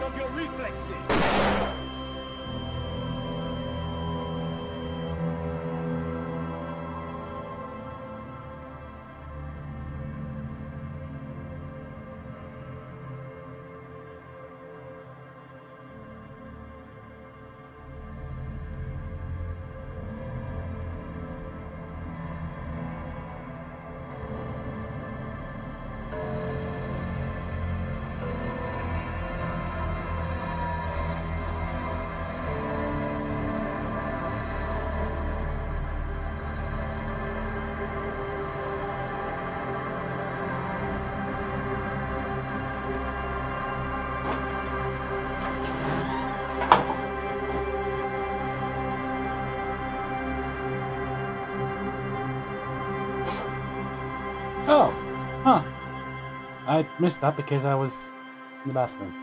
Of your reflexes. Oh, huh. I missed that because I was in the bathroom.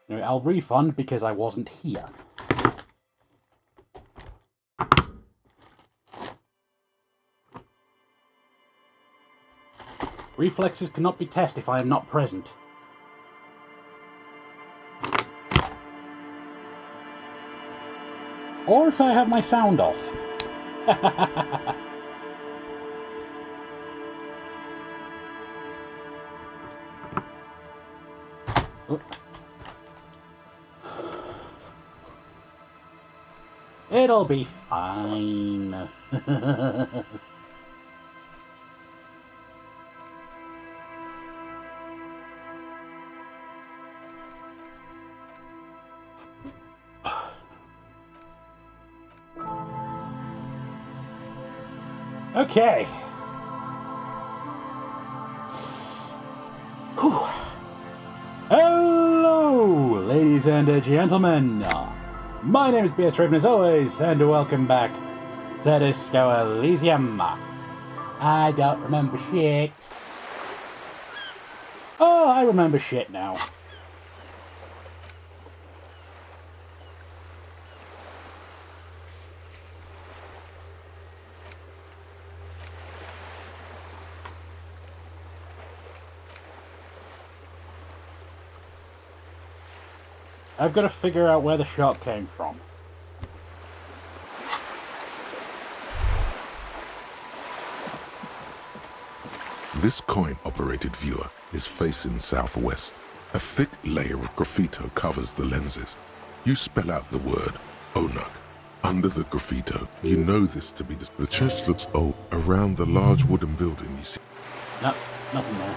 Anyway, I'll refund because I wasn't here. Reflexes cannot be tested if I am not present. Or if I have my sound off. It'll be fine. Okay. Whew. Hello, ladies and gentlemen. My name is BSRaven as always, and welcome back to Disco Elysium. I don't remember shit. Oh, I remember shit now. I've got to figure out where the shot came from. This coin-operated viewer is facing southwest. A thick layer of graffito covers the lenses. You spell out the word Onug. Under the graffito, you know this to be the church looks old. Around the large wooden building you see... No, nothing there.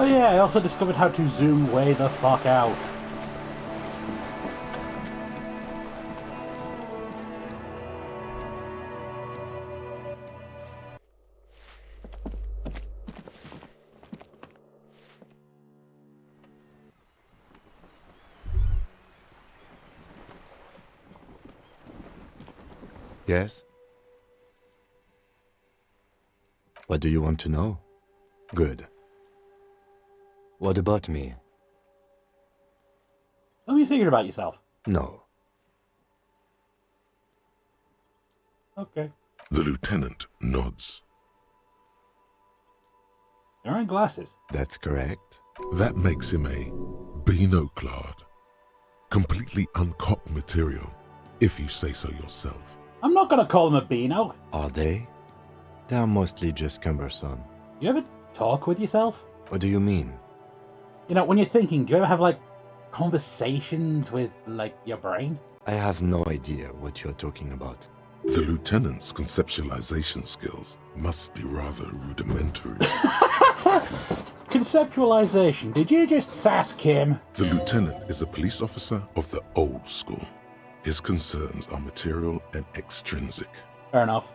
yeah, I also discovered how to zoom way the fuck out. Yes? What do you want to know? Good. What about me? What are you thinking about yourself? No. Okay. The lieutenant nods. You're wearing glasses. That's correct. That makes him a Beano-clad, completely uncopped material, if you say so yourself. I'm not gonna call him a Beano. Are they? They're mostly just cumbersome. You ever talk with yourself? What do you mean? You know, when you're thinking, do you ever have, like, conversations with, like, your brain? I have no idea what you're talking about. The lieutenant's conceptualization skills must be rather rudimentary. Conceptualization. Did you just sass Kim? The lieutenant is a police officer of the old school. His concerns are material and extrinsic. Fair enough.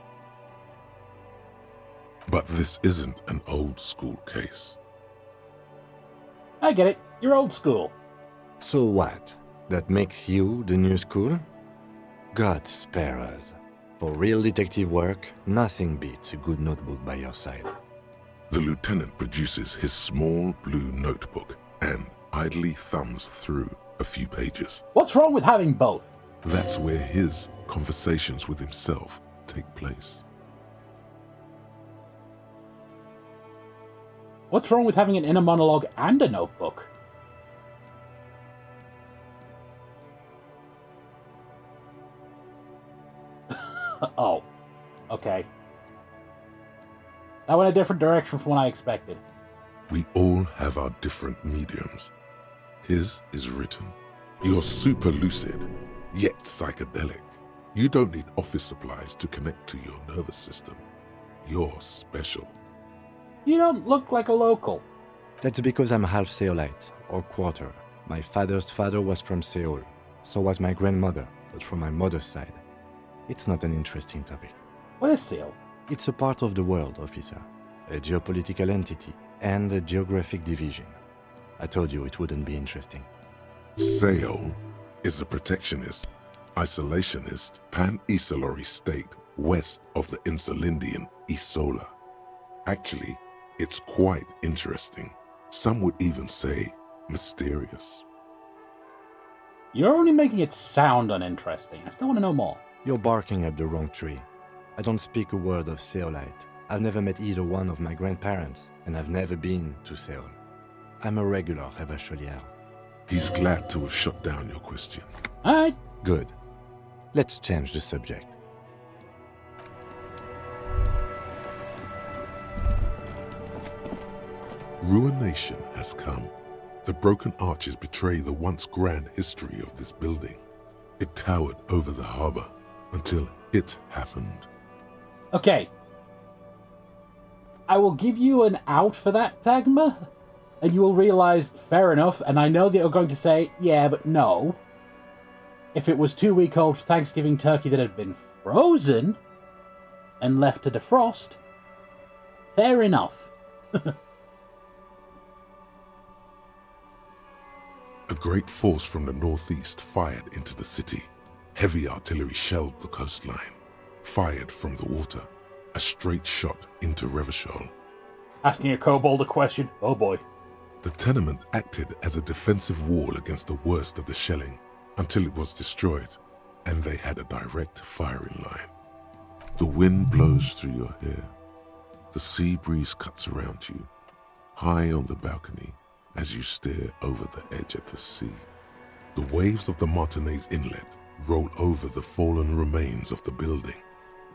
But this isn't an old school case. I get it. You're old school. So what? That makes you the new school? God spare us. For real detective work, nothing beats a good notebook by your side. The lieutenant produces his small blue notebook and idly thumbs through a few pages. What's wrong with having both? That's where his conversations with himself take place. What's wrong with having an inner monologue and a notebook? Oh, okay. That went a different direction from what I expected. We all have our different mediums. His is written. You're super lucid, yet psychedelic. You don't need office supplies to connect to your nervous system. You're special. You don't look like a local. That's because I'm half Seolite, or quarter. My father's father was from Seoul. So was my grandmother, but from my mother's side. It's not an interesting topic. What is Seal? It's a part of the world, officer. A geopolitical entity and a geographic division. I told you it wouldn't be interesting. Seoul is a protectionist, isolationist, pan-Isolari state west of the Insulindian Isola. Actually, it's quite interesting. Some would even say mysterious. You're only making it sound uninteresting. I still want to know more. You're barking up the wrong tree. I don't speak a word of Seolite. I've never met either one of my grandparents, and I've never been to Seoul. I'm a regular Revacholière. He's glad to have shut down your question. Alright. Good. Let's change the subject. Ruination has come. The broken arches betray the once grand history of this building. It towered over the harbor until it happened. Okay. I will give you an out for that, Dagmar, and you will realize, fair enough, and I know that you're going to say, yeah, but no. If it was 2-week-old Thanksgiving turkey that had been frozen and left to defrost, fair enough. A great force from the northeast fired into the city. Heavy artillery shelled the coastline. Fired from the water. A straight shot into Revachol. Asking a kobold a question? Oh boy. The tenement acted as a defensive wall against the worst of the shelling until it was destroyed, and they had a direct firing line. The wind blows through your hair. The sea breeze cuts around you, high on the balcony, as you stare over the edge at the sea. The waves of the Martinez Inlet roll over the fallen remains of the building.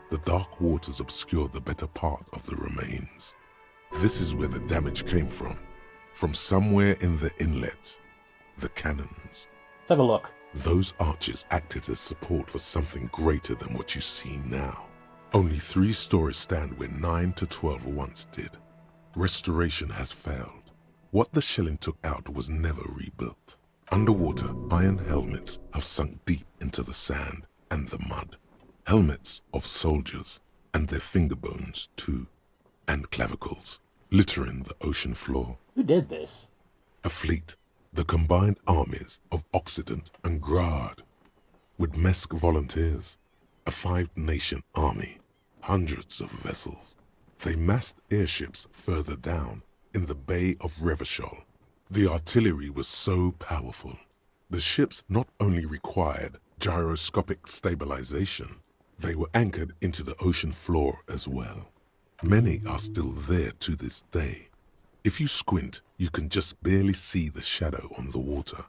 The dark waters obscure the better part of the remains. This is where the damage came from. From somewhere in the inlet. The cannons. Let's have a look. Those arches acted as support for something greater than what you see now. Only 3 stories stand where 9 to 12 once did. Restoration has failed. What the shelling took out was never rebuilt. Underwater, iron helmets have sunk deep into the sand and the mud. Helmets of soldiers, and their finger bones too, and clavicles, littering the ocean floor. Who did this? A fleet, the combined armies of Occident and Grad, with Mesk volunteers, a 5-nation army, hundreds of vessels. They massed airships further down in the Bay of Revachol. The artillery was so powerful. The ships not only required gyroscopic stabilization, they were anchored into the ocean floor as well. Many are still there to this day. If you squint, you can just barely see the shadow on the water,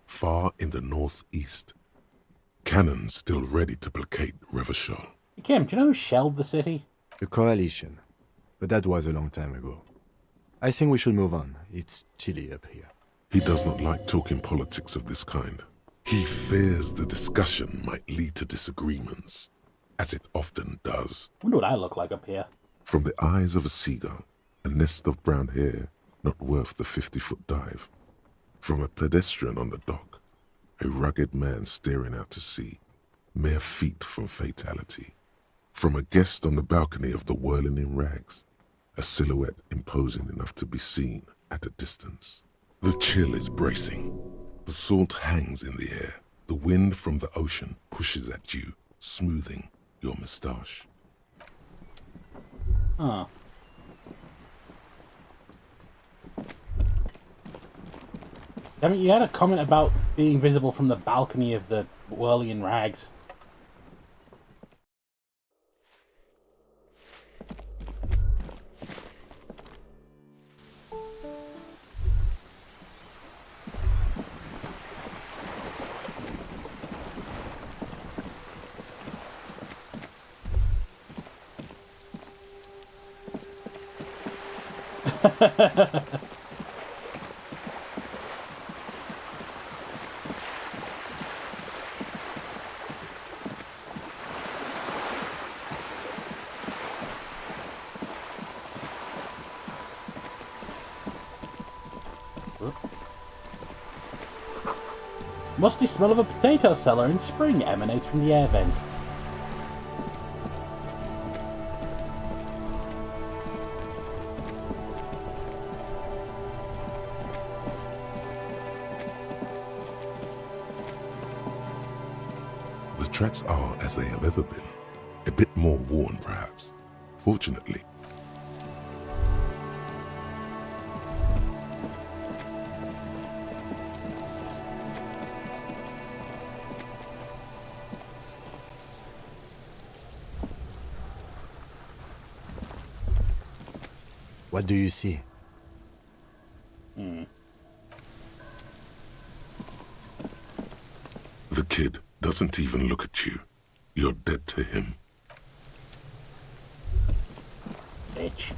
far in the northeast. Cannon still ready to placate Revachol. Kim, do you know who shelled the city? The coalition. But that was a long time ago. I think we should move on. It's chilly up here. He does not like talking politics of this kind. He fears the discussion might lead to disagreements, as it often does. Wonder what I look like up here. From the eyes of a seagull, a nest of brown hair not worth the 50-foot dive. From a pedestrian on the dock, a rugged man staring out to sea, mere feet from fatality. From a guest on the balcony of the Whirling in Rags, a silhouette imposing enough to be seen at a distance. The chill is bracing. The salt hangs in the air. The wind from the ocean pushes at you, smoothing your moustache. Huh. I mean, you had a comment about being visible from the balcony of the Whirling in Rags. Musty smell of a potato cellar in spring emanates from the air vent. The tracks are as they have ever been, a bit more worn perhaps. Fortunately, What do you see? the kid doesn't even look at you. You're dead to him. Bitch.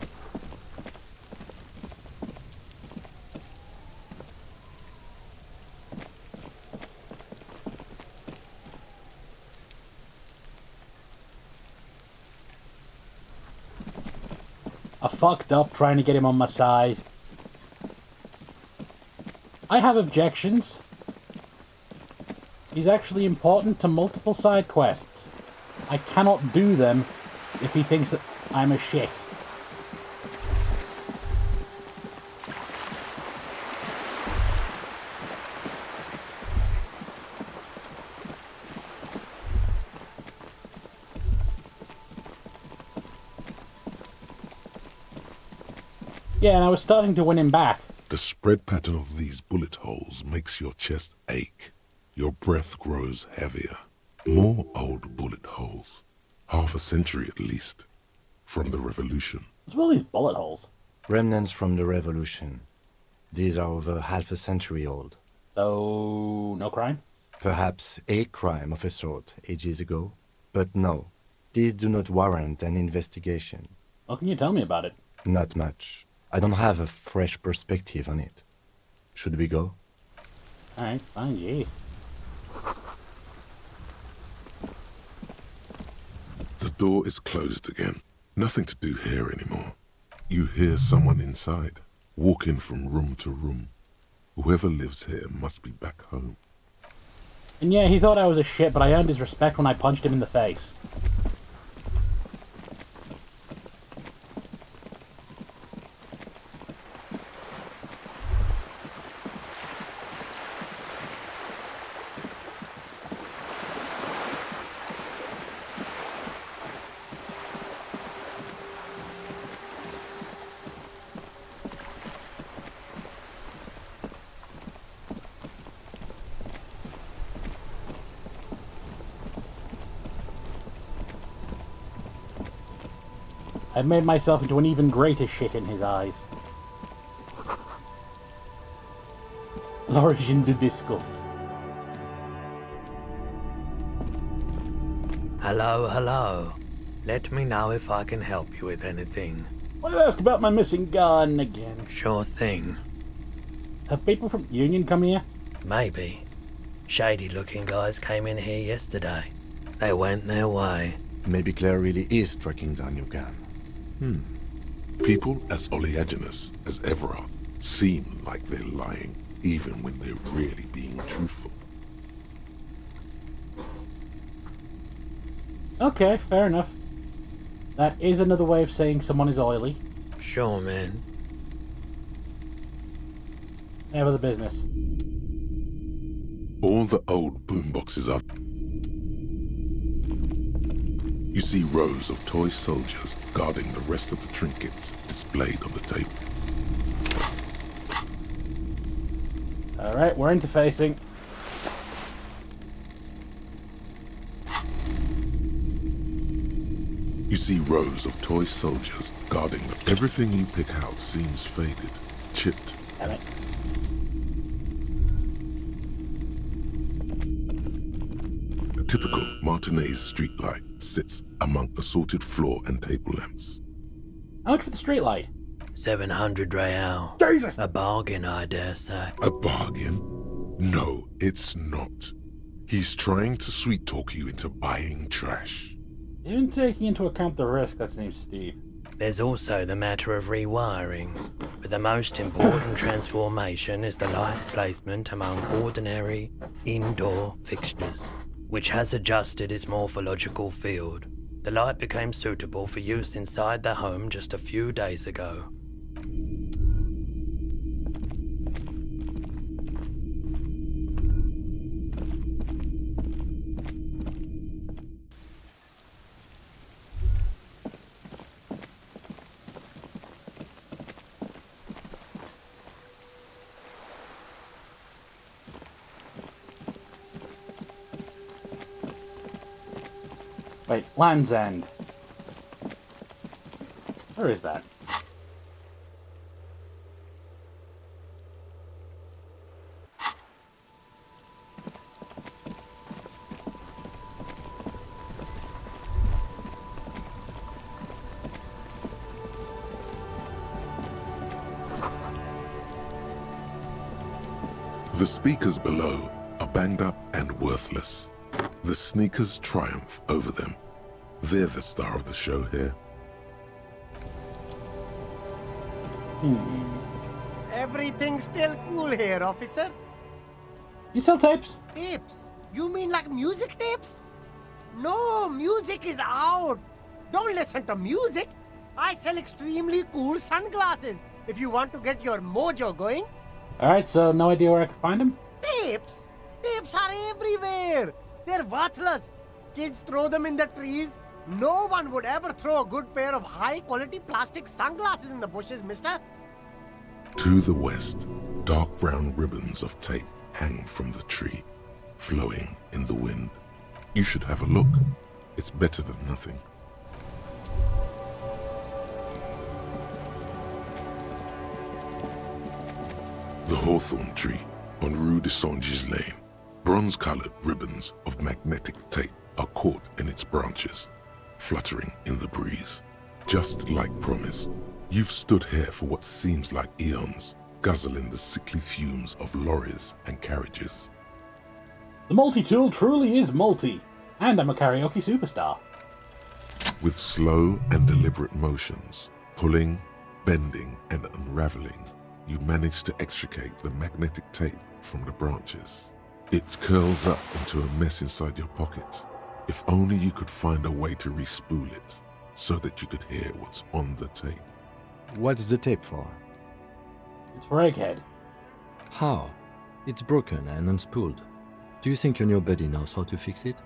I fucked up trying to get him on my side. I have objections. He's actually important to multiple side quests. I cannot do them if he thinks that I'm a shit. Yeah, and I was starting to win him back. The spread pattern of these bullet holes makes your chest ache. Your breath grows heavier. More old bullet holes. Half a century at least. From the revolution. What's with all these bullet holes? Remnants from the revolution. These are over half a century old. So, no crime? Perhaps a crime of a sort ages ago. But no, these do not warrant an investigation. What can you tell me about it? Not much. I don't have a fresh perspective on it. Should we go? Alright, fine, jeez. The door is closed again. Nothing to do here anymore. You hear someone inside. walking from room to room. Whoever lives here must be back home. And yeah, he thought I was a shit, but I earned his respect when I punched him in the face. I've made myself into an even greater shit in his eyes. L'origine du disco. Hello, hello. Let me know if I can help you with anything. Want to ask about my missing gun again? Sure thing. Have people from Union come here? Maybe. Shady-looking guys came in here yesterday. They went their way. Maybe Claire really is tracking down your gun. People as oleaginous as Everard seem like they're lying, even when they're really being truthful. Okay, fair enough. That is another way of saying someone is oily. Sure, man. Have other business. All the old boomboxes are... You see rows of toy soldiers guarding the rest of the trinkets displayed on the table. Alright, we're interfacing. You see rows of toy soldiers guarding the... Everything you pick out seems faded, chipped. Damn it. A typical Martinez streetlight sits among assorted floor and table lamps. How much for the streetlight? 700 real. Jesus! A bargain, I dare say. A bargain? No, it's not. He's trying to sweet talk you into buying trash. Even taking into account the risk, that's named Steve. There's also the matter of rewiring, but the most important transformation is the light's placement among ordinary indoor fixtures, which has adjusted its morphological field. The light became suitable for use inside the home just a few days ago. Wait, Land's End. Where is that? The speakers below are banged up and worthless. The sneakers triumph over them. They're the star of the show here. Everything's still cool here, officer. You sell tapes? Tapes? You mean like music tapes? No, music is out. Don't listen to music. I sell extremely cool sunglasses if you want to get your mojo going. Alright, so no idea where I could find them? Tapes? Tapes are everywhere. They're worthless. Kids throw them in the trees. No one would ever throw a good pair of high-quality plastic sunglasses in the bushes, mister. To the west, dark brown ribbons of tape hang from the tree, flowing in the wind. You should have a look. It's better than nothing. The hawthorn tree on Rue de Saint-Gislain. Bronze-colored ribbons of magnetic tape are caught in its branches, fluttering in the breeze. Just like promised, you've stood here for what seems like eons, guzzling the sickly fumes of lorries and carriages. The multi-tool truly is multi, and I'm a karaoke superstar. With slow and deliberate motions, pulling, bending, and unraveling, you manage to extricate the magnetic tape from the branches. It curls up into a mess inside your pocket. If only you could find a way to re-spool it so that you could hear what's on the tape. What's the tape for? It's for Egghead. How? It's broken and unspooled. Do you think your new buddy knows how to fix it?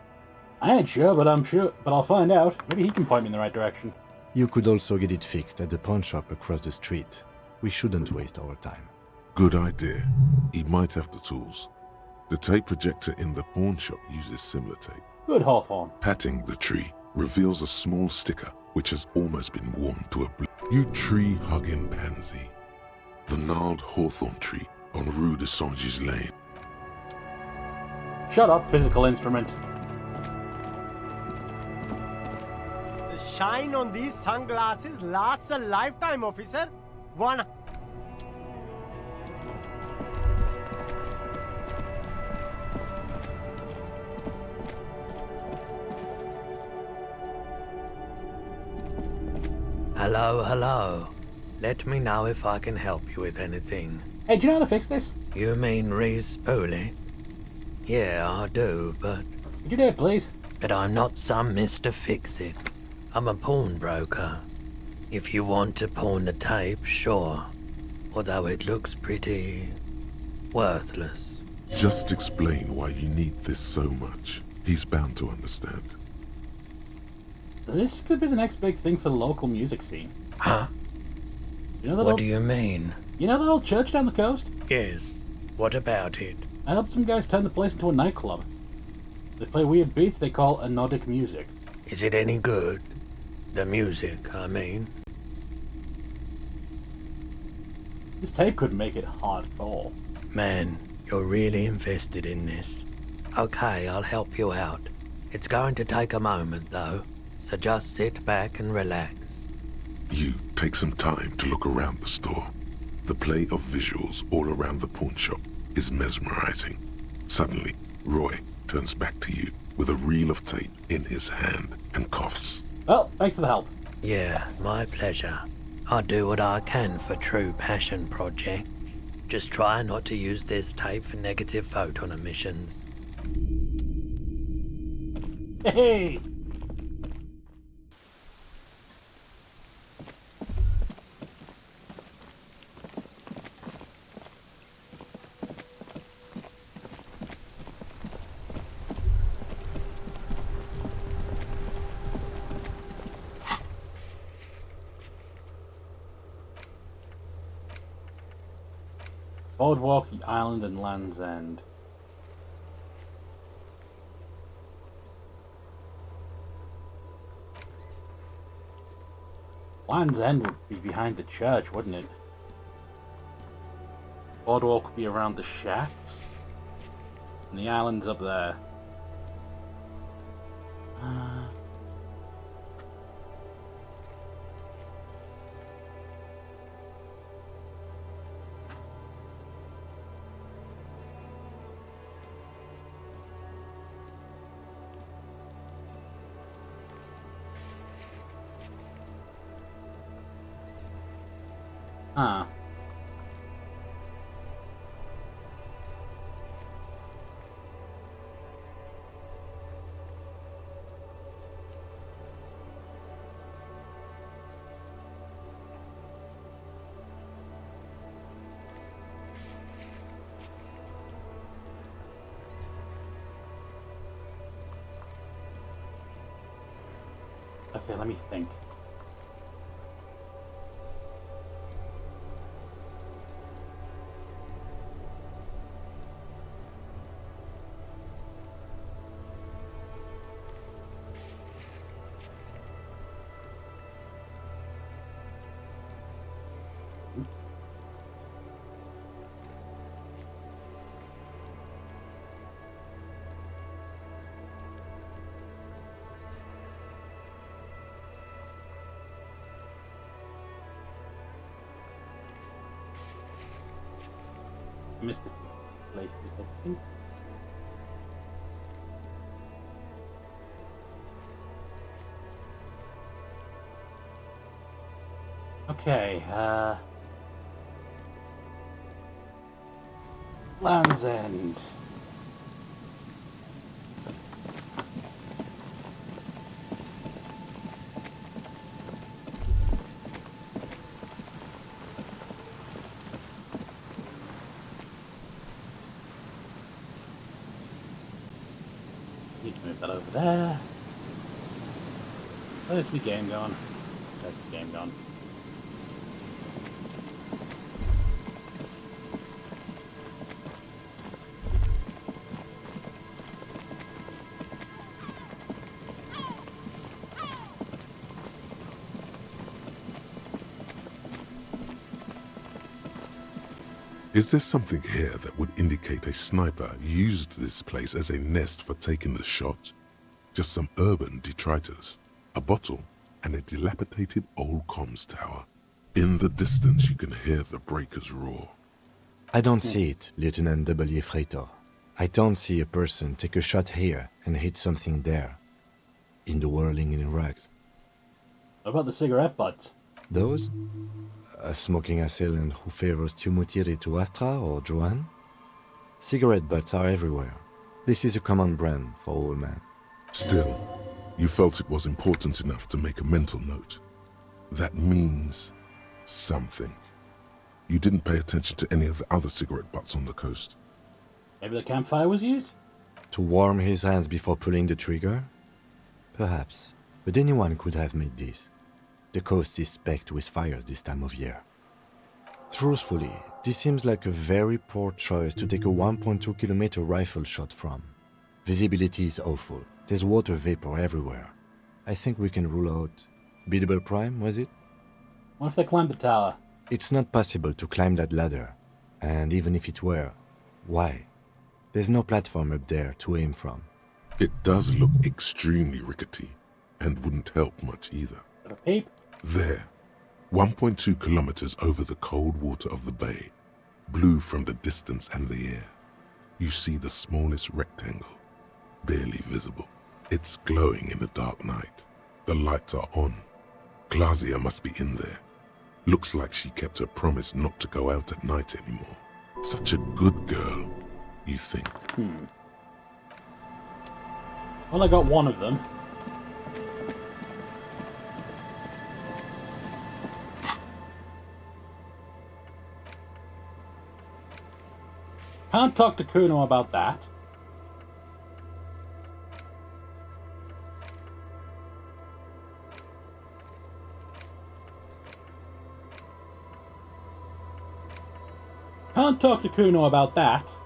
I ain't sure, but I'll find out. Maybe he can point me in the right direction. You could also get it fixed at the pawn shop across the street. We shouldn't waste our time. Good idea. He might have the tools. The tape projector in the pawn shop uses similar tape. Good Hawthorne. Patting the tree reveals a small sticker which has almost been worn to a You tree-hugging pansy. The gnarled hawthorn tree on Rue de Saint-Gislain. Shut up, physical instrument. The shine on these sunglasses lasts a lifetime, officer. One. Hello, hello. Let me know if I can help you with anything. Hey, do you know how to fix this? You mean re-spool it? Yeah, I do, but Could you do it, please? I'm not some Mr. Fix-It. I'm a pawnbroker. If you want to pawn the tape, sure. Although it looks pretty worthless. Just explain why you need this so much. He's bound to understand. This could be the next big thing for the local music scene. Huh? You know that What old, do you mean? You know that old church down the coast? Yes. What about it? I helped some guys turn the place into a nightclub. They play weird beats they call anodic music. Is it any good? The music, I mean. This tape could make it hardcore. Man, you're really invested in this. Okay, I'll help you out. It's going to take a moment, though, so just sit back and relax. You take some time to look around the store. The play of visuals all around the pawn shop is mesmerizing. Suddenly, Roy turns back to you with a reel of tape in his hand and coughs. Well, thanks for the help. Yeah, my pleasure. I'll do what I can for True Passion Project. Just try not to use this tape for negative photon emissions. Hey! Boardwalk, the island, and Land's End. Land's End would be behind the church, wouldn't it? Boardwalk would be around the shacks. And the island's up there. Huh. Okay, let me think. Missed a few places, I think. Okay, Land's End. Need to move that over there. Where's my game gone? There's the game gone. Is there something here that would indicate a sniper used this place as a nest for taking the shot? Just some urban detritus, a bottle, and a dilapidated old comms tower. In the distance you can hear the breakers roar. I don't see it, Lieutenant W. Freighter. I don't see a person take a shot here and hit something there. In the whirling in rags. What about the cigarette butts? Those? A smoking assailant who favors Tumutiri to Astra or Joanne? Cigarette butts are everywhere. This is a common brand for all men. Still, you felt it was important enough to make a mental note. That means something. You didn't pay attention to any of the other cigarette butts on the coast. Maybe the campfire was used? To warm his hands before pulling the trigger? Perhaps. But anyone could have made this. The coast is specked with fires this time of year. Truthfully, this seems like a very poor choice to take a 1.2 kilometer rifle shot from. Visibility is awful. There's water vapor everywhere. I think we can rule out... Biddable Prime, was it? What if they climbed the tower? It's not possible to climb that ladder. And even if it were, why? There's no platform up there to aim from. It does look extremely rickety, and wouldn't help much either. Got a peep? There, 1.2 kilometers over the cold water of the bay, blue from the distance and the air, you see the smallest rectangle, barely visible. It's glowing in the dark night. The lights are on. Glazia must be in there. Looks like she kept her promise not to go out at night anymore. Such a good girl, you think. Well, I got one of them. Can't talk to Kuno about that. Can't talk to Kuno about that.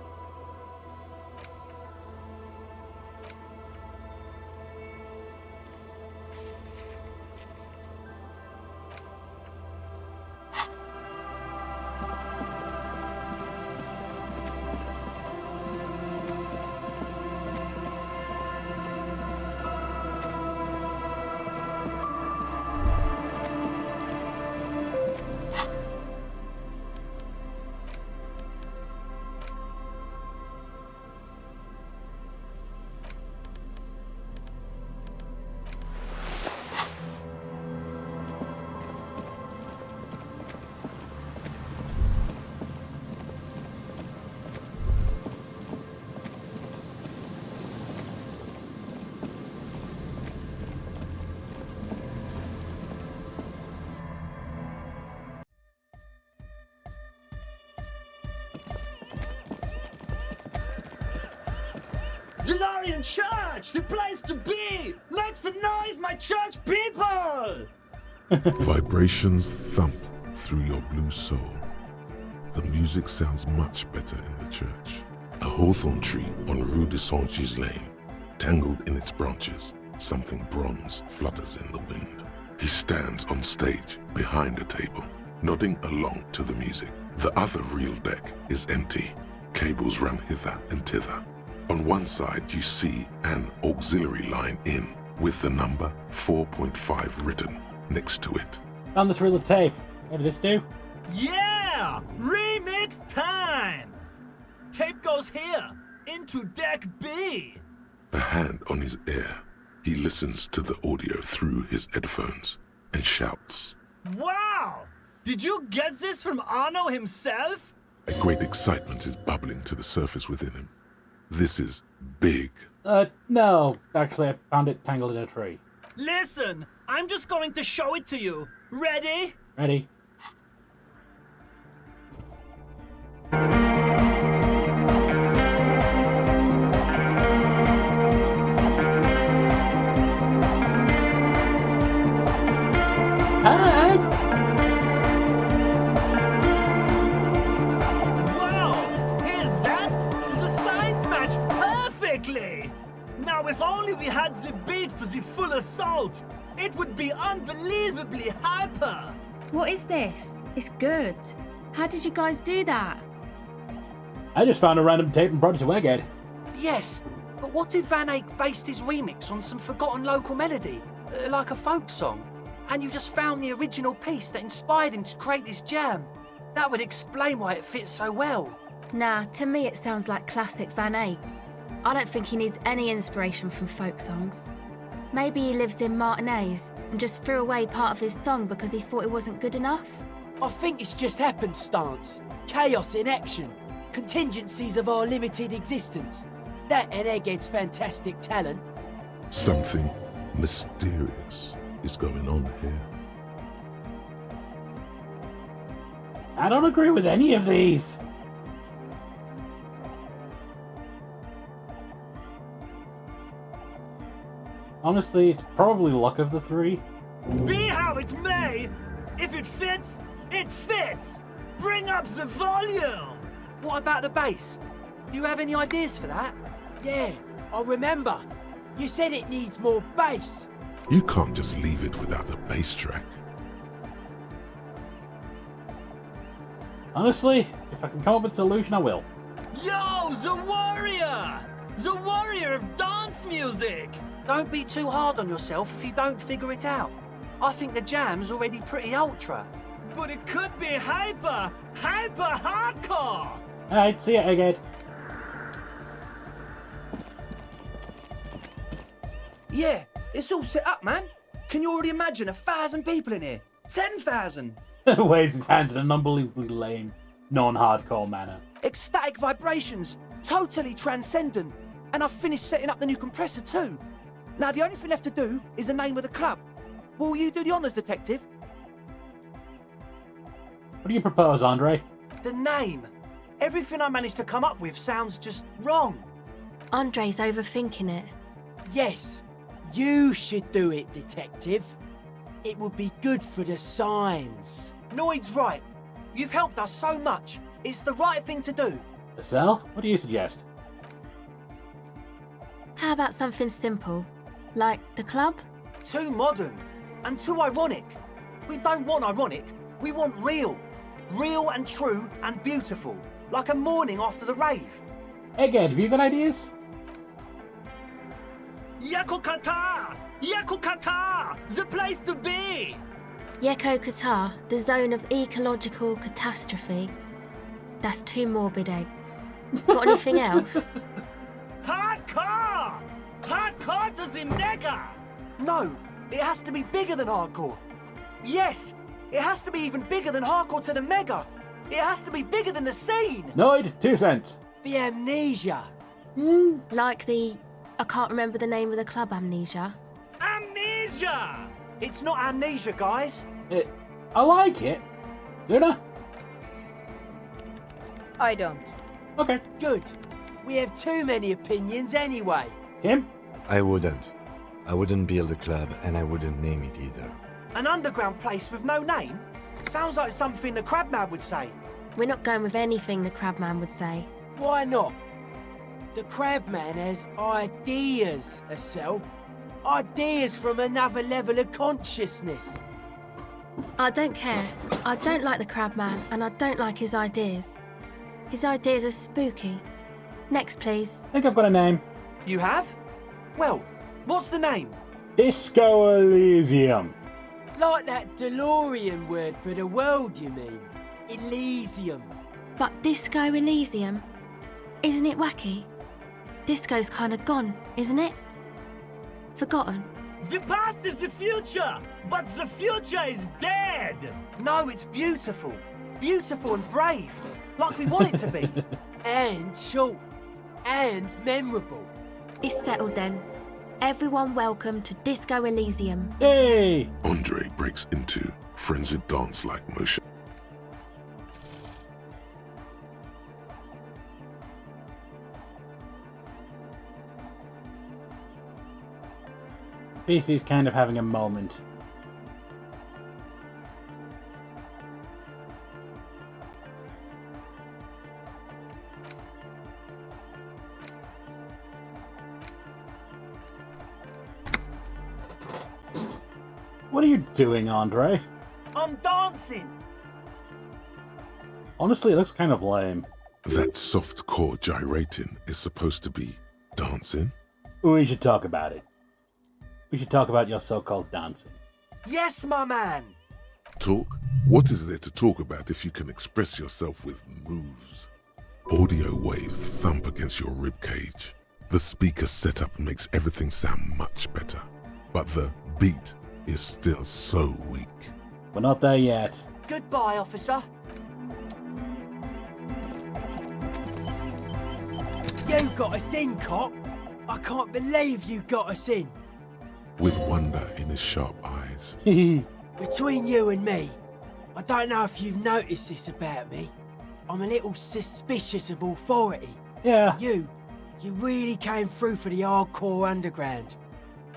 Delorian Church! The place to be! Make some noise, my church people! Vibrations thump through your blue soul. The music sounds much better in the church. A hawthorn tree on Rue de Saint-Gilles Lane, tangled in its branches, something bronze flutters in the wind. He stands on stage behind a table, nodding along to the music. The other real deck is empty. Cables run hither and thither. On one side you see an auxiliary line in with the number 4.5 written next to it. Found this reel of tape. What does this do? Yeah! Remix time! Tape goes here, into deck B. A hand on his ear, he listens to the audio through his headphones and shouts. Wow! Did you get this from Arno himself? A great excitement is bubbling to the surface within him. This is big. No. Actually, I found it tangled in a tree. Listen, I'm just going to show it to you. Ready? Ready? Hi! Wow! Here's that! The signs match perfectly! Now, if only we had the beat for the full assault, it would be unbelievably hyper! What is this? It's good. How did you guys do that? I just found a random tape and brought it to Egghead. Yes, but what if Van Eyck based his remix on some forgotten local melody, like a folk song, and you just found the original piece that inspired him to create this jam? That would explain why it fits so well. Nah, to me it sounds like classic Van Eyck. I don't think he needs any inspiration from folk songs. Maybe he lives in Martinez and just threw away part of his song because he thought it wasn't good enough. I think it's just happenstance. Chaos in action. Contingencies of our limited existence. That and Egghead's fantastic talent. Something mysterious is going on here. I don't agree with any of these. Honestly, it's probably luck of the three. Be how it may, if it fits, it fits! Bring up the volume! What about the bass? Do you have any ideas for that? Yeah, I remember. You said it needs more bass. You can't just leave it without a bass track. Honestly, if I can come up with a solution, I will. Yo, the warrior! The warrior of dance music! Don't be too hard on yourself if you don't figure it out. I think the jam's already pretty ultra. But it could be hyper hardcore! Alright, see ya, Egghead. Yeah, it's all set up, man. Can you already imagine 1,000 people in here? 10,000! Waves his hands in an unbelievably lame, non-hardcore manner. Ecstatic vibrations, totally transcendent. And I've finished setting up the new compressor too. Now the only thing left to do is the name of the club. Will you do the honours, detective? What do you propose, Andre? The name. Everything I managed to come up with sounds just wrong. Andre's overthinking it. Yes, you should do it, detective. It would be good for the signs. Noid's right. You've helped us so much. It's the right thing to do. Estelle, what do you suggest? How about something simple? Like the club? Too modern and too ironic. We don't want ironic. We want real. Real and true and beautiful. Like a morning after the rave. Egghead, have you got ideas? Yakukata! Yakukata! The place to be! Yeko Qatar, the zone of ecological catastrophe. That's too morbid, Egg. Got anything else? Hardcore! Hardcore to the mega! No, it has to be bigger than hardcore. Yes, it has to be even bigger than hardcore to the mega. It has to be bigger than the scene. Noid, 2 cents. The amnesia. Like the... I can't remember the name of the club, Amnesia. Amnesia! It's not amnesia, guys. I like it. Zuna? I don't. Okay. Good. We have too many opinions anyway. Tim? I wouldn't. I wouldn't build a club, and I wouldn't name it either. An underground place with no name? Sounds like something the Crabman would say. We're not going with anything the Crabman would say. Why not? The Crabman has ideas, Estelle. Ideas from another level of consciousness. I don't care. I don't like the Crabman, and I don't like his ideas. His ideas are spooky. Next, please. I think I've got a name. You have? Well, what's the name? Disco Elysium. Like that DeLorean word for the world, you mean? Elysium. But Disco Elysium? Isn't it wacky? Disco's kind of gone, isn't it? Forgotten. The past is the future, but the future is dead! No, it's beautiful. beautiful and brave, like we want it to be. And short. And memorable. It's settled then. Everyone welcome to Disco Elysium. Hey! Andre breaks into frenzied dance-like motion. PC's kind of having a moment. What are you doing, Andre? I'm dancing. Honestly, it looks kind of lame. That soft core gyrating is supposed to be dancing? We should talk about it. We should talk about your so-called dancing. Yes, my man. Talk? What is there to talk about if you can express yourself with moves? Audio waves thump against your ribcage. The speaker setup makes everything sound much better. But the beat is still so weak. We're not there yet. Goodbye, officer. You got us in, cop. I can't believe you got us in. With wonder in his sharp eyes. Between you and me, I don't know if you've noticed this about me. I'm a little suspicious of authority. Yeah. You really came through for the hardcore underground.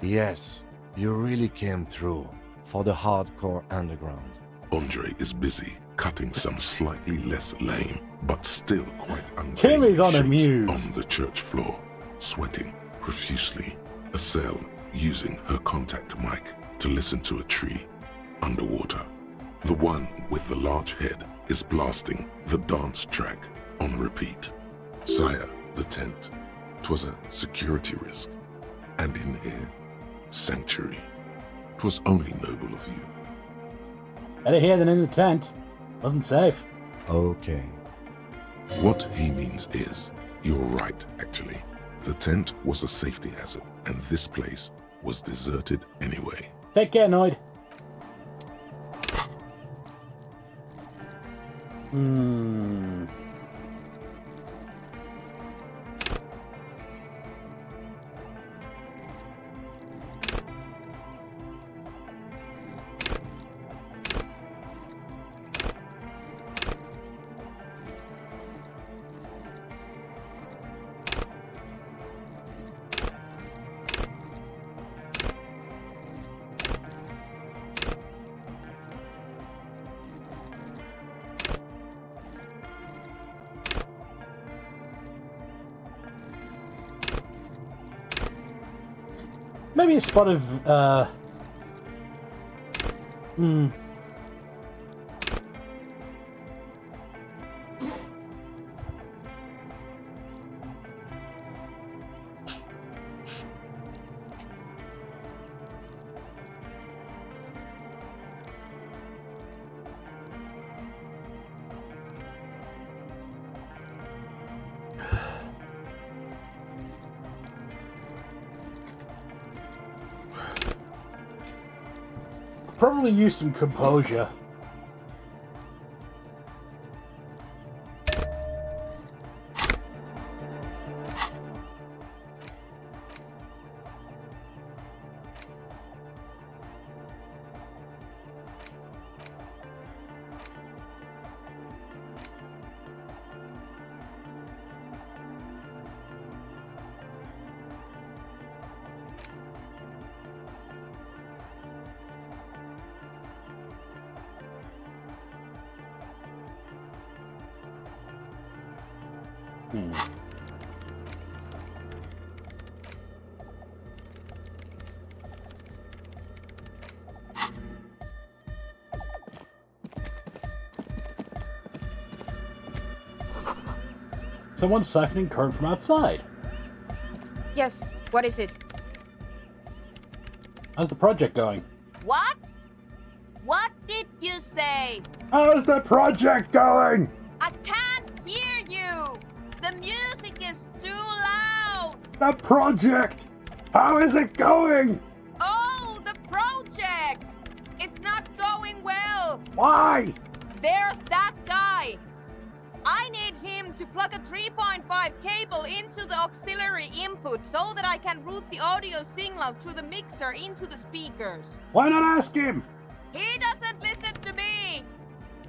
Yes, you really came through for the hardcore underground. Andre is busy cutting some slightly less lame, but still quite Kimmy's ungainly shapes unamused. on the church floor, sweating profusely. Estelle using her contact mic to listen to a tree underwater. The one with the large head is blasting the dance track on repeat. Sire, the tent. 'Twas a security risk. And in here, sanctuary. 'Twas only noble of you. Better here than in the tent. Wasn't safe. Okay. What he means is, you're right, actually. The tent was a safety hazard, and this place was deserted anyway. Take care, Noid. Maybe a spot of, probably use some composure. Someone's siphoning current from outside. Yes, what is it? How's the project going? What? What did you say? How's the project going? I can't hear you! The music is too loud! The project! How is it going? Oh, the project! It's not going well! Why? There's that guy! I need him to plug a 3.5 cable into the auxiliary input so that I can route the audio signal through the mixer into the speakers. Why not ask him? He doesn't listen to me!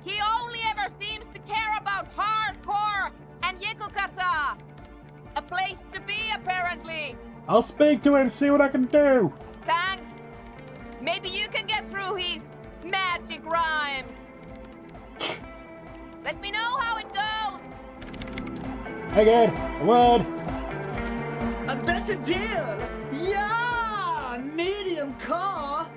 He only ever seems to care about hardcore and yekukata! A place to be, apparently! I'll speak to him, see what I can do. Thanks! Maybe you can get through his magic rhymes! Let me know how it goes! Egghead, a word. A better deal! Yeah! Medium car!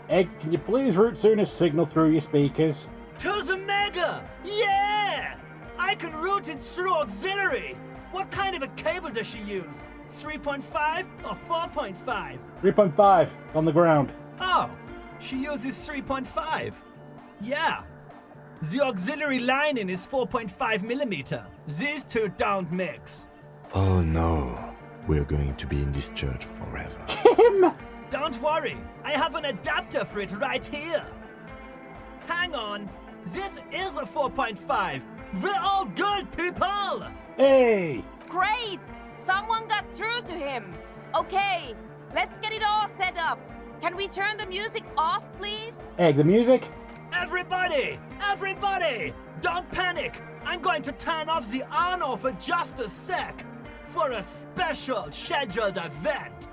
Egg, can you please route Suna's signal through your speakers? To the Mega! Yeah! I can route it through auxiliary! What kind of a cable does she use? 3.5 or 4.5? 3.5. It's on the ground. Oh, she uses 3.5. Yeah. The auxiliary lining is 4.5 millimeter. These two don't mix. Oh no, we're going to be in this church forever. Him! Don't worry, I have an adapter for it right here. Hang on, this is a 4.5. We're all good, people! Hey! Great! Someone got through to him! Okay, let's get it all set up. Can we turn the music off, please? Egg, the music? Everybody! Everybody! Don't panic! I'm going to turn off the on-off for just a sec for a special scheduled event.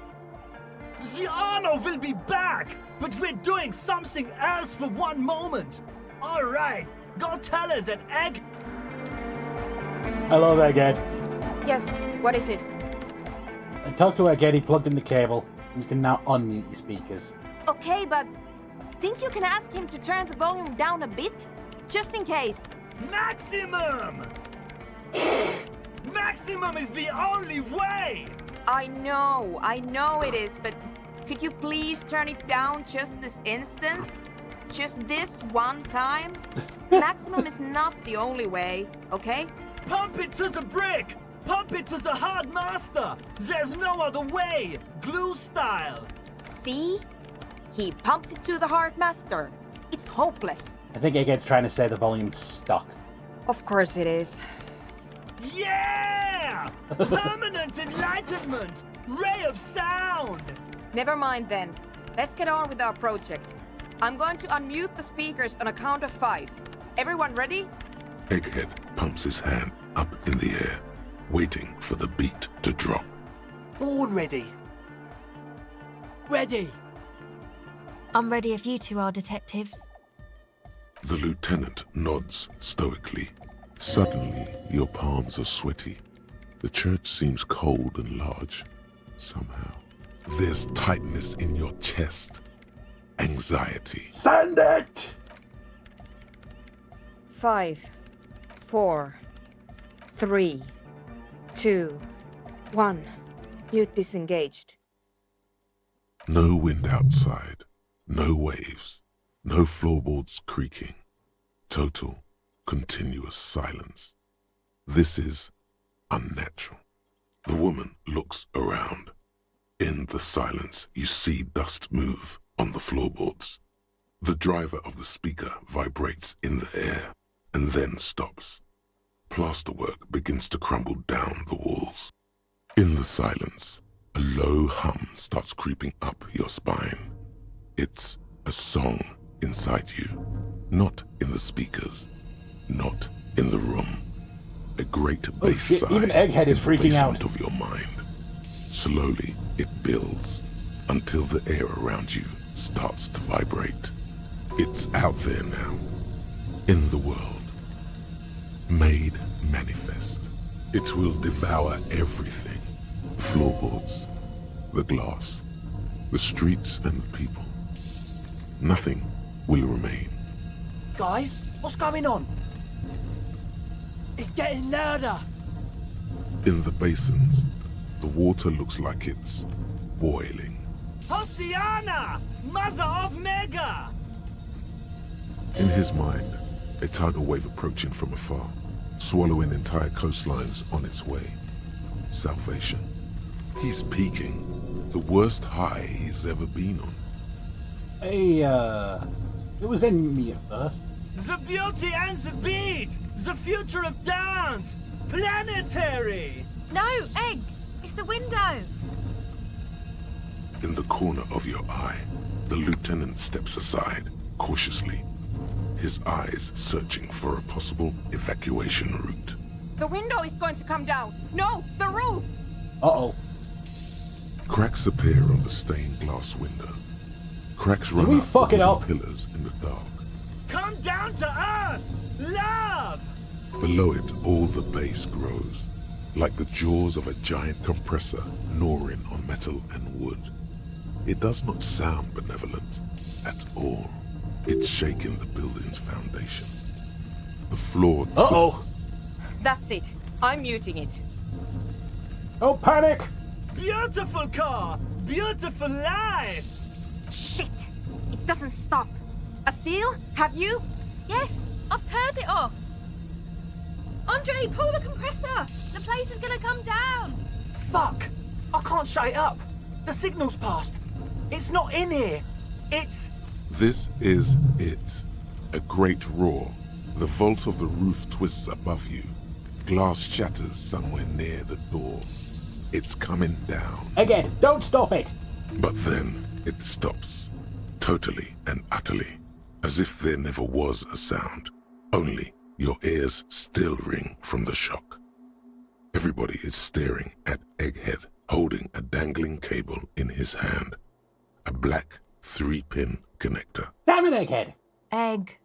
The on-off will be back, but we're doing something else for one moment. All right, go tell us that Egg... I love Egghead. Yes, what is it? I talked to Egghead, he plugged in the cable. You can now unmute your speakers. Okay, but think you can ask him to turn the volume down a bit? Just in case. Maximum! Maximum is the only way! I know it is, but could you please turn it down just this instance? Just this one time? Maximum is not the only way, okay? Pump it to the brick! Pump it to the hard master! There's no other way! Glue style! See? He pumps it to the hard master. It's hopeless. I think Egghead's trying to say the volume's stuck. Of course it is. Yeah! Permanent enlightenment! Ray of sound! Never mind then. Let's get on with our project. I'm going to unmute the speakers on a count of 5. Everyone ready? Egghead pumps his hand up in the air, waiting for the beat to drop. Born ready. Ready! I'm ready if you two are detectives. The lieutenant nods stoically. Suddenly, your palms are sweaty. The church seems cold and large, somehow. There's tightness in your chest. Anxiety. Send it! 5, 4, 3, 2, 1. Mute disengaged. No wind outside. No waves. No floorboards creaking. Total, continuous silence. This is unnatural. The woman looks around. In the silence, you see dust move on the floorboards. The driver of the speaker vibrates in the air and then stops. Plasterwork begins to crumble down the walls. In the silence, a low hum starts creeping up your spine. It's a song inside you, not in the speakers, not in the room. A great bass sigh even Egghead is in the freaking out. basement of your mind. Slowly, it builds until the air around you starts to vibrate. It's out there now, in the world, made manifest. It will devour everything. The floorboards, the glass, the streets and the people. Nothing will remain. Guys, what's going on? It's getting louder! In the basins, the water looks like it's boiling. Hosiana! Mother of Mega! In his mind, a tidal wave approaching from afar, swallowing entire coastlines on its way. Salvation. He's peaking. The worst high he's ever been on. Hey, it was in me at first. The beauty and the beat! The future of dance! Planetary! No, Egg! It's the window! In the corner of your eye, the lieutenant steps aside, cautiously, his eyes searching for a possible evacuation route. The window is going to come down. No, the roof! Uh-oh. Cracks appear on the stained glass window. Cracks run we up fuck the it up? pillars in the dark. Come down to us! Love! Below it, all the bass grows, like the jaws of a giant compressor gnawing on metal and wood. It does not sound benevolent at all. It's shaking the building's foundation. The floor twists. That's it. I'm muting it. Oh, panic! Beautiful car! Beautiful life! Shit! It doesn't stop. A seal? Have you? Yes, I've turned it off. Andre, pull the compressor! The place is gonna come down! Fuck! I can't shut it up. The signal's passed. It's not in here. It's... This is it. A great roar. The vault of the roof twists above you. Glass shatters somewhere near the door. It's coming down. Again, don't stop it! But then it stops. Totally and utterly. As if there never was a sound. Only your ears still ring from the shock. Everybody is staring at Egghead, holding a dangling cable in his hand. A black 3-pin connector. Damn it, Egghead! Egg.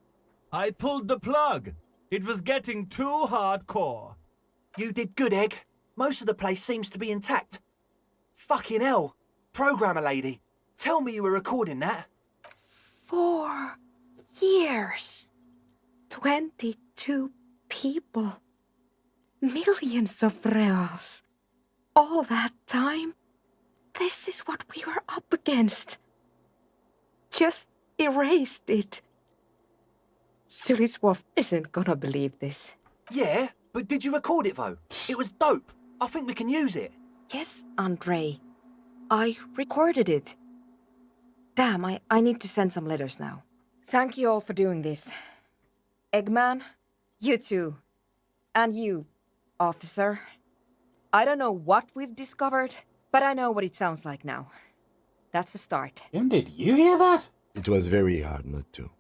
I pulled the plug. It was getting too hardcore. You did good, Egg. Most of the place seems to be intact. Fucking hell. Programmer lady, tell me you were recording that. 4 years. 22 people. Millions of reals. All that time? This is what we were up against. Just erased it. Suliswolf isn't gonna believe this. Yeah, but did you record it though? It was dope. I think we can use it. Yes, Andre. I recorded it. Damn, I need to send some letters now. Thank you all for doing this. Eggman, you too. And you, officer. I don't know what we've discovered, but I know what it sounds like now. That's a start. Jim, did you hear that? It was very hard not to.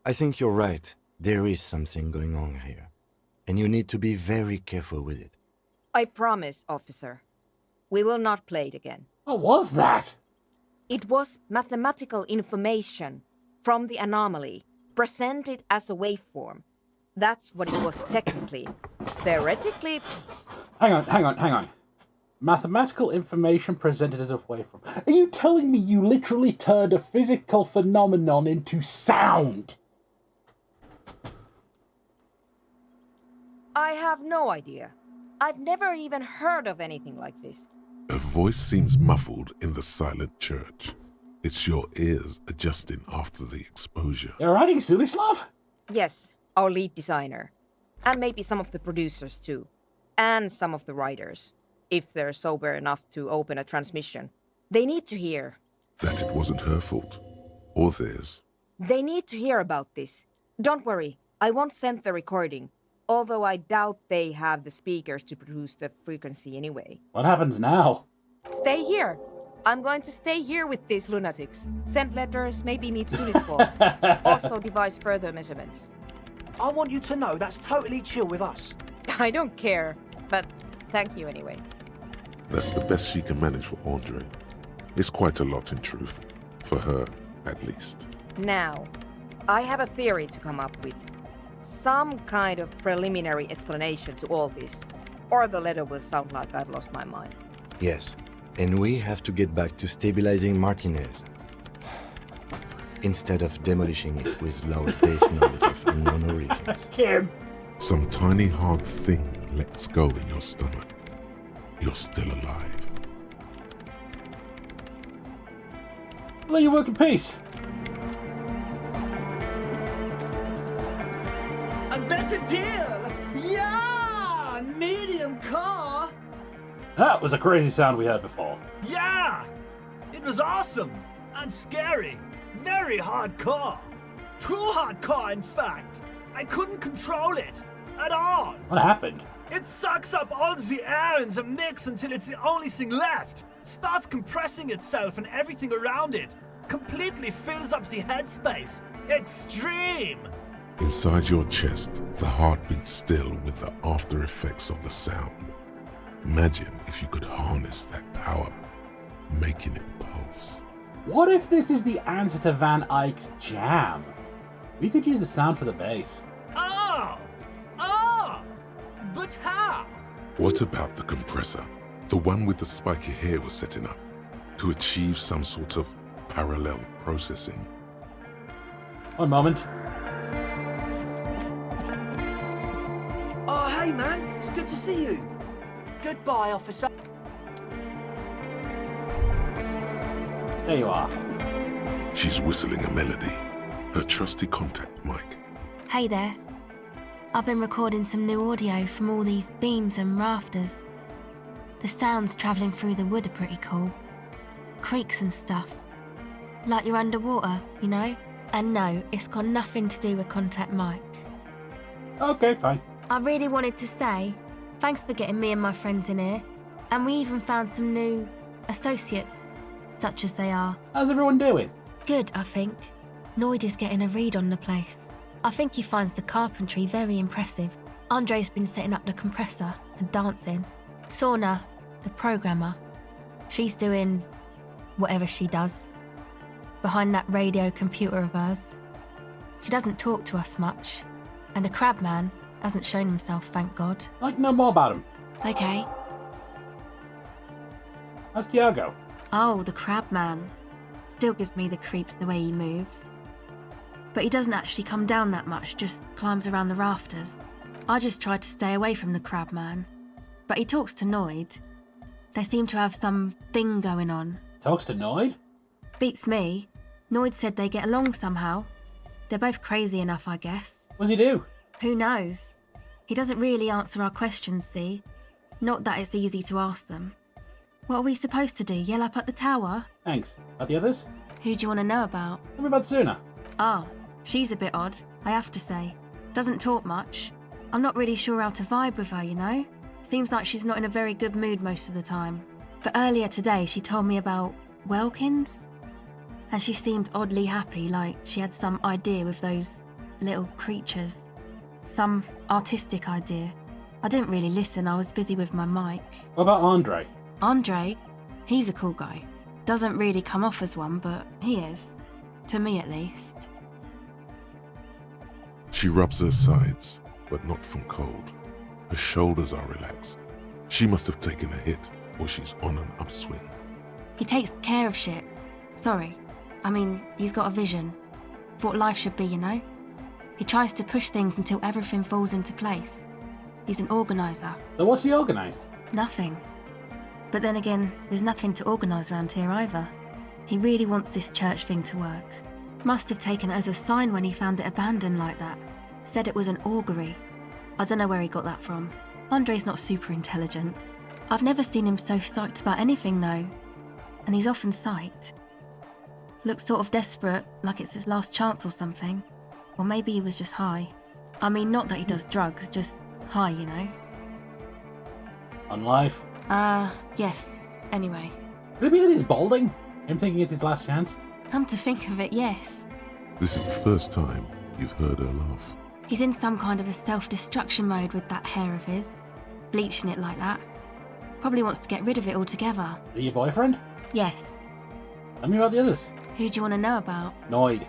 I think you're right. There is something going on here. And you need to be very careful with it. I promise, officer. We will not play it again. What was that? It was mathematical information from the anomaly, presented as a waveform. That's what it was technically. Theoretically... Hang on. Mathematical information presented as a waveform. Are you telling me you literally turned a physical phenomenon into sound? I have no idea. I've never even heard of anything like this. A voice seems muffled in the silent church. It's your ears adjusting after the exposure. You're writing Sulislav? Yes, our lead designer. And maybe some of the producers too. And some of the writers. If they're sober enough to open a transmission. They need to hear. That it wasn't her fault. Or theirs. They need to hear about this. Don't worry, I won't send the recording. Although I doubt they have the speakers to produce the frequency anyway. What happens now? Stay here. I'm going to stay here with these lunatics. Send letters, maybe meet Suliswolf. Also devise further measurements. I want you to know that's totally chill with us. I don't care, but thank you anyway. That's the best she can manage for Andre. It's quite a lot in truth. For her, at least. Now, I have a theory to come up with. Some kind of preliminary explanation to all this. Or the letter will sound like I've lost my mind. Yes, and we have to get back to stabilizing Martinez. Instead of demolishing it with loud bass noise of unknown origins. Kim! Some tiny hard thing lets go in your stomach. You're still alive. Let you work in peace. A better deal! Yeah! Medium car! That was a crazy sound we heard before. Yeah! It was awesome! And scary! Very hardcore! Too hardcore, in fact! I couldn't control it. At all. What happened? It sucks up all the air in the mix until it's the only thing left. Starts compressing itself and everything around it. Completely fills up the headspace. Extreme. Inside your chest, the heart beats still with the after effects of the sound. Imagine if you could harness that power, making it pulse. What if this is the answer to Van Eyck's jam? We could use the sound for the bass. Oh! But how? What about the compressor? The one with the spiky hair was setting up to achieve some sort of parallel processing. One moment. Oh, hey, man. It's good to see you. Goodbye, officer. There you are. She's whistling a melody. Her trusty contact mic. Hey there. I've been recording some new audio from all these beams and rafters. The sounds travelling through the wood are pretty cool. Creaks and stuff. Like you're underwater, you know? And no, it's got nothing to do with contact mic. Okay, fine. I really wanted to say, thanks for getting me and my friends in here. And we even found some new associates, such as they are. How's everyone doing? Good, I think. Noid is getting a read on the place. I think he finds the carpentry very impressive. Andre's been setting up the compressor and dancing. Sorna, the programmer, she's doing whatever she does behind that radio computer of hers. She doesn't talk to us much, and the crab man hasn't shown himself, thank God. I'd like to know more about him. Okay. How's Tiago? Oh, the crab man. Still gives me the creeps the way he moves. But he doesn't actually come down that much, just climbs around the rafters. I just try to stay away from the crab man. But he talks to Noid. They seem to have some thing going on. Talks to Noid? Beats me. Noid said they get along somehow. They're both crazy enough, I guess. What's he do? Who knows? He doesn't really answer our questions, see? Not that it's easy to ask them. What are we supposed to do, yell up at the tower? Thanks. About the others? Who do you want to know about? Tell me about Suna. Ah, she's a bit odd, I have to say. Doesn't talk much. I'm not really sure how to vibe with her, you know? Seems like she's not in a very good mood most of the time. But earlier today she told me about Welkins. And she seemed oddly happy, like she had some idea with those little creatures. Some artistic idea. I didn't really listen, I was busy with my mic. What about Andre? Andre? He's a cool guy. Doesn't really come off as one, but he is. To me at least. She rubs her sides, but not from cold. Her shoulders are relaxed. She must have taken a hit, or she's on an upswing. He takes care of shit. Sorry. I mean, he's got a vision. For what life should be, you know? He tries to push things until everything falls into place. He's an organiser. So what's he organised? Nothing. But then again, there's nothing to organise around here either. He really wants this church thing to work. Must have taken it as a sign when he found it abandoned like that. Said it was an augury. I don't know where he got that from. Andre's not super intelligent. I've never seen him so psyched about anything though. And he's often psyched. Looks sort of desperate, like it's his last chance or something. Or maybe he was just high. I mean, not that he does drugs, just high, you know. On life? Yes. Anyway. Could it be that he's balding? Him thinking it's his last chance? Come to think of it, yes. This is the first time you've heard her laugh. He's in some kind of a self-destruction mode with that hair of his. Bleaching it like that. Probably wants to get rid of it altogether. Is he your boyfriend? Yes. Tell me about the others. Who do you want to know about? Noid.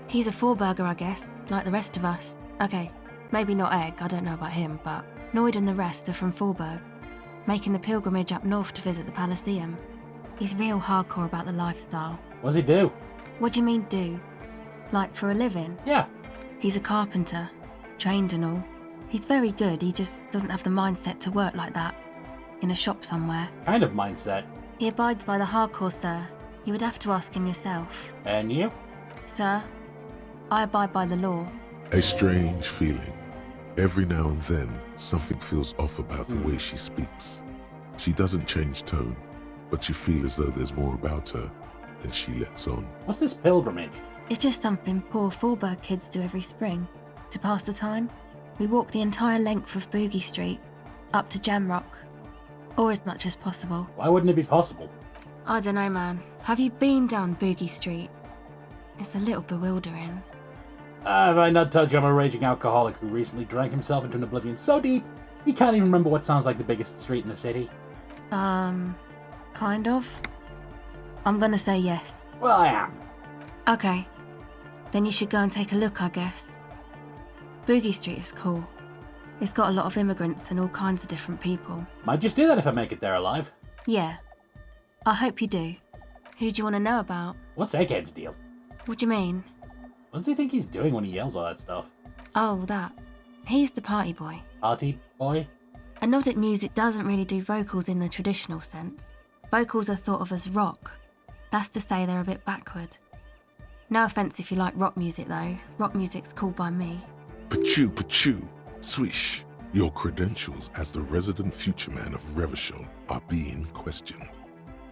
He's a four-burger, I guess, like the rest of us. Okay, maybe not Egg, I don't know about him, but Noid and the rest are from Forberg, making the pilgrimage up north to visit the Palaceum. He's real hardcore about the lifestyle. What does he do? What do you mean do? Like for a living? Yeah. He's a carpenter, trained and all. He's very good, he just doesn't have the mindset to work like that. In a shop somewhere. Kind of mindset. He abides by the hardcore, sir. You would have to ask him yourself. And you? Sir, I abide by the law. A strange feeling. Every now and then, something feels off about the way she speaks. She doesn't change tone, but you feel as though there's more about her than she lets on. What's this pilgrimage? It's just something poor Fallberg kids do every spring. To pass the time, we walk the entire length of Boogie Street, up to Jamrock. Or as much as possible. Why wouldn't it be possible? I don't know, man. Have you been down Boogie Street? It's a little bewildering. Have I not told you I'm a raging alcoholic who recently drank himself into an oblivion so deep he can't even remember what sounds like the biggest street in the city? Kind of. I'm gonna say yes. Well, I am. Okay. Then you should go and take a look, I guess. Boogie Street is cool. It's got a lot of immigrants and all kinds of different people. Might just do that if I make it there alive. Yeah. I hope you do. Who do you want to know about? What's Egghead's deal? What do you mean? What does he think he's doing when he yells all that stuff? Oh, that. He's the party boy. Party boy? And Nordic music doesn't really do vocals in the traditional sense. Vocals are thought of as rock. That's to say they're a bit backward. No offence if you like rock music though. Rock music's cool by me. Pachoo, pachoo, swish. Your credentials as the resident future man of Revachol are being questioned.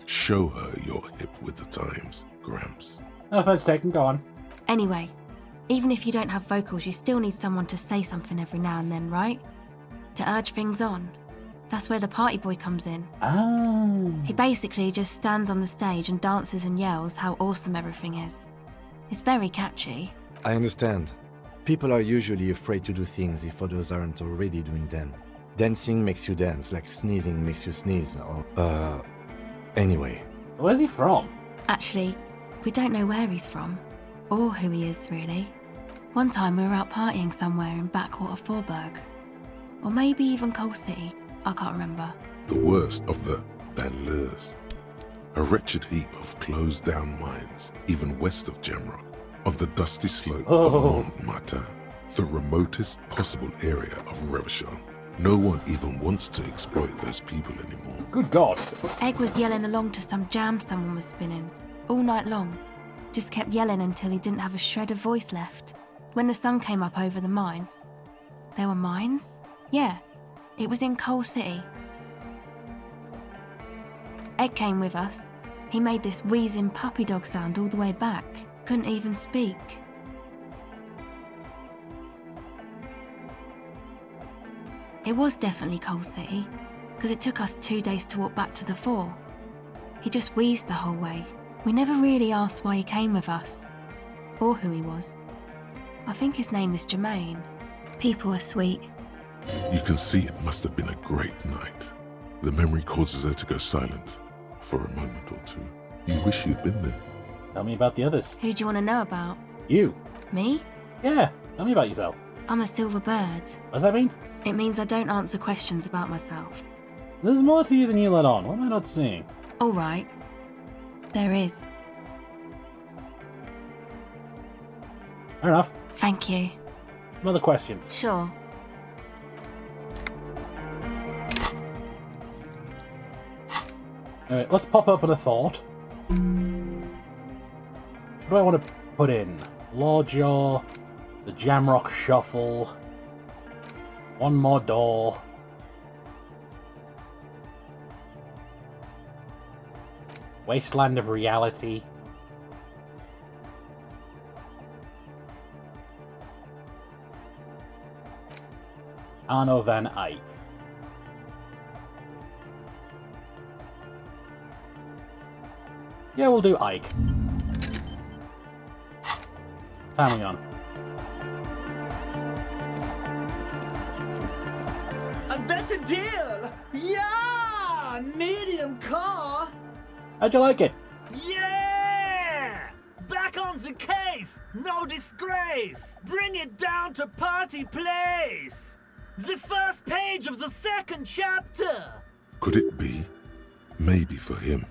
Show her you're hip with the times, Gramps. No offense taken, go on. Anyway, even if you don't have vocals, you still need someone to say something every now and then, right? To urge things on. That's where the party boy comes in. Oh. He basically just stands on the stage and dances and yells how awesome everything is. It's very catchy. I understand. People are usually afraid to do things if others aren't already doing them. Dancing makes you dance, like sneezing makes you sneeze, or, anyway. Where's he from? Actually, we don't know where he's from. Or who he is, really. One time we were out partying somewhere in backwater Fallberg. Or maybe even Coal City. I can't remember. The worst of the banlieues. A wretched heap of closed-down mines, even west of Jamrock, on the dusty slope of Montmartin, the remotest possible area of Revachol. No one even wants to exploit those people anymore. Good God. Egg was yelling along to some jam someone was spinning, all night long. Just kept yelling until he didn't have a shred of voice left. When the sun came up over the mines. There were mines? Yeah, it was in Coal City. Egg came with us. He made this wheezing puppy dog sound all the way back. Couldn't even speak. It was definitely Coal City, because it took us 2 days to walk back to the fort. He just wheezed the whole way. We never really asked why he came with us, or who he was. I think his name is Jermaine. People are sweet. You can see it must have been a great night. The memory causes her to go silent for a moment or two. You wish you'd been there. Tell me about the others. Who do you want to know about? You. Me? Yeah, tell me about yourself. I'm a silver bird. What does that mean? It means I don't answer questions about myself. There's more to you than you let on. What am I not seeing? All right. There is. Fair enough. Thank you. Some other questions. Sure. Alright, let's pop open a thought. What do I want to put in? Lawjaw, the Jamrock Shuffle, one more door. Wasteland of Reality. Arno van Eyck. Yeah, we'll do Ike. Time we on. A better deal! Yeah! Medium car! How'd you like it? Yeah! Back on the case! No disgrace! Bring it down to party place! The first page of the second chapter! Could it be? Maybe for him.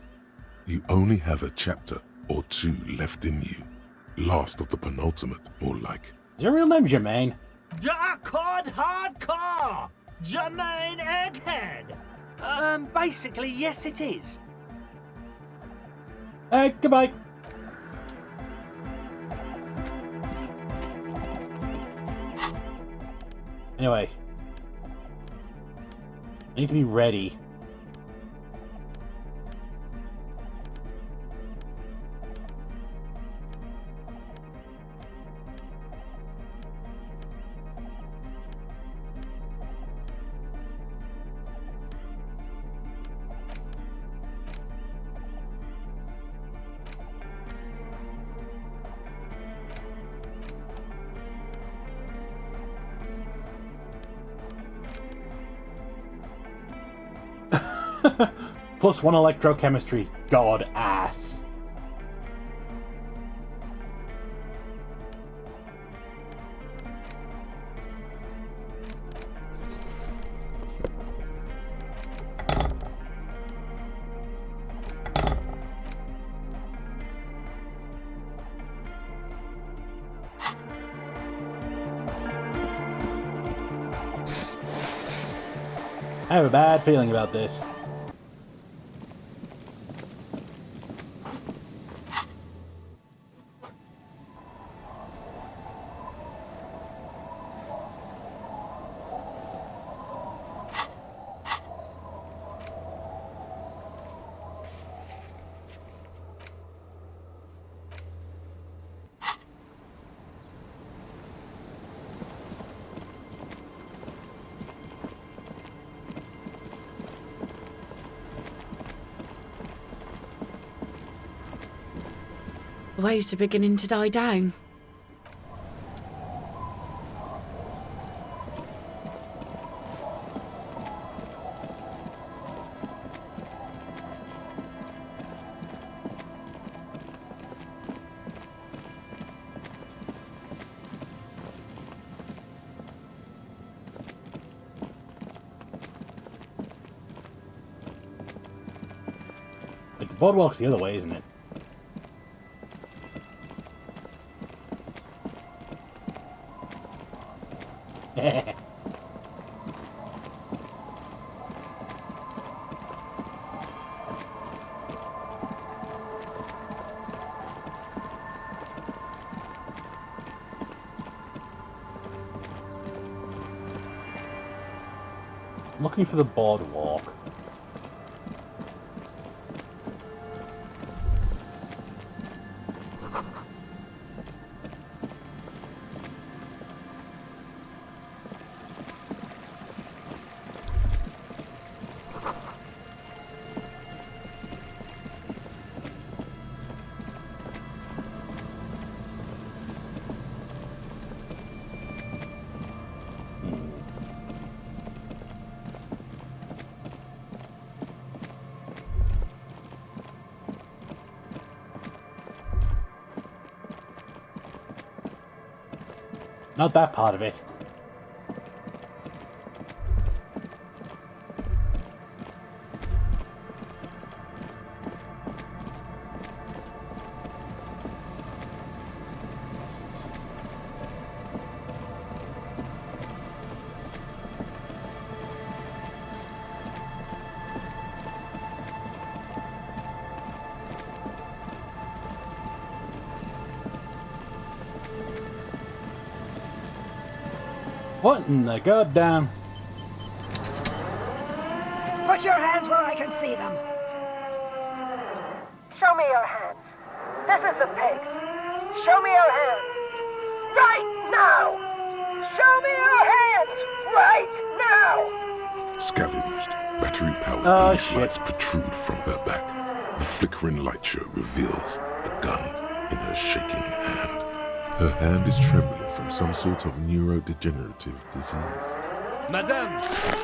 You only have a chapter or two left in you. Last of the penultimate, more like. Is your real name Jermaine? Dark Hard Hardcore! Jermaine Egghead! Basically, yes it is. Hey, goodbye. Anyway. I need to be ready. +1 electrochemistry. God ass. I have a bad feeling about this. The waves are beginning to die down. But the boardwalk's the other way, isn't it? Looking for the boardwalk. Not that part of it. What in the goddamn? Put your hands where I can see them. Show me your hands. This is the pigs. Show me your hands. Right now! Show me your hands! Right now! Scavenged, battery-powered police shit. lights protrude from her back. The flickering light show reveals a gun in her shaking hand. Her hand is trembling from some sort of neurodegenerative disease. Madame,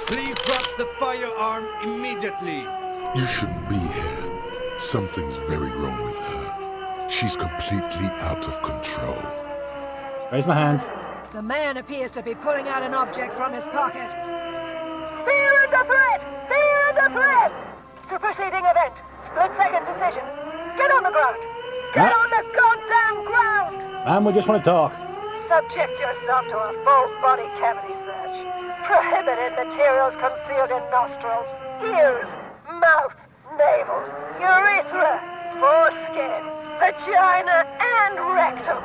please drop the firearm immediately. You shouldn't be here. Something's very wrong with her. She's completely out of control. Raise my hands. The man appears to be pulling out an object from his pocket. Fear the threat! Fear the threat! Superseding event. Split-second decision. Get on the ground! Get on the goddamn ground! Ma'am, we just want to talk. Subject yourself to a full body cavity search. Prohibited materials concealed in nostrils, ears, mouth, navel, urethra, foreskin, vagina, and rectum.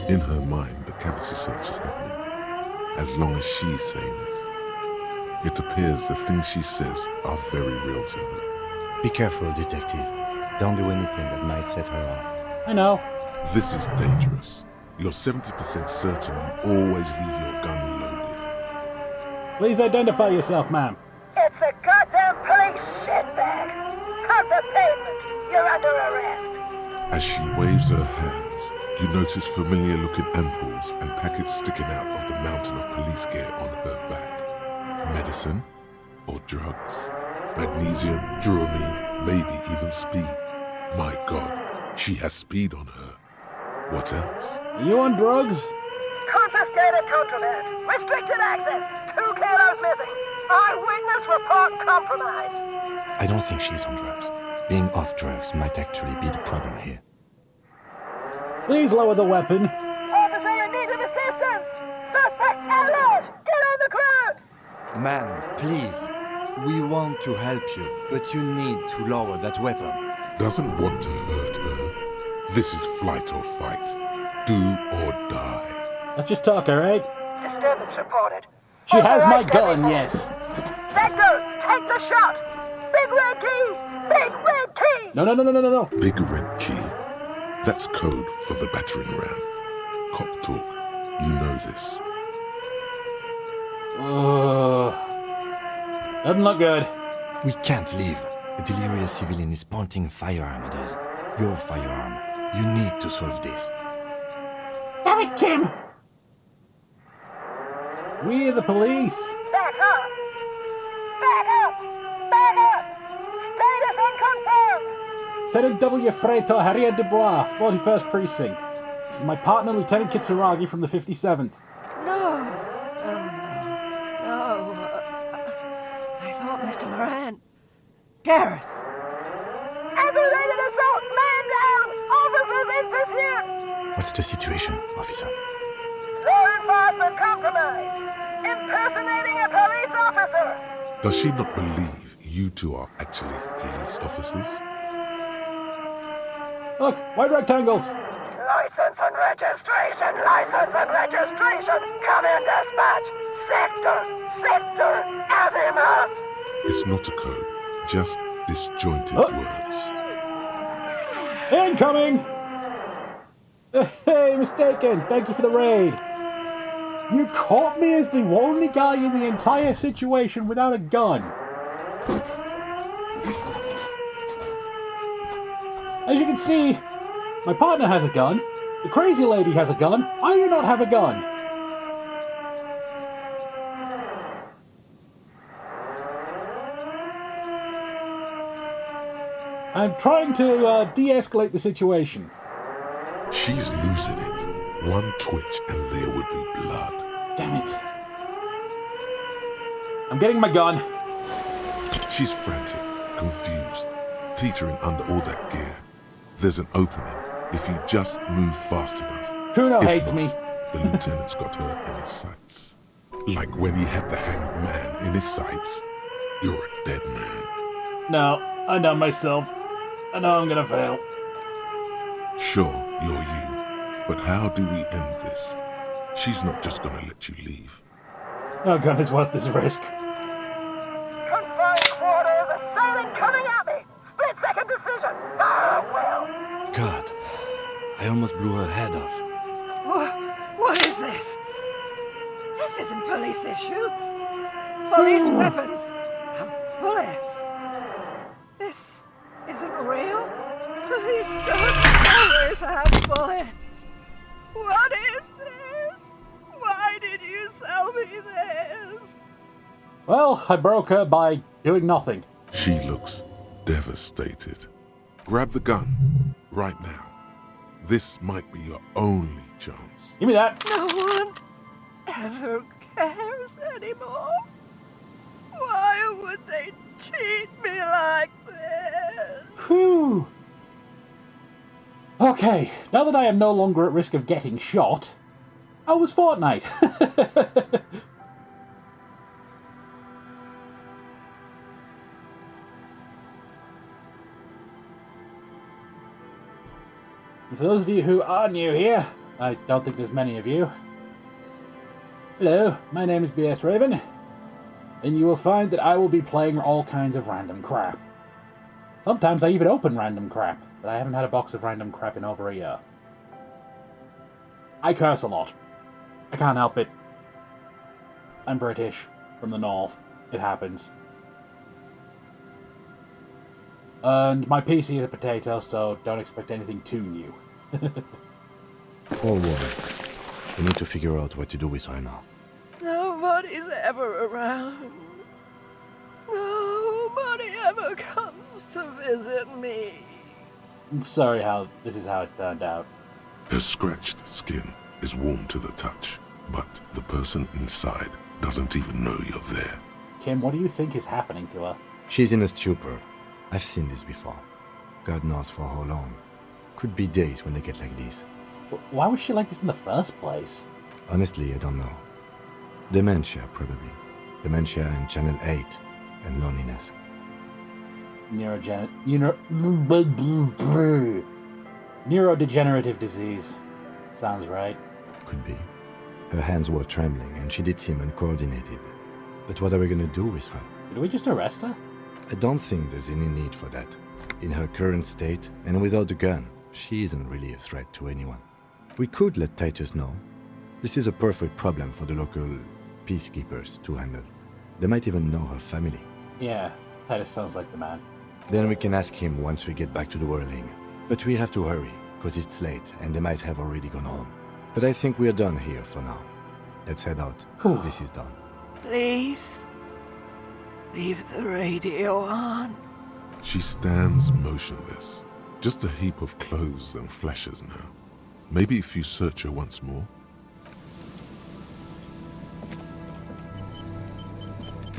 In her mind, the cavity search is happening, as long as she's saying it. It appears the things she says are very real to her. Be careful, detective. Don't do anything that might set her off. I know. This is dangerous. You're 70% certain you always leave your gun loaded. Please identify yourself, ma'am. It's the goddamn police shitbag. Hug the pavement. You're under arrest. As she waves her hands, you notice familiar-looking ampoules and packets sticking out of the mountain of police gear on her back. Medicine or drugs? Magnesium, duramine, maybe even speed. My God, she has speed on her. What else? Are you on drugs? Confiscated contraband. Restricted access. 2 kilos missing. Eyewitness report compromised. I don't think she's on drugs. Being off drugs might actually be the problem here. Please lower the weapon. Officer in need of assistance. Suspect alert. Get on the ground. Ma'am, please. We want to help you, but you need to lower that weapon. Doesn't want to hurt her. This is flight or fight. Do or die. Let's just talk, alright? Disturbance reported. She has my Authorized gun, everything. yes. Sector, take the shot. Big red key. Big red key. No. Big red key. That's code for the battering ram. Cop talk. You know this. Doesn't look good. We can't leave. A delirious civilian is pointing a firearm at us. Your firearm. You need to solve this. Damn it, Kim! We're the police. Back up. Back up. Back up. Status unconfirmed. Lieutenant W. Freto Harriet Dubois, 41st Precinct. This is my partner, Lieutenant Kitsuragi from the 57th. No. No. I thought Mr. Moran. Gareth. Aggravated assault. Man down. Officers in pursuit. What's the situation, officer? Law enforcement compromised. Impersonating a police officer. Does she not believe you two are actually police officers? Look, white rectangles. License and registration. License and registration. Come in dispatch. Sector. Azimuth. It's not a code, just disjointed words. Incoming! Hey, mistaken. Thank you for the raid. You caught me as the only guy in the entire situation without a gun. As you can see, my partner has a gun, the crazy lady has a gun, I do not have a gun. I'm trying to de-escalate the situation. She's losing it. One twitch and there would be blood. Damn it. I'm getting my gun. She's frantic, confused, teetering under all that gear. There's an opening if you just move fast enough. Kuno If hates not, me. The lieutenant's got her in his sights. Like when he had the hanged man in his sights. You're a dead man. No, I know myself. I know I'm gonna fail. Sure, you're you. But how do we end this? She's not just gonna let you leave. No gun is worth this risk. Confined quarters. Assailant coming at me. Split-second decision. Ah, well. God, I almost blew her head off. What is this? This isn't police issue. Police weapons have bullets. This isn't real. Police don't always have bullets. What is this? Why did you sell me this? Well, I broke her by doing nothing. She looks devastated. Grab the gun, right now. This might be your only chance. Give me that. No one ever cares anymore. Why would they treat me like this? Whew. Okay, now that I am no longer at risk of getting shot, how was Fortnite? For those of you who are new here, I don't think there's many of you. Hello, my name is BSRaven, and you will find that I will be playing all kinds of random crap. Sometimes I even open random crap, but I haven't had a box of random crap in over a year. I curse a lot. I can't help it. I'm British, from the north. It happens. And my PC is a potato, so don't expect anything too new. Poor woman. We need to figure out what to do with her now. Nobody's ever around. Nobody ever comes to visit me. I'm sorry this is how it turned out. Her scratched skin is warm to the touch, but the person inside doesn't even know you're there. Kim, what do you think is happening to her? She's in a stupor. I've seen this before. God knows for how long. Could be days when they get like this. Why was she like this in the first place? Honestly, I don't know. Dementia, probably. Dementia and Channel 8, and loneliness. Neurodegenerative disease. Sounds right. Could be. Her hands were trembling, and she did seem uncoordinated. But what are we gonna do with her? Did we just arrest her? I don't think there's any need for that. In her current state, and without a gun, she isn't really a threat to anyone. We could let Titus know. This is a perfect problem for the local peacekeepers to handle. They might even know her family. Yeah, Titus sounds like the man. Then we can ask him once we get back to the whirling. But we have to hurry, because it's late, and they might have already gone home. But I think we're done here for now. Let's head out. This is done. Please, leave the radio on. She stands motionless, just a heap of clothes and fleshes now. Maybe if you search her once more.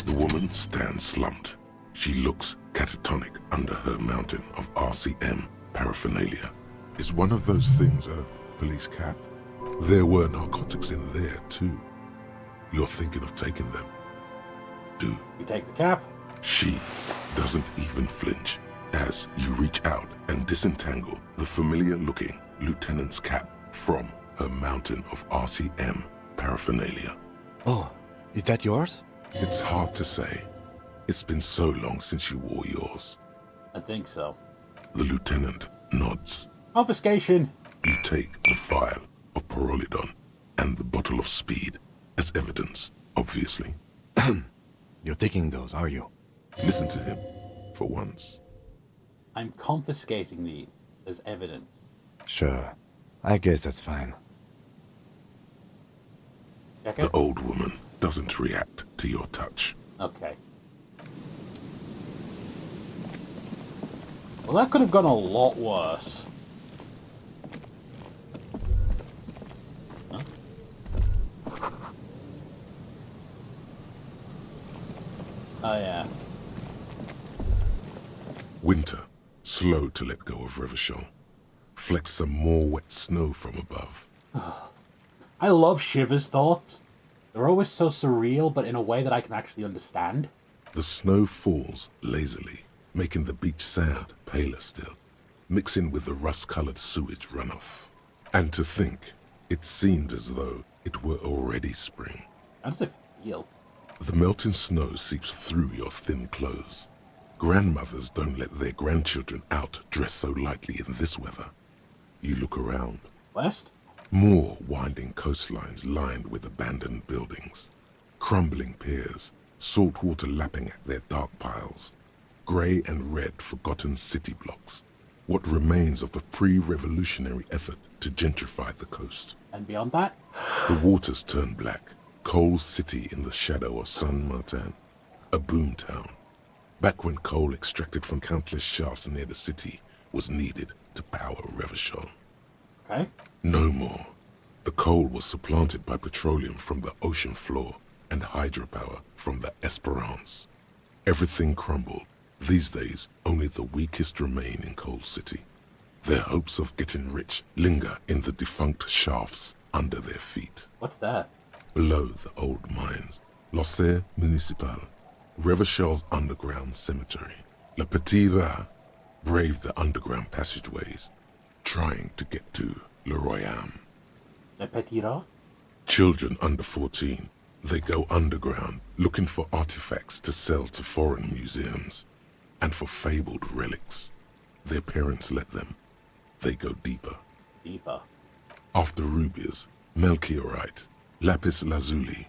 The woman stands slumped. She looks catatonic under her mountain of RCM paraphernalia. Is one of those things a police cap? There were narcotics in there too. You're thinking of taking them. Do. You take the cap? She doesn't even flinch as you reach out and disentangle the familiar-looking lieutenant's cap from her mountain of RCM paraphernalia. Oh, is that yours? It's hard to say. It's been so long since you wore yours. I think so. The lieutenant nods. Confiscation. You take the vial of Pyrrolidon and the bottle of speed as evidence, obviously. You're taking those, are you? Listen to him, for once. I'm confiscating these as evidence. Sure. I guess that's fine. Okay. The old woman doesn't react to your touch. Okay. Well, that could have gone a lot worse. Huh? Oh, yeah. Winter, slow to let go of Revachol. Flecks some more wet snow from above. I love Shiver's thoughts. They're always so surreal, but in a way that I can actually understand. The snow falls lazily, making the beach sand paler still, mixing with the rust-colored sewage runoff. And to think, it seemed as though it were already spring. How does it feel? The melting snow seeps through your thin clothes. Grandmothers don't let their grandchildren out dressed so lightly in this weather. You look around. West? More winding coastlines lined with abandoned buildings. Crumbling piers, salt water lapping at their dark piles. Grey and red forgotten city blocks. What remains of the pre-revolutionary effort to gentrify the coast. And beyond that? The waters turn black. Coal City in the shadow of San Martin. A boom town. Back when coal extracted from countless shafts near the city was needed to power Revachol. Okay. No more. The coal was supplanted by petroleum from the ocean floor and hydropower from the Esperance. Everything crumbled. These days, only the weakest remain in Coal City. Their hopes of getting rich linger in the defunct shafts under their feet. What's that? Below the old mines, l'Océan Municipal, Revachol's underground cemetery. Le Petit Rat braved the underground passageways, trying to get to Le Royaume. Le Petit Rat? Children under 14, they go underground looking for artifacts to sell to foreign museums, and for fabled relics. Their parents let them. They go deeper. Deeper? After rubies, Melchiorite, lapis lazuli,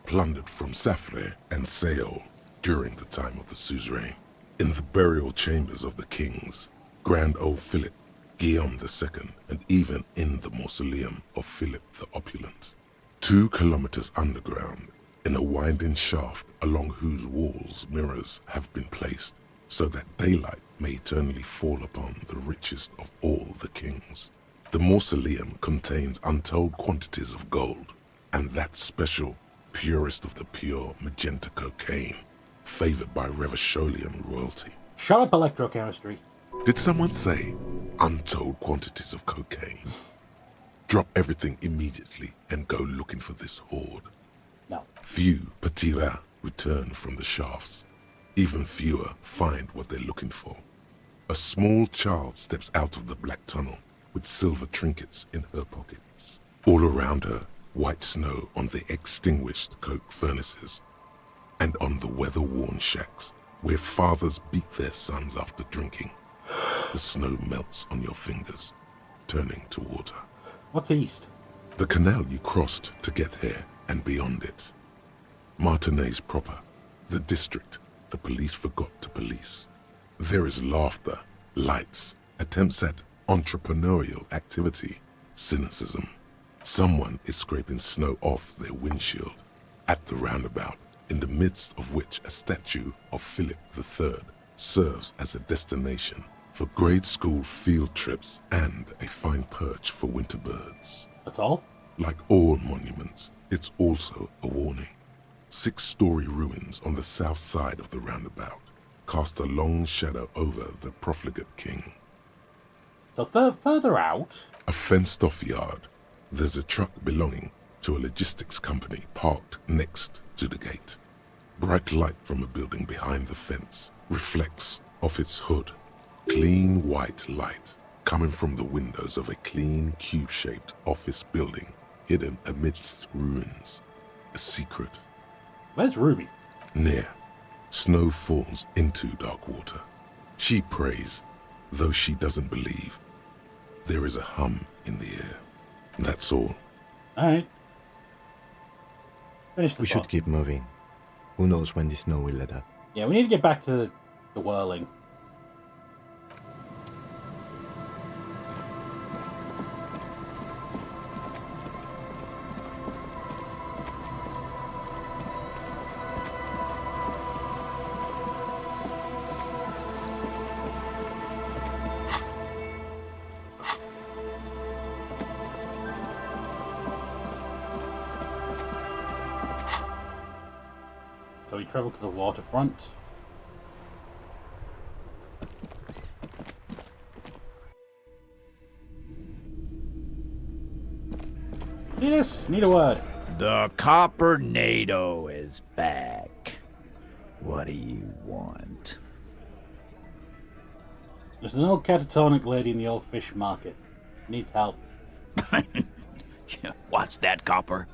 plundered from Safre and Seol during the time of the suzerain. In the burial chambers of the kings, Grand old Philip, Guillaume II, and even in the mausoleum of Philip the Opulent. 2 kilometers underground, in a winding shaft along whose walls mirrors have been placed, so that daylight may eternally fall upon the richest of all the kings. The mausoleum contains untold quantities of gold, and that special, purest of the pure magenta cocaine, favored by Revacholian royalty. Shut up, electrochemistry. Did someone say untold quantities of cocaine? Drop everything immediately and go looking for this hoard. No. Few Petira return from the shafts. Even fewer find what they're looking for. A small child steps out of the black tunnel with silver trinkets in her pockets. All around her, white snow on the extinguished coke furnaces and on the weather-worn shacks where fathers beat their sons after drinking. The snow melts on your fingers, turning to water. What's east? The canal you crossed to get here and beyond it. Martinez proper, the district the police forgot to police. There is laughter, lights, attempts at entrepreneurial activity, cynicism. Someone is scraping snow off their windshield at the roundabout, in the midst of which a statue of Philip III serves as a destination for grade school field trips and a fine perch for winter birds. That's all? Like all monuments, it's also a warning. 6-story ruins on the south side of the roundabout cast a long shadow over the profligate king. So further out... A fenced-off yard. There's a truck belonging to a logistics company parked next to the gate. Bright light from a building behind the fence reflects off its hood. Clean white light coming from the windows of a clean cube-shaped office building hidden amidst ruins. A secret. Where's Ruby? Near. Snow falls into dark water. She prays, though she doesn't believe. There is a hum in the air. That's all. Alright. Finish the We plot. should keep moving. Who knows when the snow will let up. Yeah, we need to get back to the whirling. So we travel to the waterfront. Yes, need a word. The Coppernado is back. What do you want? There's an old catatonic lady in the old fish market. Needs help. What's that, Copper?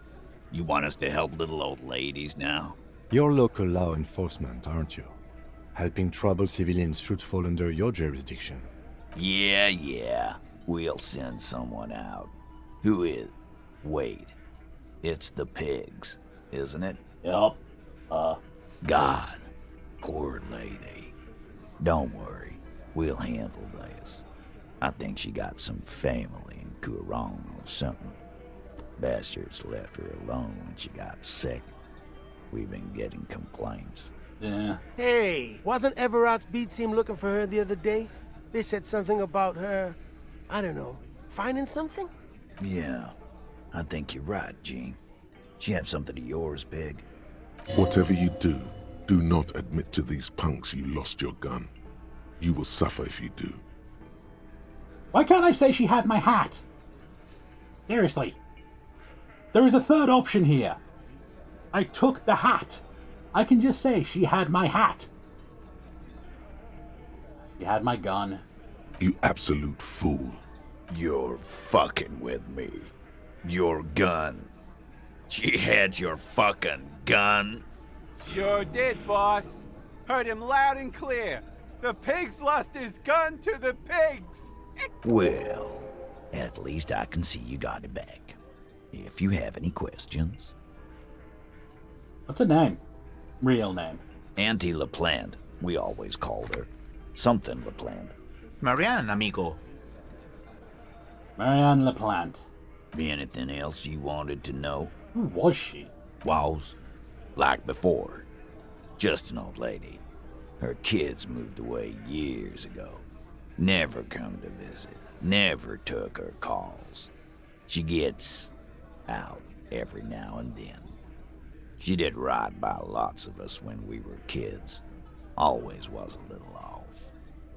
You want us to help little old ladies now? You're local law enforcement, aren't you? Helping troubled civilians should fall under your jurisdiction. Yeah. We'll send someone out. Who is? Wait. It's the pigs, isn't it? Yup. God. Poor lady. Don't worry. We'll handle this. I think she got some family in Kurong or something. Bastards left her alone when she got sick. We've been getting complaints. Yeah. Hey, wasn't Everard's B team looking for her the other day? They said something about her, I don't know, finding something? Yeah, I think you're right, Gene. She have something of yours, Pig? Whatever you do, do not admit to these punks you lost your gun. You will suffer if you do. Why can't I say she had my hat? Seriously. There is a third option here. I took the hat. I can just say she had my hat. She had my gun. You absolute fool. You're fucking with me. Your gun. She had your fucking gun? Sure did, boss. Heard him loud and clear. The pigs lost his gun to the pigs. Well, at least I can see you got it back. If you have any questions. What's her name? Real name. Auntie LaPlante, we always called her. Something LaPlante. Marianne, amigo. Marianne LaPlante. Anything else you wanted to know? Who was she? Was. Like before. Just an old lady. Her kids moved away years ago. Never come to visit. Never took her calls. She gets out every now and then. She did right by lots of us when we were kids. Always was a little off,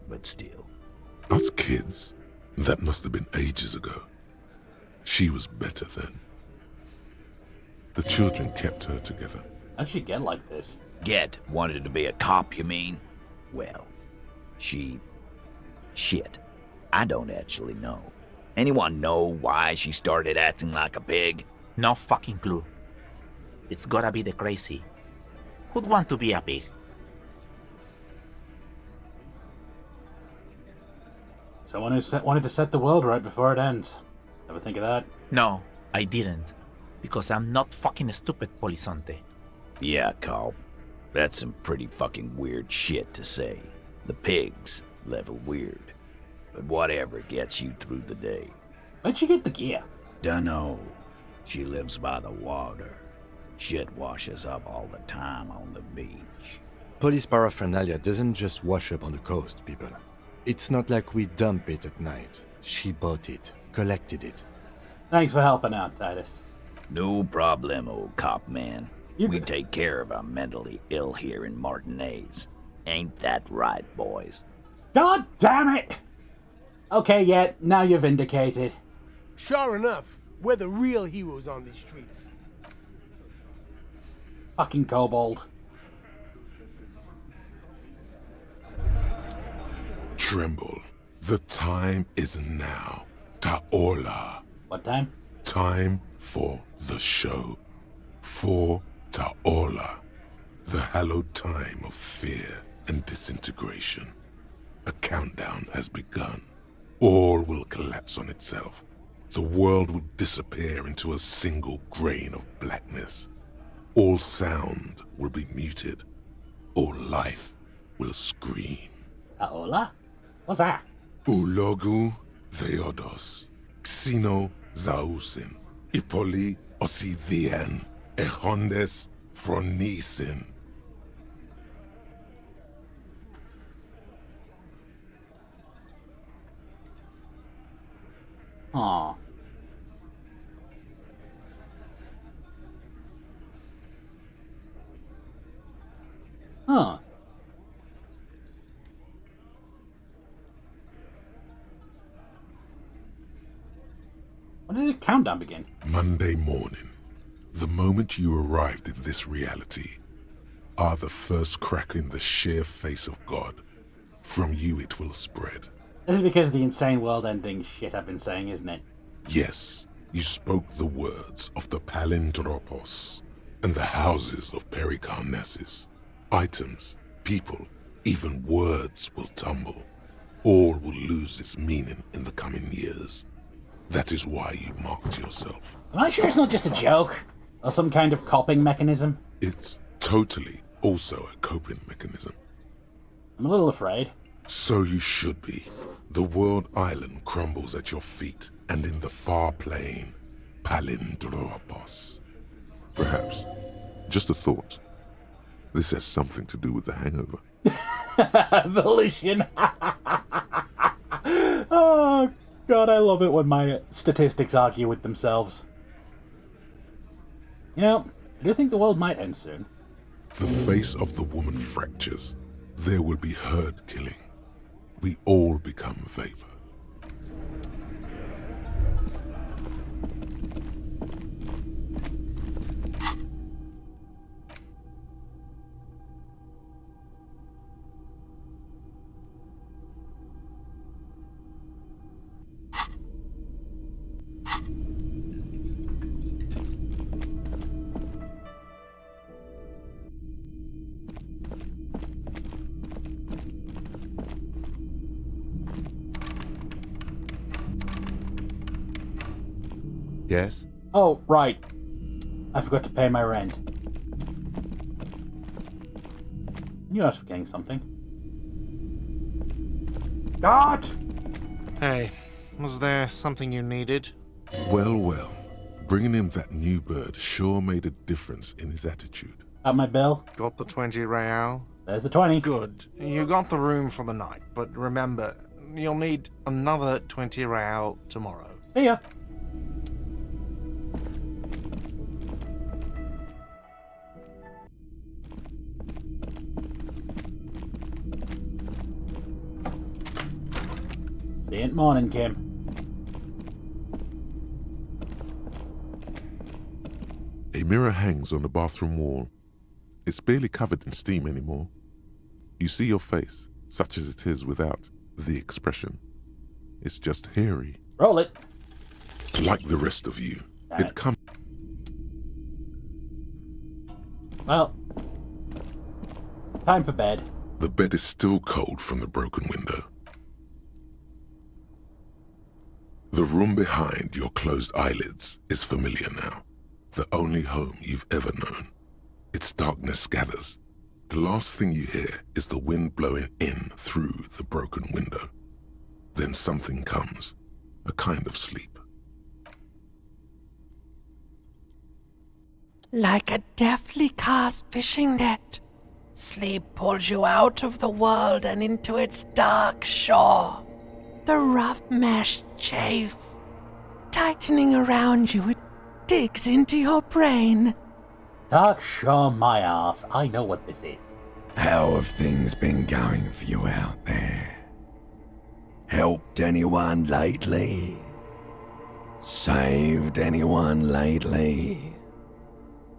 but still. Us kids? That must have been ages ago. She was better then. The children kept her together. How'd she get like this? Wanted to be a cop, you mean? Well, shit. I don't actually know. Anyone know why she started acting like a pig? No fucking clue. It's gotta be the crazy. Who'd want to be a pig? Someone who wanted to set the world right before it ends. Ever think of that? No, I didn't. Because I'm not fucking stupid, Polizonte. Yeah, Carl. That's some pretty fucking weird shit to say. The pigs level weird. But whatever gets you through the day. Where'd she get the gear? Dunno. She lives by the water. Shit washes up all the time on the beach. Police paraphernalia doesn't just wash up on the coast, people. It's not like we dump it at night. She bought it, collected it. Thanks for helping out, Titus. No problem, old cop man. We take care of our mentally ill here in Martinez. Ain't that right, boys? God damn it! Okay, yeah, now you're vindicated. Sure enough, we're the real heroes on these streets. Fucking kobold. Tremble. The time is now. Taola. What time? Time for the show. For Taola. The hallowed time of fear and disintegration. A countdown has begun. All will collapse on itself. The world will disappear into a single grain of blackness. All sound will be muted. All life will scream. Taola? What's that? Ulogu Theodos, Xeno Zausin, Ipoli Osithian, Echondes Fronisin. Aw. Huh. When did the countdown begin? Monday morning. The moment you arrived in this reality are the first crack in the sheer face of God. From you it will spread. This is because of the insane world-ending shit I've been saying, isn't it? Yes, you spoke the words of the Palindropos and the houses of Pericarnassus. Items, people, even words will tumble. All will lose its meaning in the coming years. That is why you marked yourself. Am I sure it's not just a joke? Or some kind of coping mechanism? It's totally also a coping mechanism. I'm a little afraid. So you should be. The world island crumbles at your feet, and in the far plain, Palindropos. Perhaps, just a thought, this has something to do with the hangover. Volition. Oh, God, I love it when my statistics argue with themselves. You know, I do think the world might end soon. The face of the woman fractures. There will be herd killing. We all become vapor. Yes? Oh, right. I forgot to pay my rent. Knew I was forgetting something. God! Hey, was there something you needed? Well, well. Bringing him that new bird sure made a difference in his attitude. At my bill? Got the 20 real? There's the 20. Good. You got the room for the night, but remember, you'll need another 20 real tomorrow. See ya. See you in the morning, Kim. A mirror hangs on the bathroom wall. It's barely covered in steam anymore. You see your face, such as it is without the expression. It's just hairy. Roll it. Like the rest of you, it comes... Well, time for bed. The bed is still cold from the broken window. The room behind your closed eyelids is familiar now. The only home you've ever known. Its darkness gathers. The last thing you hear is the wind blowing in through the broken window. Then something comes, a kind of sleep. Like a deftly cast fishing net, sleep pulls you out of the world and into its dark shore. The rough mesh chafes, tightening around you, it digs into your brain. Dark shore my ass. I know what this is. How have things been going for you out there? Helped anyone lately? Saved anyone lately?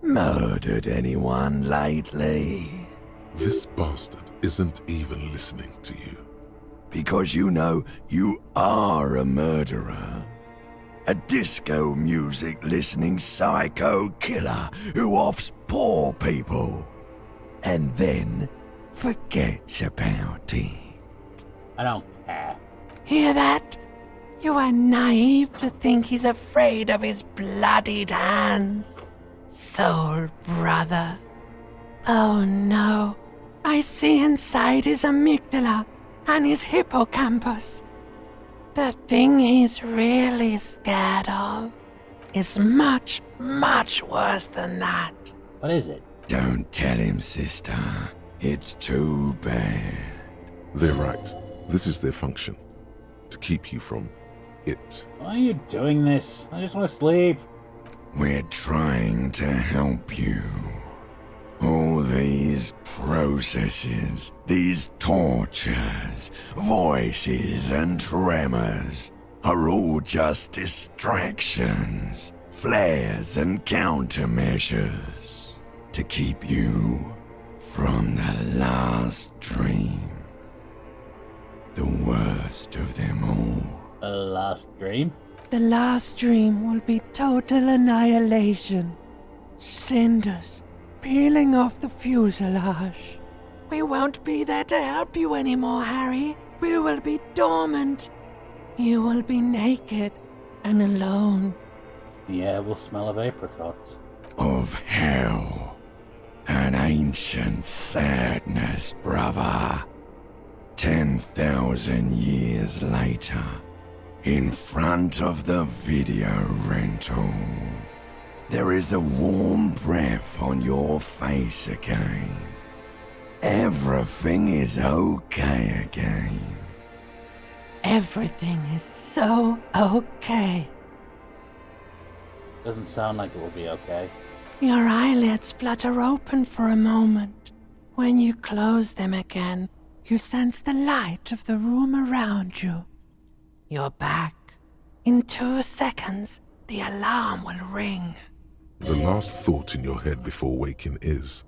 Murdered anyone lately? This bastard isn't even listening to you. Because you know you are a murderer. A disco music listening psycho killer who offs poor people and then forgets about it. I don't care. Hear that? You are naive to think he's afraid of his bloodied hands. Soul brother. Oh no. I see inside his amygdala and his hippocampus. The thing he's really scared of is much, much worse than that. What is it? Don't tell him, sister. It's too bad. They're right. This is their function. To keep you from it. Why are you doing this? I just want to sleep. We're trying to help you. All these processes, these tortures, voices and tremors are all just distractions, flares and countermeasures to keep you from the last dream. The worst of them all. The last dream? The last dream will be total annihilation. Cinders peeling off the fuselage. We won't be there to help you anymore, Harry. We will be dormant. You will be naked and alone. The air will smell of apricots. Of hell. An ancient sadness, brother. 10,000 years later, in front of the video rental, there is a warm breath on your face again. Everything is okay again. Everything is so okay. Doesn't sound like it will be okay. Your eyelids flutter open for a moment. When you close them again, you sense the light of the room around you. You're back. In 2 seconds, the alarm will ring. The last thought in your head before waking is,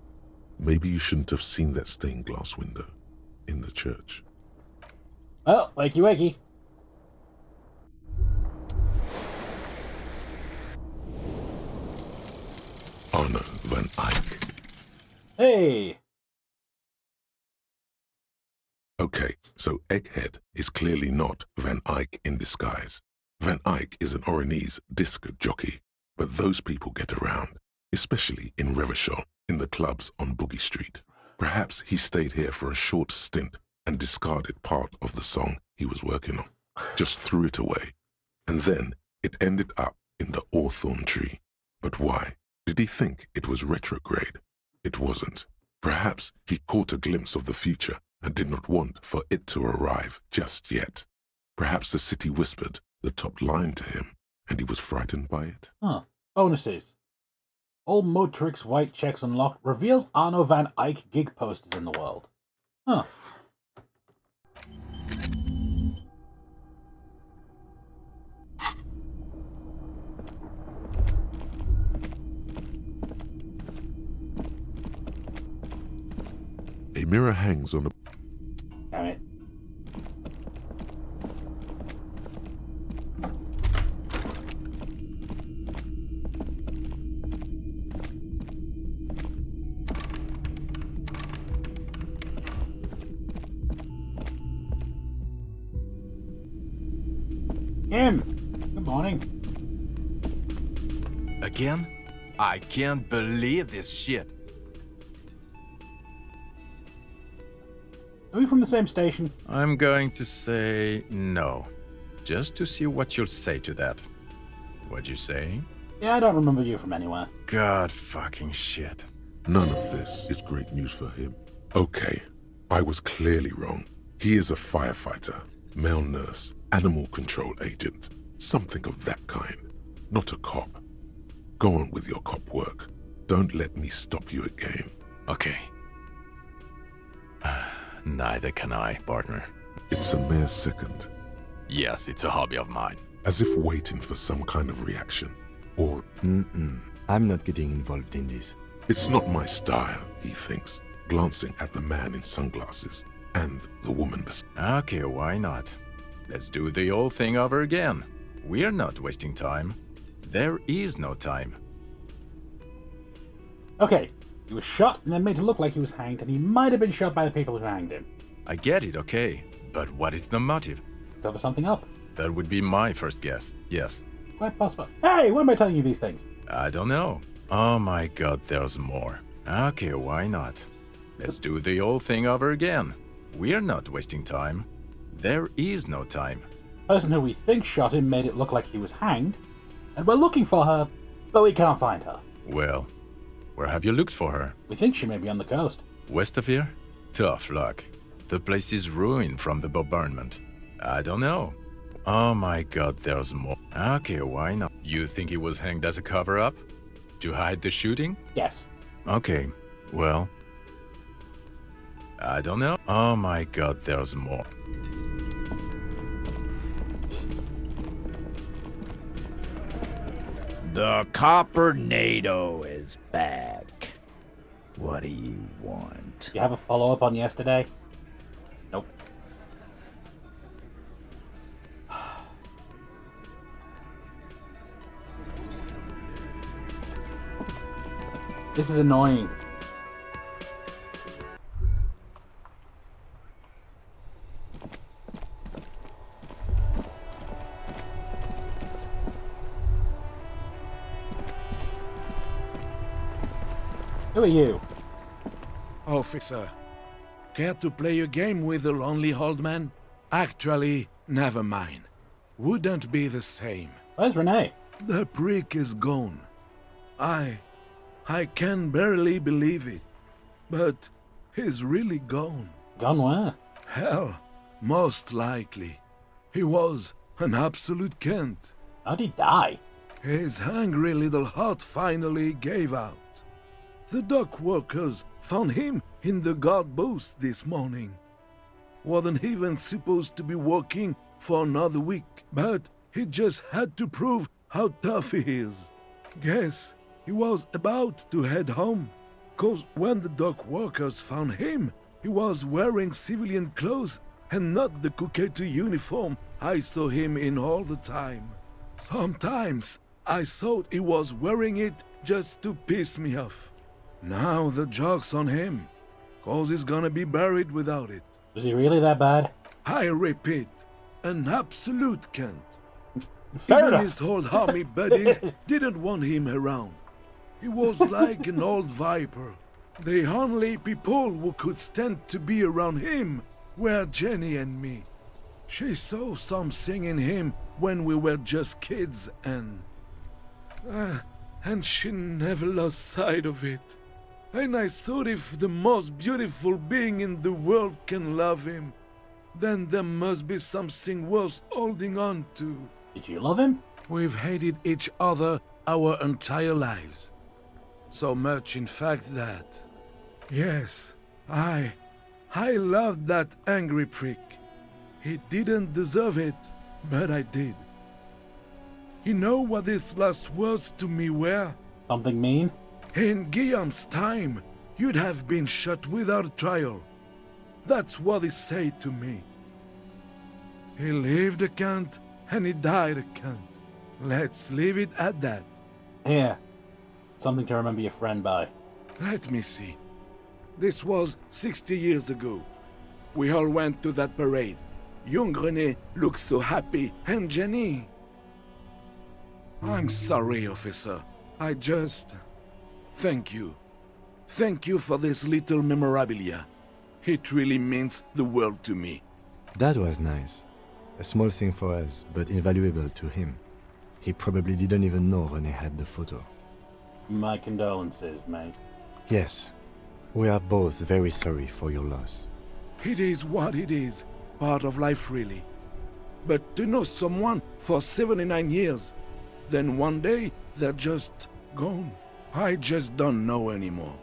maybe you shouldn't have seen that stained glass window in the church. Oh, wakey wakey. Arno van Eyck. Hey! Okay, so Egghead is clearly not Van Eyck in disguise. Van Eyck is an Oranese disc jockey, but those people get around, especially in Revachol, in the clubs on Boogie Street. Perhaps he stayed here for a short stint and discarded part of the song he was working on, just threw it away. And then it ended up in the hawthorn tree. But why? Did he think it was retrograde? It wasn't. Perhaps he caught a glimpse of the future and did not want for it to arrive just yet. Perhaps the city whispered the top line to him, and he was frightened by it. Huh. Bonuses. All Motrix white checks unlocked. Reveals Arno van Eyck gig posters in the world. Huh. A mirror hangs on a... Damn it. Kim, good morning. Again? I can't believe this shit. Are we from the same station? I'm going to say no. Just to see what you'll say to that. What'd you say? Yeah, I don't remember you from anywhere. God fucking shit. None of this is great news for him. Okay, I was clearly wrong. He is a firefighter, male nurse, animal control agent, something of that kind. Not a cop. Go on with your cop work. Don't let me stop you again. Okay. Neither can I, partner. It's a mere second. Yes, it's a hobby of mine. As if waiting for some kind of reaction. Or... I'm not getting involved in this. It's not my style, he thinks, glancing at the man in sunglasses and the woman beside. Okay, why not? Let's do the old thing over again. We're not wasting time. There is no time. Okay, he was shot and then made to look like he was hanged, and he might have been shot by the people who hanged him. I get it, okay. But what is the motive? Cover something up. That would be my first guess, yes. Quite possible. Hey, why am I telling you these things? I don't know. Oh my god, there's more. Okay, why not? Let's do the old thing over again. We're not wasting time. There is no time. The person who we think shot him made it look like he was hanged, and we're looking for her, but we can't find her. Well, where have you looked for her? We think she may be on the coast. West of here? Tough luck. The place is ruined from the bombardment. I don't know. Oh my god, there's more. Okay, why not? You think he was hanged as a cover-up? To hide the shooting? Yes. Okay, well... I don't know. Oh my god, there's more. The Coppernado is back. What do you want? You have a follow-up on yesterday? Nope. This is annoying. Who are you? Officer, care to play a game with the lonely old man? Actually, never mind. Wouldn't be the same. Where's Renee? The prick is gone. I can barely believe it. But he's really gone. Gone where? Hell, most likely. He was an absolute Kent. How'd he die? His hungry little heart finally gave out. The dock workers found him in the guard booth this morning. Wasn't even supposed to be working for another week, but he just had to prove how tough he is. Guess he was about to head home, 'cause when the dock workers found him, he was wearing civilian clothes and not the Kuketu uniform I saw him in all the time. Sometimes I thought he was wearing it just to piss me off. Now the joke's on him, 'cause he's gonna be buried without it. Was he really that bad? I repeat, an absolute Kent. Fair Even enough. his old army buddies didn't want him around. He was like an old viper. The only people who could stand to be around him were Jenny and me. She saw something in him when we were just kids and she never lost sight of it. And I thought if the most beautiful being in the world can love him, then there must be something worth holding on to. Did you love him? We've hated each other our entire lives. So much, in fact, that... Yes, I loved that angry prick. He didn't deserve it, but I did. You know what his last words to me were? Something mean? In Guillaume's time, you'd have been shot without trial. That's what he said to me. He lived a cunt, and he died a cunt. Let's leave it at that. Here. Something to remember your friend by. Let me see. This was 60 years ago. We all went to that parade. Young René looked so happy, and Jenny... I'm sorry, officer. I just... Thank you. Thank you for this little memorabilia. It really means the world to me. That was nice. A small thing for us, but invaluable to him. He probably didn't even know René had the photo. My condolences, mate. Yes. We are both very sorry for your loss. It is what it is. Part of life, really. But to know someone for 79 years, then one day they're just gone. I just don't know anymore.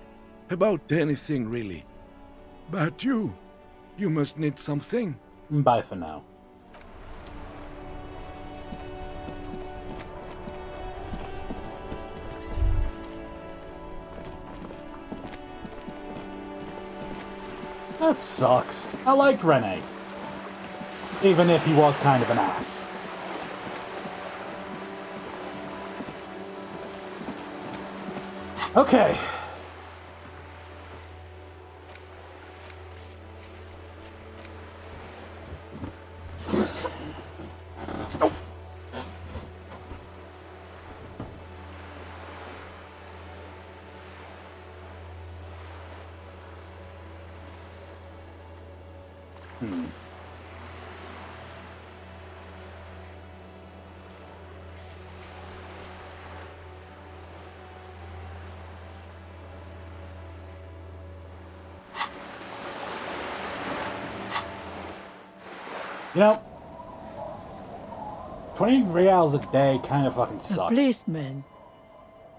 About anything, really. But you must need something. Bye for now. That sucks. I liked René. Even if he was kind of an ass. Okay. You know, 20 reals a day kind of fucking sucks. Policeman,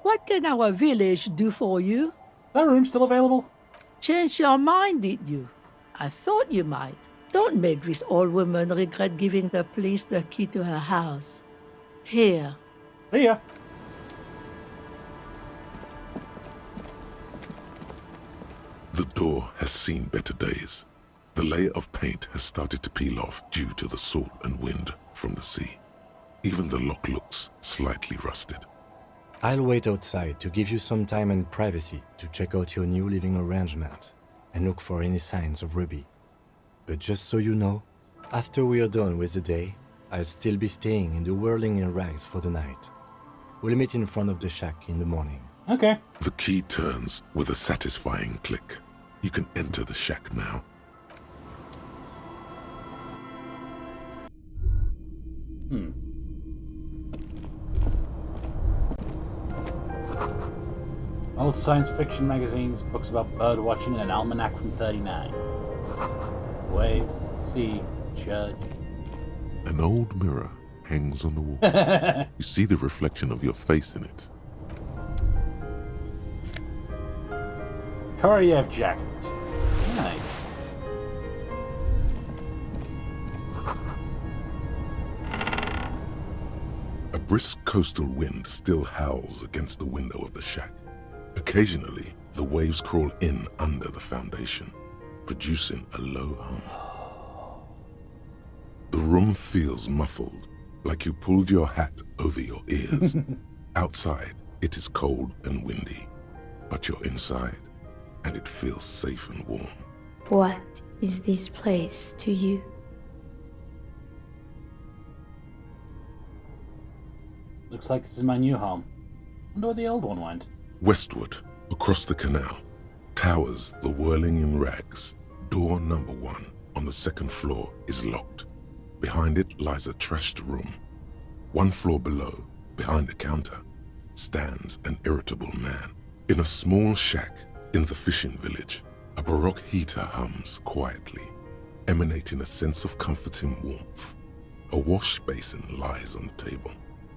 what can our village do for you? Is that room still available? Change your mind, did you? I thought you might. Don't make this old woman regret giving the police the key to her house. Here. See ya. The door has seen better days. The layer of paint has started to peel off due to the salt and wind from the sea. Even the lock looks slightly rusted. I'll wait outside to give you some time and privacy to check out your new living arrangement and look for any signs of Ruby. But just so you know, after we are done with the day, I'll still be staying in the Whirling in Rags for the night. We'll meet in front of the shack in the morning. Okay. The key turns with a satisfying click. You can enter the shack now. Old science fiction magazines, books about bird watching, and an almanac from 39. Waves, sea, church. An old mirror hangs on the wall. You see the reflection of your face in it. Koryev jacket. Nice. A brisk coastal wind still howls against the window of the shack. Occasionally, the waves crawl in under the foundation, producing a low hum. The room feels muffled, like you pulled your hat over your ears. Outside, it is cold and windy, but you're inside, and it feels safe and warm. What is this place to you? Looks like this is my new home. Wonder where the old one went. Westward, across the canal, towers the Whirling in Rags. Door number 1 on the second floor is locked. Behind it lies a trashed room. 1 floor below, behind a counter, stands an irritable man. In a small shack, In the fishing village, a baroque heater hums quietly, emanating a sense of comforting warmth. A wash basin lies on the table,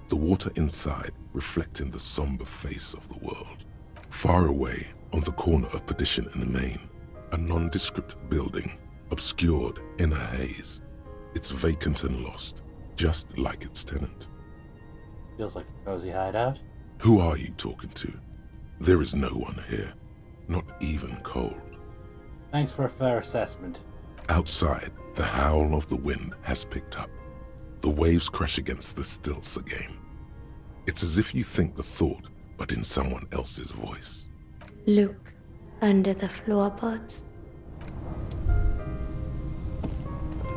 the water inside reflecting the somber face of the world. Far away, on the corner of Perdition and the Main, a nondescript building, obscured in a haze. It's vacant and lost, just like its tenant. Feels like a cozy hideout. Who are you talking to? There is no one here, not even cold. Thanks for a fair assessment. Outside, the howl of the wind has picked up. The waves crash against the stilts again. It's as if you think the thought, but in someone else's voice. Look under the floorboards.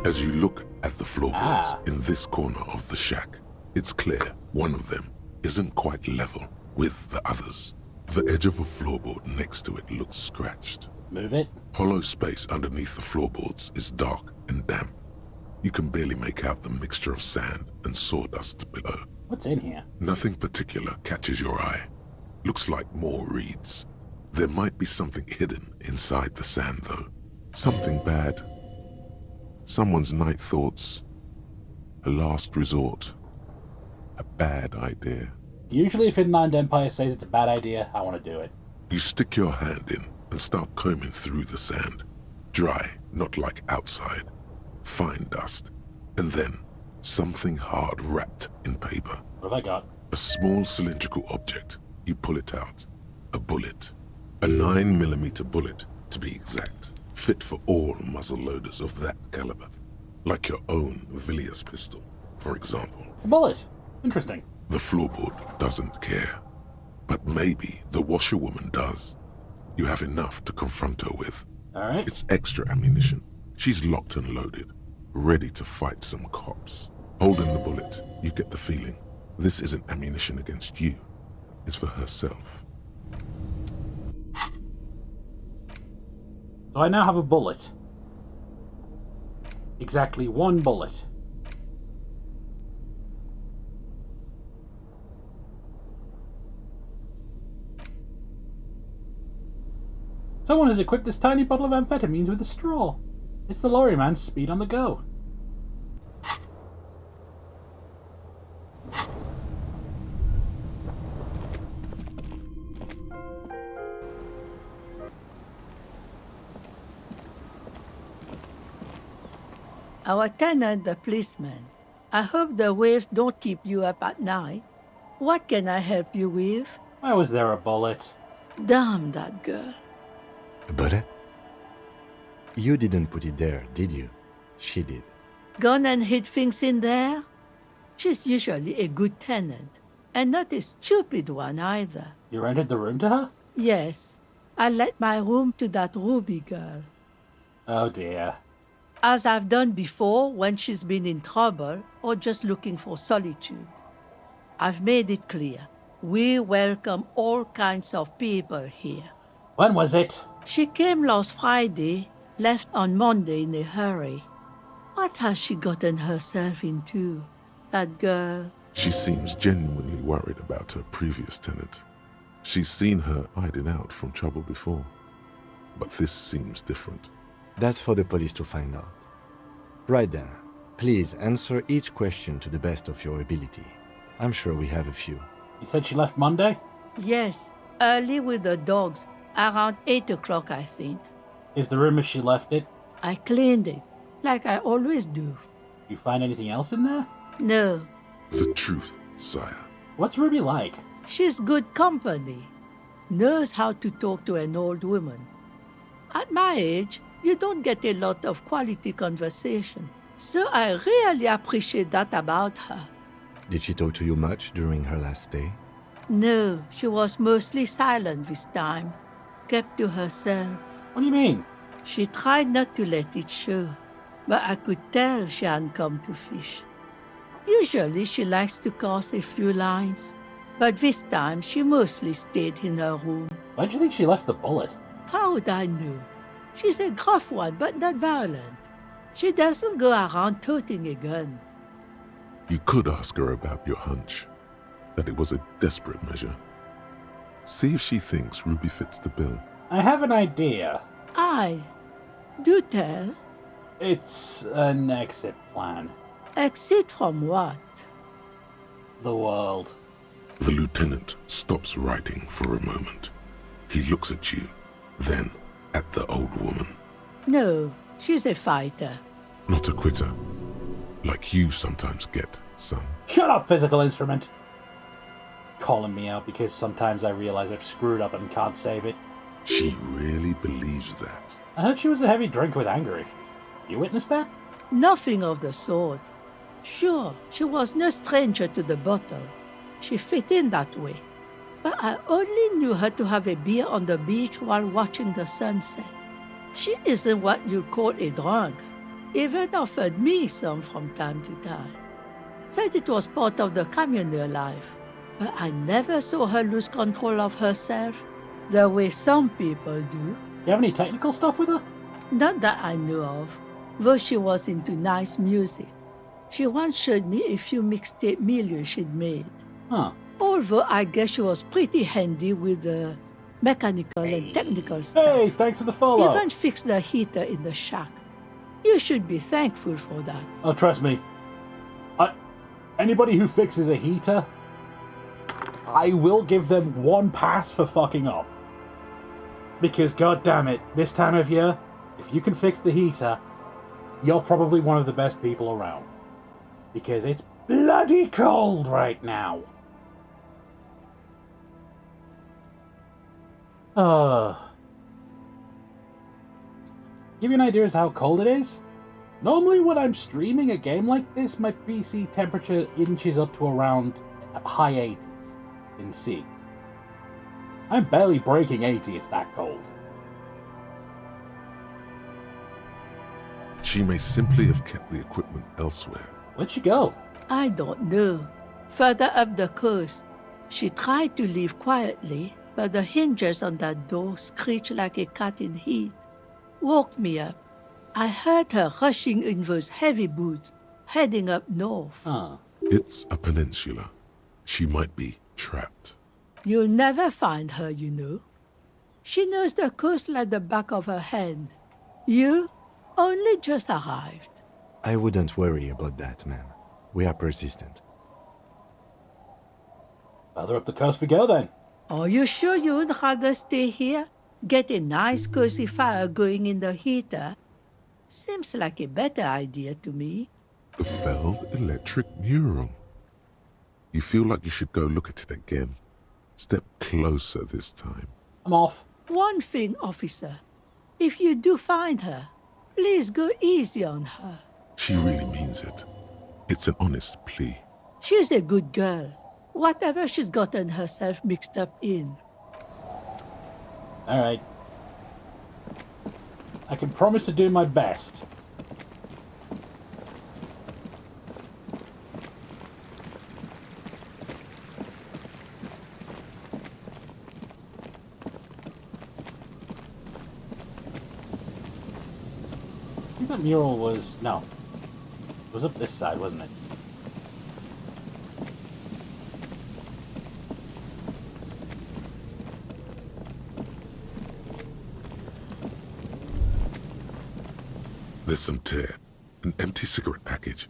As you look at the floorboards in this corner of the shack, it's clear one of them isn't quite level with the others. The edge of a floorboard next to it looks scratched. Move it. Hollow space underneath the floorboards is dark and damp. You can barely make out the mixture of sand and sawdust below. What's in here? Nothing particular catches your eye. Looks like more reeds. There might be something hidden inside the sand, though. Something bad. Someone's night thoughts. A last resort. A bad idea. Usually if Inland Empire says it's a bad idea, I want to do it. You stick your hand in and start combing through the sand. Dry, not like outside. Fine dust. And then, something hard wrapped in paper. What have I got? A small cylindrical object. You pull it out. A bullet. A 9mm bullet, to be exact. Fit for all muzzle loaders of that caliber. Like your own Villiers pistol, for example. A bullet. Interesting. The floorboard doesn't care. But maybe the washerwoman does. You have enough to confront her with. Alright. It's extra ammunition. She's locked and loaded, ready to fight some cops. Holding the bullet, you get the feeling this isn't ammunition against you. It's for herself. So I now have a bullet. Exactly one bullet. Someone has equipped this tiny bottle of amphetamines with a straw. It's the lorryman's speed on the go. Our tenant, the policeman. I hope the waves don't keep you up at night. What can I help you with? Why was there a bullet? Damn that girl. A bullet? You didn't put it there, did you? She did. Gone and hid things in there? She's usually a good tenant, and not a stupid one either. You rented the room to her? Yes. I let my room to that Ruby girl. Oh dear. As I've done before when she's been in trouble or just looking for solitude. I've made it clear. We welcome all kinds of people here. When was it? She came last Friday, left on Monday in a hurry. What has she gotten herself into, that girl? She seems genuinely worried about her previous tenant. She's seen her hiding out from trouble before. But this seems different. That's for the police to find out. Right then, please answer each question to the best of your ability. I'm sure we have a few. You said she left Monday? Yes, early with the dogs, around 8 o'clock, I think. Is the room as she left it? I cleaned it, like I always do. You find anything else in there? No. The truth, sire. What's Ruby like? She's good company. Knows how to talk to an old woman. At my age, you don't get a lot of quality conversation. So I really appreciate that about her. Did she talk to you much during her last stay? No, she was mostly silent this time. Kept to herself. What do you mean? She tried not to let it show. But I could tell she hadn't come to fish. Usually she likes to cast a few lines. But this time she mostly stayed in her room. Why do you think she left the bullet? How would I know? She's a gruff one, but not violent. She doesn't go around toting a gun. You could ask her about your hunch, that it was a desperate measure. See if she thinks Ruby fits the bill. I have an idea. Aye. Do tell. It's an exit plan. Exit from what? The world. The lieutenant stops writing for a moment. He looks at you, then at the old woman. No, she's a fighter. Not a quitter. Like you sometimes get, son. Shut up, physical instrument! Calling me out because sometimes I realize I've screwed up and can't save it. She really believes that. I heard she was a heavy drinker with anger issues. You witnessed that? Nothing of the sort. Sure, she was no stranger to the bottle. She fit in that way. But I only knew her to have a beer on the beach while watching the sunset. She isn't what you'd call a drunk. Even offered me some from time to time. Said it was part of the communal life. But I never saw her lose control of herself, the way some people do. You have any technical stuff with her? Not that I know of, though she was into nice music. She once showed me a few mixtape millions she'd made. Huh. Although I guess she was pretty handy with the mechanical and technical stuff. Hey, thanks for the follow. Even fixed the heater in the shack. You should be thankful for that. Oh, trust me. Anybody who fixes a heater, I will give them one pass for fucking up. Because, god damn it, this time of year, if you can fix the heater, you're probably one of the best people around. Because it's bloody cold right now. Give you an idea as to how cold it is? Normally when I'm streaming a game like this, my PC temperature inches up to around high 80s in C. I'm barely breaking 80, it's that cold. She may simply have kept the equipment elsewhere. Where'd she go? I don't know. Further up the coast. She tried to leave quietly, but the hinges on that door screeched like a cat in heat. Woke me up. I heard her rushing in those heavy boots, heading up north. It's a peninsula. She might be trapped. You'll never find her, you know. She knows the coast like the back of her hand. You only just arrived. I wouldn't worry about that, ma'am. We are persistent. Further up the coast we go, then. Are you sure you'd rather stay here? Get a nice cozy fire going in the heater? Seems like a better idea to me. The failed electric mural. You feel like you should go look at it again. Step closer this time. I'm off. One thing, officer. If you do find her, please go easy on her. She really means it. It's an honest plea. She's a good girl. Whatever she's gotten herself mixed up in. Alright. I can promise to do my best. I think that mural was... no. It was up this side, wasn't it? There's some tear. An empty cigarette package.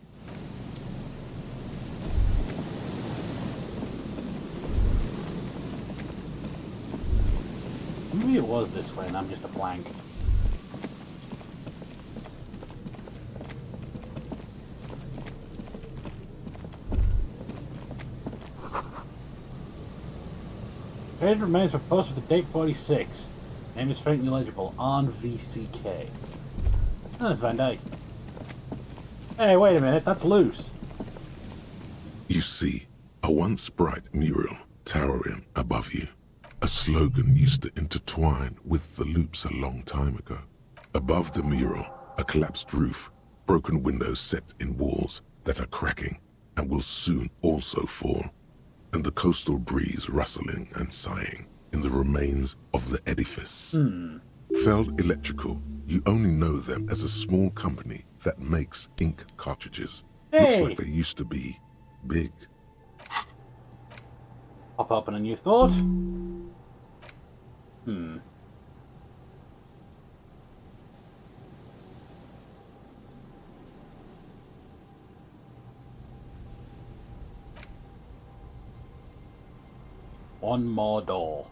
Maybe it was this way and I'm just a blank. Faded remains for post with the date 46. Name is faintly legible on VCK. Oh, that's Van Dyke. Hey, wait a minute, that's loose. You see, a once bright mural towering above you. A slogan used to intertwine with the loops a long time ago. Above the mural, a collapsed roof, broken windows set in walls that are cracking and will soon also fall, and the coastal breeze rustling and sighing in the remains of the edifice. Feld Electrical, you only know them as a small company that makes ink cartridges. Looks like they used to be big. Pop up on a new thought. One more door.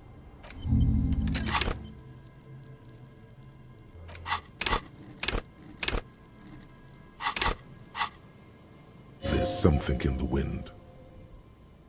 There's something in the wind.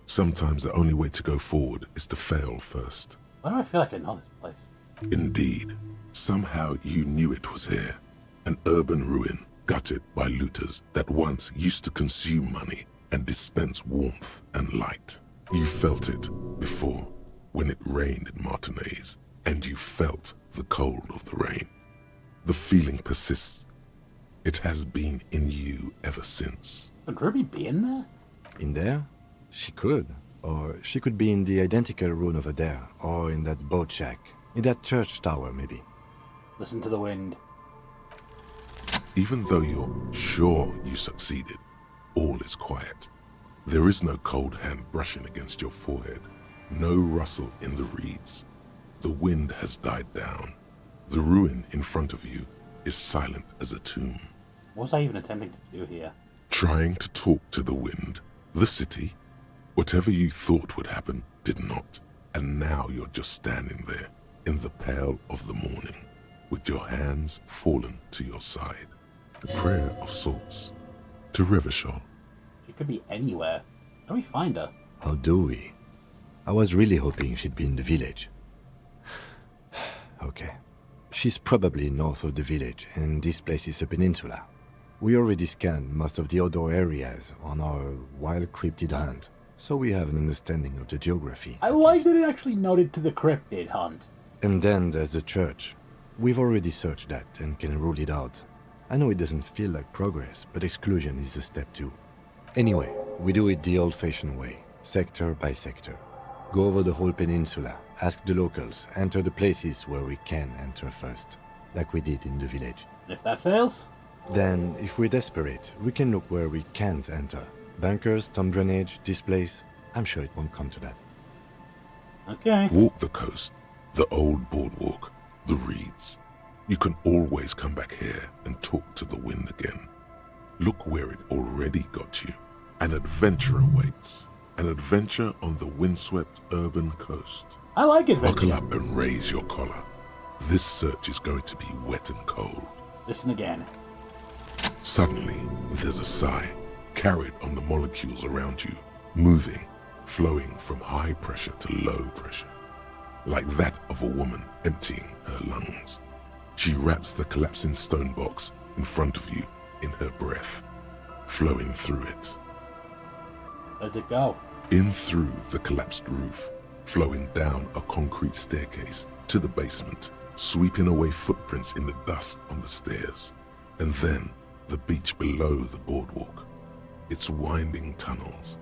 Sometimes the only way to go forward is to fail first. Why do I feel like I know this place? Indeed, somehow you knew it was here. An urban ruin gutted by looters that once used to consume money and dispense warmth and light. You felt it before when it rained in Martinez, and you felt the cold of the rain. The feeling persists. It has been in you ever since. Could Ruby be in there? In there? She could. Or she could be in the identical room over there, or in that boat shack. In that church tower, maybe. Listen to the wind. Even though you're sure you succeeded, all is quiet. There is no cold hand brushing against your forehead, no rustle in the reeds. The wind has died down. The ruin in front of you is silent as a tomb. What was I even attempting to do here? Trying to talk to the wind, the city. Whatever you thought would happen did not, and now you're just standing there in the pale of the morning, with your hands fallen to your side. A prayer of sorts to Revachol. She could be anywhere. How do we find her? How do we? I was really hoping she'd be in the village. Okay. She's probably north of the village, and this place is a peninsula. We already scanned most of the outdoor areas on our wild cryptid hunt, so we have an understanding of the geography. I like that it actually noted to the cryptid hunt. And then there's the church. We've already searched that and can rule it out. I know it doesn't feel like progress, but exclusion is a step too. Anyway, we do it the old-fashioned way, sector by sector. Go over the whole peninsula, ask the locals, enter the places where we can enter first, like we did in the village. And if that fails? Then, if we're desperate, we can look where we can't enter. Bunkers, storm drainage, this place. I'm sure it won't come to that. Okay. Walk the coast, the old boardwalk, the reeds. You can always come back here and talk to the wind again. Look where it already got you. An adventure awaits. An adventure on the windswept urban coast. I like adventure. Buckle up and raise your collar. This search is going to be wet and cold. Listen again. Suddenly, there's a sigh, carried on the molecules around you, moving, flowing from high pressure to low pressure, like that of a woman emptying her lungs. She wraps the collapsing stone box in front of you in her breath, flowing through it. Where's it go? In through the collapsed roof, flowing down a concrete staircase to the basement, sweeping away footprints in the dust on the stairs, and then the beach below the boardwalk, its winding tunnels,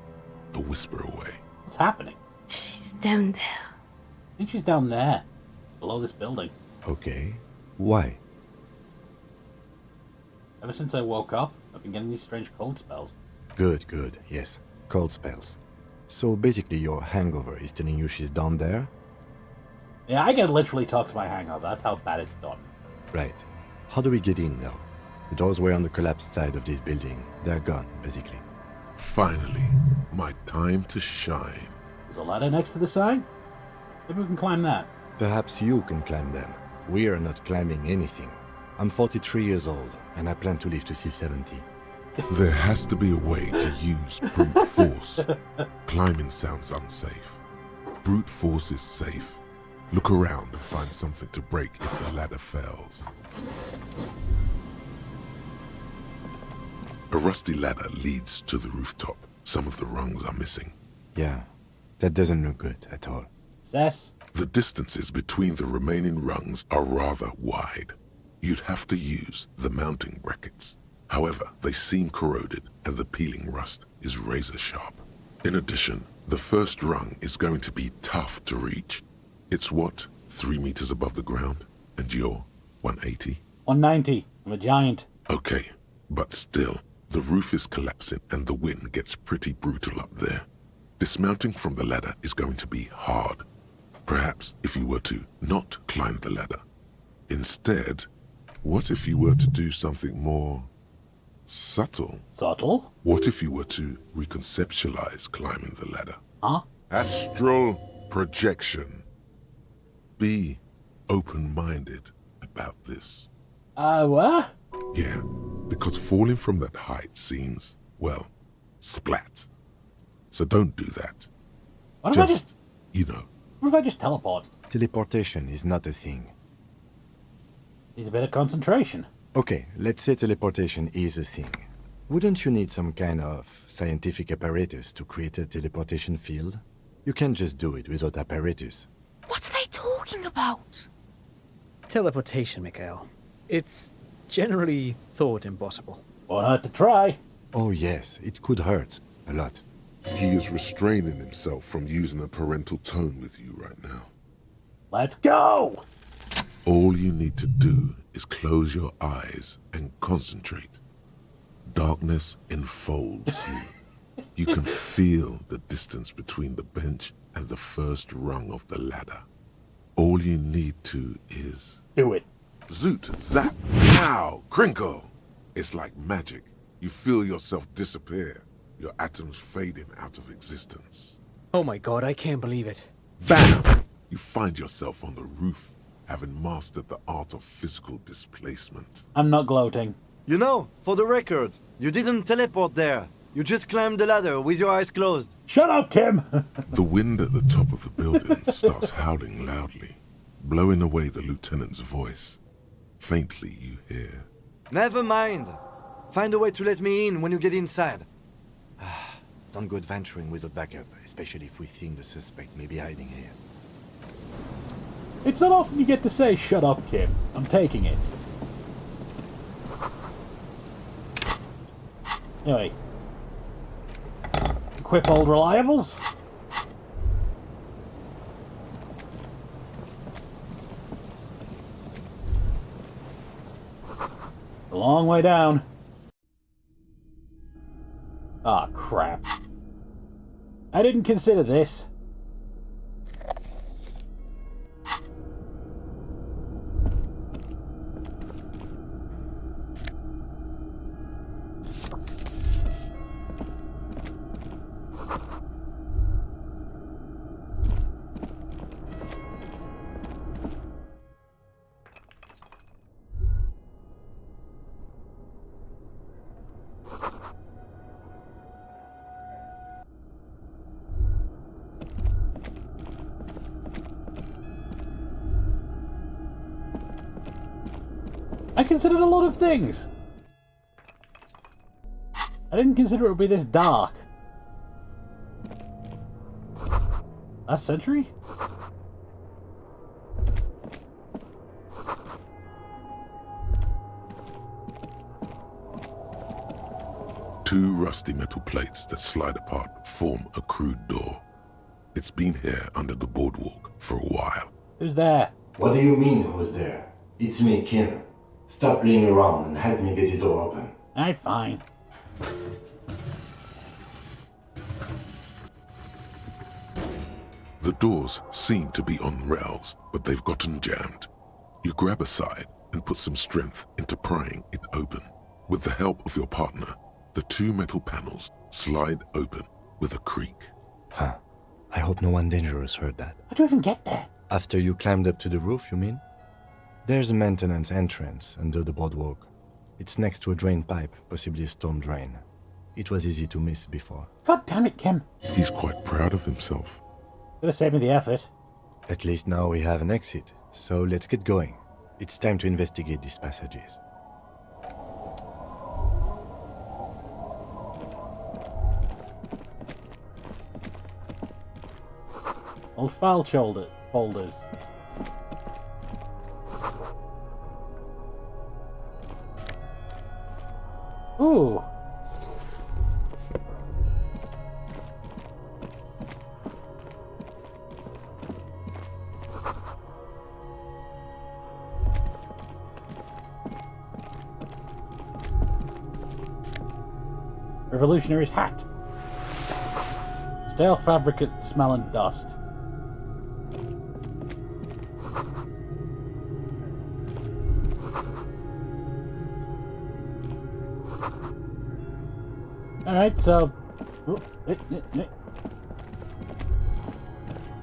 a whisper away. What's happening? She's down there. I think she's down there, below this building. Okay. Why? Ever since I woke up, I've been getting these strange cold spells. Good, good, yes. Cold spells. So basically your hangover is telling you she's down there? Yeah, I can literally talk to my hangover. That's how bad it's done. Right. How do we get in, though? The doors were on the collapsed side of this building. They're gone, basically. Finally, my time to shine. There's a ladder next to the sign? Maybe we can climb that. Perhaps you can climb them. We are not climbing anything. I'm 43 years old, and I plan to live to see 70. There has to be a way to use brute force. Climbing sounds unsafe. Brute force is safe. Look around and find something to break if the ladder fails. A rusty ladder leads to the rooftop. Some of the rungs are missing. Yeah, that doesn't look good at all. Cess? The distances between the remaining rungs are rather wide. You'd have to use the mounting brackets. However, they seem corroded and the peeling rust is razor sharp. In addition, the first rung is going to be tough to reach. It's what, 3 meters above the ground? And you're 180? 190. I'm a giant. Okay, but still, the roof is collapsing and the wind gets pretty brutal up there. Dismounting from the ladder is going to be hard. Perhaps if you were to not climb the ladder. Instead, what if you were to do something more subtle? Subtle? What if you were to reconceptualize climbing the ladder? Huh? Astral Projection. Be open-minded about this. What? Yeah, because falling from that height seems, well, splat. So don't do that. What if I just... You know. What if I just teleport? Teleportation is not a thing. Needs a bit of concentration. Okay, let's say teleportation is a thing. Wouldn't you need some kind of scientific apparatus to create a teleportation field? You can't just do it without apparatus. What are they talking about? Teleportation, Mikhail. It's generally thought impossible. Won't hurt to try. Oh yes, it could hurt. A lot. He is restraining himself from using a parental tone with you right now. Let's go! All you need to do is close your eyes and concentrate. Darkness enfolds you. You can feel the distance between the bench and the first rung of the ladder. All you need to is... do it. Zoot, zap, pow, crinkle. It's like magic. You feel yourself disappear, your atoms fading out of existence. Oh my god, I can't believe it. Bam! You find yourself on the roof, having mastered the art of physical displacement. I'm not gloating. You know, for the record, you didn't teleport there. You just climbed the ladder with your eyes closed. Shut up, Kim! The wind at the top of the building starts howling loudly, blowing away the lieutenant's voice. Faintly you hear... Never mind. Find a way to let me in when you get inside. Don't go adventuring without backup, especially if we think the suspect may be hiding here. It's not often you get to say, shut up, Kim. I'm taking it. Anyway. Equip old reliables. A long way down. Ah, crap. I didn't consider this. I considered a lot of things. I didn't consider it would be this dark. Last century? Two rusty metal plates that slide apart form a crude door. It's been here under the boardwalk for a while. Who's there? What do you mean, who's there? It's me, Kim. Stop playing around and help me get the door open. Alright, fine. The doors seem to be on rails, but they've gotten jammed. You grab a side and put some strength into prying it open. With the help of your partner, the two metal panels slide open with a creak. Huh. I hope no one dangerous heard that. How do you even get there? After you climbed up to the roof, you mean? There's a maintenance entrance under the boardwalk. It's next to a drain pipe, possibly a storm drain. It was easy to miss before. God damn it, Kim. He's quite proud of himself. Could have saved me the effort. At least now we have an exit, so let's get going. It's time to investigate these passages. Old file folders. Ooh. Revolutionary's hat. Stale fabricate smelling dust. Alright, so...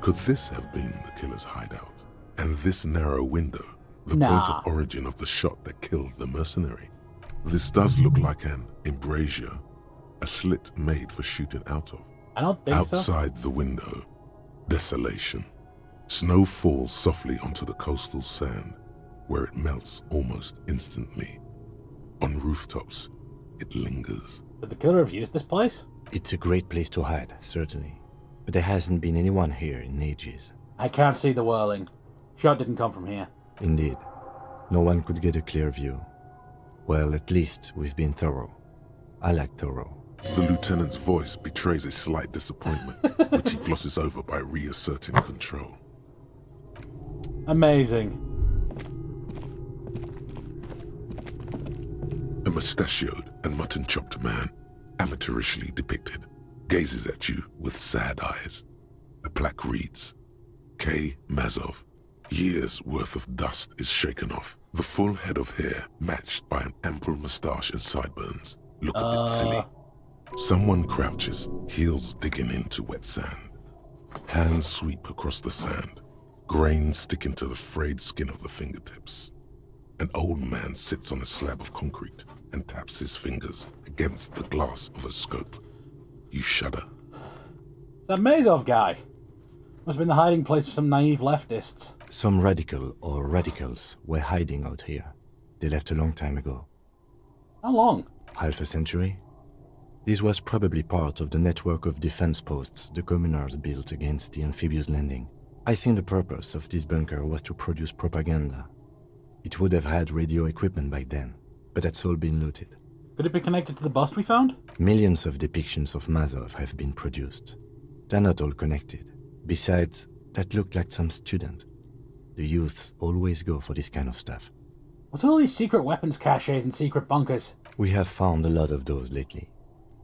Could this have been the killer's hideout? And this narrow window, the Nah. point of origin of the shot that killed the mercenary? This does look like an embrasure, a slit made for shooting out of. I don't think so. Outside the window, desolation. Snow falls softly onto the coastal sand, where it melts almost instantly. On rooftops, it lingers. Could the killer have used this place? It's a great place to hide, certainly. But there hasn't been anyone here in ages. I can't see the whirling. Shot didn't come from here. Indeed. No one could get a clear view. Well, at least we've been thorough. I like thorough. The lieutenant's voice betrays a slight disappointment, which he glosses over by reasserting control. Amazing. A mustachioed and mutton-chopped man, amateurishly depicted, gazes at you with sad eyes. A plaque reads, K. Mazov. Years' worth of dust is shaken off. The full head of hair, matched by an ample moustache and sideburns, look a bit silly. Someone crouches, heels digging into wet sand. Hands sweep across the sand, grains sticking to the frayed skin of the fingertips. An old man sits on a slab of concrete and taps his fingers against the glass of a scope. You shudder. It's that Mazov guy. Must have been the hiding place for some naive leftists. Some radical or radicals were hiding out here. They left a long time ago. How long? Half a century? This was probably part of the network of defense posts the communards built against the amphibious landing. I think the purpose of this bunker was to produce propaganda. It would have had radio equipment back then, but that's all been looted. Could it be connected to the bust we found? Millions of depictions of Mazov have been produced. They're not all connected. Besides, that looked like some student. The youths always go for this kind of stuff. What's with all these secret weapons caches and secret bunkers? We have found a lot of those lately.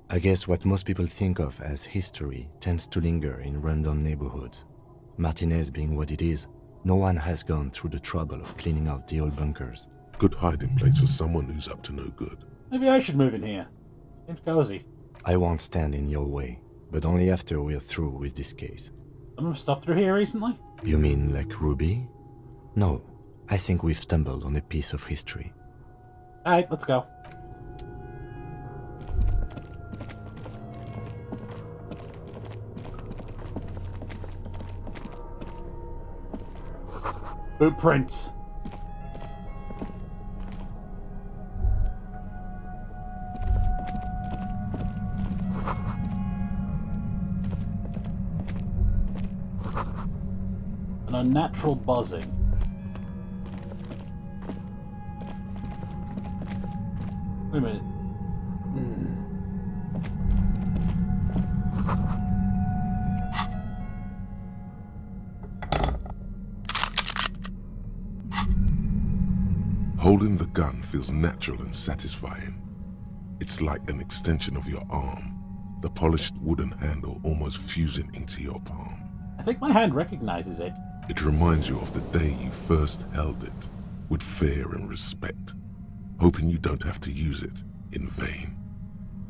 I guess what most people think of as history tends to linger in rundown neighborhoods. Martinez being what it is, no one has gone through the trouble of cleaning out the old bunkers. Good hiding place for someone who's up to no good. Maybe I should move in here. Seems cozy. I won't stand in your way, but only after we're through with this case. Someone stopped through here recently? You mean like Ruby? No, I think we've stumbled on a piece of history. Alright, let's go. Footprints. An unnatural buzzing. Wait a minute. Holding the gun feels natural and satisfying. It's like an extension of your arm, the polished wooden handle almost fusing into your palm. I think my hand recognizes it. It reminds you of the day you first held it, with fear and respect, hoping you don't have to use it in vain.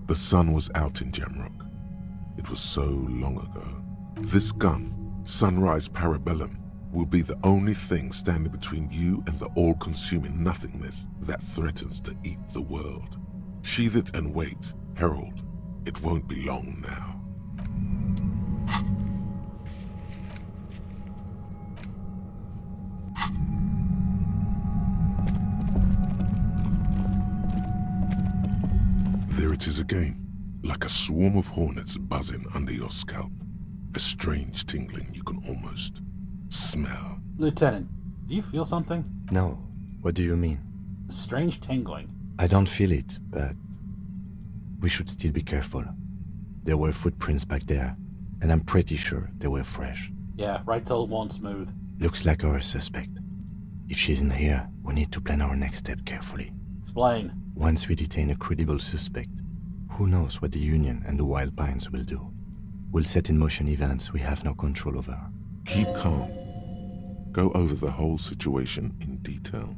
The sun was out in Jamrock. It was so long ago. This gun, Sunrise Parabellum, will be the only thing standing between you and the all-consuming nothingness that threatens to eat the world. Sheathe it and wait, Herald. It won't be long now. There it is again, like a swarm of hornets buzzing under your scalp. A strange tingling you can almost smell. Lieutenant, do you feel something? No. What do you mean? Strange tingling. I don't feel it, but we should still be careful. There were footprints back there, and I'm pretty sure they were fresh. Yeah, right till one smooth. Looks like our suspect. If she's in here, we need to plan our next step carefully. Explain. Once we detain a credible suspect, who knows what the Union and the Wild Pines will do? We'll set in motion events we have no control over. Keep calm. Go over the whole situation in detail.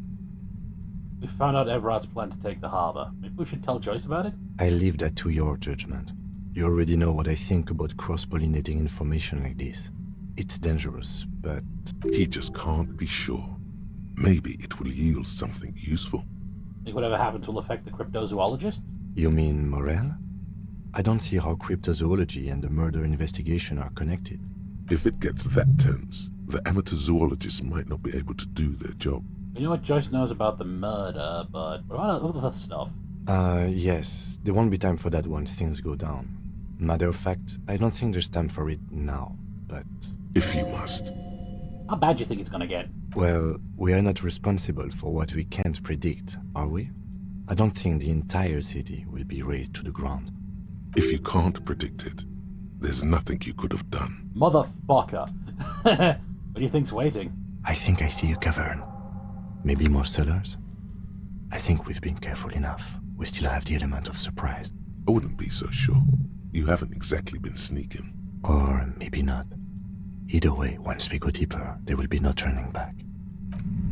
We found out Everard's plan to take the harbor. Maybe we should tell Joyce about it? I leave that to your judgment. You already know what I think about cross-pollinating information like this. It's dangerous, but... He just can't be sure. Maybe it will yield something useful. Think whatever happens will affect the cryptozoologist? You mean Morel? I don't see how cryptozoology and the murder investigation are connected. If it gets that tense, the amateur zoologists might not be able to do their job. You know what Joyce knows about the murder, but what about other stuff? Yes. There won't be time for that once things go down. Matter of fact, I don't think there's time for it now, but... If you must. How bad do you think it's gonna get? Well, we are not responsible for what we can't predict, are we? I don't think the entire city will be razed to the ground. If you can't predict it, there's nothing you could have done. Motherfucker. What do you think's waiting? I think I see a cavern. Maybe more cellars? I think we've been careful enough. We still have the element of surprise. I wouldn't be so sure. You haven't exactly been sneaking. Or maybe not. Either way, once we go deeper, there will be no turning back.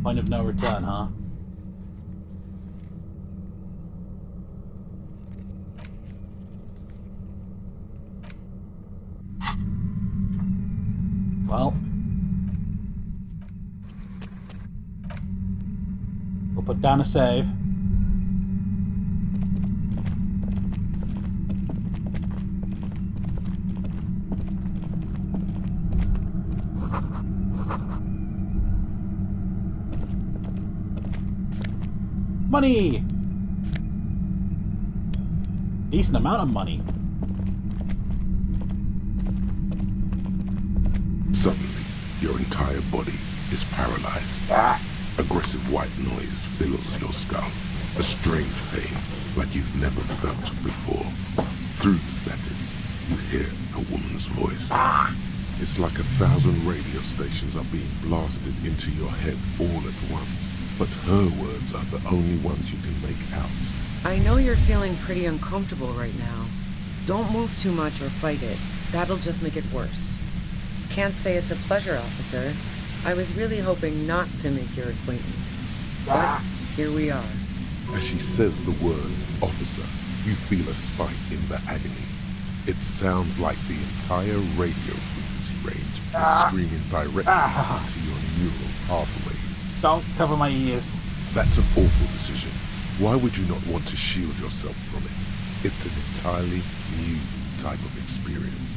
Point of no return, huh? Well, we'll put down a save. Money! Decent amount of money. Suddenly, your entire body is paralyzed. Aggressive white noise fills your skull. A strange pain, like you've never felt before. Through the static, you hear a woman's voice. It's like 1,000 radio stations are being blasted into your head all at once. But her words are the only ones you can make out. I know you're feeling pretty uncomfortable right now. Don't move too much or fight it. That'll just make it worse. Can't say it's a pleasure, officer. I was really hoping not to make your acquaintance. But here we are. As she says the word officer, you feel a spike in the agony. It sounds like the entire radio frequency range is screaming directly into your neural pathways. Don't cover my ears. That's an awful decision. Why would you not want to shield yourself from it? It's an entirely new type of experience.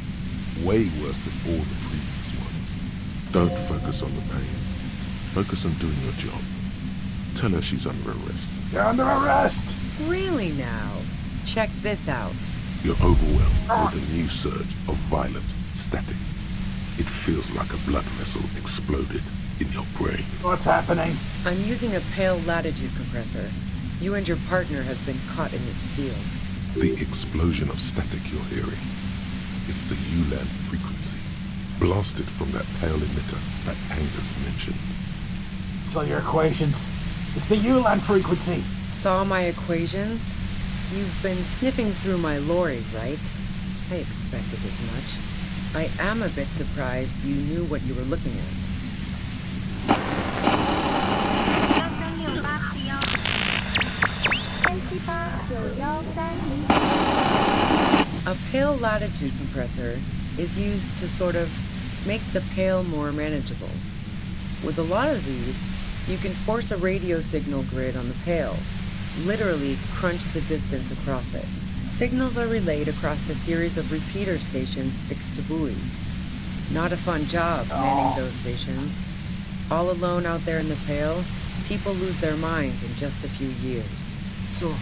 Way worse than all the previous ones. Don't focus on the pain. Focus on doing your job. Tell her she's under arrest. You're under arrest! Really now? Check this out. You're overwhelmed with a new surge of violent static. It feels like a blood vessel exploded in your brain. What's happening? I'm using a pale latitude compressor. You and your partner have been caught in its field. The explosion of static you're hearing. It's the ULAN frequency, blasted from that pale emitter that Angus mentioned. So your equations. It's the ULAN frequency. Saw my equations? You've been sniffing through my lorry, right? I expected as much. I am a bit surprised you knew what you were looking at. A pale latitude compressor is used to sort of make the pale more manageable. With a lot of these, you can force a radio signal grid on the pale, literally crunch the distance across it. Signals are relayed across a series of repeater stations fixed to buoys. Not a fun job manning those stations. All alone out there in the pale, people lose their minds in just a few years. So,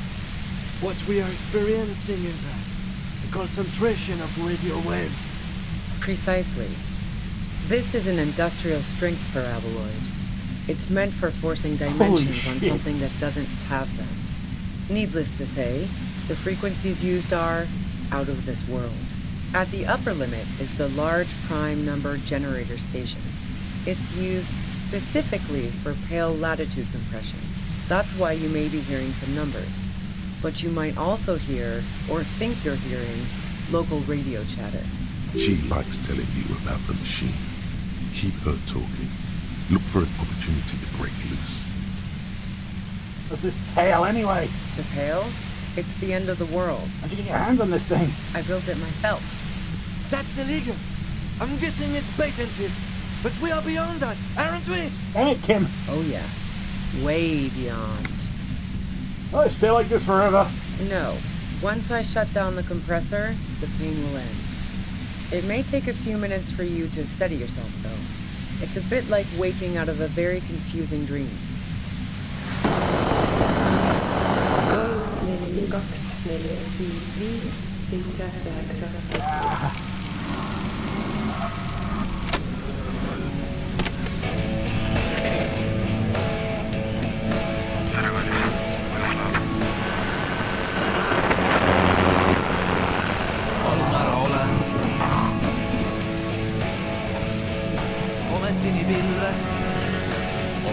what we are experiencing is a concentration of radio waves. Precisely. This is an industrial strength paraboloid. It's meant for forcing dimensions on something that doesn't have them. Needless to say, the frequencies used are out of this world. At the upper limit is the large prime number generator station. It's used specifically for pale latitude compression. That's why you may be hearing some numbers. But you might also hear, or think you're hearing, local radio chatter. She likes telling you about the machine. Keep her talking. Look for an opportunity to break loose. What's this pale anyway? The pale? It's the end of the world. How'd you get your hands on this thing? I built it myself. That's illegal. I'm guessing it's patented. But we are beyond that, aren't we? Damn it, Kim. Oh yeah. Way beyond. Will I stay like this forever? No. Once I shut down the compressor, the pain will end. It may take a few minutes for you to steady yourself, though. It's a bit like waking out of a very confusing dream.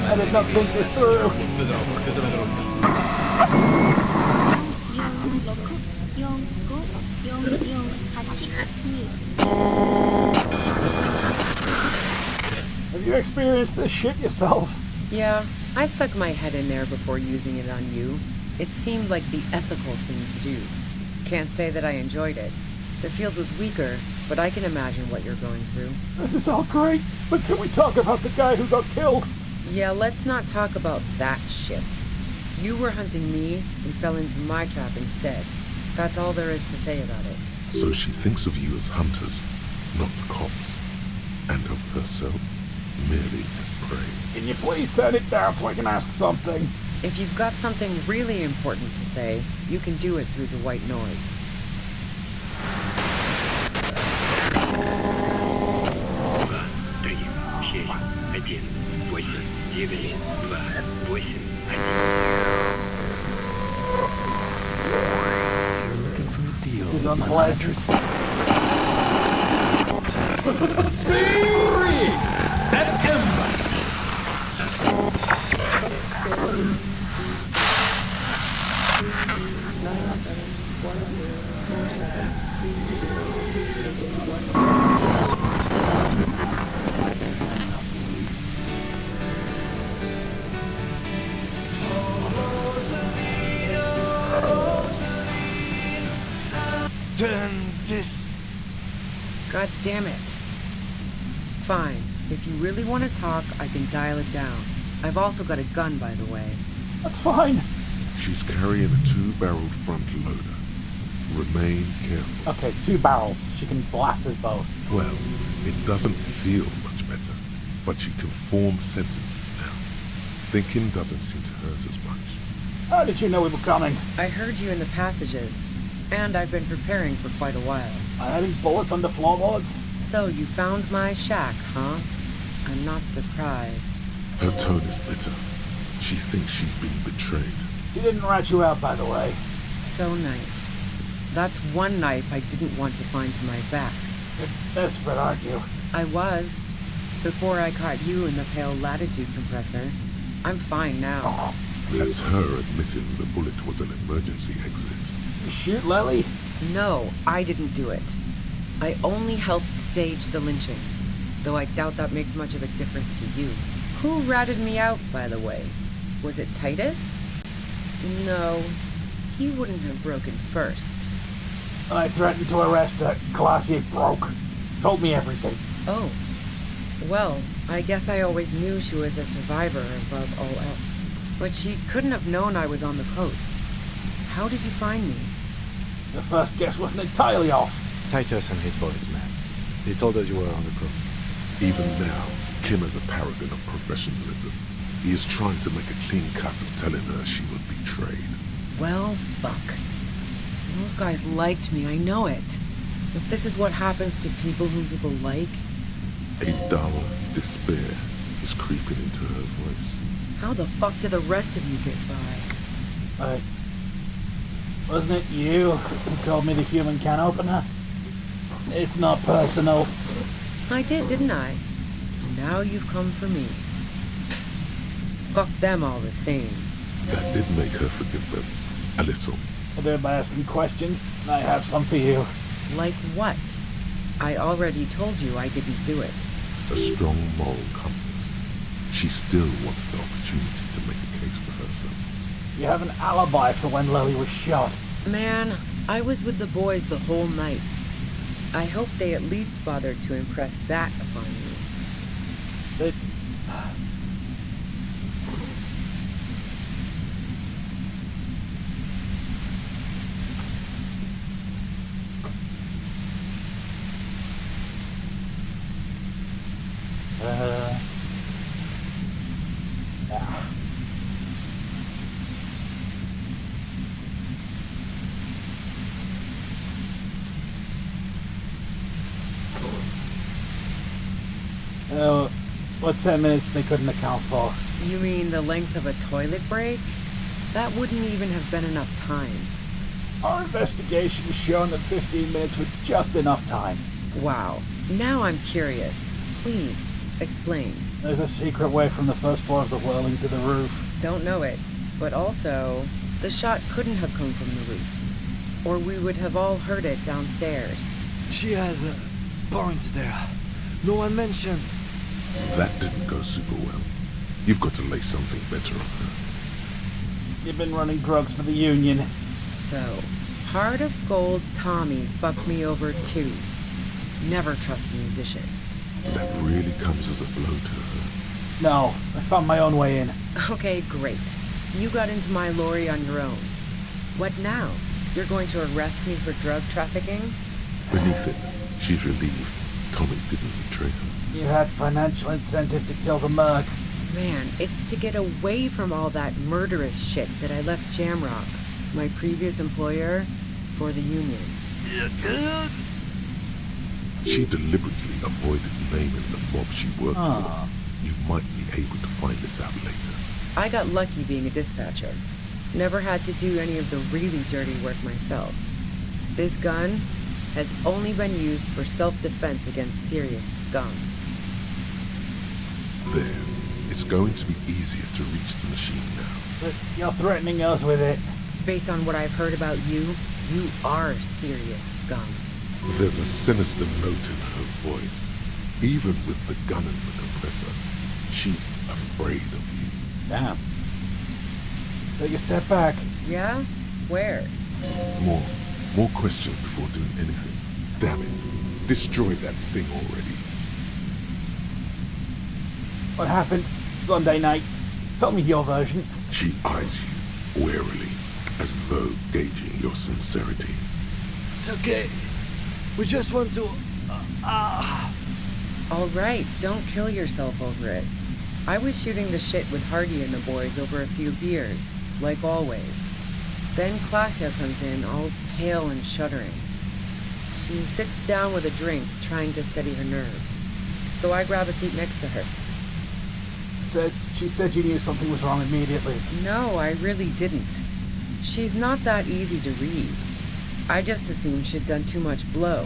I did not think this through. Have you experienced this shit yourself? Yeah, I stuck my head in there before using it on you. It seemed like the ethical thing to do. Can't say that I enjoyed it. The field was weaker, but I can imagine what you're going through. This is all great, but can we talk about the guy who got killed? Yeah, let's not talk about that shit. You were hunting me and fell into my trap instead. That's all there is to say about it. So she thinks of you as hunters, not cops, and of herself merely as prey. Can you please turn it down so I can ask something? If you've got something really important to say, you can do it through the white noise. This is unpleasant. Turn this. God damn it. Fine. If you really want to talk, I can dial it down. I've also got a gun, by the way. That's fine. She's carrying a 2-barreled front loader. Remain careful. Okay, 2 barrels. She can blast us both. Well, it doesn't feel much better, but she can form sentences now. Thinking doesn't seem to hurt as much. How did you know we were coming? I heard you in the passages, and I've been preparing for quite a while. Any bullets under floorboards? So you found my shack, huh? I'm not surprised. Her tone is bitter. She thinks she's been betrayed. She didn't rat you out, by the way. So nice. That's one knife I didn't want to find to my back. You're desperate, aren't you? I was. Before I caught you in the pale latitude compressor. I'm fine now. That's her admitting the bullet was an emergency exit. You shoot Lily? No, I didn't do it. I only helped stage the lynching. Though I doubt that makes much of a difference to you. Who ratted me out, by the way? Was it Titus? No, he wouldn't have broken first. I threatened to arrest her. Classic broke. Told me everything. Oh. Well, I guess I always knew she was a survivor above all else. But she couldn't have known I was on the coast. How did you find me? The first guess wasn't entirely off. Titus and his boys, man. They told us you were on the coast. Even now, Kim is a paragon of professionalism. He is trying to make a clean cut of telling her she was betrayed. Well, fuck. Those guys liked me, I know it. If this is what happens to people who people like... A dull despair is creeping into her voice. How the fuck did the rest of you get by? Wasn't it you who called me the human can opener? It's not personal. I did, didn't I? Now you've come for me. Fuck them all the same. That did make her forgive them. A little. They're by asking questions, and I have some for you. Like what? I already told you I didn't do it. A strong moral compass. She still wants the opportunity to make a case for herself. You have an alibi for when Lily was shot. Man, I was with the boys the whole night. I hope they at least bothered to impress that upon you. What 10 minutes they couldn't account for? You mean the length of a toilet break? That wouldn't even have been enough time. Our investigation has shown that 15 minutes was just enough time. Wow. Now I'm curious. Please, explain. There's a secret way from the first floor of the whirling to the roof. Don't know it. But also, the shot couldn't have come from the roof. Or we would have all heard it downstairs. She has a point there. No one mentioned. That didn't go super well. You've got to lay something better on her. You've been running drugs for the Union. So, Heart of Gold Tommy fucked me over too. Never trust a musician. That really comes as a blow to her. No, I found my own way in. Okay, great. You got into my lorry on your own. What now? You're going to arrest me for drug trafficking? Beneath it, she's relieved Tommy didn't betray her. You had financial incentive to kill the merc. Man, it's to get away from all that murderous shit that I left Jamrock, my previous employer, for the Union. You good? She deliberately avoided naming the mob she worked for. You might be able to find this out later. I got lucky being a dispatcher. Never had to do any of the really dirty work myself. This gun has only been used for self-defense against serious scum. There. It's going to be easier to reach the machine now. But you're threatening us with it. Based on what I've heard about you, you are serious scum. There's a sinister note in her voice. Even with the gun and the compressor, she's afraid of you. Damn. Take a step back. Yeah? Where? More questions before doing anything. Damn it. Destroy that thing already. What happened Sunday night? Tell me your version. She eyes you warily, as though gauging your sincerity. It's okay. We just want to... All right, don't kill yourself over it. I was shooting the shit with Hardy and the boys over a few beers, like always. Then Klasha comes in, all pale and shuddering. She sits down with a drink, trying to steady her nerves. So I grab a seat next to her. She said you knew something was wrong immediately. No, I really didn't. She's not that easy to read. I just assumed she'd done too much blow.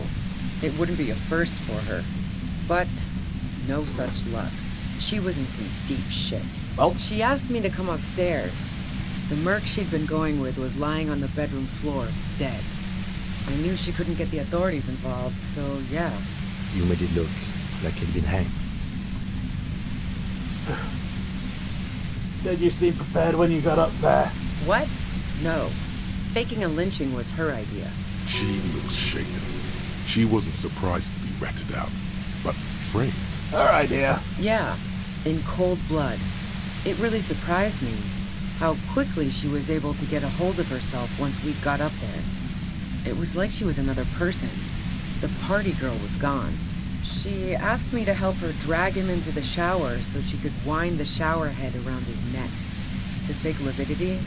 It wouldn't be a first for her. But no such luck. She was in some deep shit. Well, she asked me to come upstairs. The merc she'd been going with was lying on the bedroom floor, dead. I knew she couldn't get the authorities involved, so yeah. You made it look like he'd been hanged. Said you seemed prepared when you got up there. What? No. Faking a lynching was her idea. She looks shaken. She wasn't surprised to be ratted out, but framed. Her idea? Yeah, in cold blood. It really surprised me how quickly she was able to get a hold of herself once we got up there. It was like she was another person. The party girl was gone. She asked me to help her drag him into the shower so she could wind the shower head around his neck to fake lividity.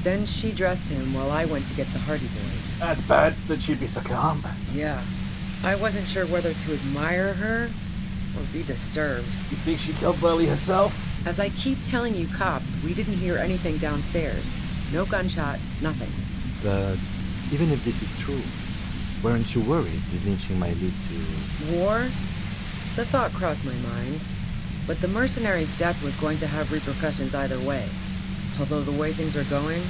Then she dressed him while I went to get the Hardy boys. That's bad that she'd be so calm. Yeah. I wasn't sure whether to admire her or be disturbed. You think she killed Burley herself? As I keep telling you cops, we didn't hear anything downstairs. No gunshot, nothing. But even if this is true, weren't you worried this lynching might lead to... War? The thought crossed my mind. But the mercenary's death was going to have repercussions either way. Although the way things are going...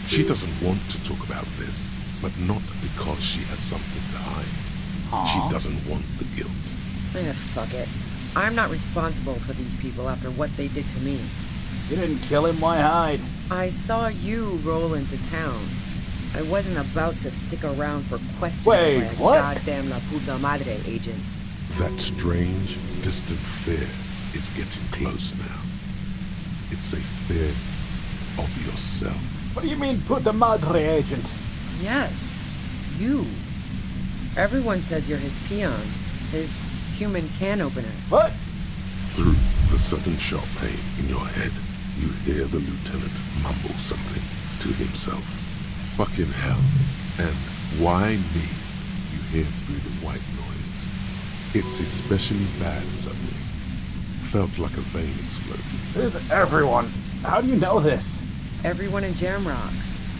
She doesn't want to talk about this, but not because she has something to hide. She doesn't want the guilt. Fuck it. I'm not responsible for these people after what they did to me. You didn't kill him, why hide? I saw you roll into town. I wasn't about to stick around for questioning Wait, by a what? goddamn La Puta Madre agent. That strange, distant fear is getting close now. It's a fear of yourself. What do you mean, Puta Madre agent? Yes, you. Everyone says you're his peon, his human can opener. What? Through the sudden sharp pain in your head, you hear the lieutenant mumble something to himself. Fucking hell. And why me? You hear through the white noise. It's especially bad suddenly. Felt like a vein exploded. Who's everyone? How do you know this? Everyone in Jamrock.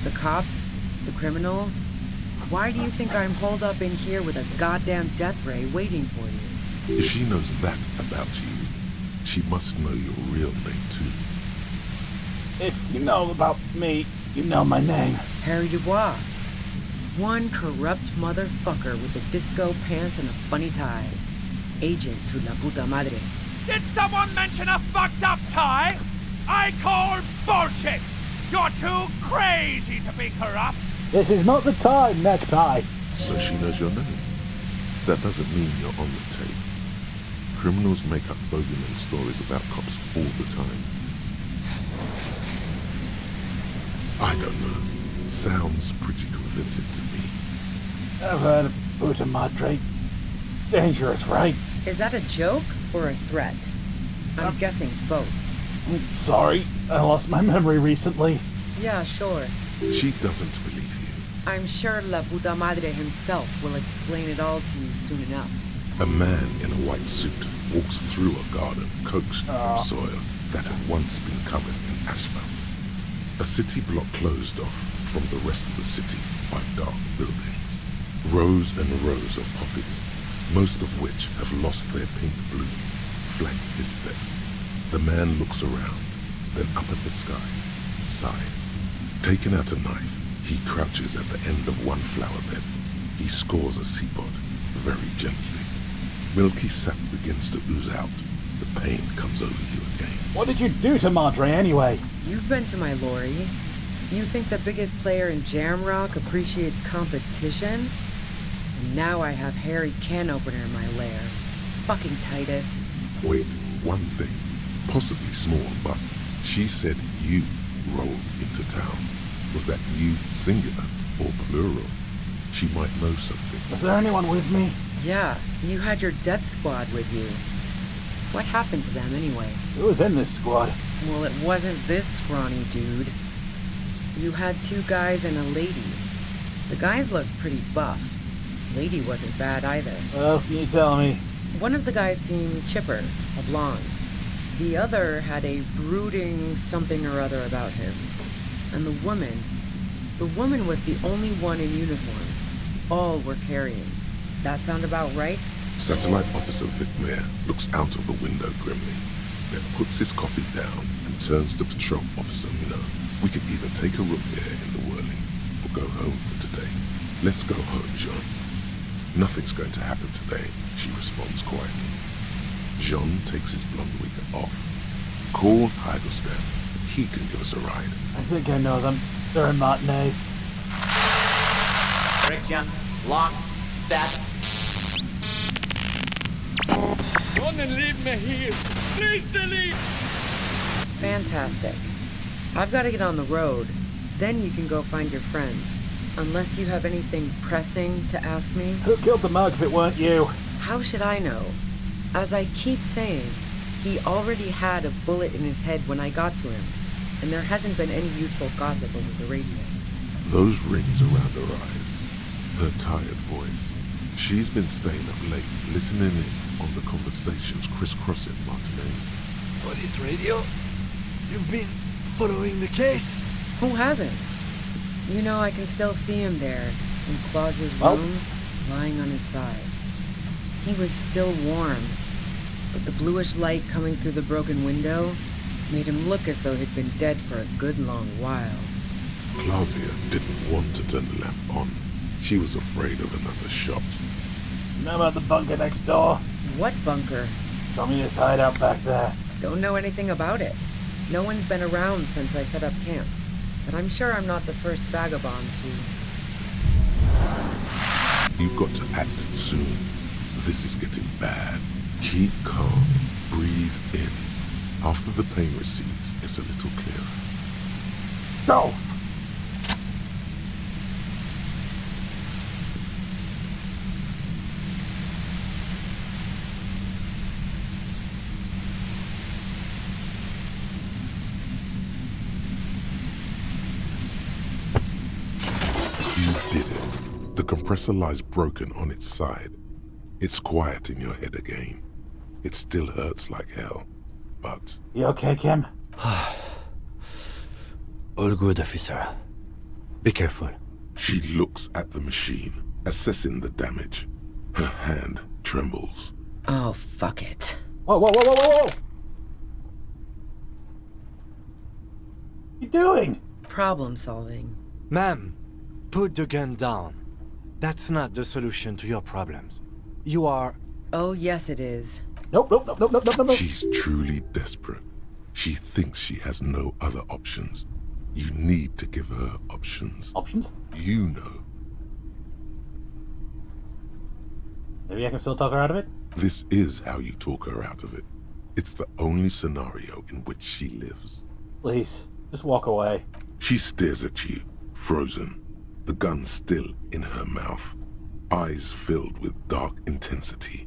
The cops, the criminals. Why do you think I'm holed up in here with a goddamn death ray waiting for you? If she knows that about you, she must know your real name too. If you know about me, you know my name. Harry Dubois. One corrupt motherfucker with the disco pants and a funny tie. Agent to La Puta Madre. Did someone mention a fucked up tie? I call bullshit! You're too crazy to be corrupt! This is not the time, necktie. So she knows your name. That doesn't mean you're on the tape. Criminals make up bogeyman stories about cops all the time. I don't know. Sounds pretty convincing to me. I've heard of Puta Madre. It's dangerous, right? Is that a joke or a threat? I'm guessing both. I'm sorry. I lost my memory recently. Yeah, sure. She doesn't believe you. I'm sure La Puta Madre himself will explain it all to you soon enough. A man in a white suit walks through a garden coaxed from soil that had once been covered in asphalt. A city block closed off from the rest of the city by dark buildings. Rows and rows of poppies, most of which have lost their pink bloom, flank his steps. The man looks around, then up at the sky, sighs. Taking out a knife, he crouches at the end of one flower bed. He scores a seapod, very gently. Milky sap begins to ooze out. The pain comes over you again. What did you do to Madre anyway? You've been to my lorry. You think the biggest player in Jamrock appreciates competition? And now I have Harry Can Opener in my lair. Fucking Titus. Wait, one thing. Possibly small, but she said you rolled into town. Was that you singular or plural? She might know something. Was there anyone with me? Yeah, you had your death squad with you. What happened to them anyway? Who was in this squad? Well, it wasn't this scrawny dude. You had 2 guys and a lady. The guys looked pretty buff. Lady wasn't bad either. What else can you tell me? One of the guys seemed chipper, a blonde. The other had a brooding something or other about him. And the woman was the only one in uniform. All were carrying. That sound about right? Satellite Officer Vic Mayer looks out of the window grimly, then puts his coffee down and turns to Patrol Officer Minnow. We could either take a room here in the whirling or go home for today. Let's go home, Jean. Nothing's going to happen today, she responds quietly. Jean takes his blonde wig off. Call Heidelstein. He can give us a ride. I think I know them. They're in matinees. Friction, lock, set. Don't leave me here. Please delete. Fantastic. I've got to get on the road. Then you can go find your friends. Unless you have anything pressing to ask me. Who killed the mug if it weren't you? How should I know? As I keep saying, he already had a bullet in his head when I got to him, and there hasn't been any useful gossip over the radio. Those rings around her eyes, her tired voice. She's been staying up late, listening in on the conversations crisscrossing Martinez. Police radio? You've been following the case? Who hasn't? You know, I can still see him there, in Claus's room, lying on his side. He was still warm, but the bluish light coming through the broken window made him look as though he'd been dead for a good long while. Clausia didn't want to turn the lamp on. She was afraid of another shot. Know about the bunker next door? What bunker? Communist hideout back there. Don't know anything about it. No one's been around since I set up camp. But I'm sure I'm not the first vagabond to You've got to act soon. This is getting bad. Keep calm. Breathe in. After the pain recedes, it's a little clearer. Go! You did it. The compressor lies broken on its side. It's quiet in your head again. It still hurts like hell, but... You okay, Kim? All good, officer. Be careful. She looks at the machine, assessing the damage. Her hand trembles. Oh, fuck it. Whoa, whoa, whoa, whoa, whoa, whoa! What are you doing? Problem solving. Ma'am, put the gun down. That's not the solution to your problems. You are... Oh, yes it is. Nope, nope, nope, nope, nope, nope, nope. She's truly desperate. She thinks she has no other options. You need to give her options. Options? You know. Maybe I can still talk her out of it? This is how you talk her out of it. It's the only scenario in which she lives. Please, just walk away. She stares at you, frozen, the gun still in her mouth, eyes filled with dark intensity.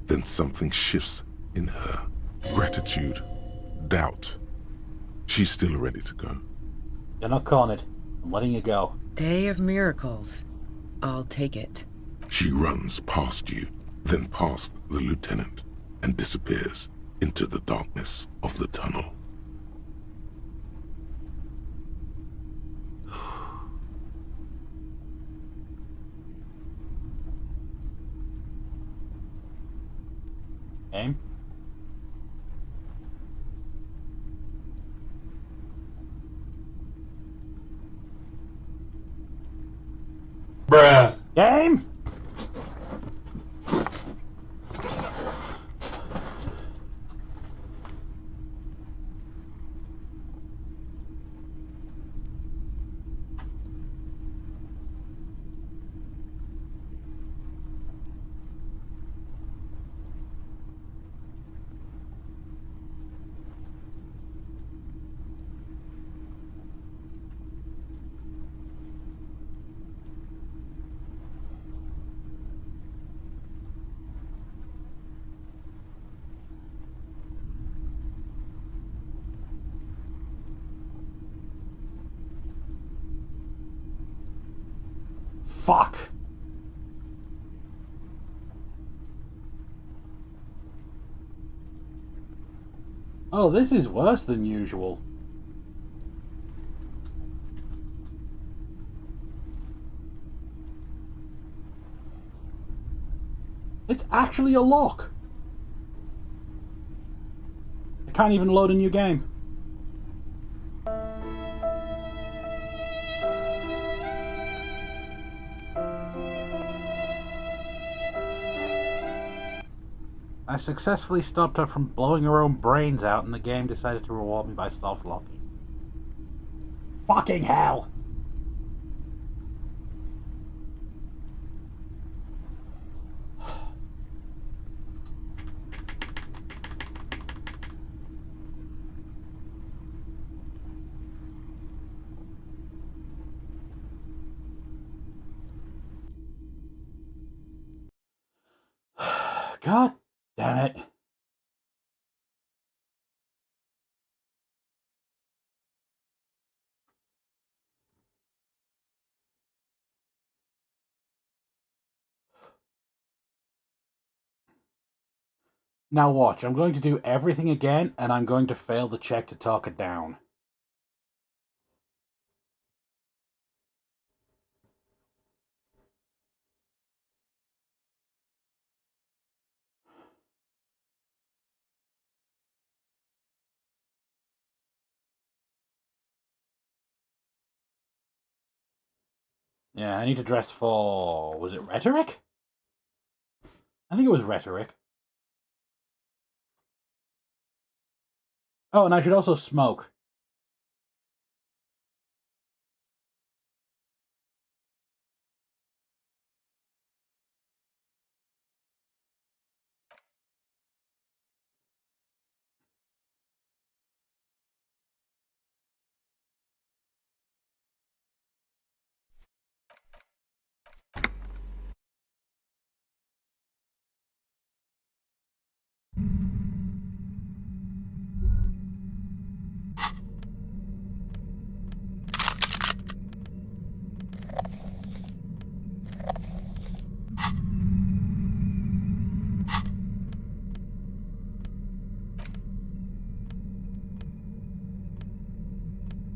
Then something shifts in her. Gratitude, doubt. She's still ready to go. You're not calling it. I'm letting you go. Day of miracles. I'll take it. She runs past you, then past the lieutenant, and disappears into the darkness of the tunnel. Aim. Bruh. Game! Fuck. Oh, this is worse than usual. It's actually a lock. I can't even load a new game. I successfully stopped her from blowing her own brains out, and the game decided to reward me by soft locking. Fucking hell! God damn it. Now watch, I'm going to do everything again, and I'm going to fail the check to talk it down. Yeah, I need to dress for... was it rhetoric? I think it was rhetoric. Oh, and I should also smoke.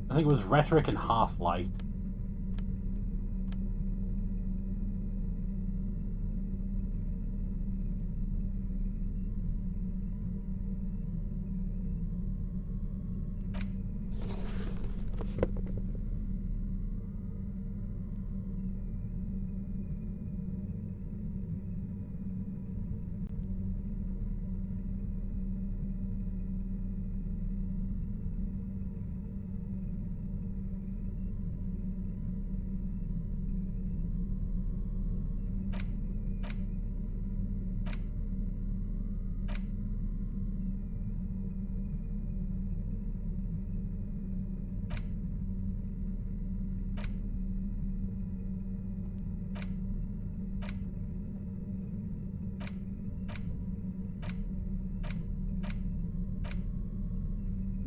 I think it was Rhetoric and Half-Light.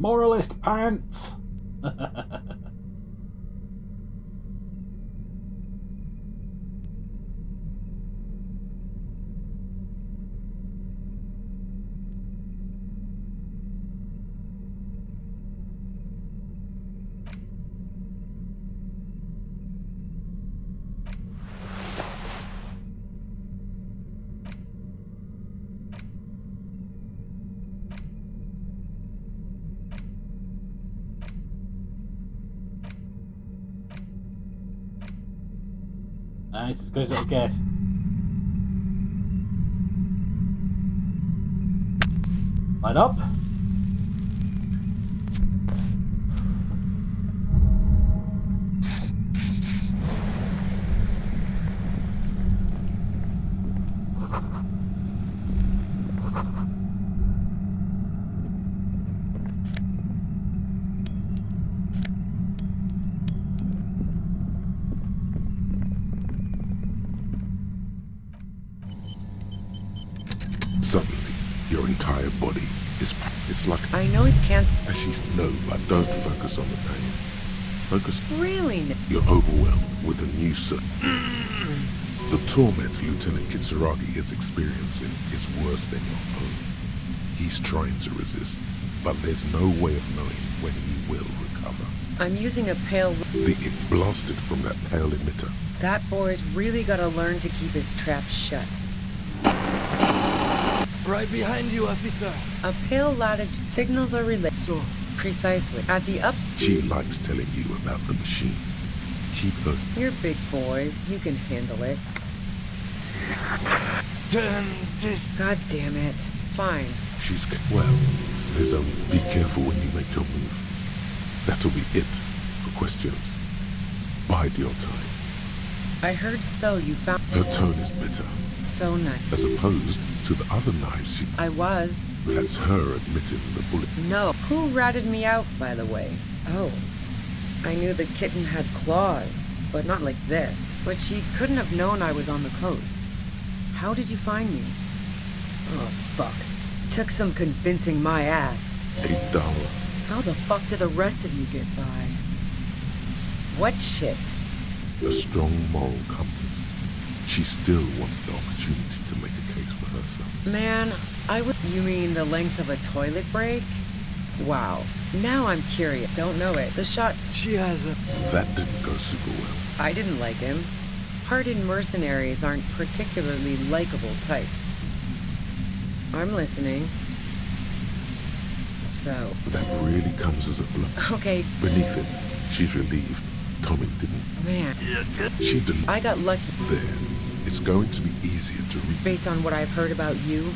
Moralist pants! It's as good as it'll get. Light up. Suddenly, your entire body is... It's like... I know it can't... No, but don't focus on the pain. Focus... Really? You're overwhelmed with a new The torment Lieutenant Kitsuragi is experiencing is worse than your own. He's trying to resist, but there's no way of knowing when he will recover. I'm using a pale... It blasted from that pale emitter. That boy's really gotta learn to keep his trap shut. Right behind you, officer. A pale latitude signals are relayed. So, precisely. At the up... She likes telling you about the machine. Keep her... You're big boys. You can handle it. Turn this... God damn it. Fine. She's... Well, there's only... Be careful when you make your move. That'll be it for questions. Bide your time. I heard so you found... Her tone is bitter. So nice. As opposed to the other knives she... I was. That's her admitting the bullet. No. Who ratted me out, by the way? Oh. I knew the kitten had claws, but not like this. But she couldn't have known I was on the coast. How did you find me? Oh, fuck. Took some convincing my ass. $8. How the fuck did the rest of you get by? What shit? A strong moral compass. She still wants the opportunity to make a case for herself. Man, You mean the length of a toilet break? Wow. Now I'm curious. Don't know it. The shot... She has a... That didn't go super well. I didn't like him. Hardened mercenaries aren't particularly likable types. I'm listening. So... That really comes as a blow. Okay. Beneath it, she's relieved. Tommy didn't. Man. She didn't. I got lucky. There. It's going to be easier to read. Based on what I've heard about you.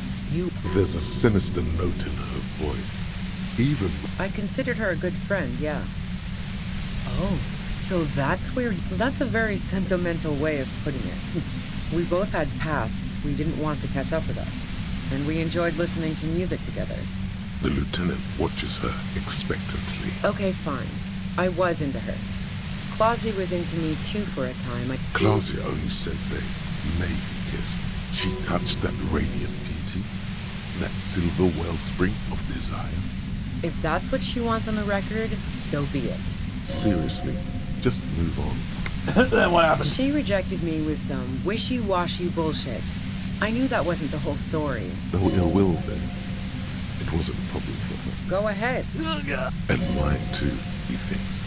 There's a sinister note in her voice. Even... I considered her a good friend, yeah. Oh, so that's where... That's a very sentimental way of putting it. We both had pasts we didn't want to catch up with us. And we enjoyed listening to music together. The lieutenant watches her expectantly. Okay, fine. I was into her. Clausy was into me too for a time. Clausy only said they maybe kissed. She touched that radiant beauty. That silver wellspring of desire? If that's what she wants on the record, so be it. Seriously, just move on. Then what happened? She rejected me with some wishy-washy bullshit. I knew that wasn't the whole story. No ill will then. It wasn't a problem for her. Go ahead. And mine too, he thinks.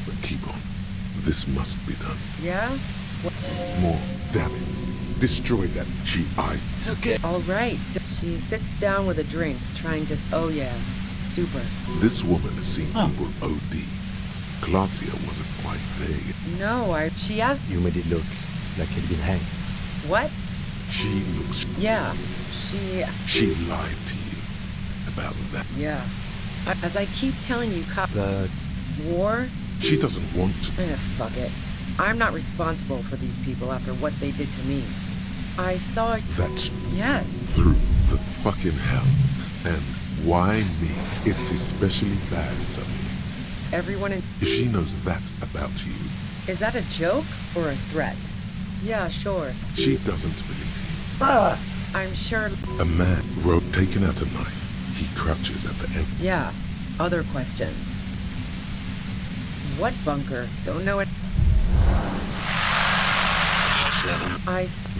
But keep on. This must be done. Yeah? More, damn it. Destroy that G.I. It's okay. All right. She sits down with a drink, trying to... Oh yeah, super. This woman has seen people OD. Glacia wasn't quite there yet. No, she asked... You made it look like he'd been hanged. What? She looks... Yeah, She lied to you about that. Yeah. As I keep telling you, But... War? She doesn't want to. Fuck it. I'm not responsible for these people after what they did to me. I saw it... That's... Yes. Through the fucking hell. And why me? It's especially bad, Sonny. Everyone in... If she knows that about you... Is that a joke or a threat? Yeah, sure. She doesn't believe you. I'm sure... A man taking out a knife. He crouches at the end. Yeah. Other questions. What bunker? Don't know it.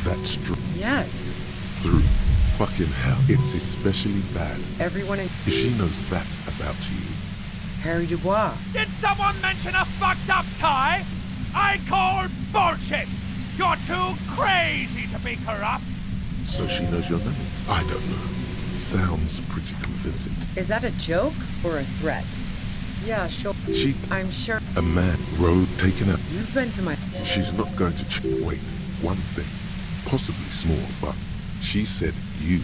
That's true. Yes. Through fucking hell. It's especially bad. Everyone in... If she knows that about you... Harry Dubois. Did someone mention a fucked up tie? I call bullshit! You're too crazy to be corrupt! So she knows your name? I don't know. Sounds pretty convincing. Is that a joke or a threat? Yeah, sure. I'm sure... A man taken out... You've been to my... She's not going to... Wait, one thing. Possibly small, but she said you...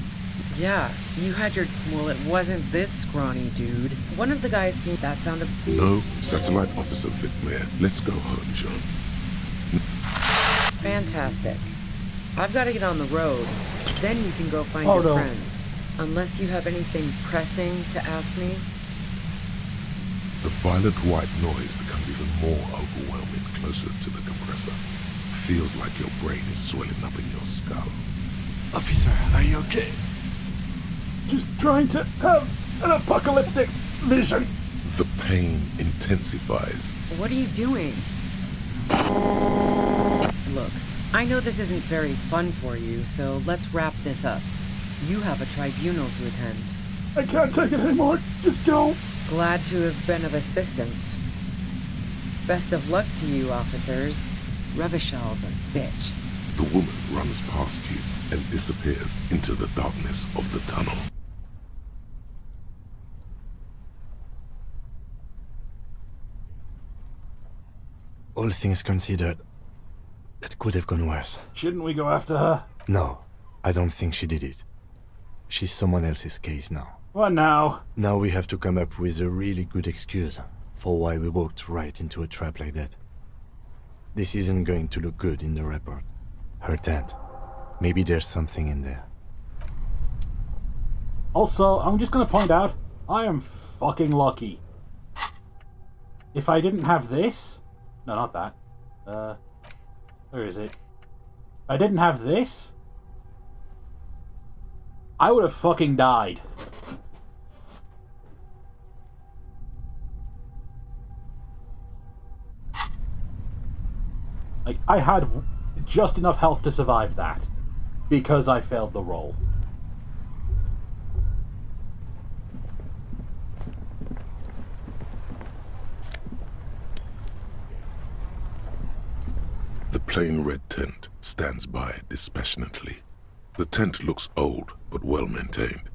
Yeah, you had your... Well, it wasn't this scrawny dude. One of the guys seemed... That sounded... No, Satellite Officer Vic Mayer. Let's go home, John. Fantastic. I've got to get on the road. Then you can go find your friends. Unless you have anything pressing to ask me. The violent white noise becomes even more overwhelming closer to the compressor. Feels like your brain is swelling up in your skull. Officer, are you okay? Just trying to have an apocalyptic vision. The pain intensifies. What are you doing? Look, I know this isn't very fun for you, so let's wrap this up. You have a tribunal to attend. I can't take it anymore. Just don't. Glad to have been of assistance. Best of luck to you, officers. Revishal's a bitch. The woman runs past you and disappears into the darkness of the tunnel. All things considered, it could have gone worse. Shouldn't we go after her? No, I don't think she did it. She's someone else's case now. What now? Now we have to come up with a really good excuse for why we walked right into a trap like that. This isn't going to look good in the report. Her tent. Maybe there's something in there. Also, I'm just gonna point out, I am fucking lucky. If I didn't have this... No, not that. Where is it? If I didn't have this, I would have fucking died. Like, I had just enough health to survive that, because I failed the roll. The plain red tent stands by dispassionately. The tent looks old, but well maintained.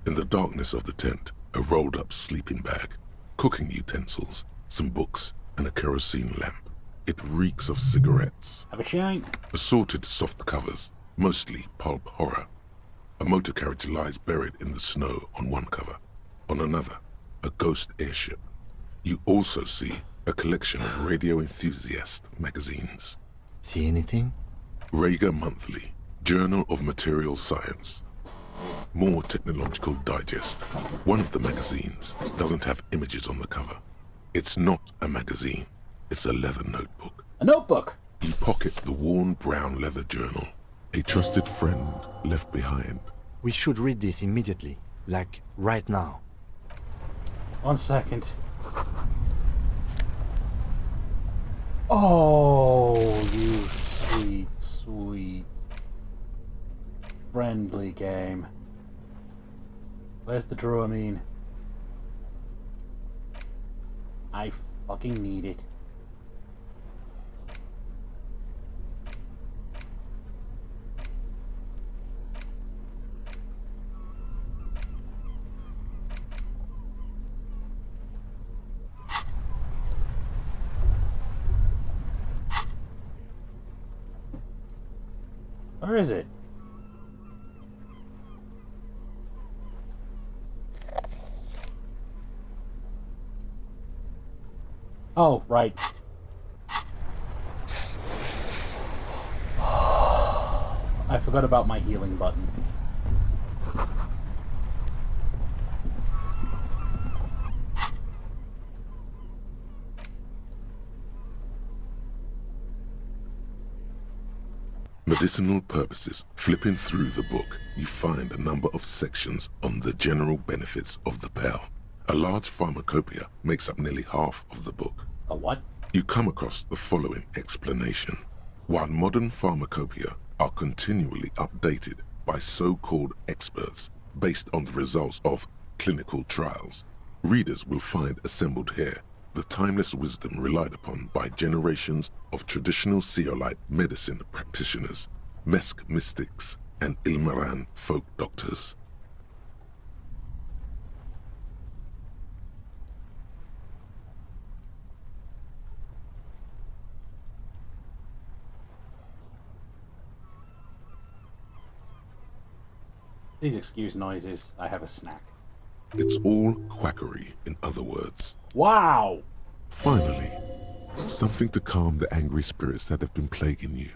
In the darkness of the tent, a rolled-up sleeping bag, cooking utensils, some books, and a kerosene lamp. It reeks of cigarettes. Have a shank. Assorted soft covers, mostly pulp horror. A motor carriage lies buried in the snow on one cover. On another, a ghost airship. You also see a collection of radio enthusiast magazines. See anything? Rager Monthly, Journal of Material Science. More Technological Digest. One of the magazines doesn't have images on the cover. It's not a magazine. It's a leather notebook. A notebook? You pocket the worn brown leather journal. A trusted friend left behind. We should read this immediately. Like, right now. 1 second. Oh, you sweet, sweet, friendly game. Where's the Dramamine? I fucking need it. Where is it? Oh, right. I forgot about my healing button. Medicinal purposes. Flipping through the book, you find a number of sections on the general benefits of the pill. A large pharmacopoeia makes up nearly half of the book. A what? You come across the following explanation. While modern pharmacopoeia are continually updated by so-called experts based on the results of clinical trials, readers will find assembled here the timeless wisdom relied upon by generations of traditional Seolite medicine practitioners, Mesk mystics, and Ilmaran folk doctors. Please excuse noises. I have a snack. It's all quackery, in other words. Wow! Finally, something to calm the angry spirits that have been plaguing you.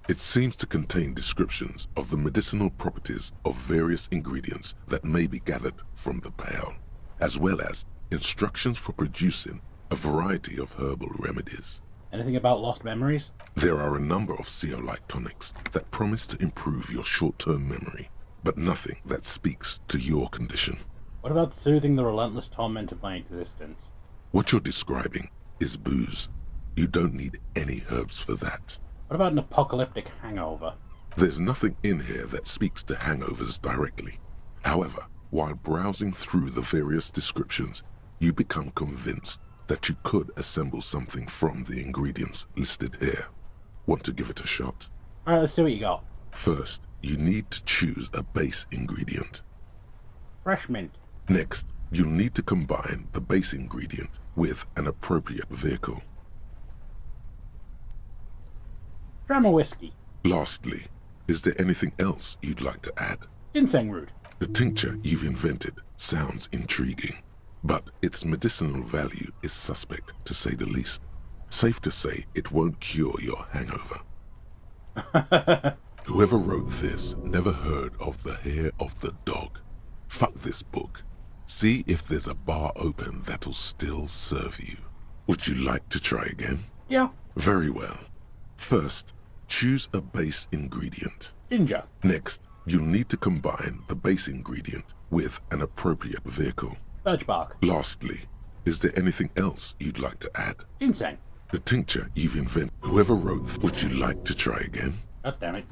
It seems to contain descriptions of the medicinal properties of various ingredients that may be gathered from the pale, as well as instructions for producing a variety of herbal remedies. Anything about lost memories? There are a number of Seolite tonics that promise to improve your short-term memory, but nothing that speaks to your condition. What about soothing the relentless torment of my existence? What you're describing is booze. You don't need any herbs for that. What about an apocalyptic hangover? There's nothing in here that speaks to hangovers directly. However, while browsing through the various descriptions, you become convinced that you could assemble something from the ingredients listed here. Want to give it a shot? Alright, let's see what you got. First, you need to choose a base ingredient. Fresh mint. Next, you'll need to combine the base ingredient with an appropriate vehicle. Drama whiskey. Lastly, is there anything else you'd like to add? Ginseng root. The tincture you've invented sounds intriguing, but its medicinal value is suspect, to say the least. Safe to say it won't cure your hangover. Whoever wrote this never heard of the hair of the dog. Fuck this book. See if there's a bar open that'll still serve you. Would you like to try again? Yeah. Very well. First, choose a base ingredient. Ginger. Next, you'll need to combine the base ingredient with an appropriate vehicle. Birch bark. Lastly, is there anything else you'd like to add? Ginseng. The tincture you've invented. Whoever wrote, would you like to try again? God damn it.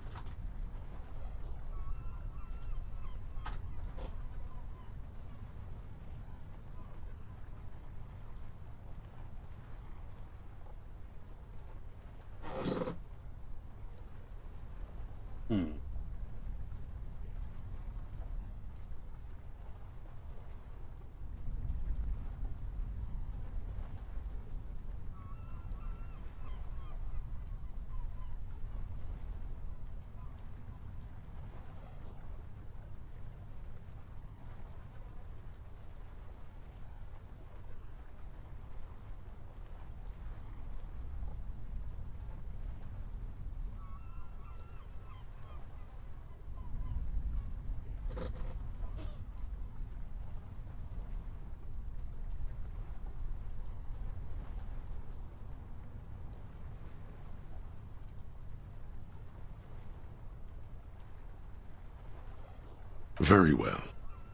Very well.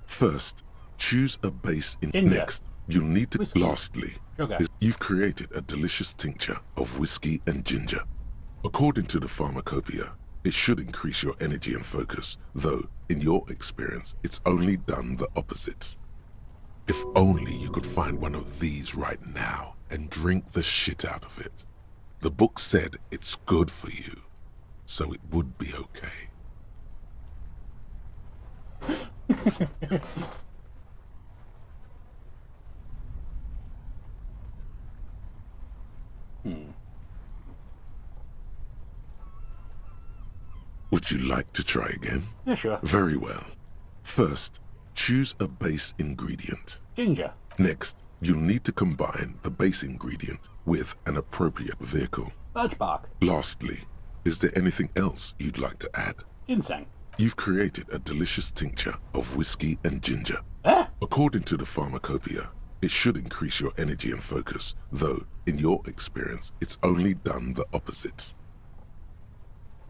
First, choose a base in. Ginger. Next, you'll need to. Whiskey. Lastly, Sugar. you've created a delicious tincture of whiskey and ginger. According to the pharmacopoeia, it should increase your energy and focus, though, in your experience, it's only done the opposite. If only you could find one of these right now and drink the shit out of it. The book said it's good for you, so it would be okay. Would you like to try again? Yeah, sure. Very well. First, choose a base ingredient. Ginger. Next, you'll need to combine the base ingredient with an appropriate vehicle. Birch bark. Lastly, is there anything else you'd like to add? Ginseng. You've created a delicious tincture of whiskey and ginger. Eh? According to the pharmacopoeia, it should increase your energy and focus, though, in your experience, it's only done the opposite.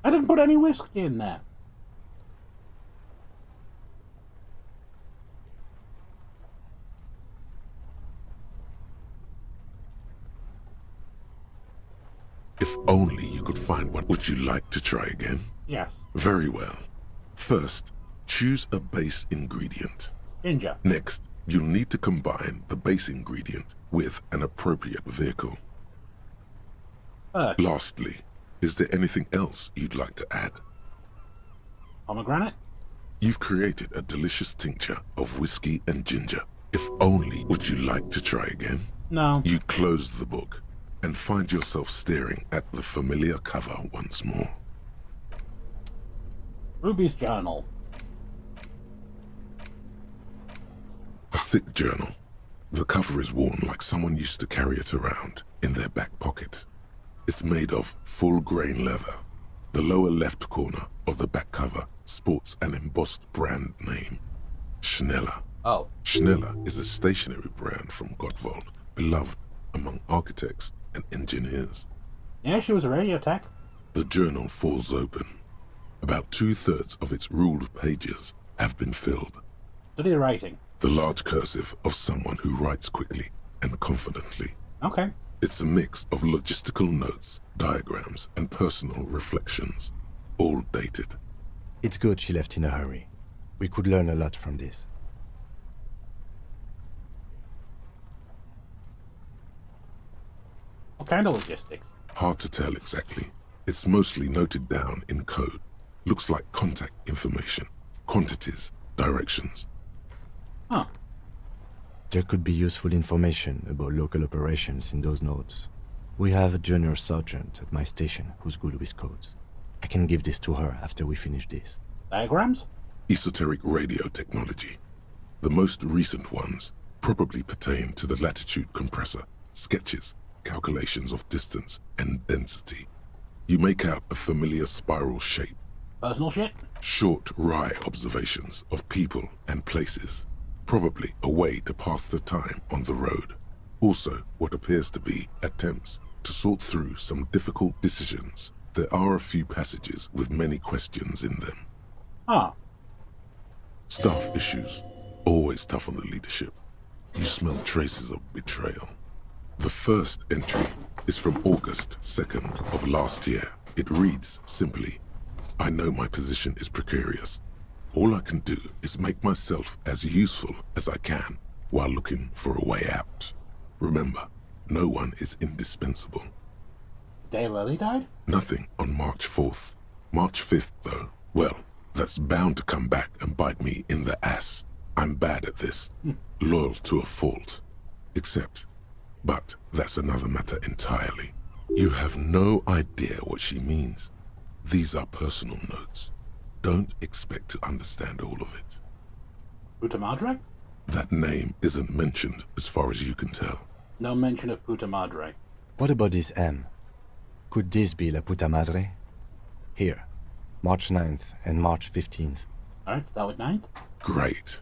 I didn't put any whiskey in there. If only you could find one. Would you like to try again? Yes. Very well. First, choose a base ingredient. Ginger. Next, you'll need to combine the base ingredient with an appropriate vehicle. Birch. Lastly, is there anything else you'd like to add? Pomegranate. You've created a delicious tincture of whiskey and ginger. If only. Would you like to try again? No. You close the book and find yourself staring at the familiar cover once more. Ruby's journal. A thick journal. The cover is worn like someone used to carry it around in their back pocket. It's made of full-grain leather. The lower left corner of the back cover sports an embossed brand name, Schneller. Oh. Schneller is a stationery brand from Gottwald, beloved among architects and engineers. Yeah, she was a radio tech. The journal falls open. About 2/3 of its ruled pages have been filled. Study writing. The large cursive of someone who writes quickly and confidently. Okay. It's a mix of logistical notes, diagrams, and personal reflections, all dated. It's good she left in a hurry. We could learn a lot from this. What kind of logistics? Hard to tell exactly. It's mostly noted down in code. Looks like contact information, quantities, directions. Huh. There could be useful information about local operations in those notes. We have a junior sergeant at my station who's good with codes. I can give this to her after we finish this. Diagrams? Esoteric radio technology. The most recent ones probably pertain to the latitude compressor, sketches, calculations of distance and density. You make out a familiar spiral shape. Personal shit? Short, wry observations of people and places. Probably a way to pass the time on the road. Also, what appears to be attempts to sort through some difficult decisions. There are a few passages with many questions in them. Ah. Staff issues. Always tough on the leadership. You smell traces of betrayal. The first entry is from August 2nd of last year. It reads simply, I know my position is precarious. All I can do is make myself as useful as I can while looking for a way out. Remember, no one is indispensable. The day Lily died? Nothing on March 4th. March 5th, though, well, that's bound to come back and bite me in the ass. I'm bad at this. Loyal to a fault. But that's another matter entirely. You have no idea what she means. These are personal notes. Don't expect to understand all of it. Puta Madre? That name isn't mentioned as far as you can tell. No mention of Puta Madre. What about this M? Could this be La Puta Madre? Here, March 9th and March 15th. Alright, start with 9th. Great.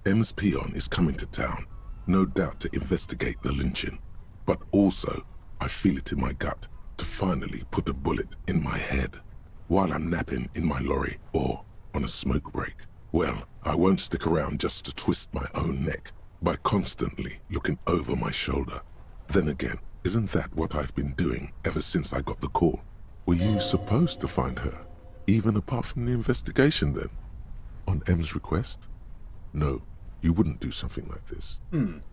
M's peon is coming to town, no doubt to investigate the lynching. But also, I feel it in my gut to finally put a bullet in my head while I'm napping in my lorry or on a smoke break. Well, I won't stick around just to twist my own neck by constantly looking over my shoulder. Then again, isn't that what I've been doing ever since I got the call? Were you supposed to find her, even apart from the investigation then? On M's request? No, you wouldn't do something like this.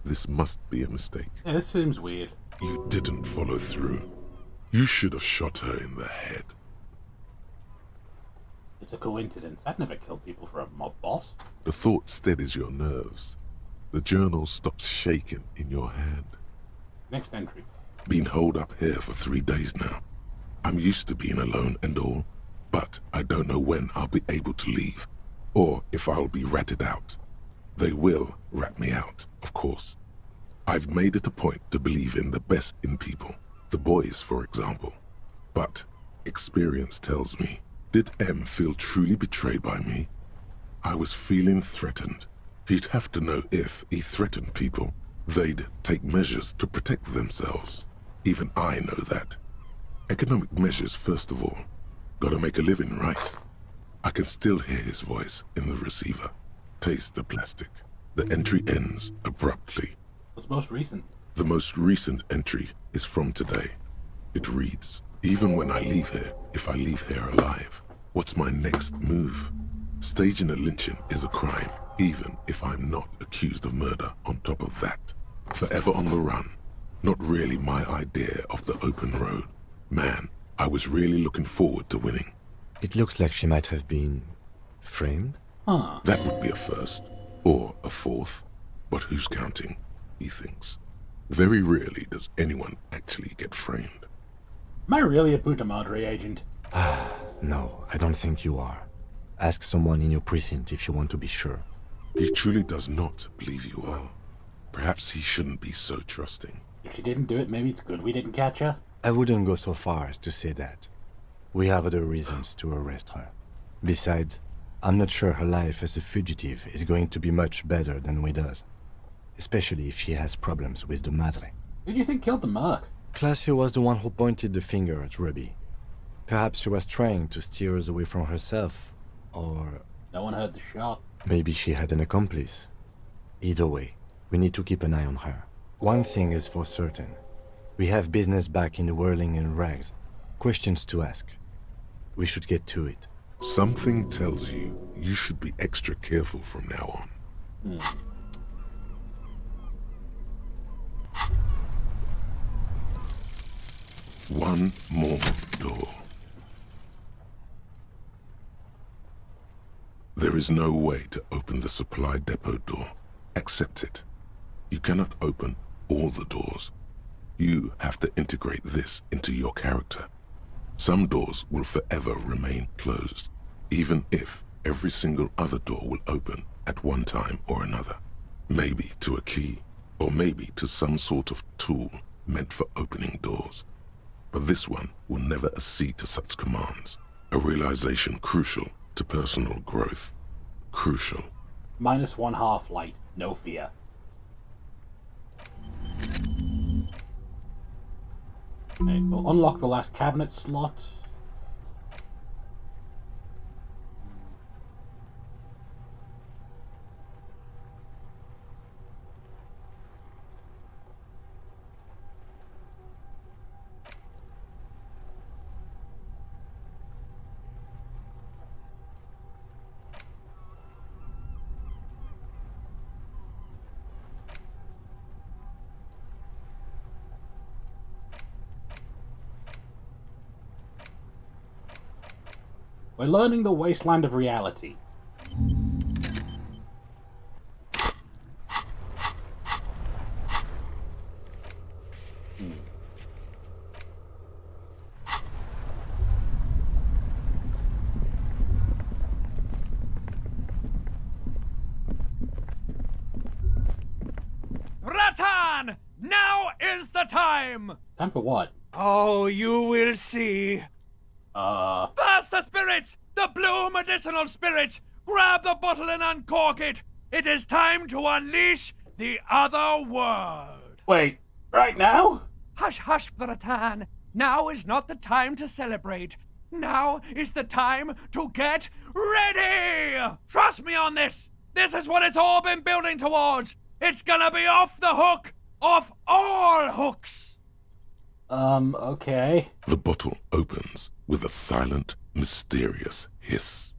This must be a mistake. Yeah, this seems weird. You didn't follow through. You should have shot her in the head. It's a coincidence. I'd never kill people for a mob boss. The thought steadies your nerves. The journal stops shaking in your hand. Next entry. Been holed up here for 3 days now. I'm used to being alone and all, but I don't know when I'll be able to leave, or if I'll be ratted out. They will rat me out, of course. I've made it a point to believe in the best in people, the boys, for example. But experience tells me, did M feel truly betrayed by me? I was feeling threatened. He'd have to know if he threatened people, they'd take measures to protect themselves. Even I know that. Economic measures, first of all. Gotta make a living, right? I can still hear his voice in the receiver. Taste the plastic. The entry ends abruptly. What's most recent? The most recent entry is from today. It reads, even when I leave here, if I leave here alive, what's my next move? Staging a lynching is a crime, even if I'm not accused of murder on top of that. Forever on the run. Not really my idea of the open road. Man, I was really looking forward to winning. It looks like she might have been framed. That would be a first, or a fourth. But who's counting, he thinks. Very rarely does anyone actually get framed. Am I really a Puta Madre agent? No, I don't think you are. Ask someone in your precinct if you want to be sure. He truly does not believe you are. Perhaps he shouldn't be so trusting. If she didn't do it, maybe it's good we didn't catch her. I wouldn't go so far as to say that. We have other reasons to arrest her. Besides, I'm not sure her life as a fugitive is going to be much better than with us. Especially if she has problems with the Madre. Who do you think killed the Merc? Classio was the one who pointed the finger at Ruby. Perhaps she was trying to steer us away from herself, or... No one heard the shot. Maybe she had an accomplice. Either way, we need to keep an eye on her. One thing is for certain. We have business back in the whirling and rags. Questions to ask. We should get to it. Something tells you you should be extra careful from now on. One more door. There is no way to open the supply depot door. Accept it. You cannot open all the doors. You have to integrate this into your character. Some doors will forever remain closed, even if every single other door will open at one time or another. Maybe to a key, or maybe to some sort of tool meant for opening doors. But this one will never accede to such commands. A realization crucial to personal growth. Crucial. -1 half light. No fear. Okay, we'll unlock the last cabinet slot. We're learning the wasteland of reality. Ratan! Now is the time! Time for what? Oh, you will see. First the spirits! The blue medicinal spirits! Grab the bottle and uncork it! It is time to unleash the other world! Wait, right now? Hush, hush, Bratan. Now is not the time to celebrate. Now is the time to get ready! Trust me on this! This is what it's all been building towards! It's gonna be off the hook! Off all hooks! Okay. The bottle opens with a silent, mysterious hiss.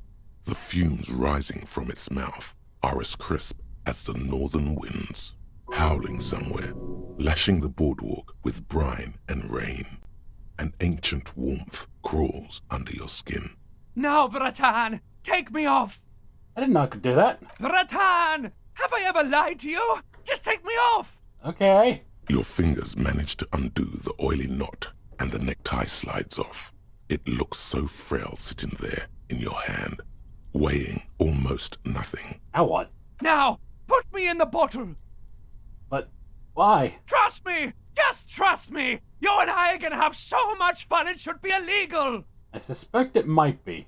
The fumes rising from its mouth are as crisp as the northern winds, howling somewhere, lashing the boardwalk with brine and rain. An ancient warmth crawls under your skin. Now, Bratan, take me off! I didn't know I could do that. Bratan! Have I ever lied to you? Just take me off! Okay. Your fingers manage to undo the oily knot, and the necktie slides off. It looks so frail sitting there in your hand, weighing almost nothing. Now what? Now, put me in the bottle! But why? Trust me! Just trust me! You and I are gonna have so much fun it should be illegal! I suspect it might be.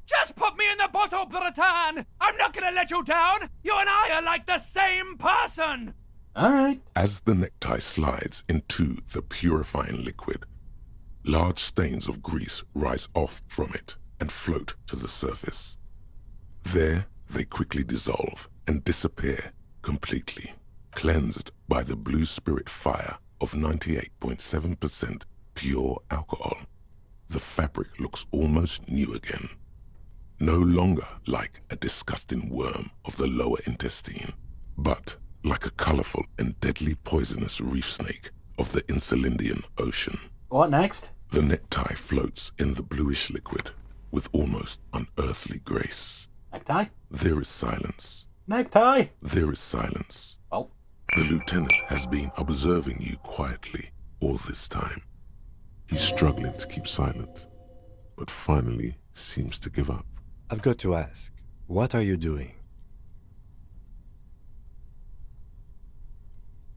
Just put me in the bottle, Bratan! I'm not gonna let you down! You and I are like the same person! Alright. As the necktie slides into the purifying liquid, large stains of grease rise off from it and float to the surface. There, they quickly dissolve and disappear completely, cleansed by the blue spirit fire of 98.7% pure alcohol. The fabric looks almost new again. No longer like a disgusting worm of the lower intestine, but like a colorful and deadly poisonous reef snake of the Insulindian Ocean. What next? The necktie floats in the bluish liquid with almost unearthly grace. Necktie? There is silence. Necktie? There is silence. Well? The lieutenant has been observing you quietly all this time. He's struggling to keep silent, but finally seems to give up. I've got to ask, what are you doing?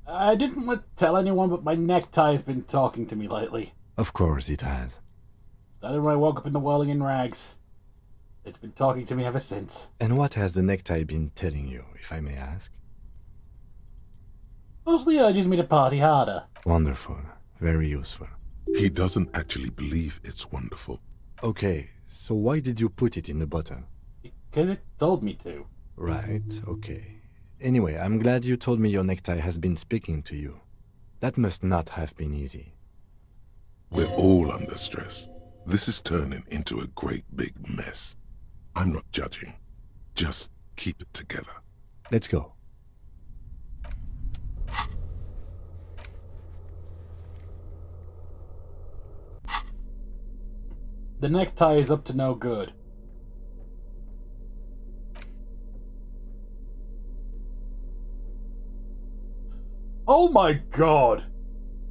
I didn't want to tell anyone, but my necktie has been talking to me lately. Of course it has. Started when I woke up in the whirling in rags. It's been talking to me ever since. And what has the necktie been telling you, if I may ask? Mostly urges me to party harder. Wonderful. Very useful. He doesn't actually believe it's wonderful. Okay, so why did you put it in the bottle? Because it told me to. Right, okay. Anyway, I'm glad you told me your necktie has been speaking to you. That must not have been easy. We're all under stress. This is turning into a great big mess. I'm not judging. Just keep it together. Let's go. The necktie is up to no good. Oh my god!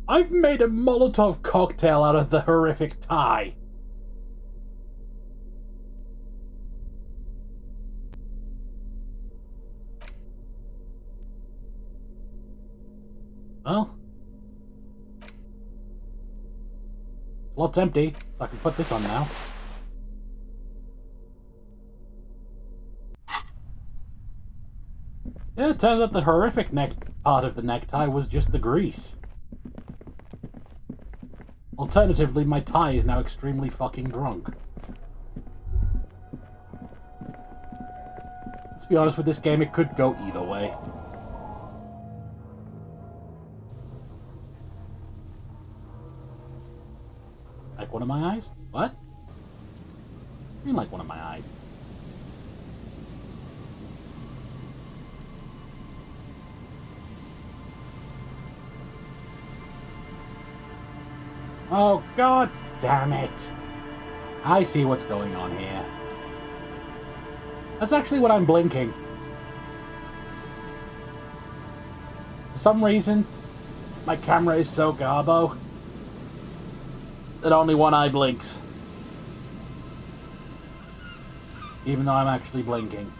I've made a Molotov cocktail out of the horrific tie. Well, lot's empty, so I can put this on now. Yeah, it turns out the horrific part of the necktie was just the grease. Alternatively, my tie is now extremely fucking drunk. Let's be honest with this game, it could go either way. Like one of my eyes? What? I mean like one of my eyes. Oh, god damn it. I see what's going on here. That's actually what I'm blinking. For some reason, my camera is so garbo that only one eye blinks. Even though I'm actually blinking.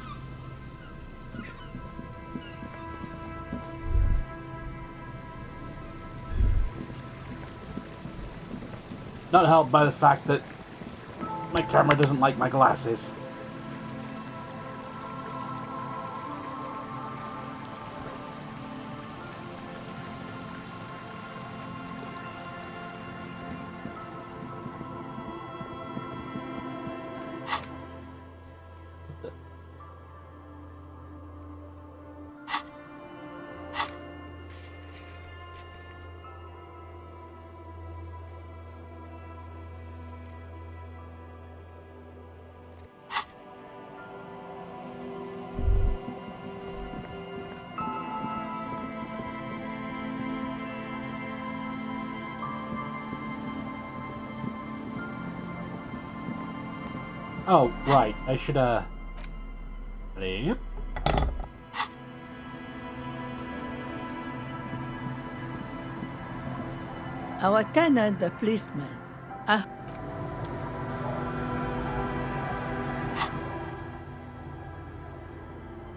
Not helped by the fact that my camera doesn't like my glasses. Oh, right. I should, Yep. Our tenant, the policeman.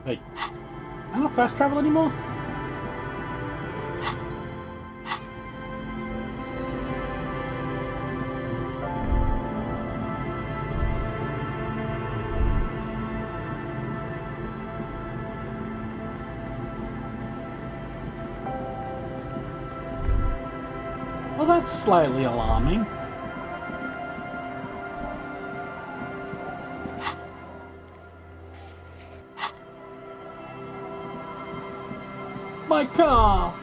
Wait. I don't fast travel anymore? Well, that's slightly alarming. My car!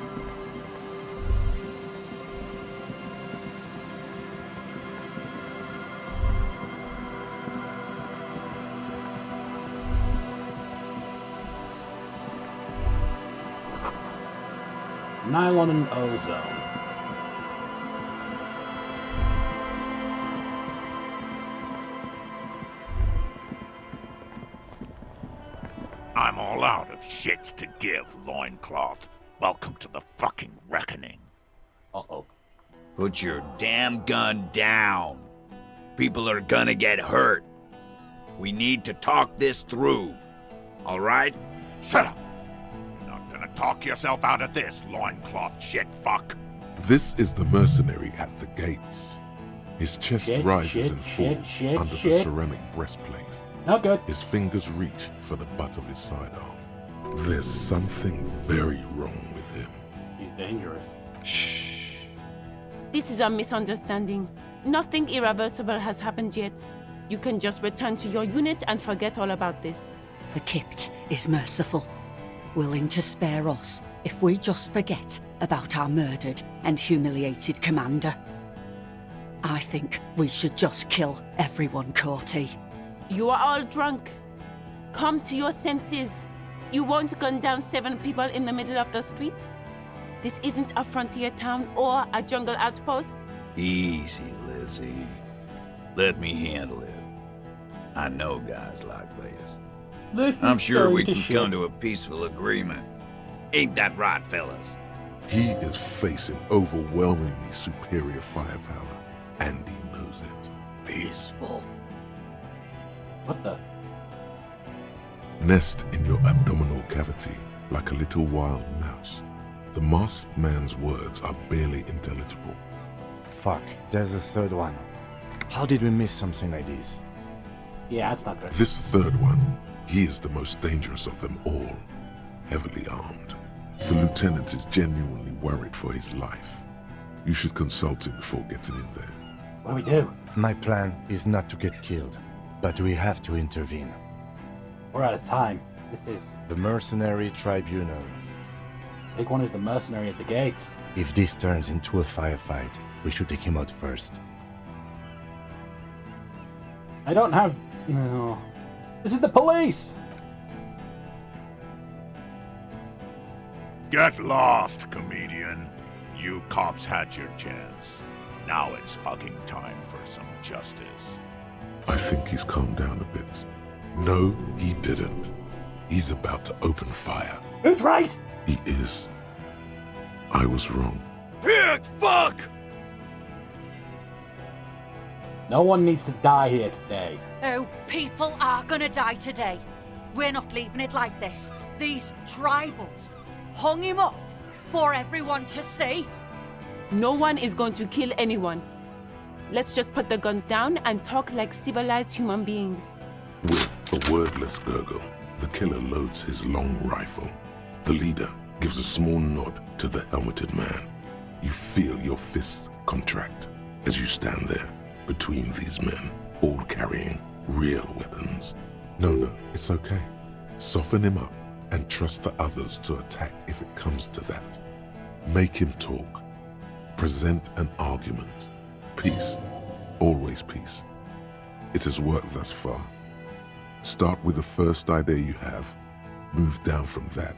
Nylon and ozone. I'm all out of shits to give, loincloth. Welcome to the fucking reckoning. Uh-oh. Put your damn gun down. People are gonna get hurt. We need to talk this through. All right? Shut up! You're not gonna talk yourself out of this, loincloth shit fuck. This is the mercenary at the gates. His chest rises and falls under the ceramic breastplate. Not good. His fingers reach for the butt of his sidearm. There's something very wrong with him. He's dangerous. Shh. This is a misunderstanding. Nothing irreversible has happened yet. You can just return to your unit and forget all about this. The Kypt is merciful, willing to spare us if we just forget about our murdered and humiliated commander. I think we should just kill everyone, Courty. You are all drunk. Come to your senses. You won't gun down 7 people in the middle of the street. This isn't a frontier town or a jungle outpost. Easy, Lizzie. Let me handle it. I know guys like this. I'm sure we can come to a peaceful agreement. Ain't that right, fellas? He is facing overwhelmingly superior firepower, and he knows it. Peaceful. What the? Nest in your abdominal cavity like a little wild mouse. The masked man's words are barely intelligible. Fuck, there's the third one. How did we miss something like this? Yeah, that's not good. This third one, he is the most dangerous of them all. Heavily armed. The lieutenant is genuinely worried for his life. You should consult him before getting in there. What do we do? My plan is not to get killed, but we have to intervene. We're out of time. This is... The Mercenary Tribunal. Big one is the mercenary at the gates. If this turns into a firefight, we should take him out first. I don't have... No. This is the police! Get lost, comedian. You cops had your chance. Now it's fucking time for some justice. I think he's calmed down a bit. No, he didn't. He's about to open fire. Who's right? He is. I was wrong. Pig fuck! No one needs to die here today. Oh, people are gonna die today. We're not leaving it like this. These tribals hung him up for everyone to see. No one is going to kill anyone. Let's just put the guns down and talk like civilized human beings. With a wordless gurgle, the killer loads his long rifle. The leader gives a small nod to the helmeted man. You feel your fists contract as you stand there between these men, all carrying real weapons. No, it's okay. Soften him up and trust the others to attack if it comes to that. Make him talk. Present an argument. Peace. Always peace. It has worked thus far. Start with the first idea you have. Move down from that.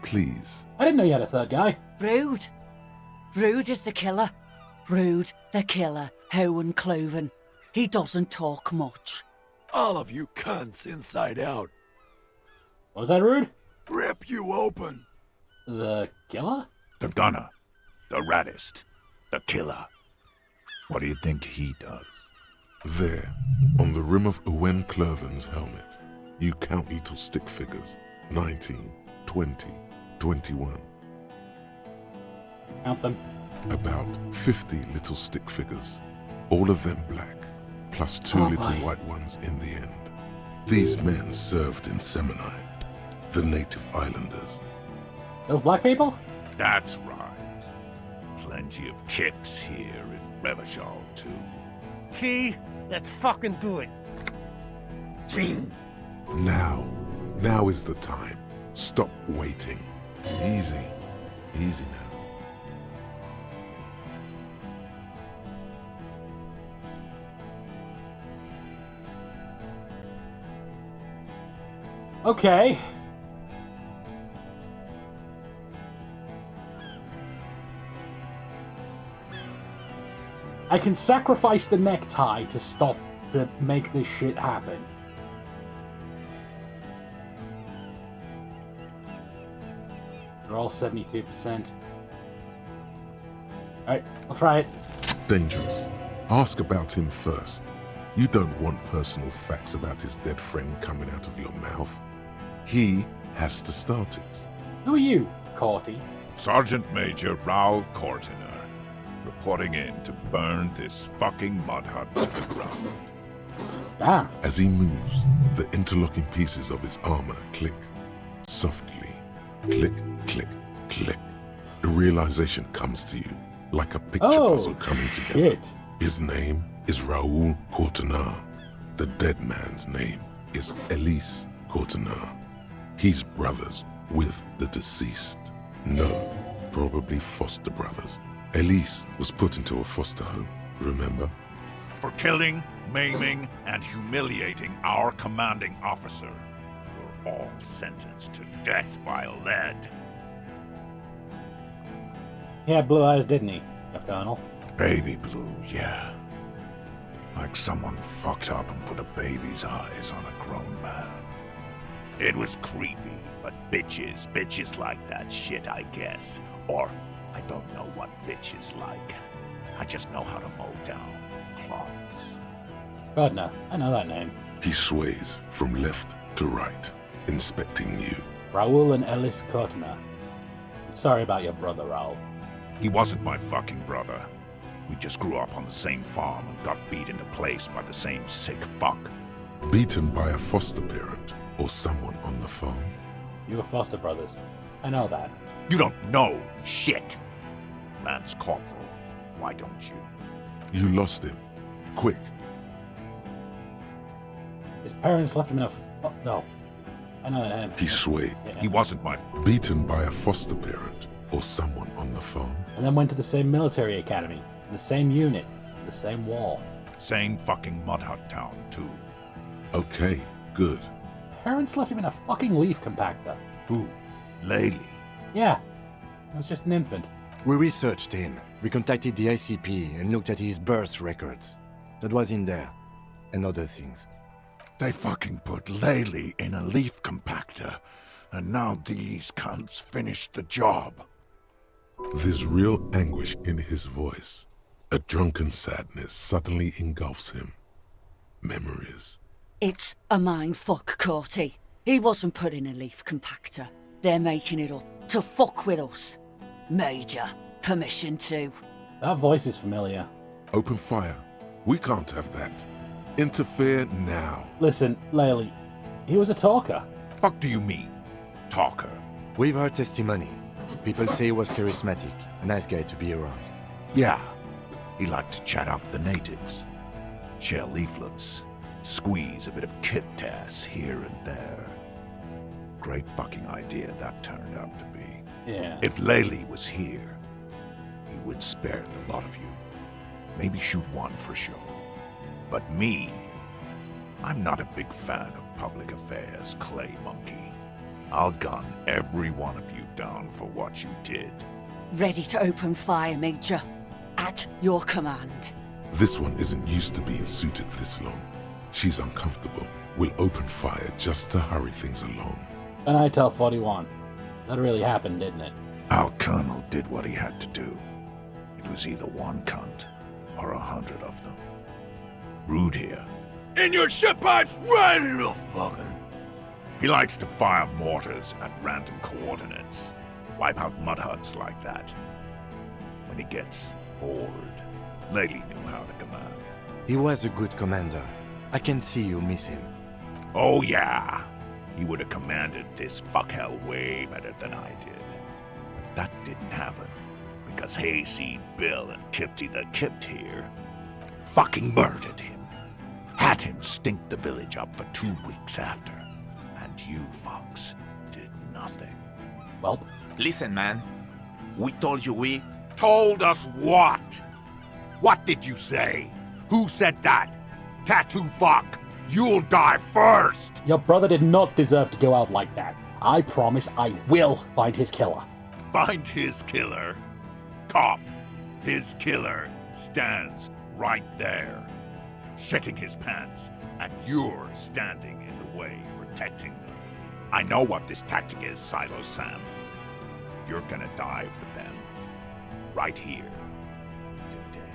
Please. I didn't know you had a third guy. Rude. Rude is the killer. Rude, the killer, Owen Cloven. He doesn't talk much. all of you cunts inside out. What was that, Rude? Rip you open. The killer? The gunner. The raddest. The killer. What do you think he does? There, on the rim of Owen Clerven's helmet, you count little stick figures. 19, 20, 21. Count them. About 50 little stick figures. All of them black, plus two little white ones in the end. These men served in Seminai, the native islanders. Those black people? That's right. Plenty of kips here in Revachol, too. T, let's fucking do it. Now is the time. Stop waiting. Easy. Easy now. Okay. I can sacrifice the necktie to make this shit happen. They're all 72%. Alright, I'll try it. Dangerous. Ask about him first. You don't want personal facts about his dead friend coming out of your mouth. He has to start it. Who are you, Corty? Sergeant Major Raoul Cortiner, reporting in to burn this fucking mud hut to the ground. Damn. As he moves, the interlocking pieces of his armor click. Softly. Click, click, click. The realization comes to you, like a picture puzzle coming together. Shit. His name is Raoul Cortiner. The dead man's name is Elise Cortiner. He's brothers with the deceased. No, probably foster brothers. Elise was put into a foster home, remember? For killing, maiming, and humiliating our commanding officer. You're all sentenced to death by lead. He had blue eyes, didn't he, the Colonel? Baby blue, yeah. Like someone fucked up and put a baby's eyes on a grown man. It was creepy, but bitches like that shit, I guess. Or, I don't know what bitches like. I just know how to mow down cloths. Gardner, I know that name. He sways from left to right, inspecting you. Raoul and Ellis Cortiner. Sorry about your brother, Raoul. He wasn't my fucking brother. We just grew up on the same farm and got beat into place by the same sick fuck. Beaten by a foster parent or someone on the farm? You were foster brothers. I know that. You don't know shit. Man's corporal. Why don't you? You lost him. Quick. His parents left him in a... Oh, no. I know that name. He swayed. Yeah. He wasn't my... Beaten by a foster parent or someone on the farm? And then went to the same military academy. The same unit. The same wall. Same fucking mud hut town, too. Okay, good. Parents left him in a fucking leaf compactor. Who? Laylee? Yeah. He was just an infant. We researched him. We contacted the ICP and looked at his birth records. That was in there. And other things. They fucking put Laylee in a leaf compactor. And now these cunts finished the job. There's real anguish in his voice. A drunken sadness suddenly engulfs him. Memories. It's a mindfuck, Corty. He wasn't put in a leaf compactor. They're making it up to fuck with us. Major, permission to. That voice is familiar. Open fire. We can't have that. Interfere now. Listen, Laylee, he was a talker. Fuck do you mean, talker? We've heard testimony. People say he was charismatic, a nice guy to be around. Yeah, he liked to chat out the natives. Share leaflets. Squeeze a bit of kit-tass here and there. Great fucking idea that turned out to be. Yeah. If Laylee was here, he would spare the lot of you. Maybe shoot one for show. But me, I'm not a big fan of public affairs, clay monkey. I'll gun every one of you down for what you did. Ready to open fire, Major. At your command. This one isn't used to being suited this long. She's uncomfortable. We'll open fire just to hurry things along. And I tell 41. That really happened, didn't it? Our colonel did what he had to do. It was either one cunt or 100 of them. Rude here. In your ship pipes, right in the fucking... He likes to fire mortars at random coordinates. Wipe out mud huts like that. When he gets bored, Lady knew how to command. He was a good commander. I can see you miss him. Oh yeah, he would have commanded this fuckhell way better than I did. But that didn't happen, because Hayseed Bill and Kipty the Kipt here fucking murdered him. Had him stink the village up for 2 weeks after. And you fucks did nothing. Well, listen, man. We told you we... Told us what? What did you say? Who said that? Tattoo fuck! You'll die first! Your brother did not deserve to go out like that. I promise I will find his killer. Find his killer? Cop, his killer stands right there, shitting his pants, and you're standing in the way, protecting them. I know what this tactic is, Silo Sam. You're gonna die for them. Right here. Today.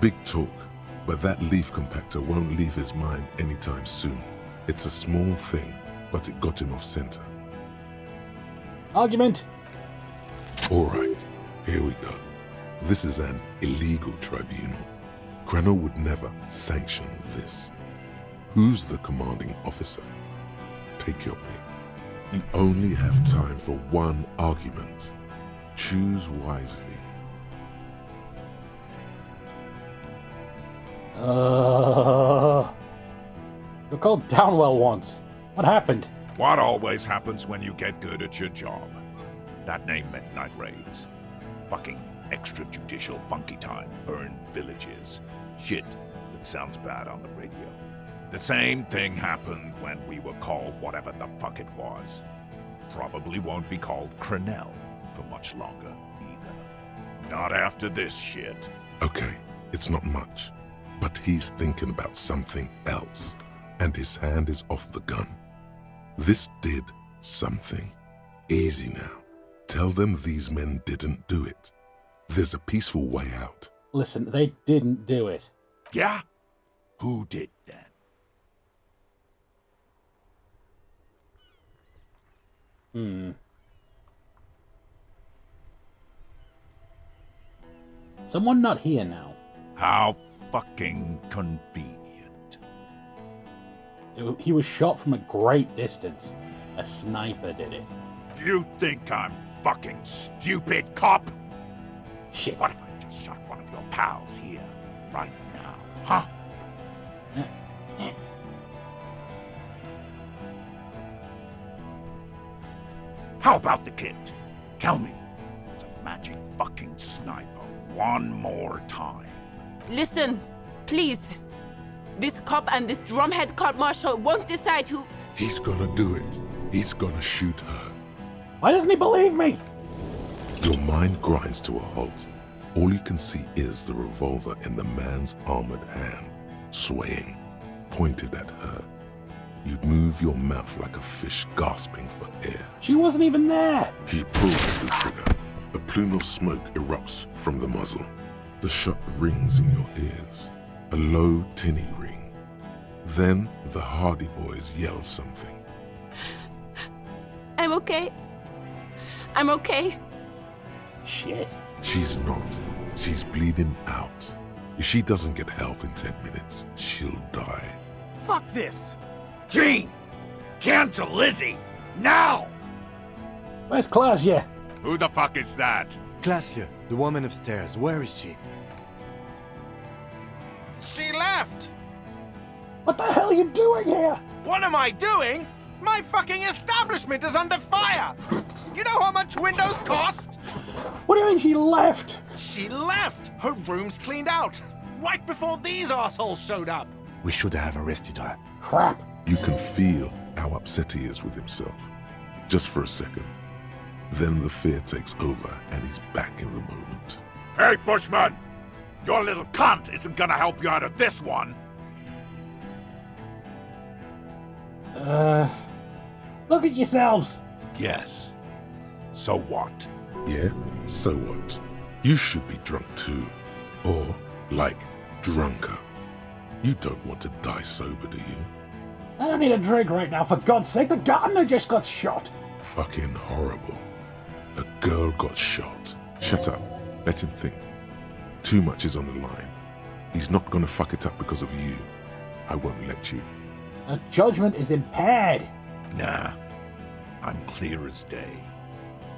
Big talk, but that leaf compactor won't leave his mind anytime soon. It's a small thing, but it got him off center. Argument. Alright, here we go. This is an illegal tribunal. Krenno would never sanction this. Who's the commanding officer? Take your pick. You only have time for one argument. Choose wisely. You're called Downwell once. What happened? What always happens when you get good at your job? That name meant night raids. Fucking extrajudicial funky time, burned villages. Shit that sounds bad on the radio. The same thing happened when we were called whatever the fuck it was. Probably won't be called Crenell for much longer, either. Not after this shit. Okay, it's not much, but he's thinking about something else, and his hand is off the gun. This did something. Easy now. Tell them these men didn't do it. There's a peaceful way out. Listen, they didn't do it. Yeah? Who did then? Someone not here now. How fucking convenient. He was shot from a great distance. A sniper did it. You think I'm fucking stupid, cop? Shit. What if I just shot one of your pals here, right now, huh? How about the kid? Tell me, it's a magic fucking sniper one more time. Listen, please. This cop and this drumhead cop marshal won't decide who... He's gonna do it. He's gonna shoot her. Why doesn't he believe me? Your mind grinds to a halt. All you can see is the revolver in the man's armored hand, swaying, pointed at her. You move your mouth like a fish gasping for air. She wasn't even there. He pulls the trigger. A plume of smoke erupts from the muzzle. The shot rings in your ears. A low, tinny ring. Then the Hardy Boys yell something. I'm okay. I'm okay. Shit. She's not. She's bleeding out. If she doesn't get help in 10 minutes, she'll die. Fuck this! Gene! Cancel Lizzie! Now! Where's Klaasje? Who the fuck is that? Klaasje, the woman upstairs. Where is she? She left! What the hell are you doing here? What am I doing? My fucking establishment is under fire! You know how much windows cost? What do you mean she left? She left! Her room's cleaned out! Right before these assholes showed up! We should have arrested her. Crap. You can feel how upset he is with himself. Just for a second. Then the fear takes over and he's back in the moment. Hey, Bushman! Your little cunt isn't gonna help you out of this one! Look at yourselves! Yes. So what? Yeah, so what? You should be drunk too. Or, like, drunker. You don't want to die sober, do you? I don't need a drink right now, for God's sake. The gardener just got shot. Fucking horrible. A girl got shot. Shut up. Let him think. Too much is on the line. He's not gonna fuck it up because of you. I won't let you. The judgment is impaired. Nah. I'm clear as day.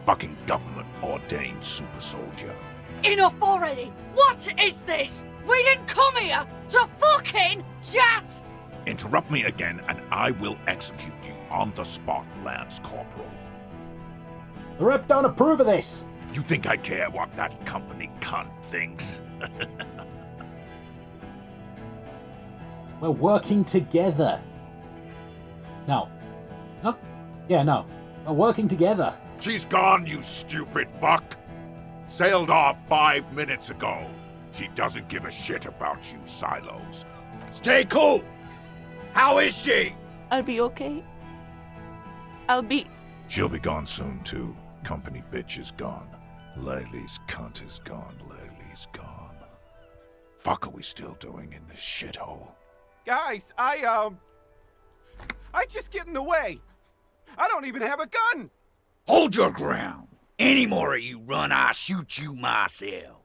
Fucking government-ordained super soldier. Enough already! What is this? We didn't come here to fucking chat! Interrupt me again and I will execute you on the spot, Lance Corporal. The rep don't approve of this. You think I care what that company cunt thinks? We're working together. No. Not... Yeah, no. We're working together. She's gone, you stupid fuck! Sailed off 5 minutes ago. She doesn't give a shit about you, Silos. Stay cool! How is she? I'll be okay. I'll be... She'll be gone soon, too. Company bitch is gone. Laylee's cunt is gone. Laylee's gone. Fuck are we still doing in this shithole? Guys, I just get in the way. I don't even have a gun. Hold your ground. Any more of you run, I'll shoot you myself.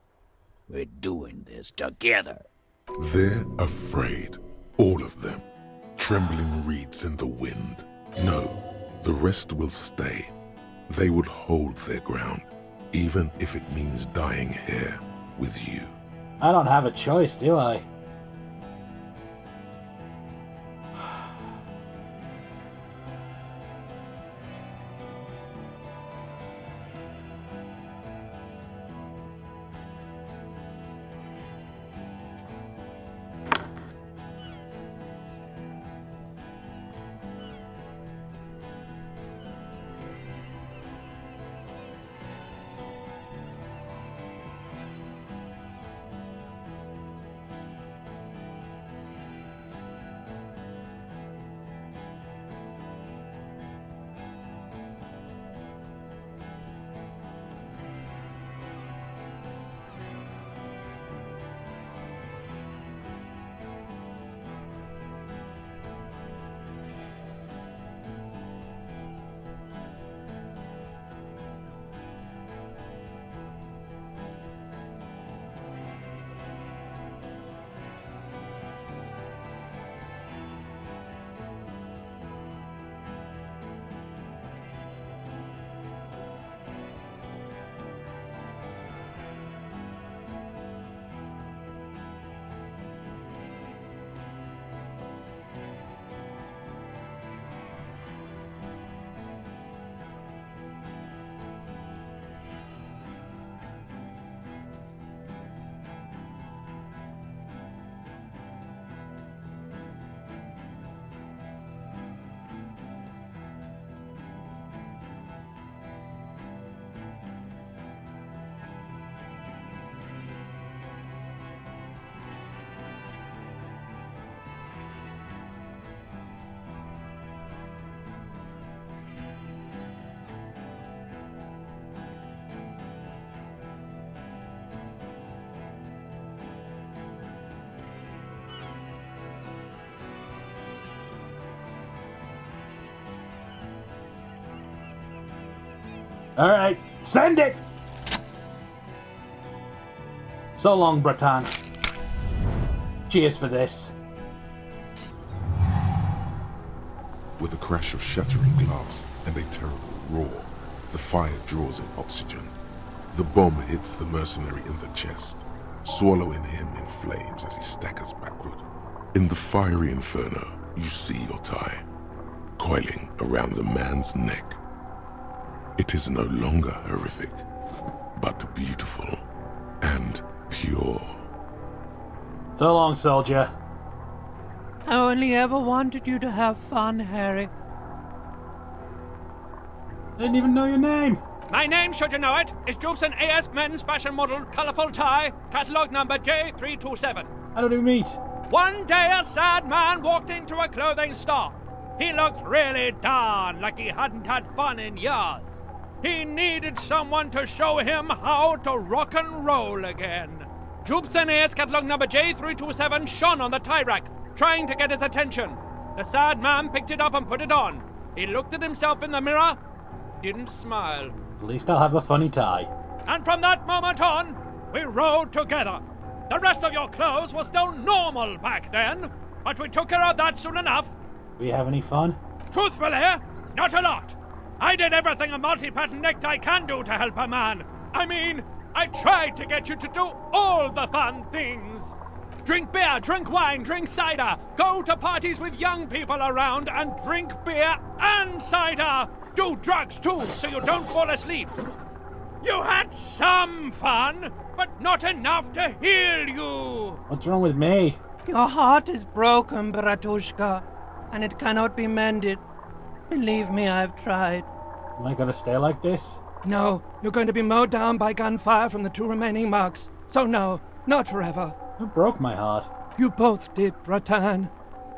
We're doing this together. They're afraid. All of them. Trembling reeds in the wind. No, the rest will stay. They will hold their ground, even if it means dying here with you. I don't have a choice, do I? Alright, send it! So long, Breton. Cheers for this. With a crash of shattering glass and a terrible roar, the fire draws in oxygen. The bomb hits the mercenary in the chest, swallowing him in flames as he staggers backward. In the fiery inferno, you see your tie, coiling around the man's neck. It is no longer horrific, but beautiful and pure. So long, soldier. I only ever wanted you to have fun, Harry. I didn't even know your name. My name, should you know it, is Jobson AS Men's Fashion Model, Colourful Tie, catalogue number J327. How do we meet? One day a sad man walked into a clothing store. He looked really darn like he hadn't had fun in years. He needed someone to show him how to rock and roll again. Troops and Ace catalog number J327 shone on the tie rack, trying to get his attention. The sad man picked it up and put it on. He looked at himself in the mirror, didn't smile. At least I'll have a funny tie. And from that moment on, we rode together. The rest of your clothes were still normal back then, but we took care of that soon enough. Do we have any fun? Truthfully, not a lot. I did everything a multi-pattern necktie can do to help a man. I mean, I tried to get you to do all the fun things. Drink beer, drink wine, drink cider. Go to parties with young people around and drink beer and cider. Do drugs too, so you don't fall asleep. You had some fun, but not enough to heal you. What's wrong with me? Your heart is broken, Bratushka, and it cannot be mended. Believe me, I've tried. Am I gonna stay like this? No, you're going to be mowed down by gunfire from the 2 remaining mugs. So no, not forever. Who broke my heart? You both did, Bratan.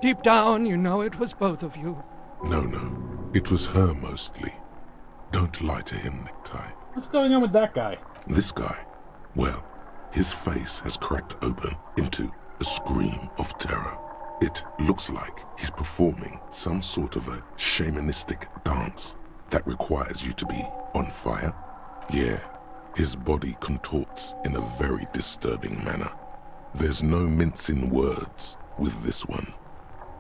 Deep down, you know it was both of you. No, it was her mostly. Don't lie to him, Necktie. What's going on with that guy? This guy, well, his face has cracked open into a scream of terror. It looks like he's performing some sort of a shamanistic dance that requires you to be on fire. Yeah, his body contorts in a very disturbing manner. There's no mincing words with this one.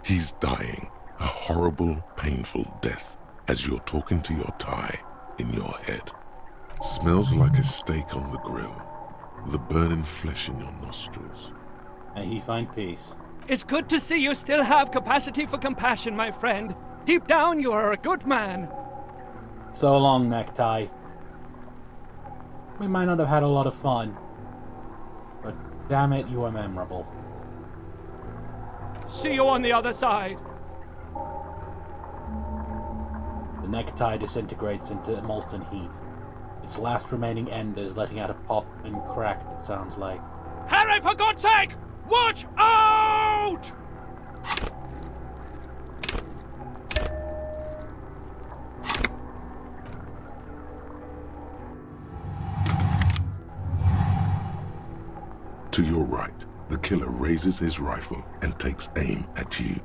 He's dying a horrible, painful death as you're talking to your tie in your head. Smells like a steak on the grill, the burning flesh in your nostrils. May he find peace. It's good to see you still have capacity for compassion, my friend. Deep down, you are a good man. So long, Necktie. We might not have had a lot of fun, but damn it, you were memorable. See you on the other side. The necktie disintegrates into molten heat. Its last remaining embers letting out a pop and crack that sounds like... Harry, for God's sake! Watch out! To your right, the killer raises his rifle and takes aim at you.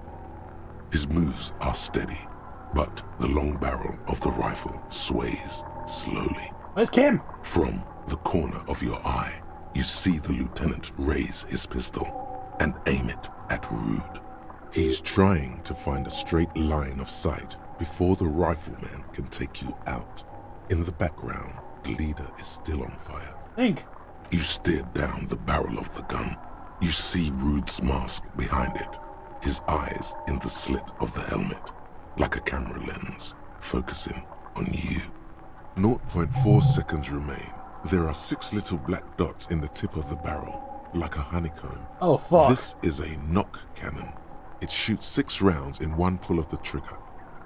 His moves are steady, but the long barrel of the rifle sways slowly. Where's Kim? From the corner of your eye, you see the lieutenant raise his pistol and aim it at Rude. He's trying to find a straight line of sight before the rifleman can take you out. In the background, the leader is still on fire. Think. You stare down the barrel of the gun. You see Rude's mask behind it, his eyes in the slit of the helmet, like a camera lens, focusing on you. 0.4 seconds remain. There are 6 little black dots in the tip of the barrel, like a honeycomb. Oh, fuck. This is a knock cannon. It shoots 6 rounds in one pull of the trigger.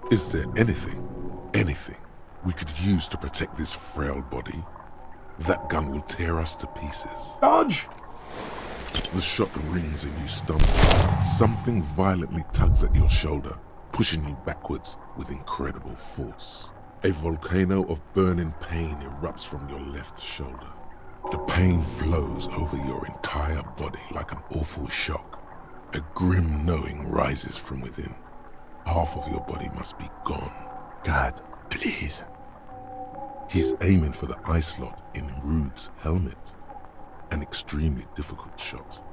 Is there anything we could use to protect this frail body? That gun will tear us to pieces. Dodge! The shot rings and you stumble. Something violently tugs at your shoulder, pushing you backwards with incredible force. A volcano of burning pain erupts from your left shoulder. The pain flows over your entire body like an awful shock. A grim knowing rises from within. Half of your body must be gone. God, please. He's aiming for the eye slot in Rude's helmet. An extremely difficult shot.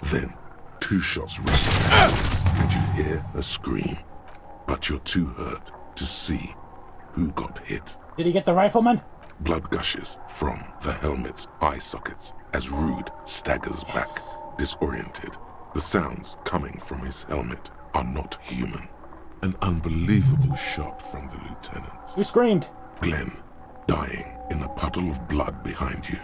Then, 2 shots rush and you hear a scream. But you're too hurt to see who got hit. Did he get the rifleman? Blood gushes from the helmet's eye sockets as Rude staggers back, disoriented. The sounds coming from his helmet are not human. An unbelievable shot from the lieutenant. Who screamed? Glenn, dying in a puddle of blood behind you.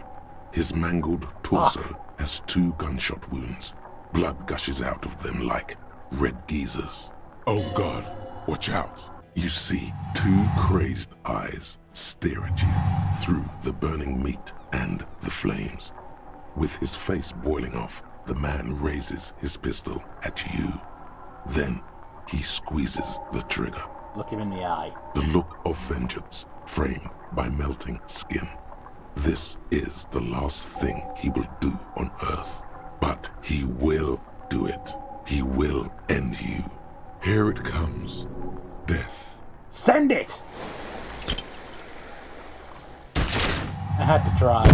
His mangled torso has 2 gunshot wounds. Blood gushes out of them like red geysers. Oh God, watch out. You see 2 crazed eyes stare at you through the burning meat and the flames. With his face boiling off, the man raises his pistol at you. Then He squeezes the trigger. Look him in the eye. The look of vengeance, framed by melting skin. This is the last thing he will do on Earth. But he will do it. He will end you. Here it comes. Death. Send it! I had to try.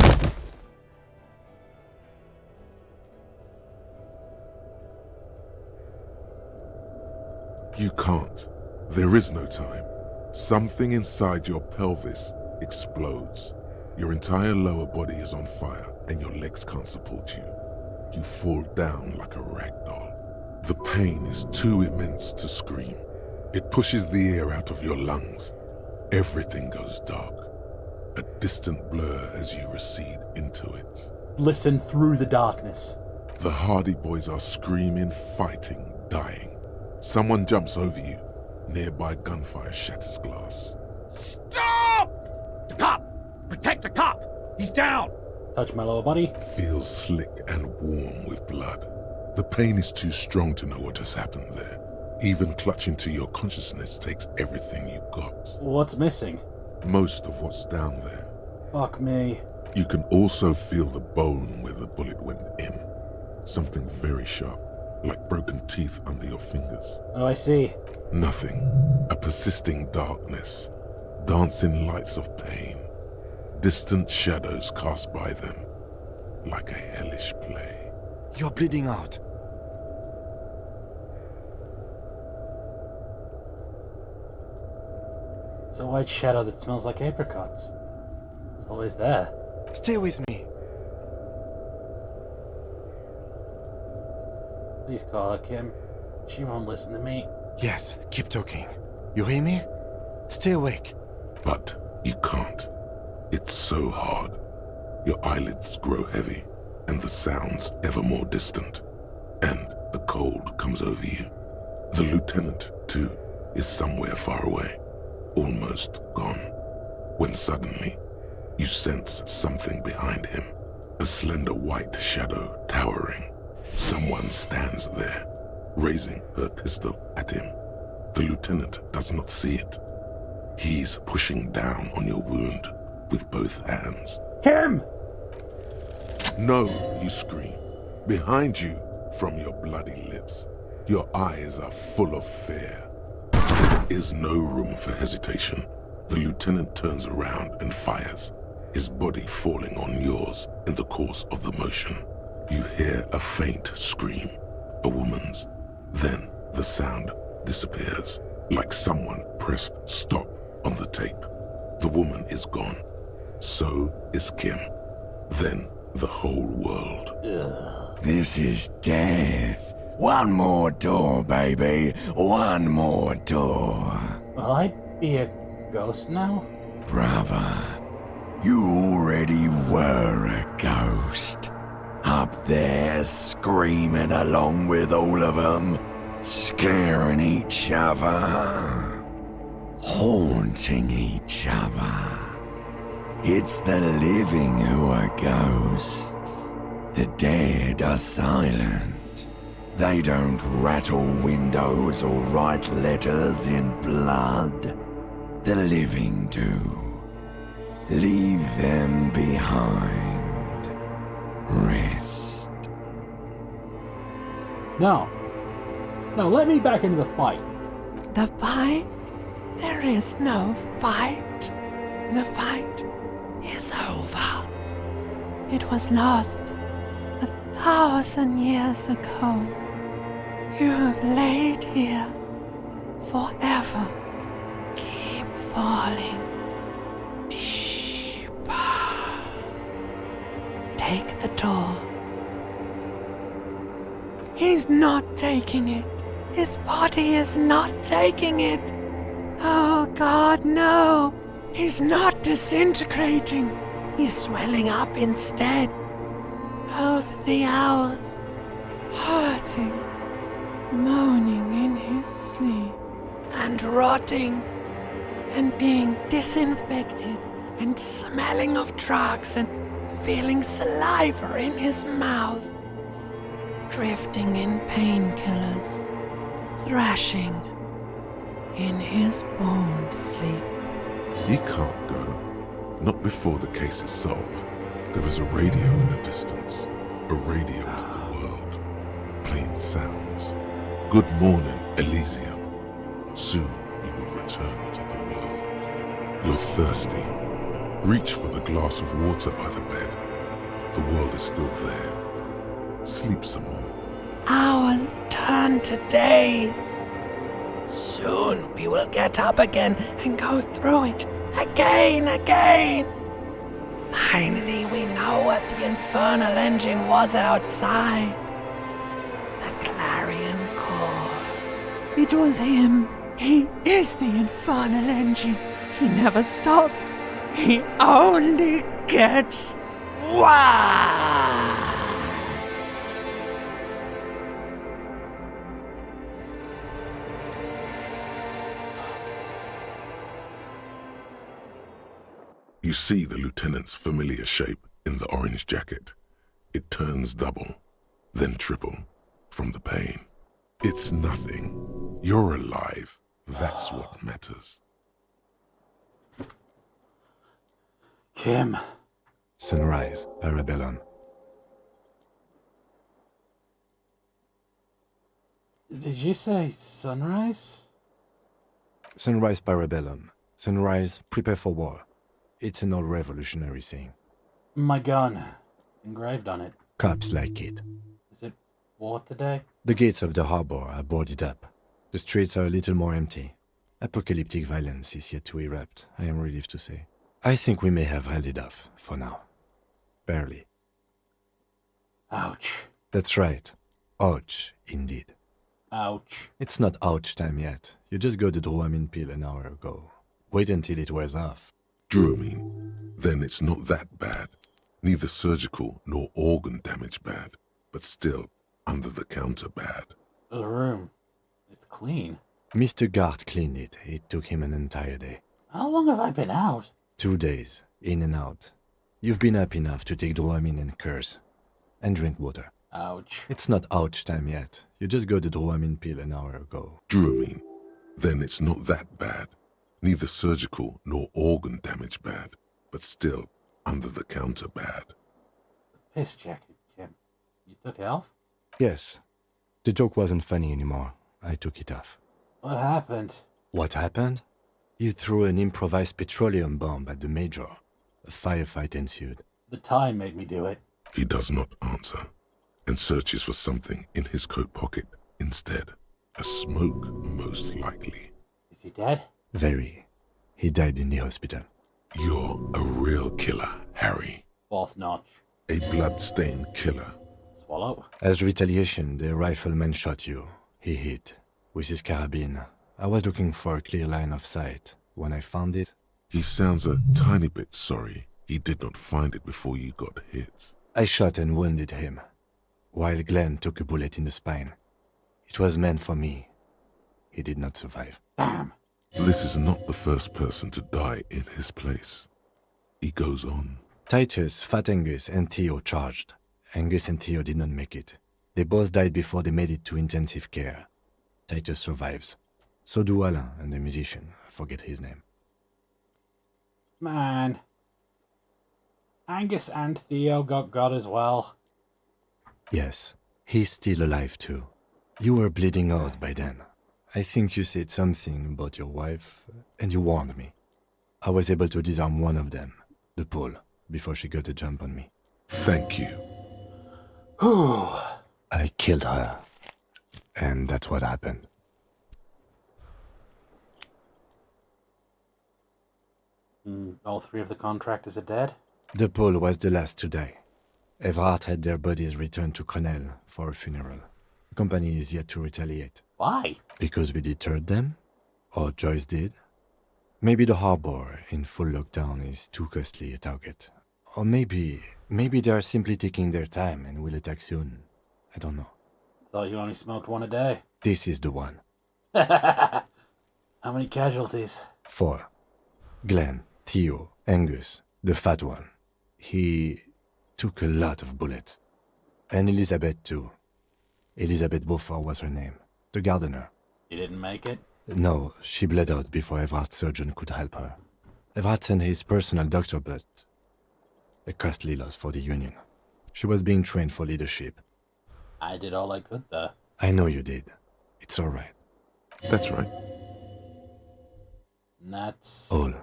You can't. There is no time. Something inside your pelvis explodes. Your entire lower body is on fire and your legs can't support you. You fall down like a rag doll. The pain is too immense to scream. It pushes the air out of your lungs. Everything goes dark. A distant blur as you recede into it. Listen through the darkness. The Hardy Boys are screaming, fighting, dying. Someone jumps over you. Nearby gunfire shatters glass. Stop! The cop! Protect the cop! He's down! Touch my lower body. Feels slick and warm with blood. The pain is too strong to know what has happened there. Even clutching to your consciousness takes everything you got. What's missing? Most of what's down there. Fuck me. You can also feel the bone where the bullet went in. Something very sharp, like broken teeth under your fingers. What do I see? Nothing. A persisting darkness. Dancing lights of pain. Distant shadows cast by them. Like a hellish play. You're bleeding out. It's a white shadow that smells like apricots. It's always there. Stay with me. Please call her, Kim. She won't listen to me. Yes, keep talking. You hear me? Stay awake. But you can't. It's so hard. Your eyelids grow heavy, and the sounds ever more distant. And a cold comes over you. The lieutenant, too, is somewhere far away. Almost gone. When suddenly, you sense something behind him. A slender white shadow towering. Someone stands there, raising her pistol at him. The lieutenant does not see it. He's pushing down on your wound with both hands. Kim! No, you scream. Behind you, from your bloody lips, your eyes are full of fear. There is no room for hesitation. The lieutenant turns around and fires, his body falling on yours in the course of the motion. You hear a faint scream, a woman's. Then the sound disappears, like someone pressed stop on the tape. The woman is gone. So is Kim. Then the whole world. Ugh. This is death. One more door, baby. One more door. Will I be a ghost now? Brother, you already were a ghost. Up there screaming along with all of them, scaring each other, haunting each other. It's the living who are ghosts. The dead are silent. They don't rattle windows or write letters in blood. The living do. Leave them behind. Rest. No. No, let me back into the fight. The fight? There is no fight. The fight is over. It was lost 1,000 years ago. You have laid here forever. Keep falling deeper. Take the door. He's not taking it. His body is not taking it. Oh God, no. He's not disintegrating. He's swelling up instead. Over the hours, hurting, moaning in his sleep, and rotting, and being disinfected, and smelling of drugs, and feeling saliva in his mouth, drifting in painkillers, thrashing in his own sleep. He can't go. Not before the case is solved. There is a radio in the distance. A radio of the world. Playing sounds. Good morning, Elysium. Soon you will return to the world. You're thirsty. Reach for the glass of water by the bed. The world is still there. Sleep some more. Hours turn to days. Soon we will get up again and go through it again. Finally, we know what the infernal engine was outside. The clarion call. It was him. He is the infernal engine. He never stops. He only gets worse. You see the lieutenant's familiar shape in the orange jacket. It turns double, then triple, from the pain. It's nothing. You're alive. That's what matters. Kim. Sunrise, Parabellum. Did you say sunrise? Sunrise, Parabellum. Sunrise, prepare for war. It's an old revolutionary saying. My gun. Engraved on it. Cops like it. Is it war today? The gates of the harbor are boarded up. The streets are a little more empty. Apocalyptic violence is yet to erupt, I am relieved to say. I think we may have held it off, for now. Barely. Ouch. That's right. Ouch, indeed. Ouch. It's not ouch time yet. You just got the Dramamine pill an hour ago. Wait until it wears off. Dramamine? Then it's not that bad. Neither surgical nor organ damage bad, but still under the counter bad. The room. It's clean. Mr. Gart cleaned it. It took him an entire day. How long have I been out? 2 days, in and out. You've been up enough to take Dramamine and curse. And drink water. Ouch. It's not ouch time yet. You just got the Dramamine pill an hour ago. Dramamine? Then it's not that bad. Neither surgical nor organ damage bad, but still under the counter bad. Piss jacket, Kim. You took it off? Yes. The joke wasn't funny anymore. I took it off. What happened? What happened? You threw an improvised petroleum bomb at the Major. A firefight ensued. The time made me do it. He does not answer, and searches for something in his coat pocket instead. A smoke, most likely. Is he dead? Very. He died in the hospital. You're a real killer, Harry. Fourth notch. A blood-stained killer. Swallow. As retaliation, the rifleman shot you. He hit. With his carabine. I was looking for a clear line of sight. When I found it... He sounds a tiny bit sorry he did not find it before you got hit. I shot and wounded him, while Glenn took a bullet in the spine. It was meant for me. He did not survive. Damn. This is not the first person to die in his place. He goes on. Titus, Fat Angus, and Theo charged. Angus and Theo did not make it. They both died before they made it to intensive care. Titus survives. So do Alain and the musician. I forget his name. Man. Angus and Theo got as well. Yes, he's still alive too. You were bleeding out by then. I think you said something about your wife, and you warned me. I was able to disarm one of them, the Pole, before she got a jump on me. Thank you. I killed her. And that's what happened. All three of the contractors are dead? The Pole was the last to die. Everard had their bodies returned to Crenel for a funeral. The company is yet to retaliate. Why? Because we deterred them? Or Joyce did? Maybe the harbor in full lockdown is too costly a target. Or maybe they are simply taking their time and will attack soon. I don't know. Thought you only smoked one a day. This is the one. How many casualties? 4. Glenn, Theo, Angus, the fat one. He took a lot of bullets. And Elizabeth too. Elizabeth Beaufort was her name. The gardener. She didn't make it? No, she bled out before Everard's surgeon could help her. Everard sent his personal doctor, but a costly loss for the Union. She was being trained for leadership. I did all I could, though. I know you did. It's all right. That's right. That's... All.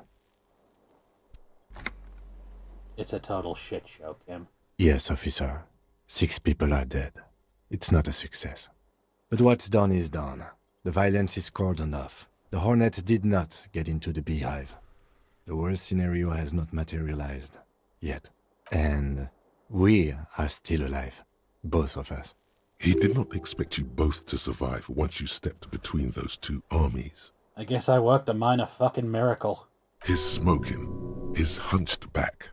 It's a total shit show, Kim. Yes, officer. 6 people are dead. It's not a success. But what's done is done. The violence is cordoned off. The Hornets did not get into the beehive. The worst scenario has not materialized. Yet. And we are still alive. Both of us. He did not expect you both to survive once you stepped between those two armies. I guess I worked a minor fucking miracle. His smoking, his hunched back.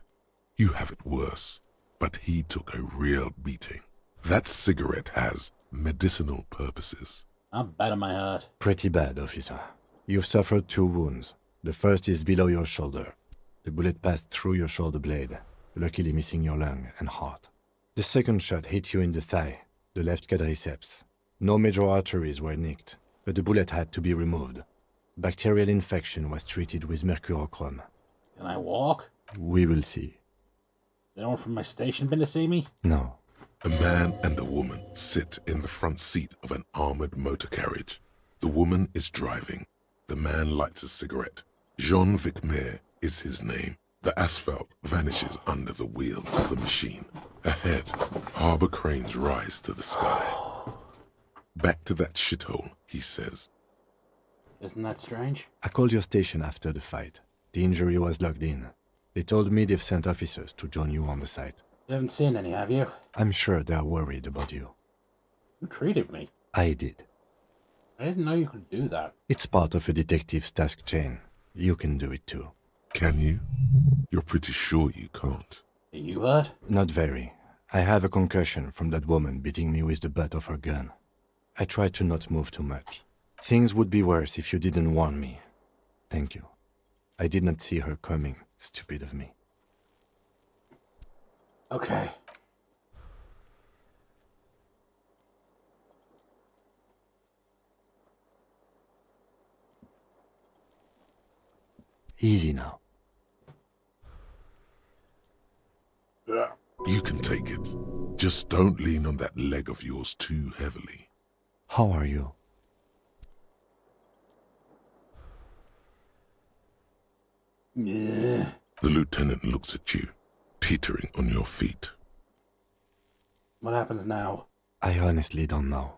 You have it worse, but he took a real beating. That cigarette has medicinal purposes. I'm bad on my heart. Pretty bad, officer. You've suffered 2 wounds. The first is below your shoulder. The bullet passed through your shoulder blade, luckily missing your lung and heart. The second shot hit you in the thigh, the left quadriceps. No major arteries were nicked, but the bullet had to be removed. Bacterial infection was treated with mercurochrome. Can I walk? We will see. Anyone from my station been to see me? No. A man and a woman sit in the front seat of an armored motor carriage. The woman is driving. The man lights a cigarette. Jean Vicmer is his name. The asphalt vanishes under the wheels of the machine. Ahead, harbor cranes rise to the sky. Back to that shithole, he says. Isn't that strange? I called your station after the fight. The injury was logged in. They told me they've sent officers to join you on the site. You haven't seen any, have you? I'm sure they're worried about you. Who treated me? I did. I didn't know you could do that. It's part of a detective's task chain. You can do it too. Can you? You're pretty sure you can't. Are you hurt? Not very. I have a concussion from that woman beating me with the butt of her gun. I try to not move too much. Things would be worse if you didn't warn me. Thank you. I did not see her coming. Stupid of me. Okay. Easy now. You can take it. Just don't lean on that leg of yours too heavily. How are you? Yeah. The lieutenant looks at you, teetering on your feet. What happens now? I honestly don't know.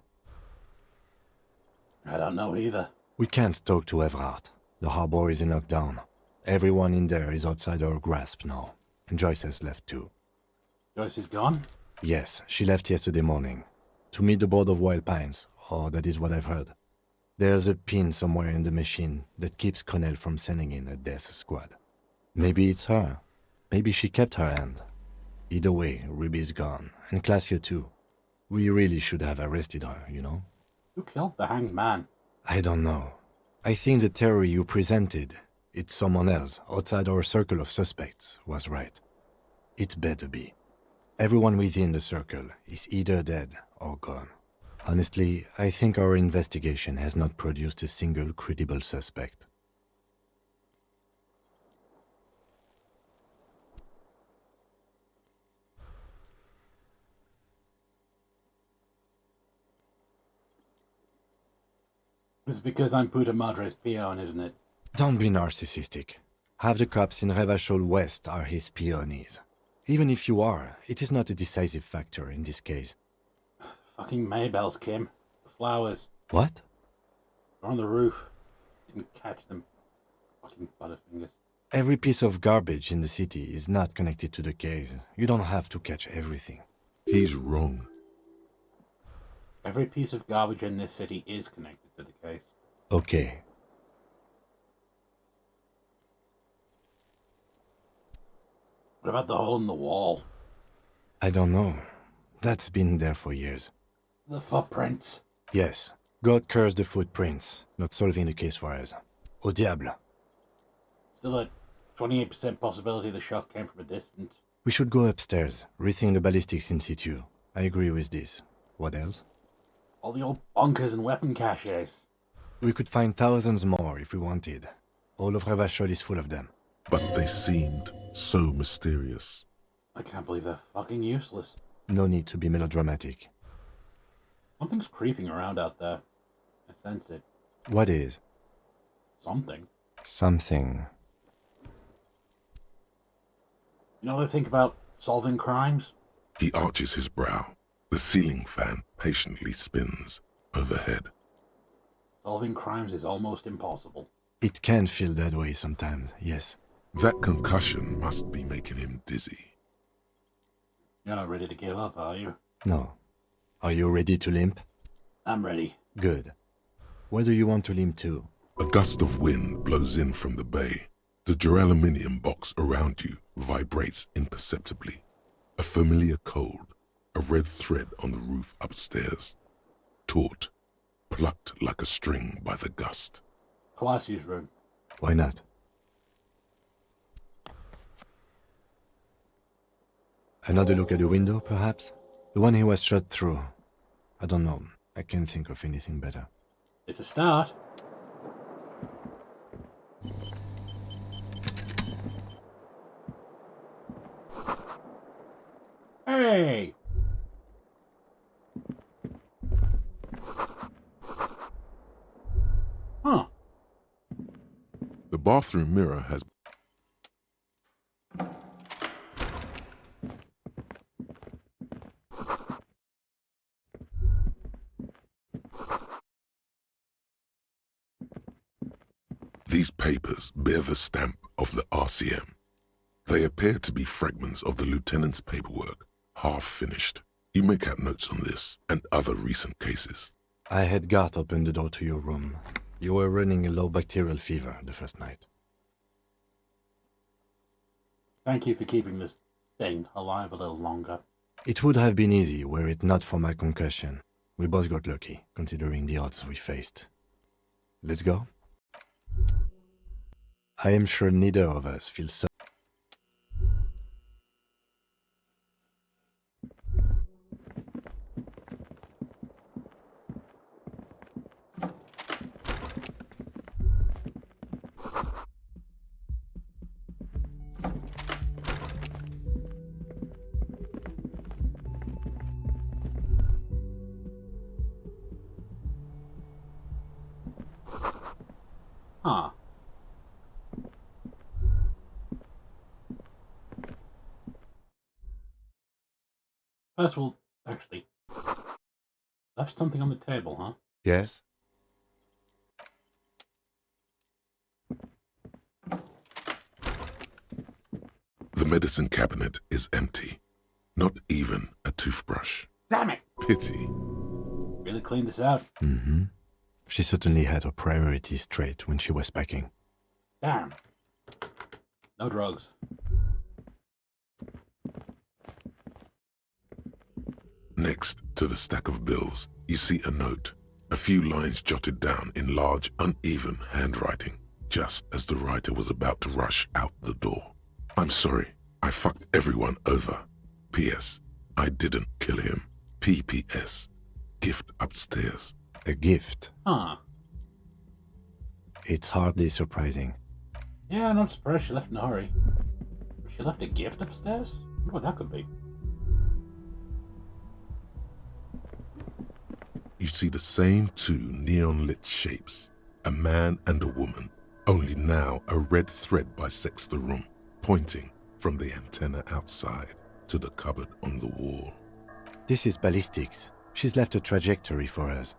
I don't know either. We can't talk to Everard. The harbor is in lockdown. Everyone in there is outside our grasp now. And Joyce has left too. Joyce is gone? Yes, she left yesterday morning. To meet the board of Wild Pines, or that is what I've heard. There's a pin somewhere in the machine that keeps Connell from sending in a death squad. Maybe it's her. Maybe she kept her hand. Either way, Ruby's gone, and Classio too. We really should have arrested her, you know? Who killed the hanged man? I don't know. I think the theory you presented, it's someone else, outside our circle of suspects, was right. It better be. Everyone within the circle is either dead or gone. Honestly, I think our investigation has not produced a single credible suspect. It's because I'm Puta Madre's peon, isn't it? Don't be narcissistic. Half the cops in Revachol West are his peonies. Even if you are, it is not a decisive factor in this case. Fucking Maybells, Kim. The flowers. What? They're on the roof. Didn't catch them. Fucking butterfingers. Every piece of garbage in the city is not connected to the case. You don't have to catch everything. He's wrong. Every piece of garbage in this city is connected to the case. Okay. What about the hole in the wall? I don't know. That's been there for years. The footprints. Yes. God curse the footprints. Not solving the case for us. Au diable. Still a 28% possibility the shot came from a distance. We should go upstairs, rethink the ballistics in situ. I agree with this. What else? All the old bunkers and weapon caches. We could find thousands more if we wanted. All of Revachol is full of them. But they seemed so mysterious. I can't believe they're fucking useless. No need to be melodramatic. Something's creeping around out there. I sense it. What is? Something. Something. You know, they think about solving crimes? He arches his brow. The ceiling fan patiently spins overhead. Solving crimes is almost impossible. It can feel that way sometimes, yes. That concussion must be making him dizzy. You're not ready to give up, are you? No. Are you ready to limp? I'm ready. Good. Where do you want to limp to? A gust of wind blows in from the bay. The duraluminum box around you vibrates imperceptibly. A familiar cold, a red thread on the roof upstairs. Taut, plucked like a string by the gust. Palacios room. Why not? Another look at the window, perhaps? The one he was shot through. I don't know. I can't think of anything better. It's a start. Hey! Huh. The bathroom mirror has... These papers bear the stamp of the RCM. They appear to be fragments of the lieutenant's paperwork, half finished. You make out notes on this and other recent cases. I had Gart open the door to your room. You were running a low bacterial fever the first night. Thank you for keeping this thing alive a little longer. It would have been easy were it not for my concussion. We both got lucky, considering the odds we faced. Let's go? I am sure neither of us feels so... Huh. First of all, actually, left something on the table, huh? Yes? The medicine cabinet is empty. Not even a toothbrush. Damn it! Pity. Really cleaned this out. Mm-hmm. She certainly had her priorities straight when she was packing. Damn. No drugs. Next to the stack of bills, you see a note. A few lines jotted down in large, uneven handwriting, just as the writer was about to rush out the door. I'm sorry. I fucked everyone over. P.S. I didn't kill him. P.P.S. Gift upstairs. A gift? Huh. It's hardly surprising. Yeah, I'm not surprised she left in a hurry. She left a gift upstairs? I wonder what that could be. You see the same two neon-lit shapes, a man and a woman, only now a red thread bisects the room, pointing from the antenna outside to the cupboard on the wall. This is ballistics. She's left a trajectory for us.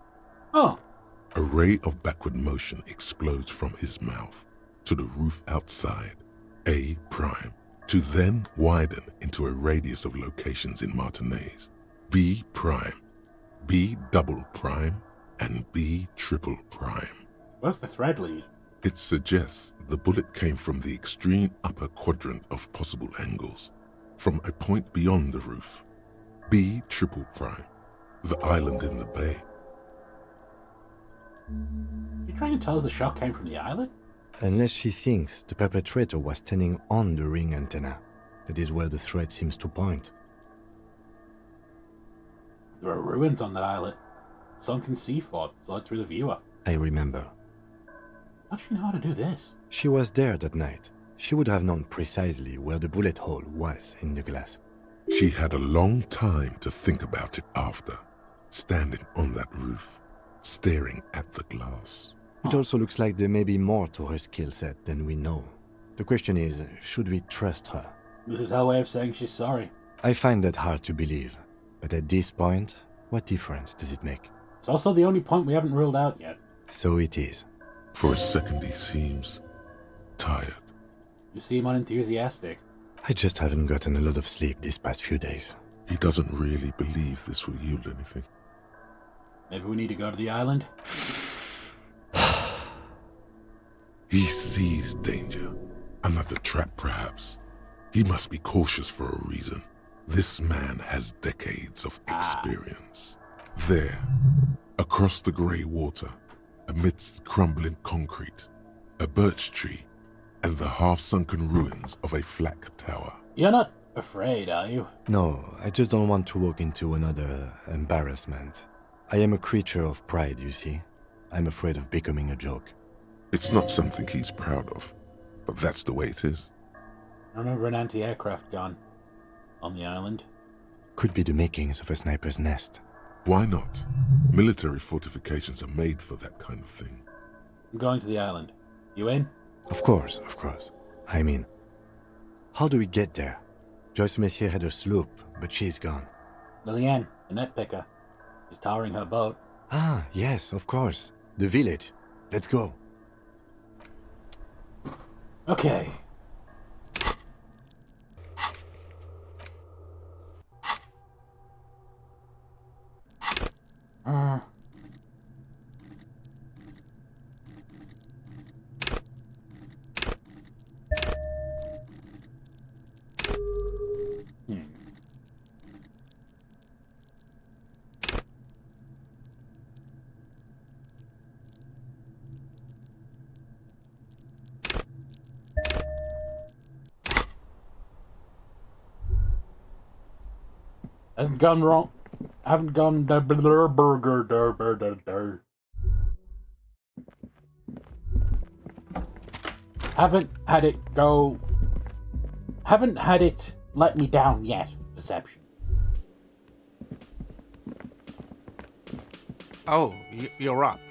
Oh! A ray of backward motion explodes from his mouth to the roof outside, A prime, to then widen into a radius of locations in Martinez, B prime, B double prime, and B triple prime. Where's the thread lead? It suggests the bullet came from the extreme upper quadrant of possible angles, from a point beyond the roof. B triple prime, the island in the bay. You trying to tell us the shot came from the island? Unless she thinks the perpetrator was standing on the ring antenna. That is where the thread seems to point. There are ruins on that islet. Sunken sea fort flowed through the viewer. I remember. How does she know how to do this? She was there that night. She would have known precisely where the bullet hole was in the glass. She had a long time to think about it after, standing on that roof, staring at the glass. It also looks like there may be more to her skill set than we know. The question is, should we trust her? This is her way of saying she's sorry. I find that hard to believe. But at this point, what difference does it make? It's also the only point we haven't ruled out yet. So it is. For a second he seems tired. You seem unenthusiastic. I just haven't gotten a lot of sleep these past few days. He doesn't really believe this will yield anything. Maybe we need to go to the island? He sees danger. Another trap, perhaps. He must be cautious for a reason. This man has decades of experience. There, across the grey water, amidst crumbling concrete, a birch tree, and the half-sunken ruins of a flak tower. You're not afraid, are you? No, I just don't want to walk into another embarrassment. I am a creature of pride, you see. I'm afraid of becoming a joke. It's not something he's proud of, but that's the way it is. I remember an anti-aircraft gun on the island. Could be the makings of a sniper's nest. Why not? Military fortifications are made for that kind of thing. I'm going to the island. You in? Of course. I mean, how do we get there? Joyce Messier had a sloop, but she's gone. Lillian, the net picker, is towering her boat. Ah, yes, of course. The village. Let's go. Okay. Hasn't gone wrong. Haven't gone burger. Haven't had it go. Haven't had it let me down yet. Perception. Oh, you're up.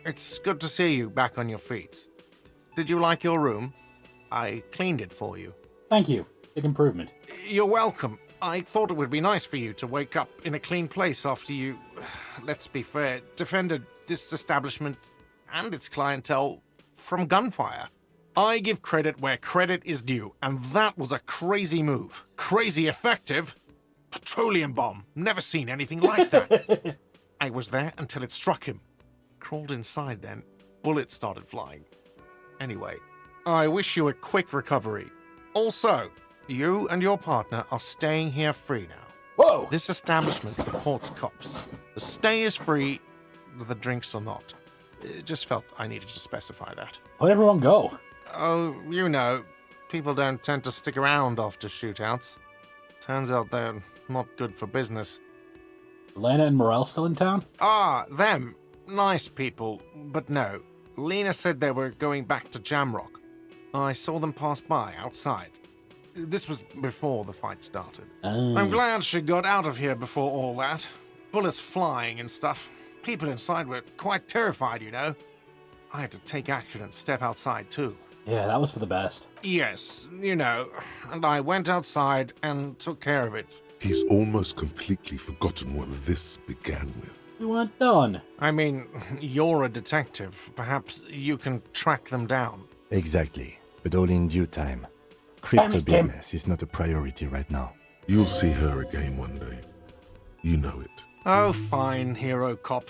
It's good to see you back on your feet. Did you like your room? I cleaned it for you. Thank you. Big improvement. You're welcome. I thought it would be nice for you to wake up in a clean place after you, let's be fair, defended this establishment and its clientele from gunfire. I give credit where credit is due, and that was a crazy move. Crazy effective. Petroleum bomb. Never seen anything like that. I was there until it struck him. Crawled inside then. Bullets started flying. Anyway, I wish you a quick recovery. Also, you and your partner are staying here free now. Whoa! This establishment supports cops. The stay is free, the drinks are not. It just felt I needed to specify that. Let everyone go. Oh, you know, people don't tend to stick around after shootouts. Turns out they're not good for business. Lena and Morel still in town? Ah, them. Nice people, but no. Lena said they were going back to Jamrock. I saw them pass by outside. This was before the fight started. I'm glad she got out of here before all that. Bullets flying and stuff. People inside were quite terrified, you know. I had to take action and step outside too. Yeah, that was for the best. Yes, you know, and I went outside and took care of it. He's almost completely forgotten what this began with. We weren't done. I mean, you're a detective. Perhaps you can track them down. Exactly, but all in due time. Crypto business is not a priority right now. You'll see her again one day. You know it. Oh, fine, hero cop.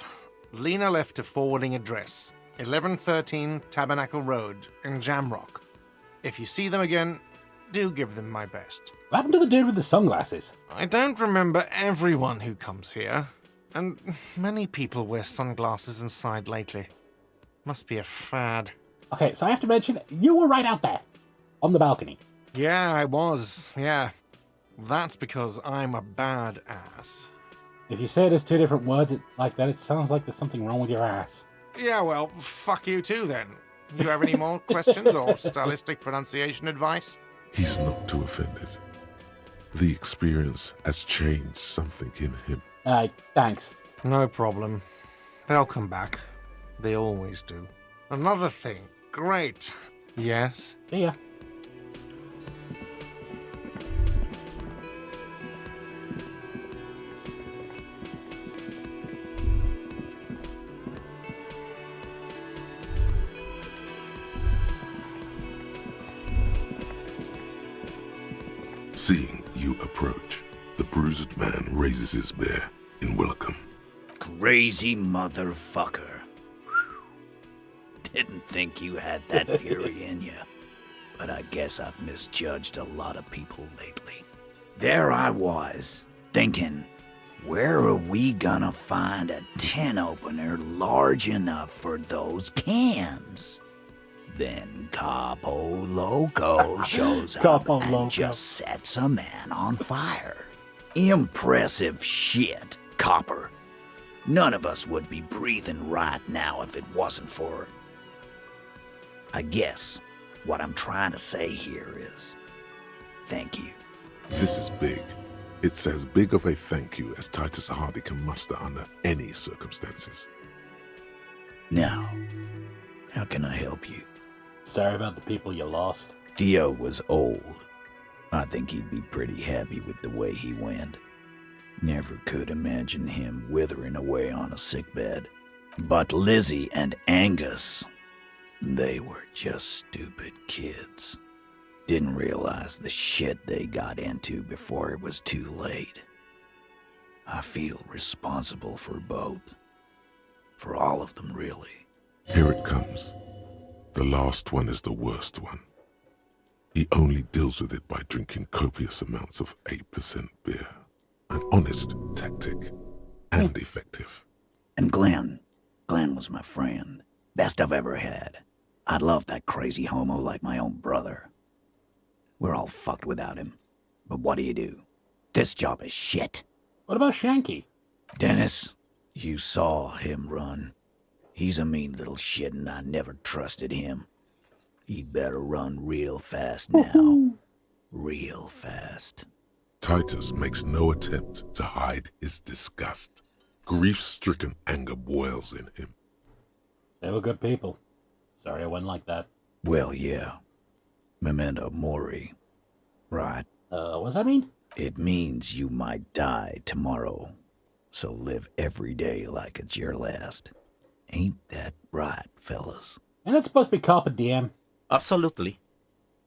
Lena left a forwarding address. 1113 Tabernacle Road in Jamrock. If you see them again, do give them my best. What happened to the dude with the sunglasses? I don't remember everyone who comes here, and many people wear sunglasses inside lately. Must be a fad. Okay, so I have to mention, you were right out there, on the balcony. Yeah, I was, yeah. That's because I'm a badass. If you say it as two different words like that, it sounds like there's something wrong with your ass. Yeah, well, fuck you too then. You have any more questions or stylistic pronunciation advice? He's not too offended. The experience has changed something in him. Thanks. No problem. They'll come back. They always do. Another thing. Great. Yes? See ya. Seeing you approach, the bruised man raises his bear in welcome. Crazy motherfucker. Didn't think you had that fury in you. But I guess I've misjudged a lot of people lately. There I was, thinking, where are we gonna find a tin opener large enough for those cans? Then Capo Loco shows up and just sets a man on fire. Impressive shit, Copper. None of us would be breathing right now if it wasn't for... I guess what I'm trying to say here is, thank you. This is big. It's as big of a thank you as Titus Hardy can muster under any circumstances. Now, how can I help you? Sorry about the people you lost. Theo was old. I think he'd be pretty happy with the way he went. Never could imagine him withering away on a sickbed. But Lizzie and Angus, they were just stupid kids. Didn't realize the shit they got into before it was too late. I feel responsible for both. For all of them, really. Here it comes. The last one is the worst one. He only deals with it by drinking copious amounts of 8% beer. An honest tactic, and effective. And Glenn was my friend. Best I've ever had. I'd love that crazy homo like my own brother. We're all fucked without him. But what do? This job is shit. What about Shanky? Dennis, you saw him run. He's a mean little shit and I never trusted him. He'd better run real fast now. Real fast. Titus makes no attempt to hide his disgust. Grief-stricken anger boils in him. They were good people. Sorry I went like that. Well, yeah. Memento mori. Right. What's that mean? It means you might die tomorrow. So live every day like it's your last. Ain't that right, fellas? Ain't that supposed to be carpe diem? Absolutely.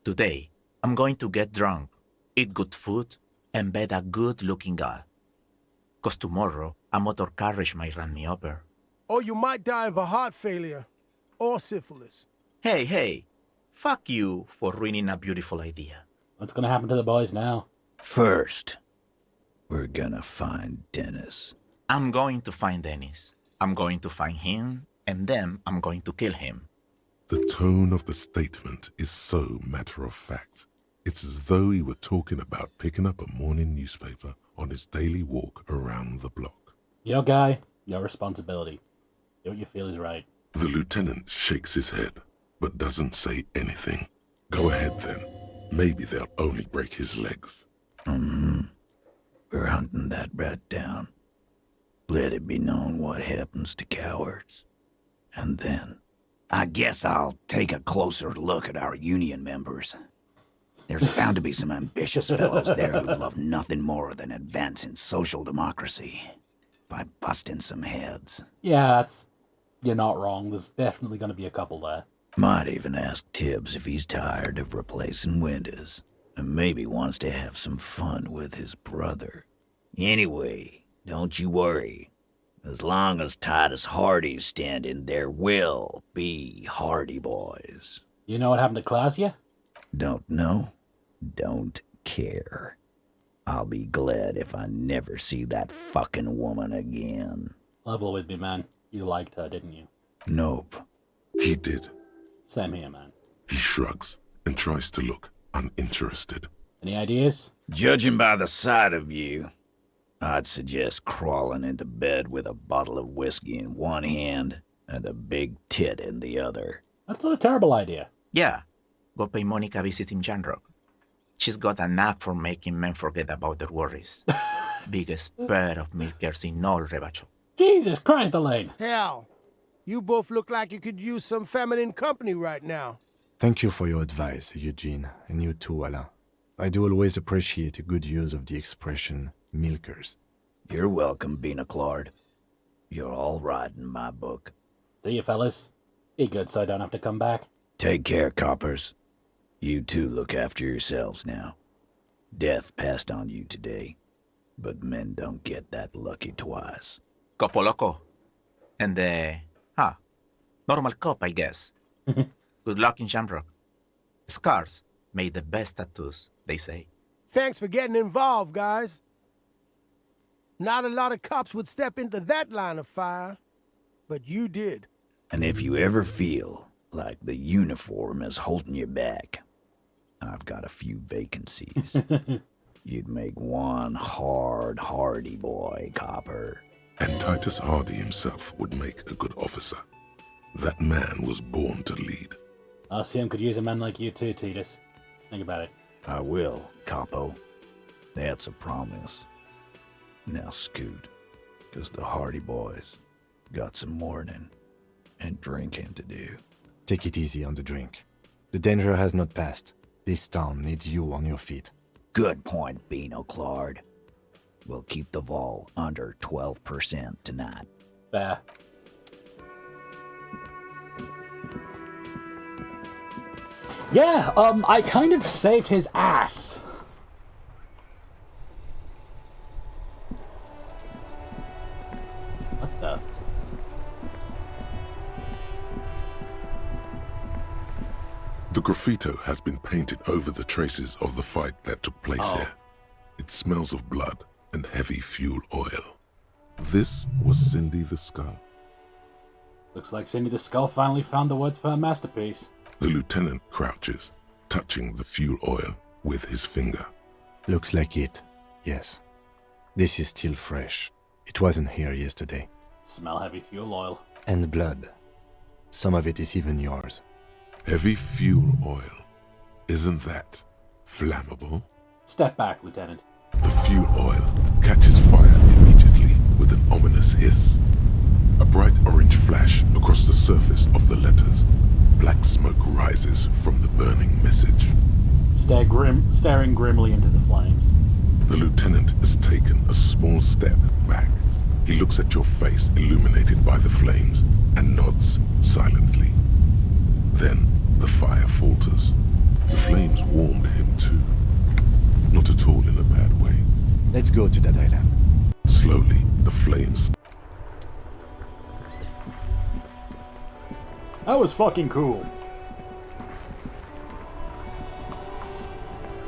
Today, I'm going to get drunk, eat good food, and bed a good-looking girl. 'Cause tomorrow, a motor carriage might run me over. Or you might die of a heart failure. Or syphilis. Hey, fuck you for ruining a beautiful idea. What's gonna happen to the boys now? First, we're gonna find Dennis. I'm going to find Dennis. I'm going to find him, and then I'm going to kill him. The tone of the statement is so matter-of-fact. It's as though he were talking about picking up a morning newspaper on his daily walk around the block. Your guy, your responsibility. Do what you feel is right. The lieutenant shakes his head, but doesn't say anything. Go ahead then. Maybe they'll only break his legs. We're hunting that rat down. Let it be known what happens to cowards. And then, I guess I'll take a closer look at our union members. There's bound to be some ambitious fellows there who love nothing more than advancing social democracy by busting some heads. Yeah, you're not wrong. There's definitely going to be a couple there. Might even ask Tibbs if he's tired of replacing windows, and maybe wants to have some fun with his brother. Anyway, don't you worry. As long as Titus Hardy's standing, there will be Hardy boys. You know what happened to Klausya? Don't know. Don't care. I'll be glad if I never see that fucking woman again. Level with me, man. You liked her, didn't you? Nope. He did. Same here, man. He shrugs and tries to look uninterested. Any ideas? Judging by the sight of you, I'd suggest crawling into bed with a bottle of whiskey in one hand and a big tit in the other. That's not a terrible idea. Yeah, go pay Monica visiting Janrock. She's got a knack for making men forget about their worries. Biggest pair of milkers in all Rebacho. Jesus Christ, Elaine. Hell, you both look like you could use some feminine company right now. Thank you for your advice, Eugene, and you too, Alain. I do always appreciate a good use of the expression milkers. You're welcome, Bina Claude. You're all right in my book. See you, fellas. Be good so I don't have to come back. Take care, coppers. You two look after yourselves now. Death passed on you today, but men don't get that lucky twice. Copo loco. And normal cop, I guess. Good luck in Shamrock. Scars made the best tattoos, they say. Thanks for getting involved, guys. Not a lot of cops would step into that line of fire, but you did. And if you ever feel like the uniform is holding you back, I've got a few vacancies. You'd make one hardy boy, copper. And Titus Hardy himself would make a good officer. That man was born to lead. RCM could use a man like you too, Titus. Think about it. I will, capo. That's a promise. Now scoot, because the Hardy boys got some mourning and drinking to do. Take it easy on the drink. The danger has not passed. This town needs you on your feet. Good point, Bino Claude. We'll keep the vol under 12% tonight. Fair. Yeah, I kind of saved his ass. What the? The graffito has been painted over the traces of the fight that took place here. It smells of blood and heavy fuel oil. This was Cindy the Skull. Looks like Cindy the Skull finally found the words for her masterpiece. The lieutenant crouches, touching the fuel oil with his finger. Looks like it, yes. This is still fresh. It wasn't here yesterday. Smell heavy fuel oil. And blood. Some of it is even yours. Heavy fuel oil. Isn't that flammable? Step back, Lieutenant. The fuel oil catches fire immediately with an ominous hiss. A bright orange flash across the surface of the letters. Black smoke rises from the burning message. Staring grimly into the flames. The lieutenant has taken a small step back. He looks at your face illuminated by the flames and nods silently. Then the fire falters. The flames warmed him too. Not at all in a bad way. Let's go to that island. Slowly, the flames... That was fucking cool.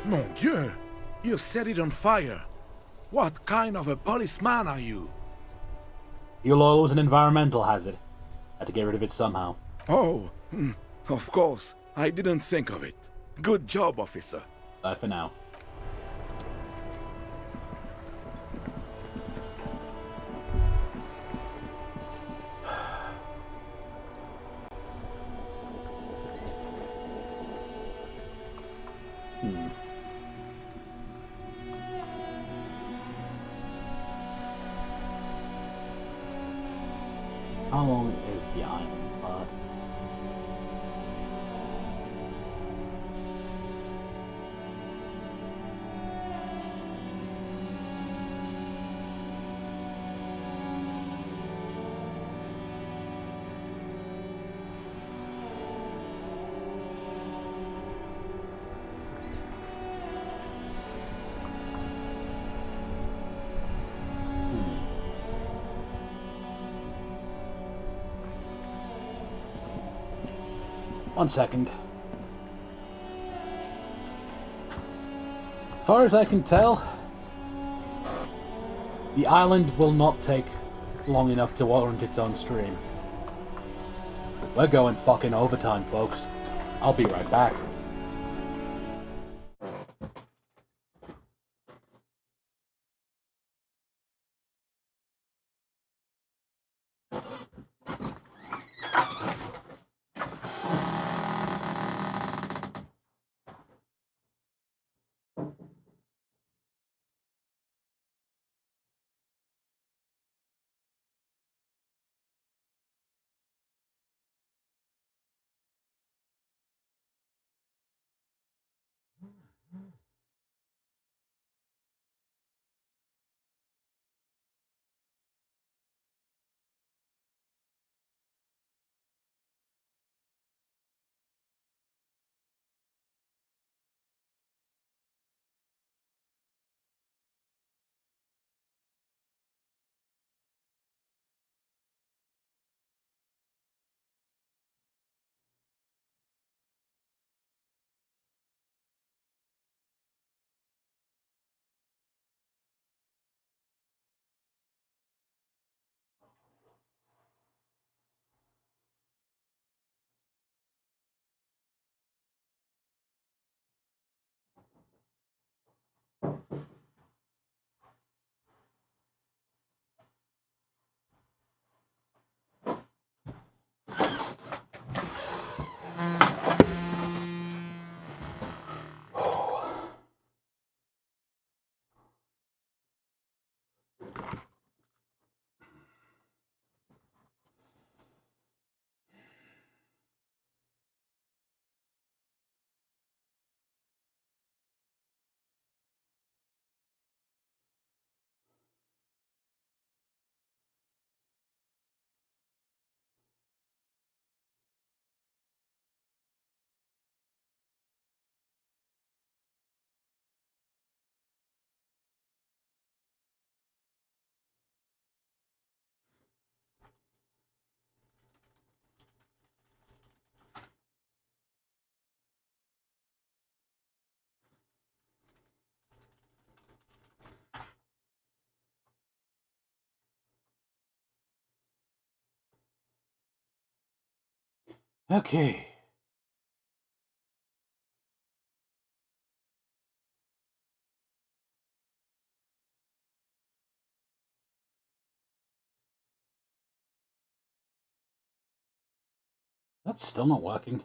Mon Dieu! You set it on fire. What kind of a policeman are you? Fuel oil was an environmental hazard. Had to get rid of it somehow. Oh, of course. I didn't think of it. Good job, officer. Bye for now. How long is the island part? One second. As far as I can tell, the island will not take long enough to warrant its own stream. We're going fucking overtime, folks. I'll be right back. Okay. That's still not working.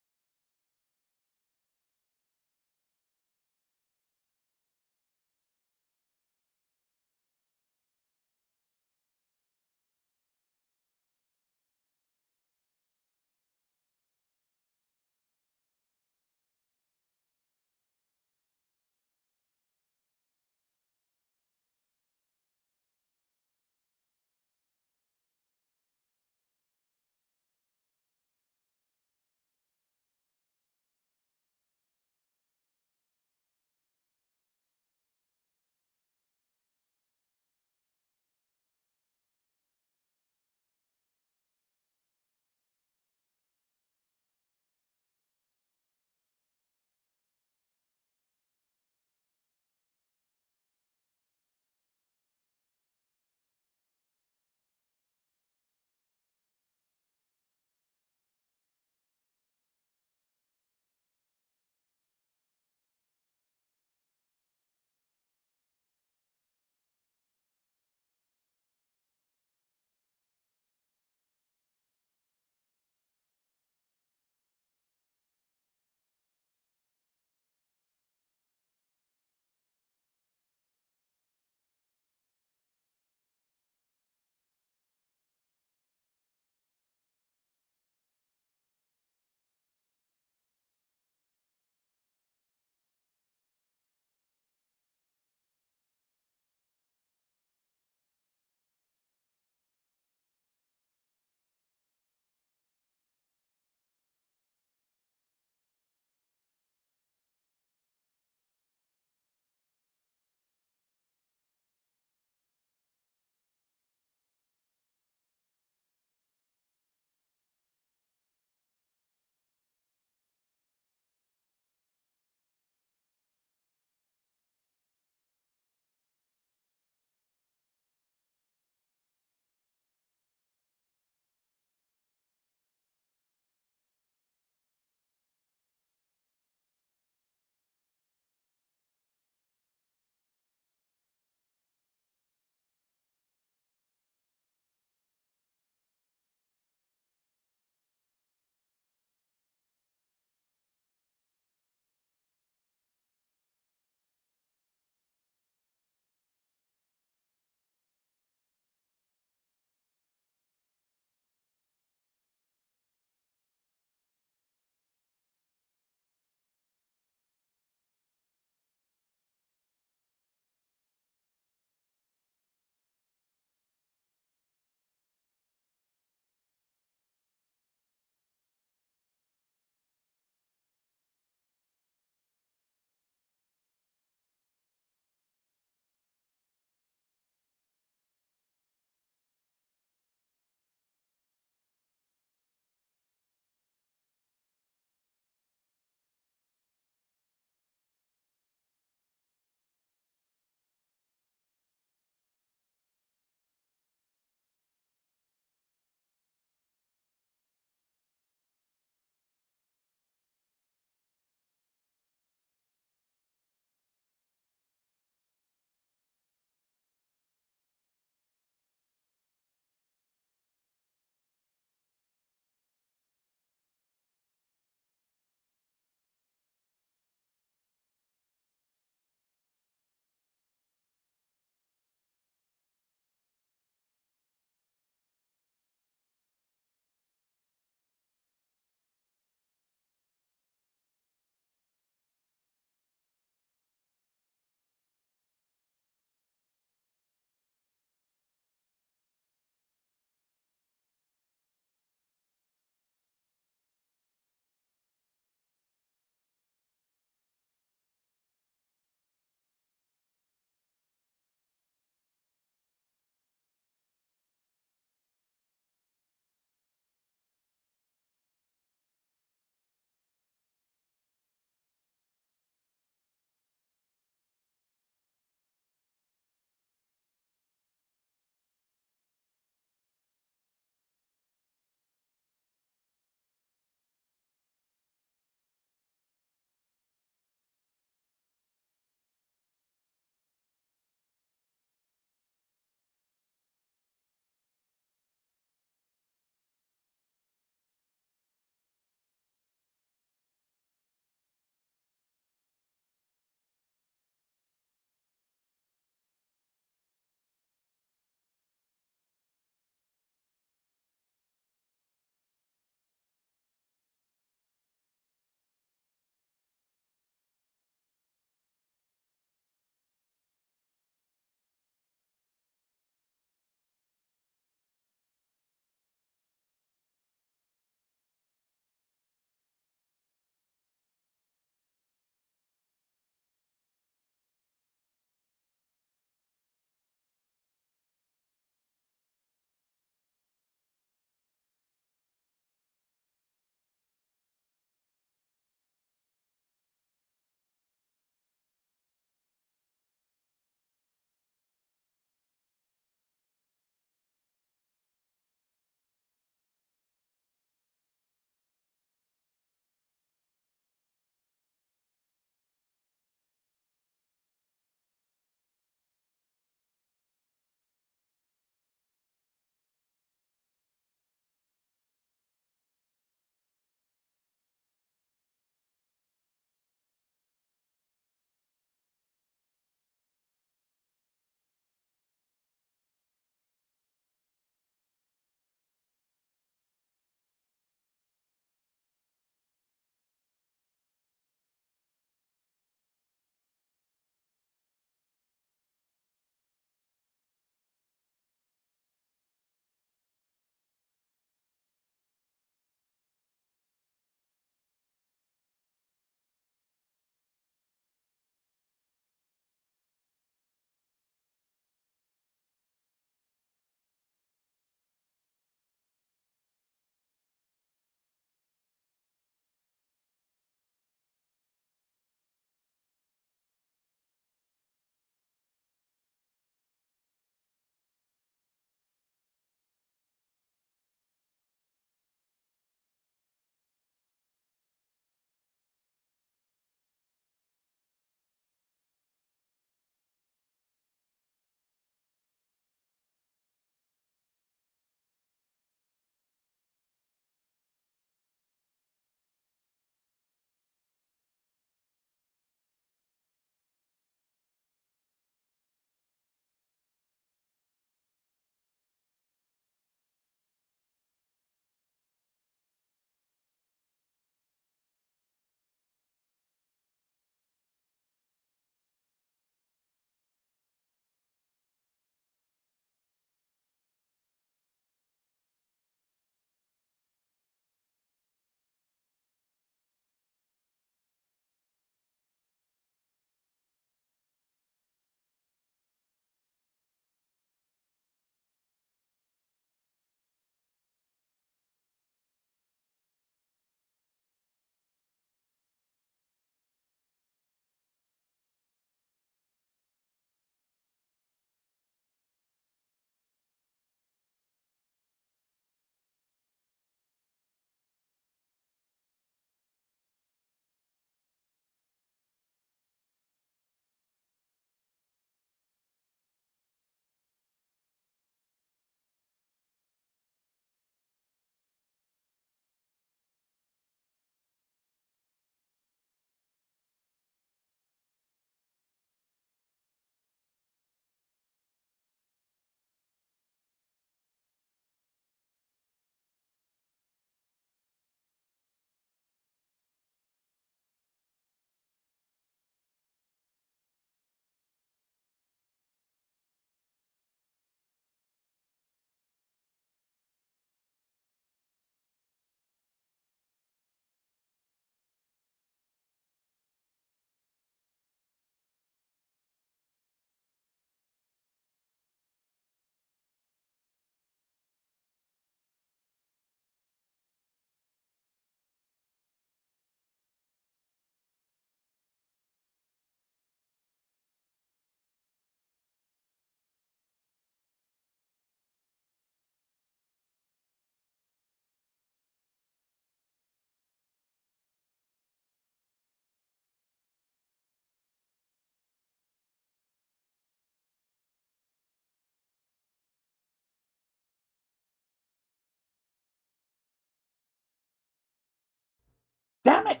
damn it!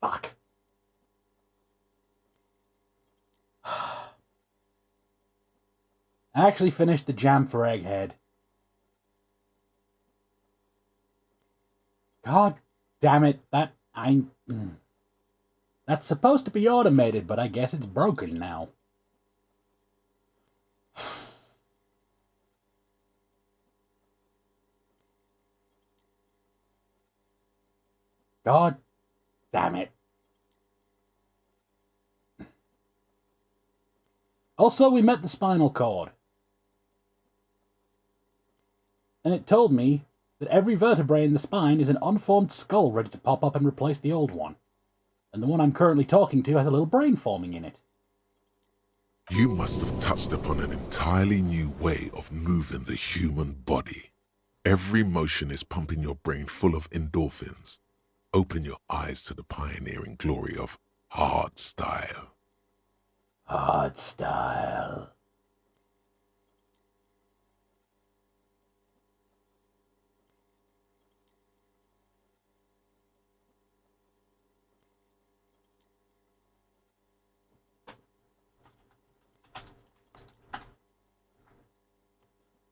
Fuck. I actually finished the jam for Egghead. God damn it, that's supposed to be automated, but I guess it's broken now. God damn it. Also, we met the spinal cord. And it told me that every vertebrae in the spine is an unformed skull ready to pop up and replace the old one. And the one I'm currently talking to has a little brain forming in it. You must have touched upon an entirely new way of moving the human body. Every motion is pumping your brain full of endorphins. Open your eyes to the pioneering glory of hard style. Hard style.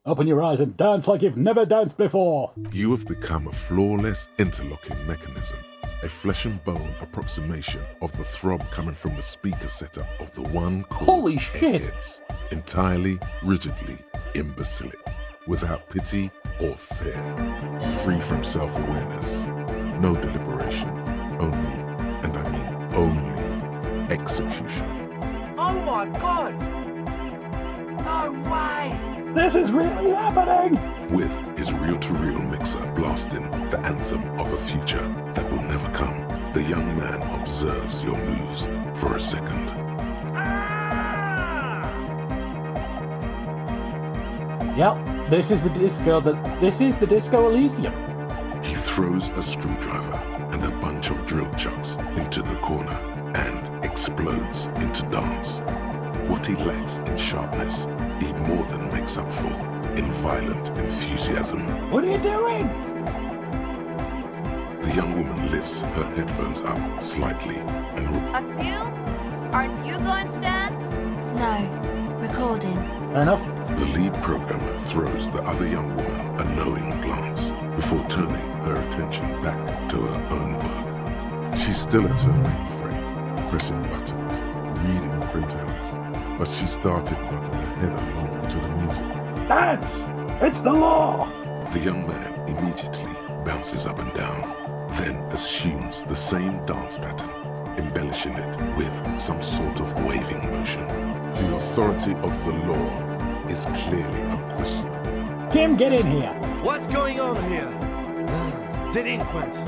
Open your eyes and dance like you've never danced before. You have become a flawless interlocking mechanism, a flesh and bone approximation of the throb coming from the speaker setup of the one called Holy shit! Eggheads, entirely, rigidly imbecilic, without pity or fear, free from self-awareness, no deliberation, only, and I mean only, execution. Oh my god! No way! This is really happening! With his reel-to-reel mixer blasting the anthem of a future that will never come, the young man observes your moves for a second. Yep, this is the Disco Elysium. He throws a screwdriver and a bunch of drill chucks into the corner and explodes into dance. What he lacks in sharpness, he more than makes up for in violent enthusiasm. What are you doing? The young woman lifts her headphones up slightly and Asil, aren't you going to dance? No, recording. Fair enough. The lead programmer throws the other young woman a knowing glance before turning her attention back to her own work. She's still at her mainframe, pressing buttons, reading printouts, but she started nodding her head along to the music. Dance! It's the law! The young man immediately bounces up and down, then assumes the same dance pattern, embellishing it with some sort of waving motion. The authority of the law is clearly unquestionable. Kim, get in here! What's going on here? Delinquents.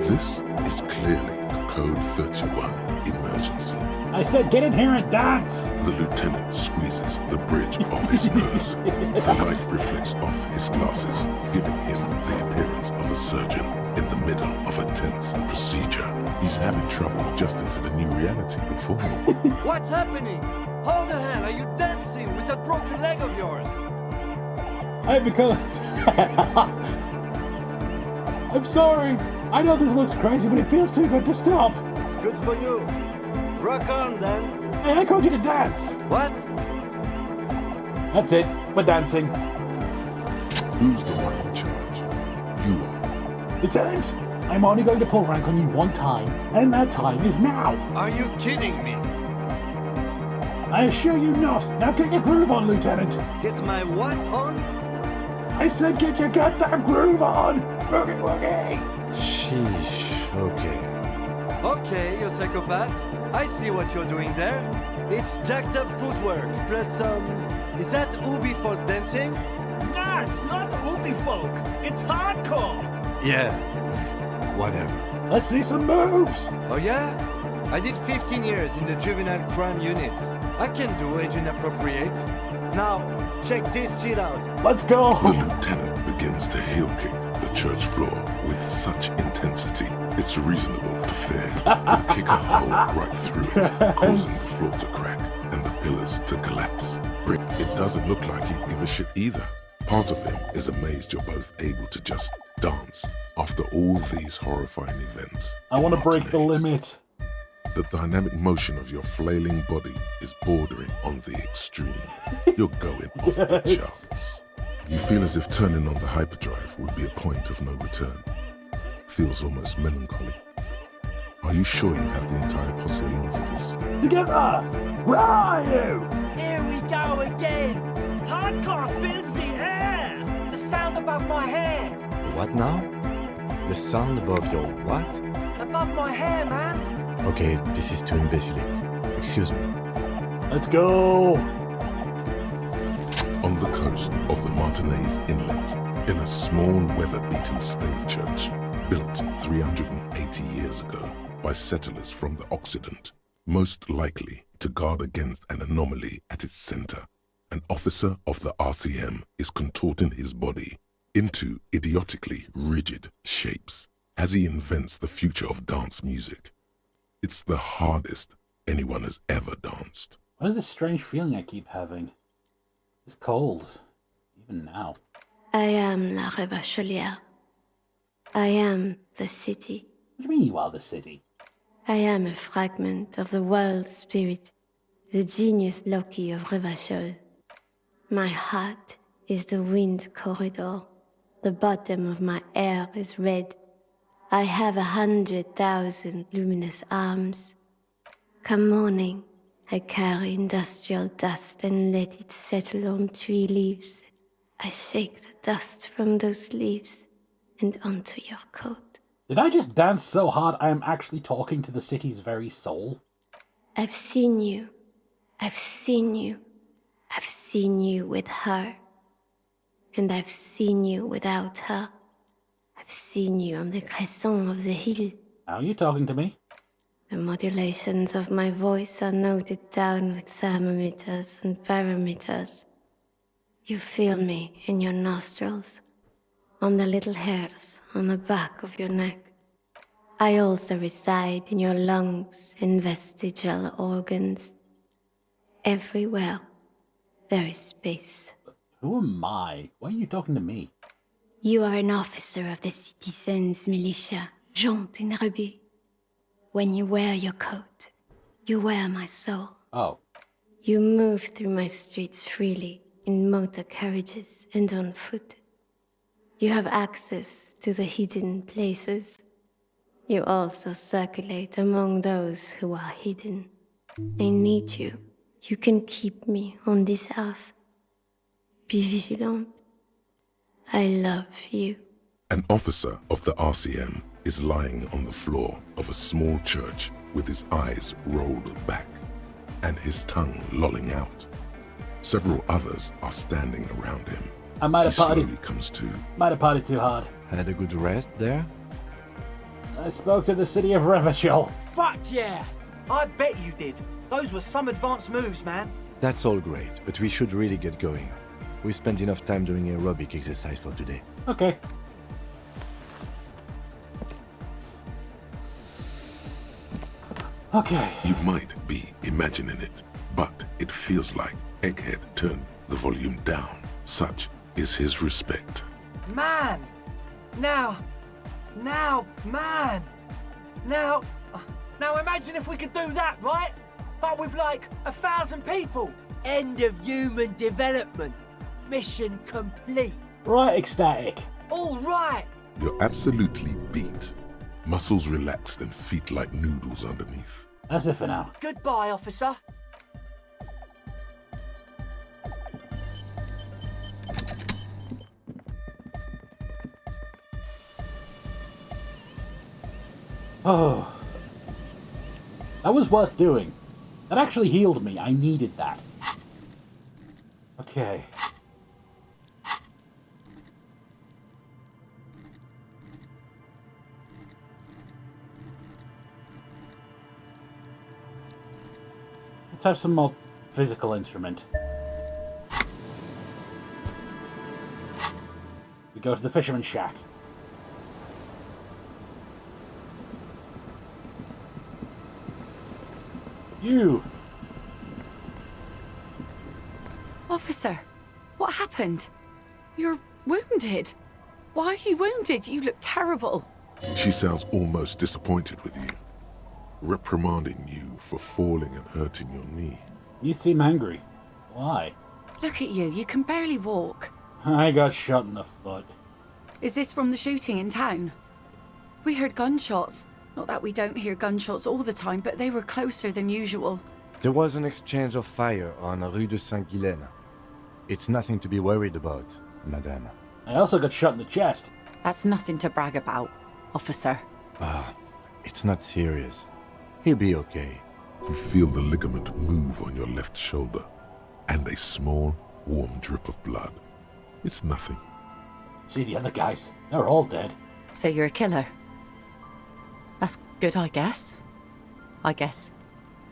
This is clearly a Code 31 emergency. I said get in here and dance! The lieutenant squeezes the bridge of his nose. The light reflects off his glasses, giving him the appearance of a surgeon in the middle of a tense procedure. He's having trouble adjusting to the new reality before him. What's happening? How the hell are you dancing with that broken leg of yours? I've become... I'm sorry. I know this looks crazy, but it feels too good to stop. Good for you. Rock on, then. Hey, I called you to dance. What? That's it. We're dancing. Who's the one in charge? You are. Lieutenant, I'm only going to pull rank on you one time, and that time is now. Are you kidding me? I assure you not. Now get your groove on, Lieutenant. Get my what on? I said get your goddamn groove on. Boogie woogie. Sheesh, okay. Okay, you psychopath. I see what you're doing there. It's jacked up footwork, plus is that Ubi folk dancing? Nah, it's not Ubi folk. It's hardcore. Yeah. Whatever. Let's see some moves. Oh yeah? I did 15 years in the juvenile crime unit. I can do age inappropriate. Now, check this shit out. Let's go. The lieutenant begins to heel kick the church floor with such intensity, it's reasonable to fear he'll kick a hole right through it, causing the floor to crack and the pillars to collapse. It doesn't look like he'd give a shit either. Part of him is amazed you're both able to just dance after all these horrifying events. I want to break the limit. The dynamic motion of your flailing body is bordering on the extreme. You're going off the charts. You feel as if turning on the hyperdrive would be a point of no return. Feels almost melancholy. Are you sure you have the entire posse along for this? Together! Where are you? Here we go again! Hardcore fills the air! The sound above my hair! What now? The sound above your what? Above my hair, man! Okay, this is too imbecilic. Excuse me. Let's go! On the coast of the Martinez Inlet, in a small weather-beaten stave church, built 380 years ago by settlers from the Occident, most likely to guard against an anomaly at its center, an officer of the RCM is contorting his body into idiotically rigid shapes as he invents the future of dance music. It's the hardest anyone has ever danced. What is this strange feeling I keep having? It's cold, even now. I am La Revacholière. I am the city. What do you mean you are the city? I am a fragment of the world spirit, the genius Loki of Revachol. My heart is the wind corridor. The bottom of my air is red. I have 100,000 luminous arms. Come morning, I carry industrial dust and let it settle on tree leaves. I shake the dust from those leaves and onto your coat. Did I just dance so hard I am actually talking to the city's very soul? I've seen you. I've seen you. I've seen you with her. And I've seen you without her. I've seen you on the crescent of the hill. How are you talking to me? The modulations of my voice are noted down with thermometers and barometers. You feel me in your nostrils, on the little hairs on the back of your neck. I also reside in your lungs and vestigial organs. Everywhere there is space. Who am I? Why are you talking to me? You are an officer of the citizens' militia, Jante and Rebut. When you wear your coat, you wear my soul. Oh. You move through my streets freely, in motor carriages and on foot. You have access to the hidden places. You also circulate among those who are hidden. I need you. You can keep me on this earth. Be vigilant. I love you. An officer of the RCM is lying on the floor of a small church with his eyes rolled back and his tongue lolling out. Several others are standing around him. I might have He partied. slowly comes to. Might have partied too hard. Had a good rest there? I spoke to the city of Revachol. Fuck yeah! I bet you did. Those were some advanced moves, man. That's all great, but we should really get going. We spent enough time doing aerobic exercise for today. Okay. Okay. You might be imagining it, but it feels like Egghead turned the volume down. Such is his respect. Man! Now, man! Now imagine if we could do that, right? But with like 1,000 people. End of human development. Mission complete. Right, ecstatic. All right. You're absolutely beat. Muscles relaxed and feet like noodles underneath. That's it for now. Goodbye, officer. Oh. That was worth doing. That actually healed me. I needed that. Okay. Let's have some more physical instrument. We go to the fisherman's shack. You! Officer, what happened? You're wounded. Why are you wounded? You look terrible. She sounds almost disappointed with you, reprimanding you for falling and hurting your knee. You seem angry. Why? Look at you. You can barely walk. I got shot in the foot. Is this from the shooting in town? We heard gunshots. Not that we don't hear gunshots all the time, but they were closer than usual. There was an exchange of fire on Rue de Saint-Guylaine. It's nothing to be worried about, madame. I also got shot in the chest. That's nothing to brag about, officer. It's not serious. He'll be okay. You feel the ligament move on your left shoulder, and a small, warm drip of blood. It's nothing. See the other guys? They're all dead. So you're a killer? That's good, I guess.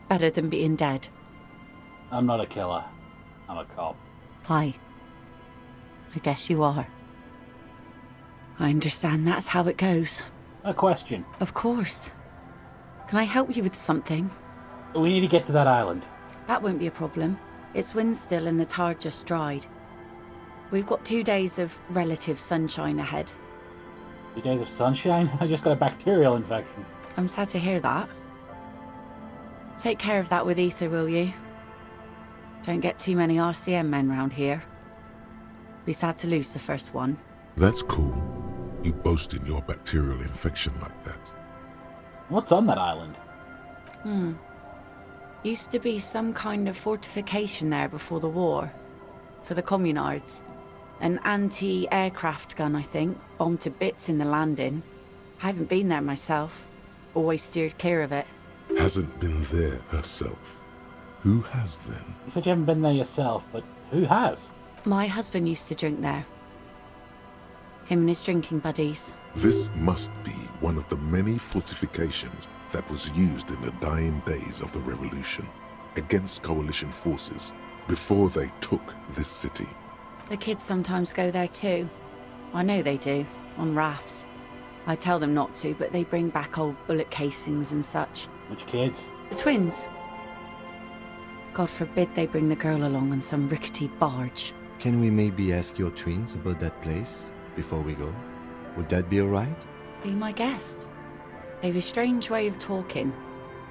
Better than being dead. I'm not a killer. I'm a cop. Hi. I guess you are. I understand that's how it goes. A question. Of course. Can I help you with something? We need to get to that island. That won't be a problem. It's wind still and the tar just dried. We've got 2 days of relative sunshine ahead. 2 days of sunshine? I just got a bacterial infection. I'm sad to hear that. Take care of that with ether, will you? Don't get too many RCM men round here. Be sad to lose the first one. That's cool. You boasting your bacterial infection like that. What's on that island? Used to be some kind of fortification there before the war. For the communards. An anti-aircraft gun, I think. Bombed to bits in the landing. I haven't been there myself. Always steered clear of it. Hasn't been there herself. Who has then? You said you haven't been there yourself, but who has? My husband used to drink there. Him and his drinking buddies. This must be one of the many fortifications that was used in the dying days of the revolution against coalition forces before they took this city. The kids sometimes go there too. I know they do, on rafts. I tell them not to, but they bring back old bullet casings and such. Which kids? The twins. God forbid they bring the girl along on some rickety barge. Can we maybe ask your twins about that place before we go? Would that be alright? Be my guest. They've a strange way of talking.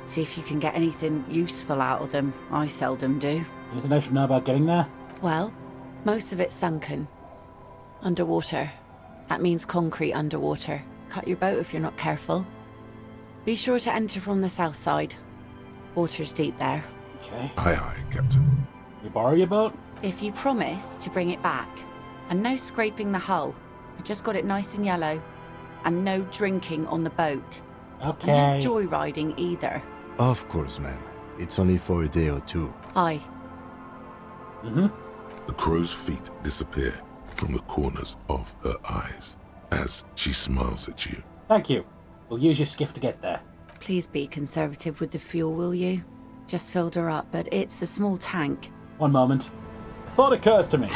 See if you can get anything useful out of them. I seldom do. Anything I should know about getting there? Well, most of it's sunken. Underwater. That means concrete underwater. Cut your boat if you're not careful. Be sure to enter from the south side. Water's deep there. Okay. Aye, aye, Captain. We borrow your boat? If you promise to bring it back. And no scraping the hull. I just got it nice and yellow. And no drinking on the boat. Okay. And no joyriding either. Of course, ma'am. It's only for a day or two. Aye. The crow's feet disappear from the corners of her eyes as she smiles at you. Thank you. We'll use your skiff to get there. Please be conservative with the fuel, will you? Just filled her up, but it's a small tank. One moment. A thought occurs to me.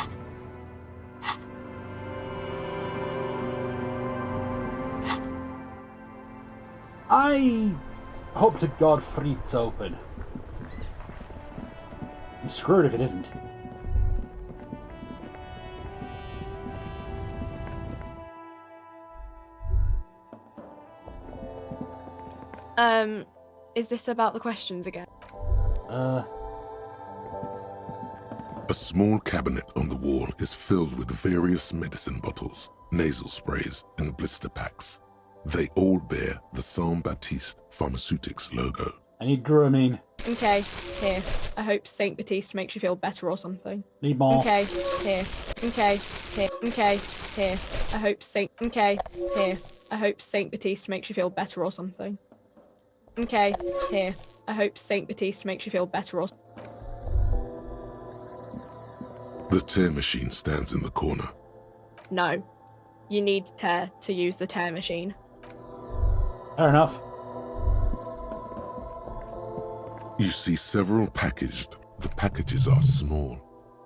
I hope to God Friet's open. I'm screwed if it isn't. Is this about the questions again? A small cabinet on the wall is filled with various medicine bottles, nasal sprays, and blister packs. They all bear the Saint-Baptiste Pharmaceutics logo. I need Dramamine. Okay, here. I hope Saint Baptiste makes you feel better or something. Need more. Okay, here. Okay, here. Okay, here. I hope Saint... Okay, here. I hope Saint Baptiste makes you feel better or something. Okay, here. I hope Saint Baptiste makes you feel better or... The tear machine stands in the corner. No. You need tear to use the tear machine. Fair enough. You see several packaged. The packages are small,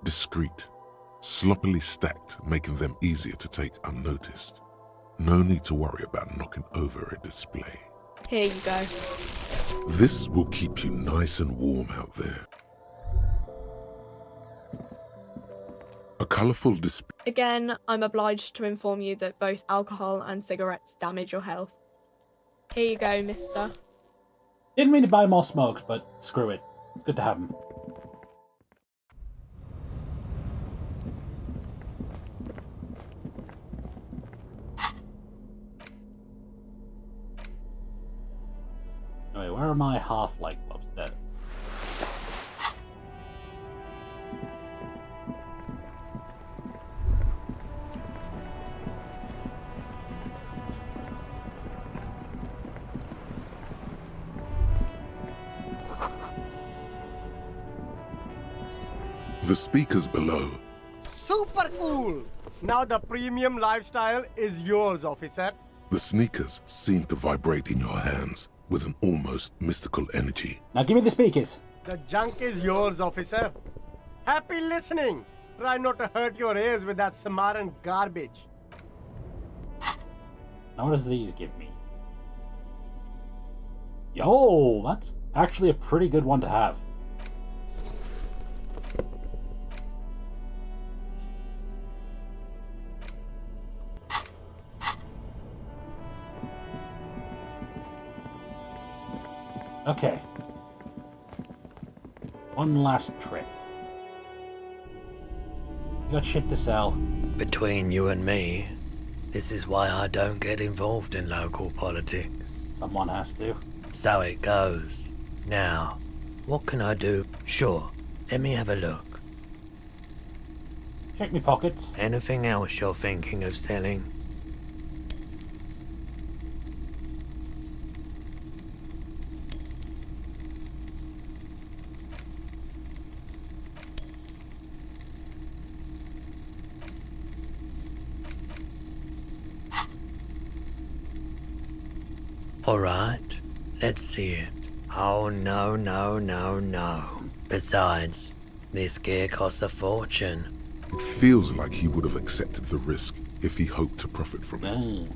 discreet, sloppily stacked, making them easier to take unnoticed. No need to worry about knocking over a display. Here you go. This will keep you nice and warm out there. A colourful display. Again, I'm obliged to inform you that both alcohol and cigarettes damage your health. Here you go, mister. Didn't mean to buy more smokes, but screw it. It's good to have them. Anyway, where are my half-light gloves then? The speakers below. Super cool! Now the premium lifestyle is yours, officer. The sneakers seem to vibrate in your hands with an almost mystical energy. Now give me the speakers. The junk is yours, officer. Happy listening. Try not to hurt your ears with that Samaran garbage. Now what does these give me? Yo, that's actually a pretty good one to have. Okay. One last trip. You got shit to sell. Between you and me, this is why I don't get involved in local politics. Someone has to. So it goes. Now, what can I do? Sure, let me have a look. Check me pockets. Anything else you're thinking of selling? Alright, let's see it. Oh no, no, no, no. Besides, this gear costs a fortune. It feels like he would have accepted the risk if he hoped to profit from it.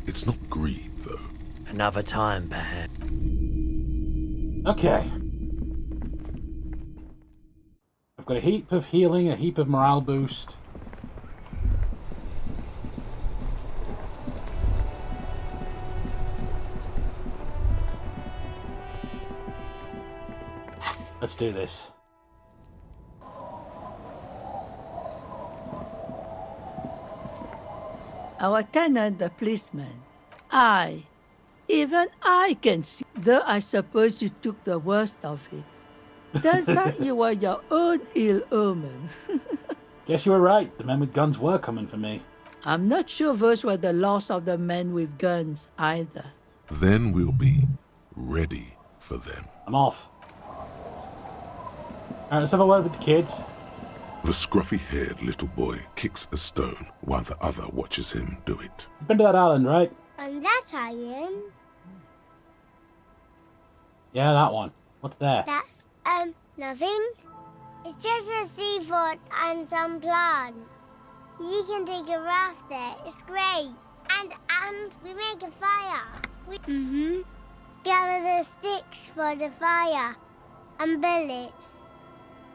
It's not greed, though. Another time, perhaps. Okay. I've got a heap of healing, a heap of morale boost. Let's do this. Our tenant, the policeman. Even I can see, though I suppose you took the worst of it. Turns out you were your own ill omen. Guess you were right. The men with guns were coming for me. I'm not sure those were the last of the men with guns either. Then we'll be ready for them. I'm off. Alright, let's have a word with the kids. The scruffy-haired little boy kicks a stone while the other watches him do it. You've been to that island, right? On that island? Yeah, that one. What's there? That's, nothing. It's just a seafort and some plants. You can take a raft there. It's great. And we make a fire. Gather the sticks for the fire. And bullets.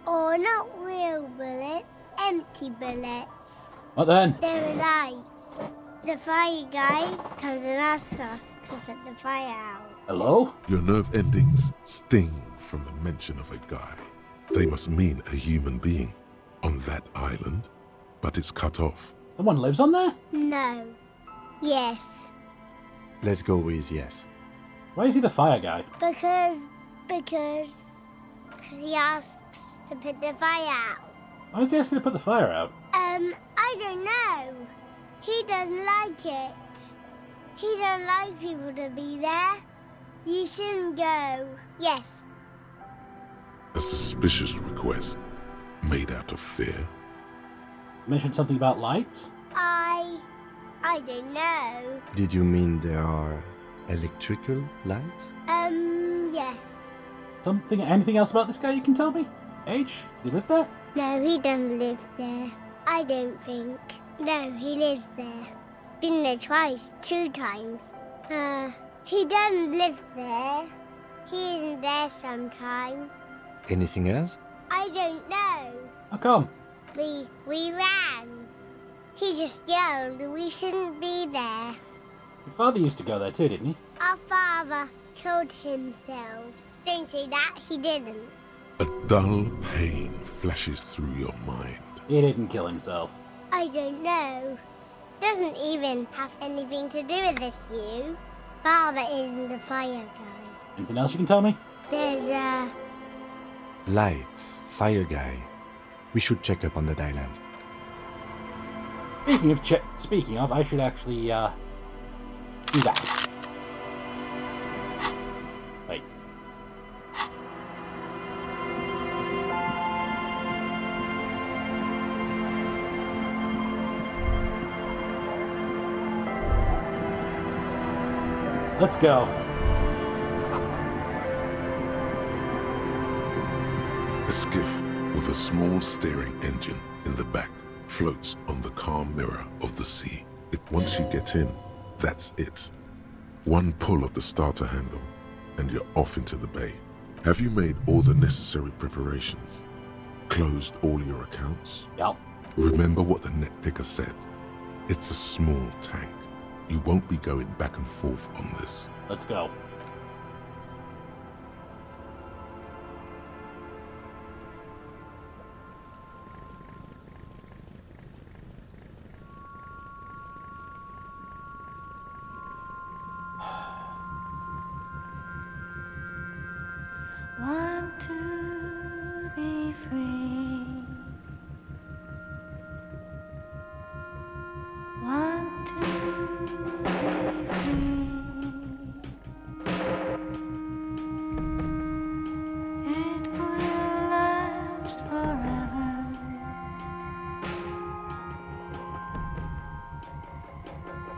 Or not real bullets, empty bullets. What then? They're lights. The fire guy comes and asks us to put the fire out. Hello? Your nerve endings sting from the mention of a guy. They must mean a human being on that island, but it's cut off. Someone lives on there? No. Yes. Let's go with yes. Why is he the fire guy? Because he asks to put the fire out. Why is he asking to put the fire out? I don't know. He doesn't like it. He don't like people to be there. You shouldn't go. Yes. A suspicious request made out of fear. You mentioned something about lights? I don't know. Did you mean there are electrical lights? Yes. Anything else about this guy you can tell me? Age? Does he live there? No, he doesn't live there. I don't think. No, he lives there. Been there twice, 2 times. He doesn't live there. He isn't there sometimes. Anything else? I don't know. How come? We ran. He just yelled we shouldn't be there. Your father used to go there too, didn't he? Our father killed himself. Don't say that, he didn't. A dull pain flashes through your mind. He didn't kill himself. I don't know. Doesn't even have anything to do with this, you. Father isn't a fire guy. Anything else you can tell me? There's a... Lights, fire guy. We should check up on that island. Speaking of, I should actually do that. Wait. Let's go. A skiff with a small steering engine in the back floats on the calm mirror of the sea. Once you get in, that's it. One pull of the starter handle, and you're off into the bay. Have you made all the necessary preparations? Closed all your accounts? Yep. Remember what the net picker said. It's a small tank. You won't be going back and forth on this. Let's go. Want to be free. Want to be free. It will last forever.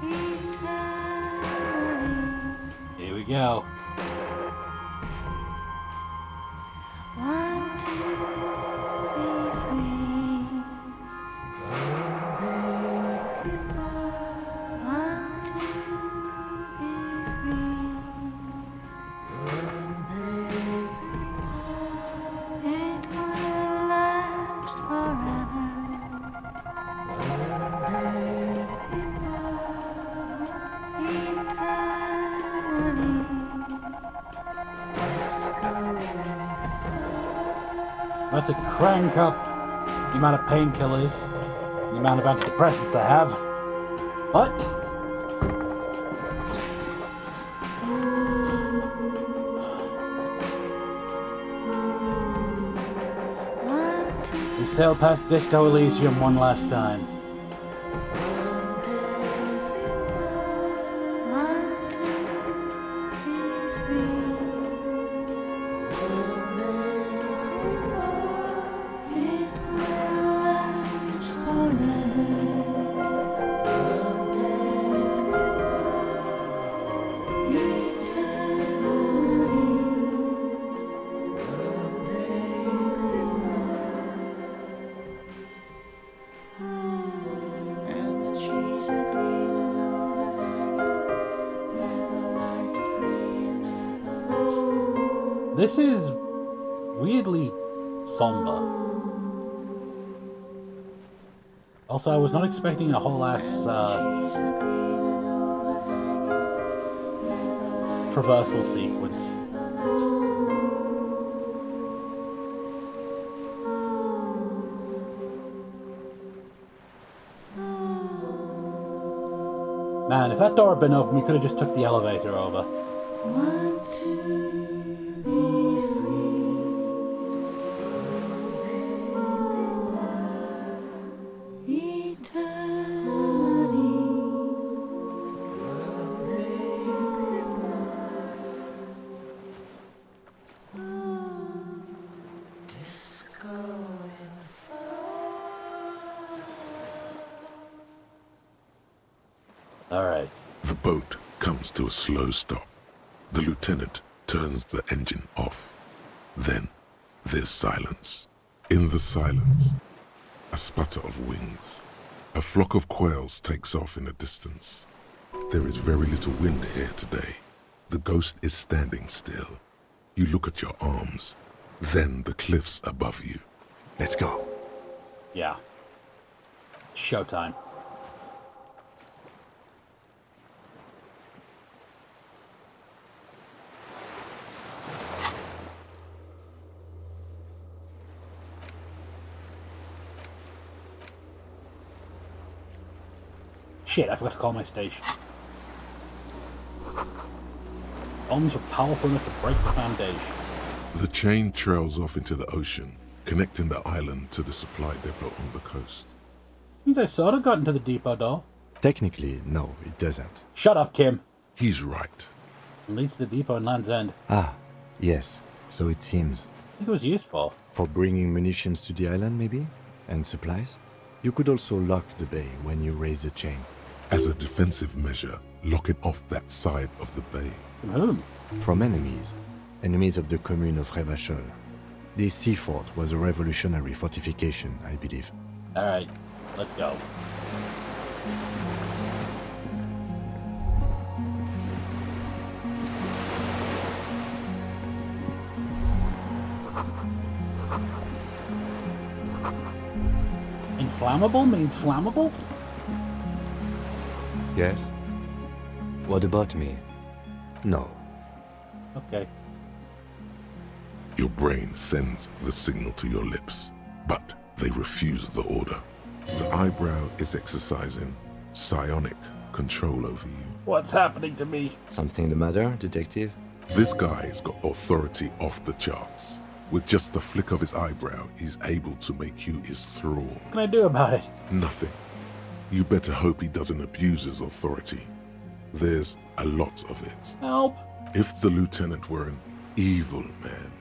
Eternally. Here we go. Want to be free. Want to be free. It will last forever. That's a crank up the amount of painkillers, the amount of antidepressants I have. But we sail past Disco Elysium one last time. This is weirdly somber. Also, I was not expecting a whole ass traversal sequence. Man, if that door had been open, we could have just took the elevator over. Alright. The boat comes to a slow stop. The lieutenant turns the engine off. Then there's silence. In the silence, a sputter of wings. A flock of quails takes off in the distance. There is very little wind here today. The ghost is standing still. You look at your arms, then the cliffs above you. Let's go. Yeah. Showtime. Shit, I forgot to call my station. Bombs were powerful enough to break the foundation. The chain trails off into the ocean, connecting the island to the supply depot on the coast. Means I sort of got into the depot, though. Technically, no, it doesn't. Shut up, Kim. He's right. It leads to the depot in Land's End. Ah, yes, so it seems. I think it was useful. For bringing munitions to the island, maybe? And supplies? You could also lock the bay when you raise the chain. As a defensive measure, locking off that side of the bay. From whom? From enemies. Enemies of the commune of Revachol. This sea fort was a revolutionary fortification, I believe. Alright, let's go. Inflammable means flammable? Yes? What about me? No. Okay. Your brain sends the signal to your lips, but they refuse the order. The eyebrow is exercising psionic control over you. What's happening to me? Something the matter, detective? This guy's got authority off the charts. With just the flick of his eyebrow, he's able to make you his thrall. What can I do about it? Nothing. You better hope he doesn't abuse his authority. There's a lot of it. Help! If the lieutenant were an evil man,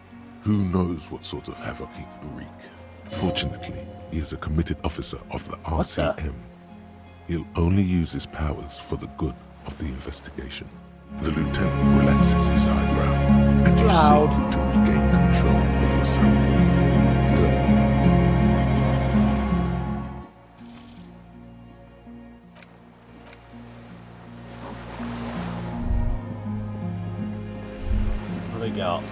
who knows what sort of havoc he could wreak. Fortunately, he is a committed officer of the RCM. He'll only use his powers for the good of the investigation. The lieutenant relaxes his eyebrow, and you seem to regain control of yourself. Good. What do we got?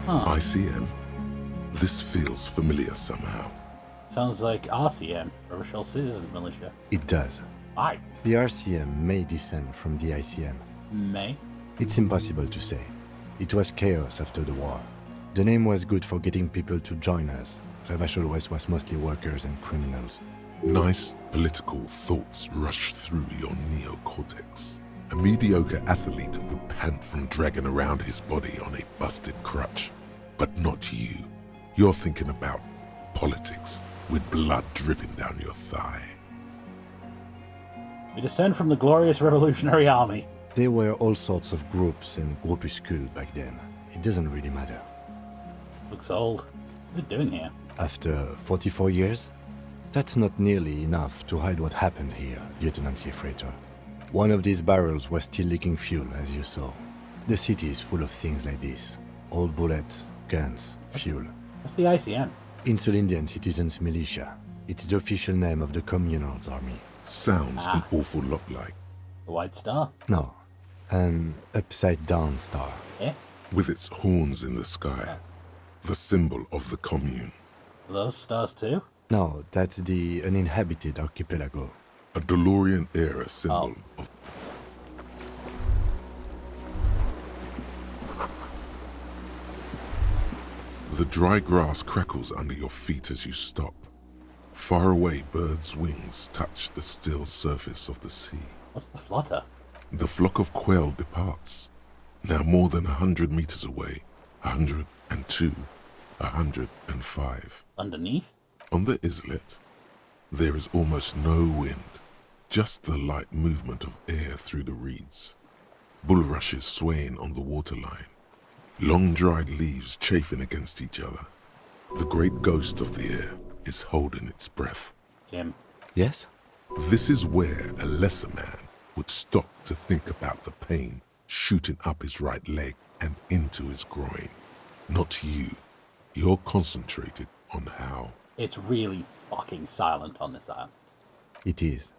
Huh. ICM? This feels familiar somehow. Sounds like RCM, Revachol Citizens Militia. It does. Why? The RCM may descend from the ICM. May? It's impossible to say. It was chaos after the war. The name was good for getting people to join us. Revachol West was mostly workers and criminals. Nice political thoughts rush through your neocortex. A mediocre athlete would pant from dragging around his body on a busted crutch. But not you. You're thinking about politics, with blood dripping down your thigh. We descend from the glorious Revolutionary Army. There were all sorts of groups and groupuscules back then. It doesn't really matter. Looks old. What's it doing here? After 44 years? That's not nearly enough to hide what happened here, Lieutenant Gefreiter. One of these barrels was still leaking fuel, as you saw. The city is full of things like this. Old bullets, guns, fuel. What's the ICM? Insulindian Citizens Militia. It's the official name of the Communards Army. Sounds an awful lot like. The White Star? No, an upside-down star. Eh? With its horns in the sky. The symbol of the commune. Are those stars too? No, that's the uninhabited archipelago. A DeLorean-era symbol of... The dry grass crackles under your feet as you stop. Far away, birds' wings touch the still surface of the sea. What's the flutter? The flock of quail departs. Now more than 100 meters away. 102, 105. Underneath? On the islet, there is almost no wind. Just the light movement of air through the reeds. Bulrushes swaying on the waterline. Long dried leaves chafing against each other. The great ghost of the air is holding its breath. Kim. Yes? This is where a lesser man would stop to think about the pain shooting up his right leg and into his groin. Not you. You're concentrated on how. It's really fucking silent on this island. It is.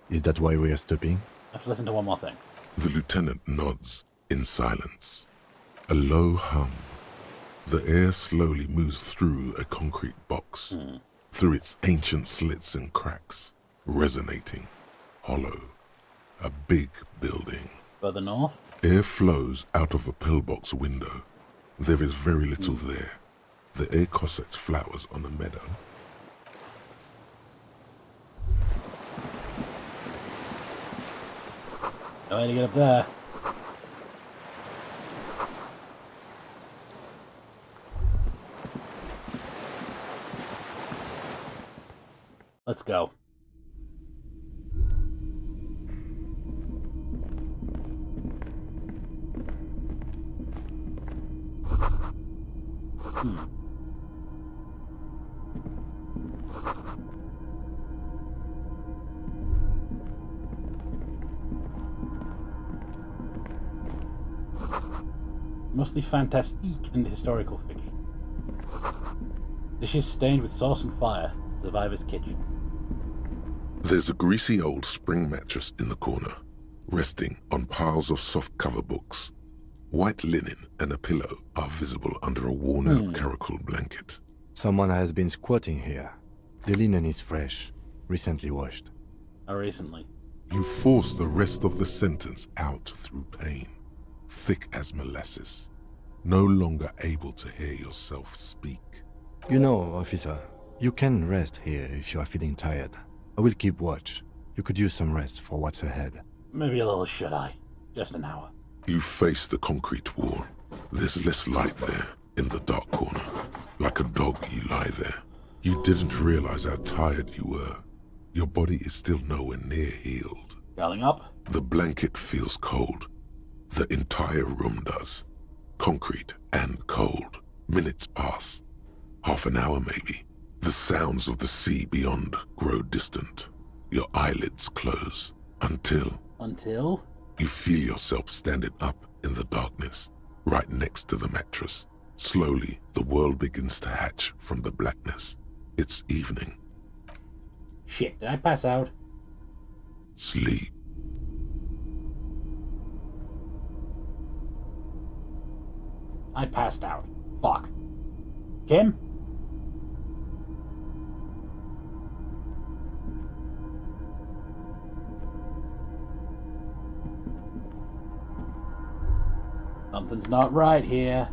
Is that why we are stopping? Let's listen to one more thing. The lieutenant nods in silence. A low hum, The air slowly moves through a concrete box, through its ancient slits and cracks, resonating, hollow. A big building. Further north? Air flows out of a pillbox window. There is very little there. The air cossets flowers on a meadow. No way to get up there. Let's go. Mostly fantastique and historical fiction. Dishes stained with sauce and fire. Survivor's kitchen. There's a greasy old spring mattress in the corner, resting on piles of soft cover books. White linen and a pillow are visible under a worn-out caracal blanket. Someone has been squatting here. The linen is fresh, recently washed. How recently? You force the rest of the sentence out through pain, thick as molasses, no longer able to hear yourself speak. You know, officer, you can rest here if you are feeling tired. I will keep watch. You could use some rest for what's ahead. Maybe a little should-I. Just an hour. You face the concrete wall. There's less light there, in the dark corner. Like a dog, you lie there. You didn't realize how tired you were. Your body is still nowhere near healed. Curling up? The blanket feels cold. The entire room does. Concrete and cold. Minutes pass. Half an hour maybe. The sounds of the sea beyond grow distant. Your eyelids close. Until? You feel yourself standing up in the darkness, right next to the mattress. Slowly, the world begins to hatch from the blackness. It's evening. Shit, did I pass out? Sleep. I passed out. Fuck. Kim? Something's not right here.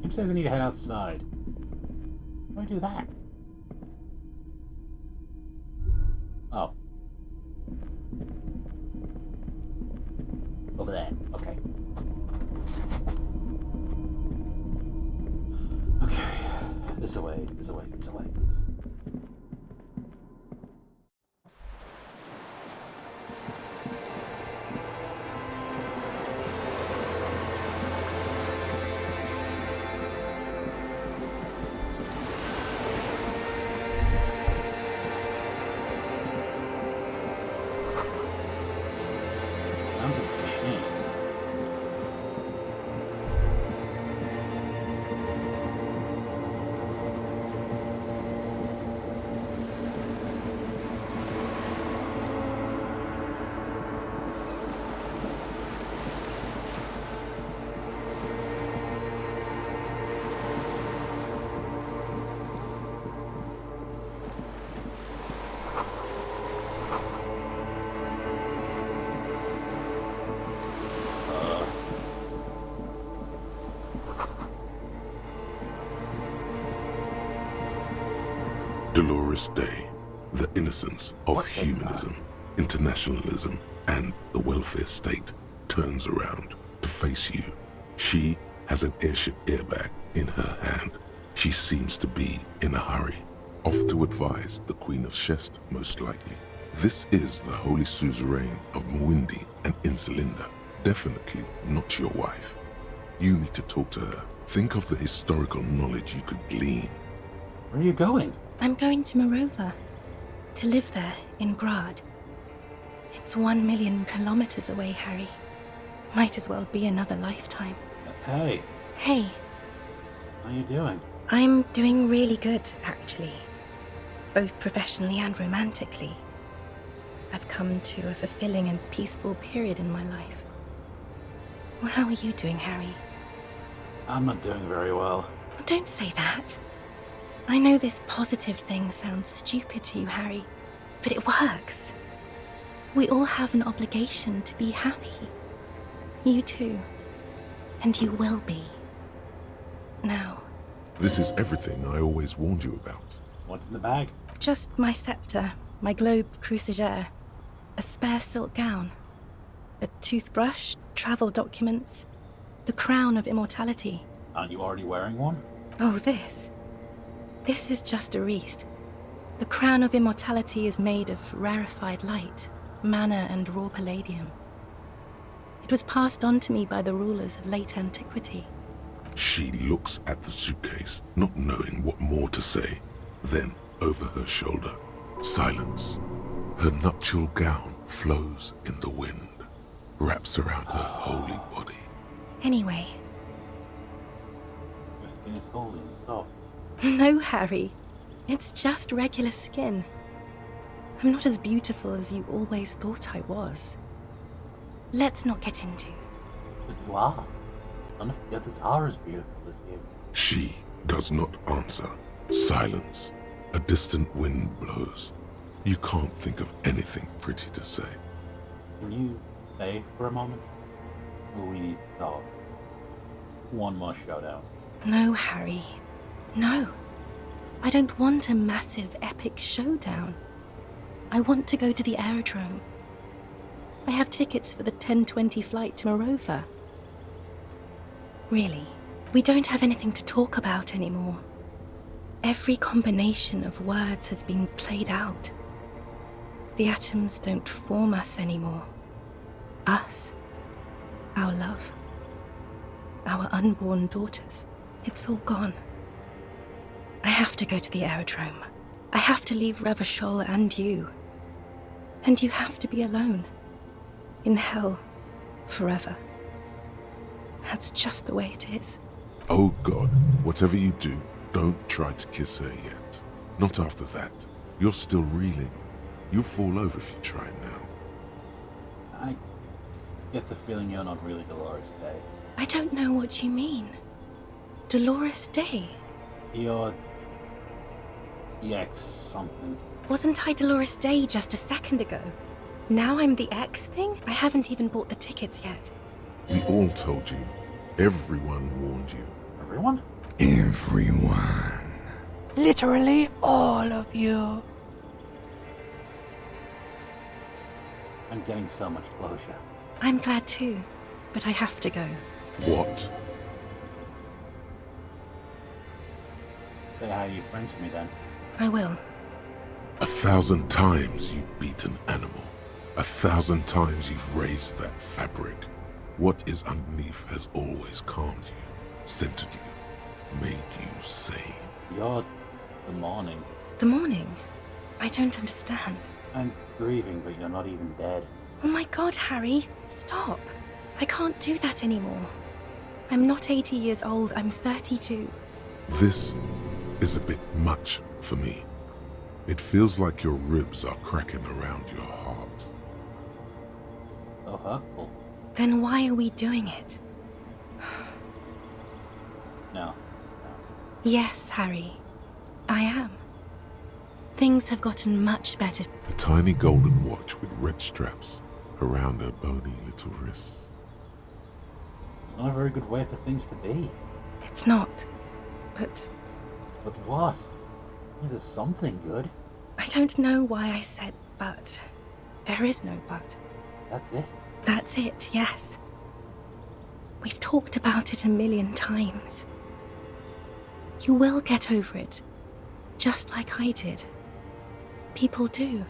Kim says I need to head outside. Why do I do that? Oh. Over there. Okay. Okay. This a ways, this a ways, this a ways. Dolorous Day, the innocence of humanism, internationalism, and the welfare state turns around to face you, She has an airship airbag in her hand. She seems to be in a hurry. Off to advise the Queen of Shest, most likely. This is the Holy Suzerain of Mwindi and Insulinda. Definitely not your wife. You need to talk to her. Think of the historical knowledge you could glean. Where are you going? I'm going to Morova. To live there, in Grad. It's 1 million kilometers away, Harry. Might as well be another lifetime. Hey. Hey. How are you doing? I'm doing really good, actually. Both professionally and romantically. I've come to a fulfilling and peaceful period in my life. Well, how are you doing, Harry? I'm not doing very well. Don't say that. I know this positive thing sounds stupid to you, Harry, but it works. We all have an obligation to be happy. You too. And you will be. Now. This is everything I always warned you about. What's in the bag? Just my scepter, my globe cruciger, a spare silk gown, a toothbrush, travel documents, the crown of immortality. Aren't you already wearing one? Oh, this. This is just a wreath. The crown of immortality is made of rarefied light, mana and raw palladium. It was passed on to me by the rulers of late antiquity. She looks at the suitcase, not knowing what more to say. Then, over her shoulder, silence. Her nuptial gown flows in the wind, wraps around her holy body. Anyway. Your skin is holy and soft. No, Harry. It's just regular skin. I'm not as beautiful as you always thought I was. Let's not get into. But you are. None of the others are as beautiful as you. She does not answer. Silence. A distant wind blows. You can't think of anything pretty to say. Can you stay for a moment? We need to talk. One more showdown. No, Harry. No. I don't want a massive, epic showdown. I want to go to the aerodrome. I have tickets for the 10:20 flight to Morova. Really, we don't have anything to talk about anymore. Every combination of words has been played out. The atoms don't form us anymore. Us. Our love. Our unborn daughters. It's all gone. I have to go to the aerodrome. I have to leave Revachol and you. And you have to be alone. In hell. Forever. That's just the way it is. Oh God, whatever you do, don't try to kiss her yet. Not after that. You're still reeling. You'll fall over if you try now. I get the feeling you're not really Dolores Day. I don't know what you mean. Dolores Day? You're... the ex something. Wasn't I Dolores Day just a second ago? Now I'm the X thing? I haven't even bought the tickets yet. We all told you. Everyone warned you. Everyone? Everyone. Literally all of you. I'm getting so much closure. I'm glad too, but I have to go. What? Say hi to your friends for me then. I will. 1,000 times you beat an animal. 1,000 times you've raised that fabric. What is underneath has always calmed you, centered you, made you sane. You're the morning. The morning? I don't understand. I'm grieving, but you're not even dead. Oh my God, Harry, stop. I can't do that anymore. I'm not 80 years old, I'm 32. This is a bit much for me. It feels like your ribs are cracking around your heart. So hurtful. Then why are we doing it? No. Yes, Harry. I am. Things have gotten much better. A tiny golden watch with red straps around her bony little wrists. It's not a very good way for things to be. It's not. But... But what? There's something good. I don't know why I said but. There is no but. That's it? That's it, yes. We've talked about it a million times. You will get over it, just like I did. People do.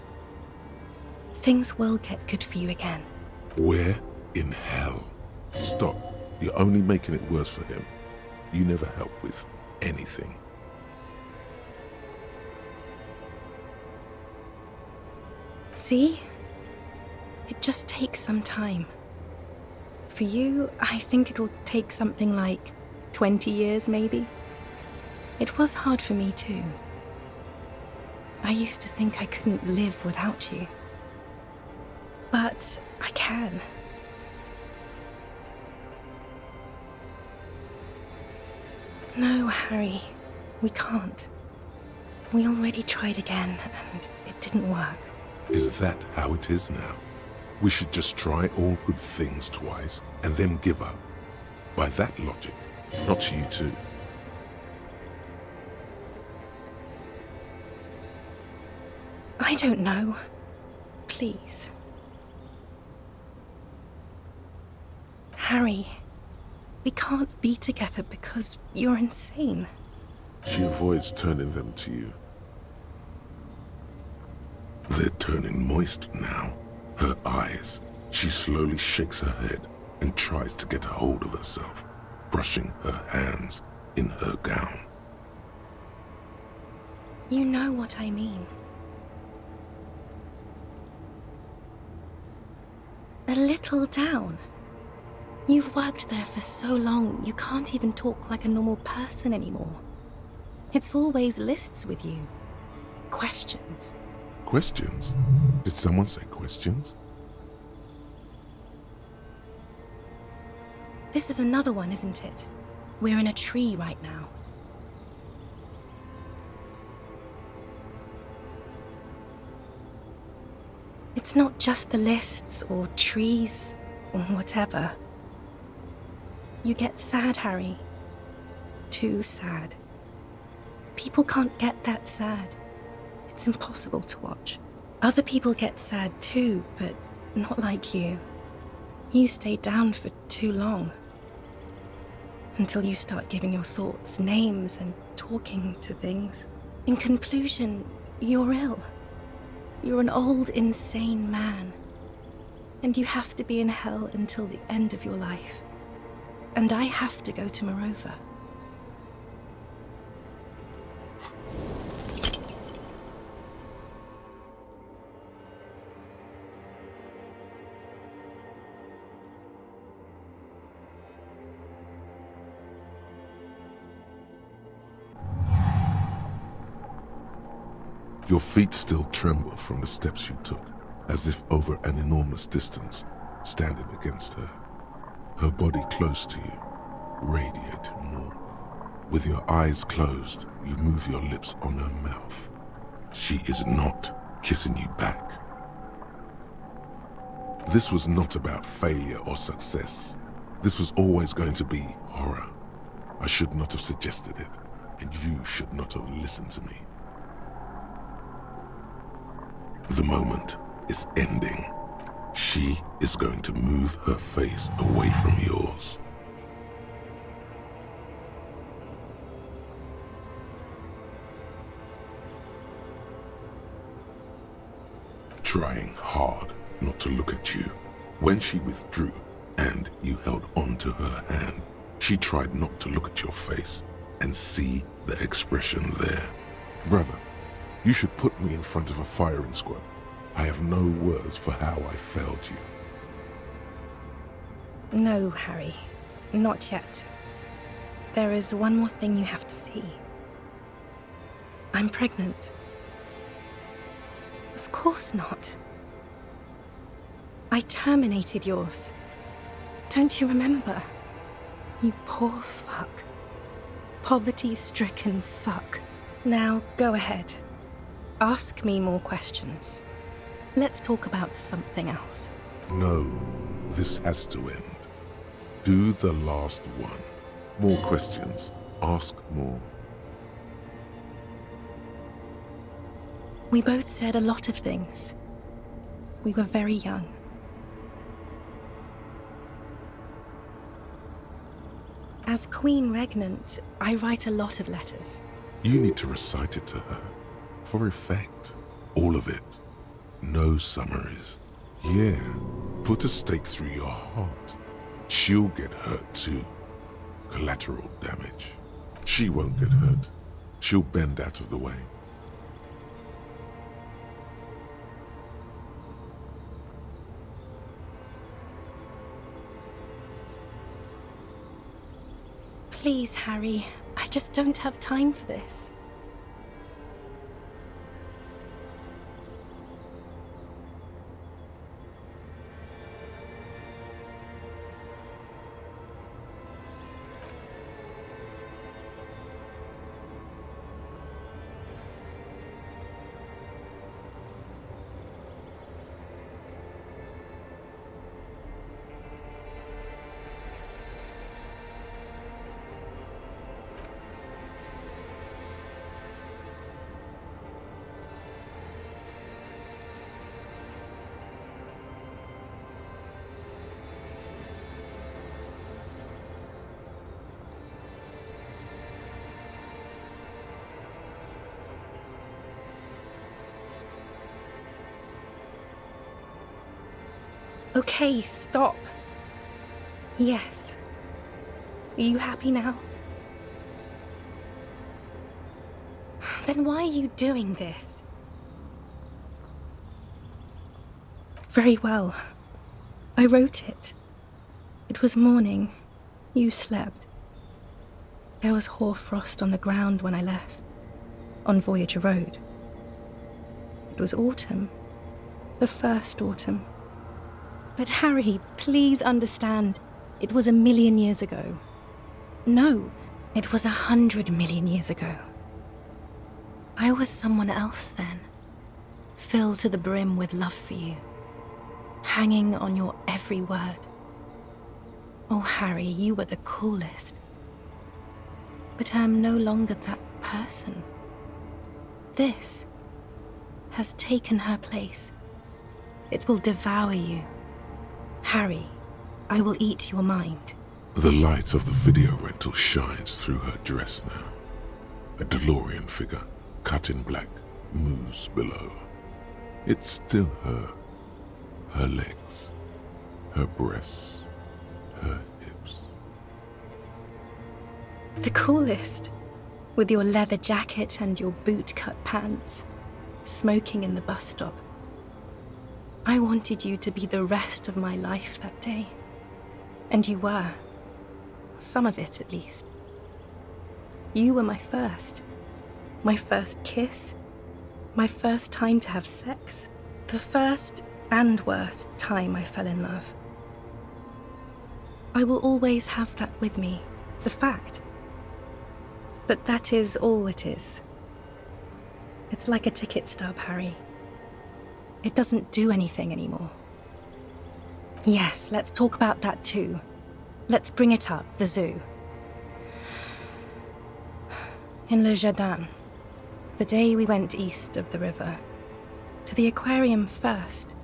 Things will get good for you again. Where in hell? Stop. You're only making it worse for him. You never help with anything. See? It just takes some time. For you, I think it'll take something like 20 years, maybe. It was hard for me too. I used to think I couldn't live without you. But I can. No, Harry, we can't. We already tried again, and it didn't work. Is that how it is now? We should just try all good things twice and then give up. By that logic, not you too. I don't know. Please. Harry, we can't be together because you're insane. She avoids turning them to you. They're turning moist now. Her eyes. She slowly shakes her head and tries to get a hold of herself, brushing her hands in her gown. You know what I mean. A little down. You've worked there for so long, you can't even talk like a normal person anymore. It's always lists with you. Questions. Questions? Did someone say questions? This is another one, isn't it? We're in a tree right now. It's not just the lists or trees or whatever. You get sad, Harry. Too sad. People can't get that sad. It's impossible to watch. Other people get sad too, but not like you. You stay down for too long. Until you start giving your thoughts names and talking to things. In conclusion, you're ill. You're an old, insane man. And you have to be in hell until the end of your life. And I have to go to Morova. Your feet still tremble from the steps you took, as if over an enormous distance, standing against her. Her body close to you, radiating warmth. With your eyes closed, you move your lips on her mouth. She is not kissing you back. This was not about failure or success. This was always going to be horror. I should not have suggested it, and you should not have listened to me. The moment is ending. She is going to move her face away from yours. Trying hard not to look at you. When she withdrew and you held on to her hand, she tried not to look at your face and see the expression there. Brother, you should put me in front of a firing squad. I have no words for how I failed you. No, Harry. Not yet. There is one more thing you have to see. I'm pregnant. Of course not. I terminated yours. Don't you remember? You poor fuck. Poverty-stricken fuck. Now, go ahead. Ask me more questions. Let's talk about something else. No, this has to end. Do the last one. More questions. Ask more. We both said a lot of things. We were very young. As Queen Regnant, I write a lot of letters. You need to recite it to her. For effect. All of it. No summaries. Yeah. Put a stake through your heart. She'll get hurt too. Collateral damage. She won't get hurt. She'll bend out of the way. Please, Harry, I just don't have time for this. Okay, stop. Yes. Are you happy now? Then why are you doing this? Very well. I wrote it. It was morning. You slept. There was hoarfrost on the ground when I left, on Voyager Road. It was autumn. The first autumn. But Harry, please understand, it was 1,000,000 years ago. No, it was 100 million years ago. I was someone else then, filled to the brim with love for you, hanging on your every word. Oh, Harry, you were the coolest. But I'm no longer that person. This has taken her place. It will devour you. Harry, I will eat your mind. The light of the video rental shines through her dress now. A DeLorean figure, cut in black, moves below. It's still her. Her legs, her breasts, her hips. The coolest. With your leather jacket and your boot-cut pants, smoking in the bus stop. I wanted you to be the rest of my life that day. And you were. Some of it, at least. You were my first. My first kiss. My first time to have sex. The first and worst time I fell in love. I will always have that with me. It's a fact. But that is all it is. It's like a ticket stub, Harry. It doesn't do anything anymore. Yes, let's talk about that too. Let's bring it up, the zoo. In Le Jardin, the day we went east of the river, to the aquarium first,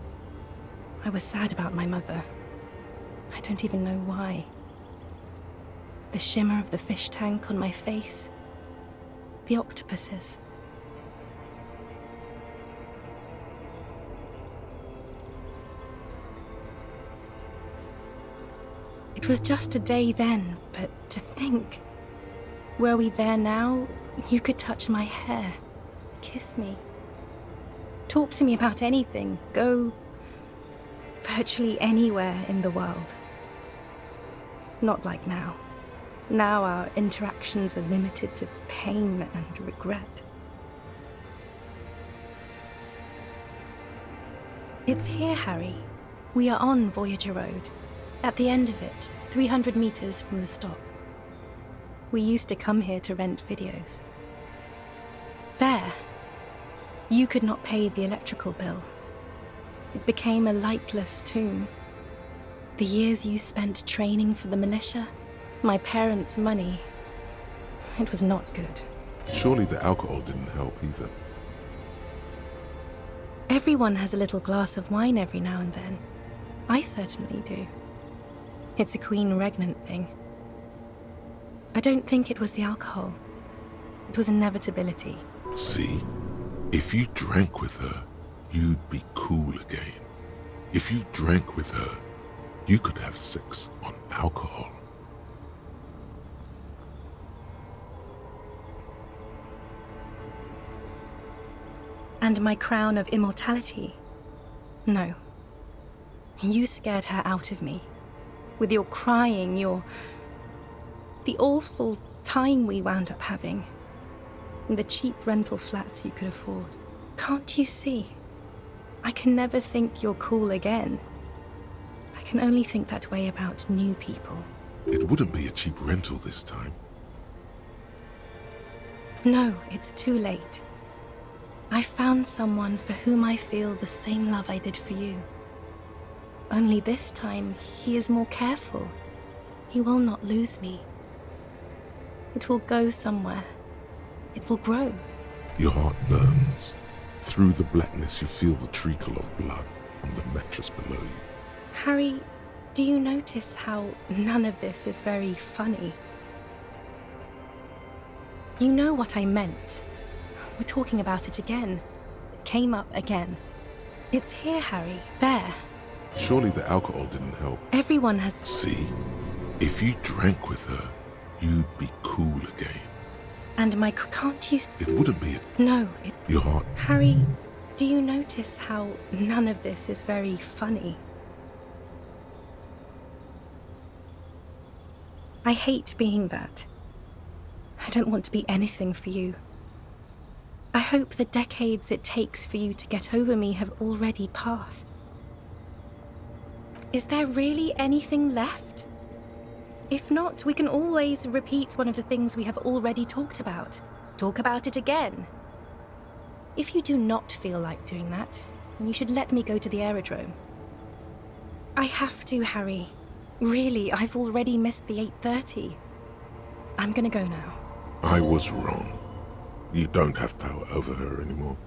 I was sad about my mother. I don't even know why. The shimmer of the fish tank on my face, the octopuses. It was just a day then, but to think. Were we there now, you could touch my hair, kiss me. Talk to me about anything, go virtually anywhere in the world. Not like now. Now our interactions are limited to pain and regret. It's here, Harry. We are on Voyager Road. At the end of it, 300 meters from the stop. We used to come here to rent videos. There, you could not pay the electrical bill. It became a lightless tomb. The years you spent training for the militia, my parents' money, it was not good. Surely the alcohol didn't help either. Everyone has a little glass of wine every now and then. I certainly do. It's a Queen Regnant thing. I don't think it was the alcohol. It was inevitability. See? If you drank with her, you'd be cool again. If you drank with her, you could have sex on alcohol. And my crown of immortality? No. You scared her out of me. With your crying, the awful time we wound up having. And the cheap rental flats you could afford. Can't you see? I can never think you're cool again. I can only think that way about new people. It wouldn't be a cheap rental this time. No, it's too late. I found someone for whom I feel the same love I did for you. Only this time, he is more careful. He will not lose me. It will go somewhere. It will grow. Your heart burns. Through the blackness, you feel the trickle of blood on the mattress below you. Harry, do you notice how none of this is very funny? You know what I meant. We're talking about it again. It came up again. It's here, Harry. There. Surely the alcohol didn't help. Everyone has... See? If you drank with her, you'd be cool again. And my... Can't you... It wouldn't be... No, Your heart... Harry, do you notice how none of this is very funny? I hate being that. I don't want to be anything for you. I hope the decades it takes for you to get over me have already passed. Is there really anything left? If not, we can always repeat one of the things we have already talked about. Talk about it again. If you do not feel like doing that, then you should let me go to the aerodrome. I have to, Harry. Really, I've already missed the 8:30. I'm gonna go now. I was wrong. You don't have power over her anymore.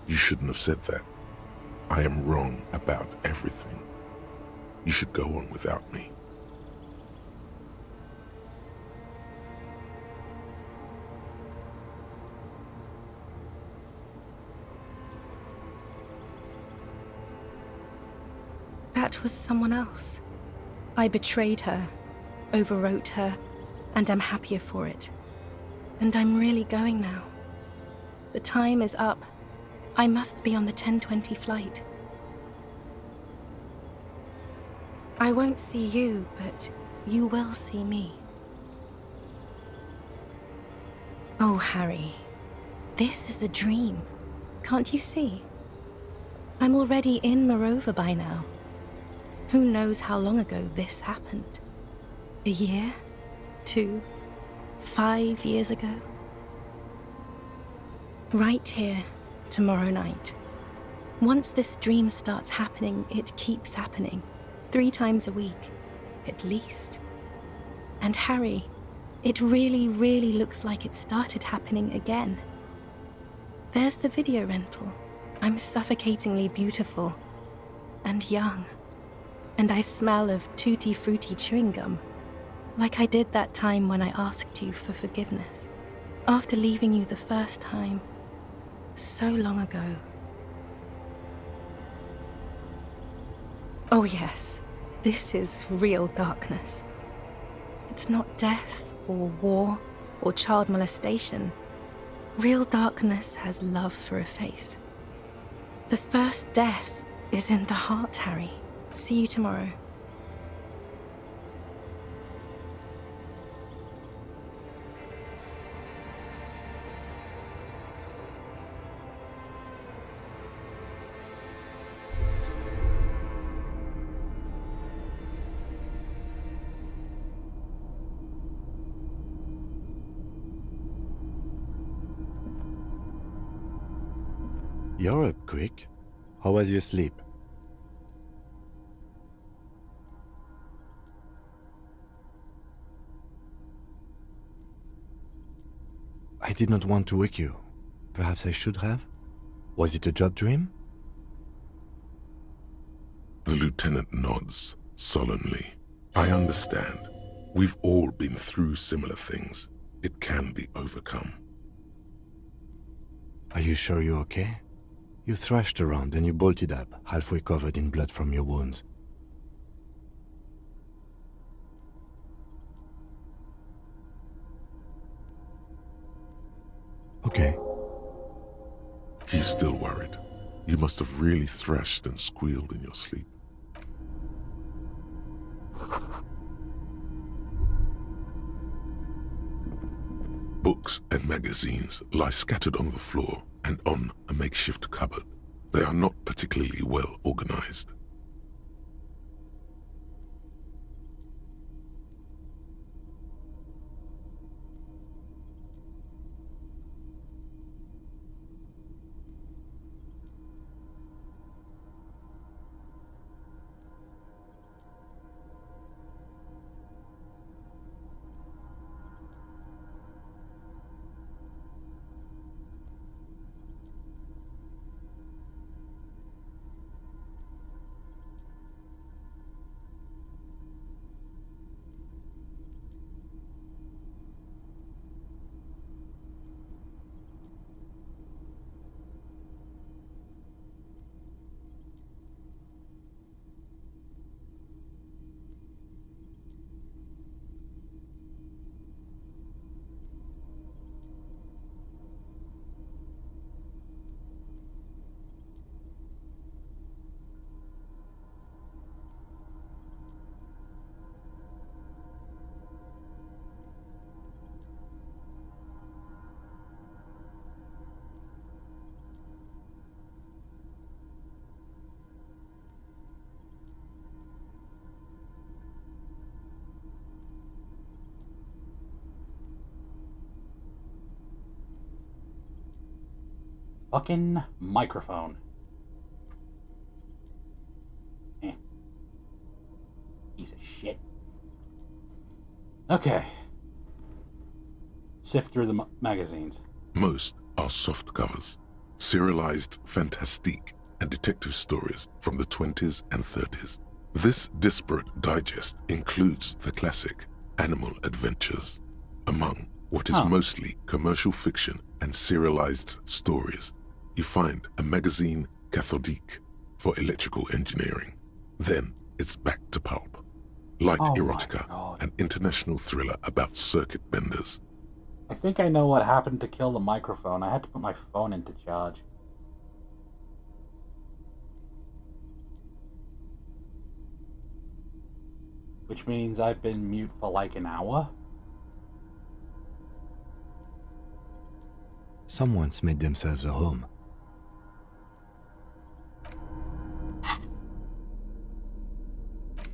You shouldn't have said that. I am wrong about everything. You should go on without me. That was someone else. I betrayed her, overwrote her, and I'm happier for it. And I'm really going now. The time is up. I must be on the 10:20 flight. I won't see you, but you will see me. Oh, Harry, this is a dream. Can't you see? I'm already in Morova by now. Who knows how long ago this happened? A year? 2? 5 years ago? Right here, tomorrow night. Once this dream starts happening, it keeps happening. 3 times a week, at least. And Harry, it really, really looks like it started happening again. There's the video rental. I'm suffocatingly beautiful. And young. And I smell of tutti frutti chewing gum. Like I did that time when I asked you for forgiveness. After leaving you the first time. So long ago. Oh yes, this is real darkness. It's not death, or war, or child molestation. Real darkness has love for a face. The first death is in the heart, Harry. See you tomorrow. You're up quick. How was your sleep? I did not want to wake you. Perhaps I should have? Was it a job dream? The lieutenant nods solemnly. I understand. We've all been through similar things. It can be overcome. Are you sure you're okay? You thrashed around and you bolted up, halfway covered in blood from your wounds. Okay. He's still worried. You must have really thrashed and squealed in your sleep. Books and magazines lie scattered on the floor and on a makeshift cupboard. They are not particularly well organized. Fucking microphone. Piece of shit. Okay. Sift through the magazines. Most are soft covers, serialized fantastique and detective stories from the 20s and 30s. This disparate digest includes the classic Animal Adventures, among what is mostly commercial fiction and serialized stories. You find a magazine cathodique for electrical engineering. Then it's back to pulp. Light erotica, an international thriller about circuit benders. I think I know what happened to kill the microphone. I had to put my phone into charge. Which means I've been mute for like an hour? Someone's made themselves a home.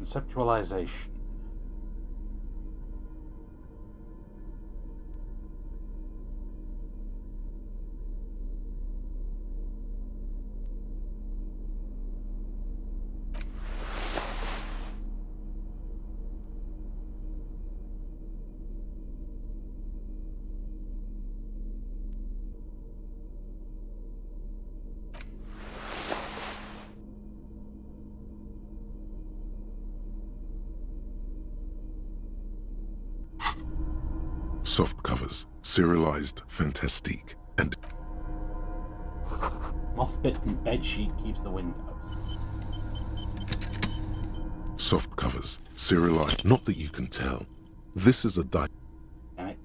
Conceptualization. Soft covers, serialized fantastique, and Moth-bitten bedsheet keeps the wind out. soft covers, serialized. Not that you can tell. This is a Damn it.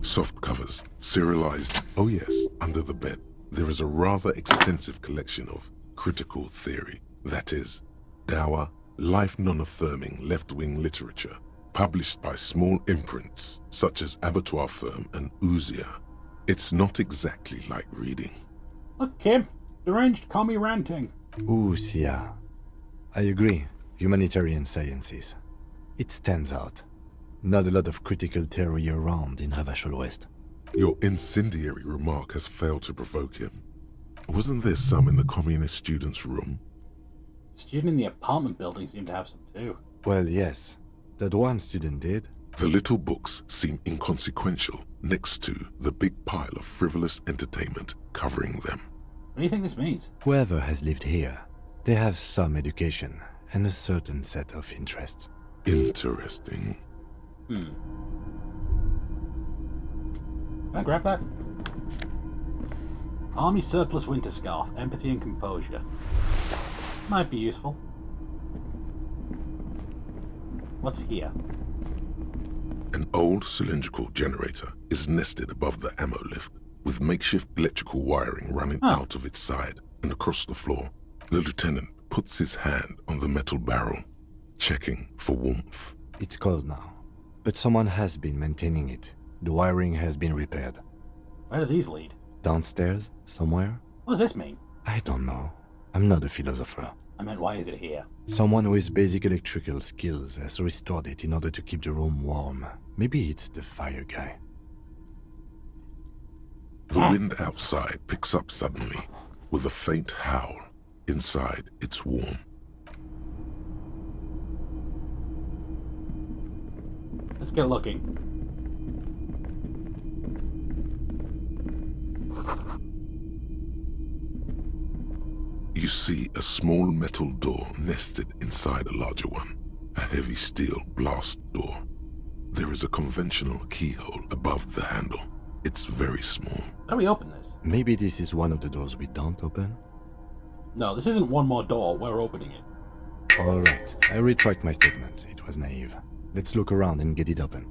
Soft covers, serialized. Oh yes, under the bed, there is a rather extensive collection of critical theory, that is, dour, life non-affirming left-wing literature, published by small imprints such as Abattoir Firm and Ouzia. It's not exactly like reading. Look, Kim, deranged commie ranting. Ouzia. I agree. Humanitarian sciences. It stands out. Not a lot of critical theory around in Ravachol West. Your incendiary remark has failed to provoke him. Wasn't there some in the communist student's room? The student in the apartment building seemed to have some too. Well, yes. That one student did. The little books seem inconsequential next to the big pile of frivolous entertainment covering them. do you think this means? Whoever has lived here, they have some education and a certain set of interests. Interesting. Can I grab that? Army surplus winter scarf, empathy and composure. Might be useful. What's here? An old cylindrical generator is nested above the ammo lift, with makeshift electrical wiring running out of its side and across the floor. The lieutenant puts his hand on the metal barrel, checking for warmth. It's cold now, but someone has been maintaining it. The wiring has been repaired. Where do these lead? Downstairs, somewhere? What does this mean? I don't know. I'm not a philosopher. I meant, why is it here? Someone with basic electrical skills has restored it in order to keep the room warm. Maybe it's the fire guy. The wind outside picks up suddenly, with a faint howl. Inside, it's warm. Let's get looking. You see a small metal door nested inside a larger one. A heavy steel blast door. There is a conventional keyhole above the handle. It's very small. How do we open this? Maybe this is one of the doors we don't open? No, this isn't one more door. We're opening it. Alright, I retract my statement. It was naive. Let's look around and get it open.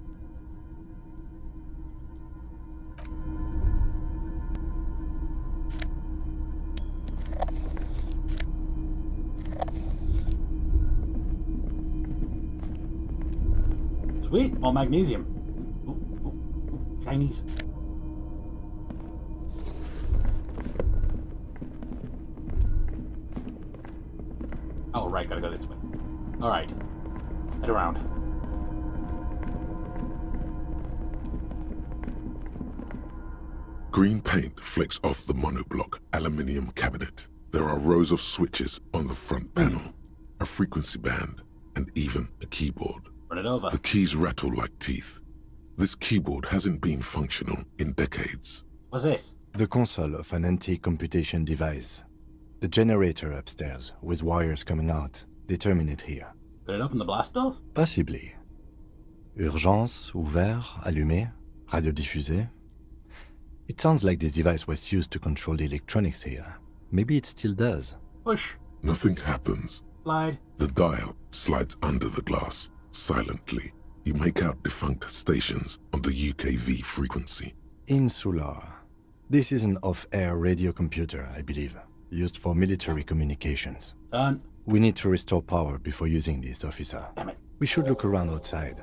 Sweet, more magnesium. Ooh, Chinese. Oh, right, gotta go this way. Alright. Head around. Green paint flecks off the monoblock aluminium cabinet. There are rows of switches on the front panel, a frequency band, and even a keyboard. Run it over. The keys rattle like teeth. This keyboard hasn't been functional in decades. What's this? The console of an anti-computation device. The generator upstairs, with wires coming out. They terminate here. Could it open the blast doors? Possibly. Urgence, ouvert, allumé, radio diffusé. It sounds like this device was used to control the electronics here. Maybe it still does. Push. Nothing happens. Slide. The dial slides under the glass. Silently, you make out defunct stations on the UKV frequency. Insular. This is an off-air radio computer, I believe, used for military communications. Done. We need to restore power before using this, officer. Damn it. We should look around outside.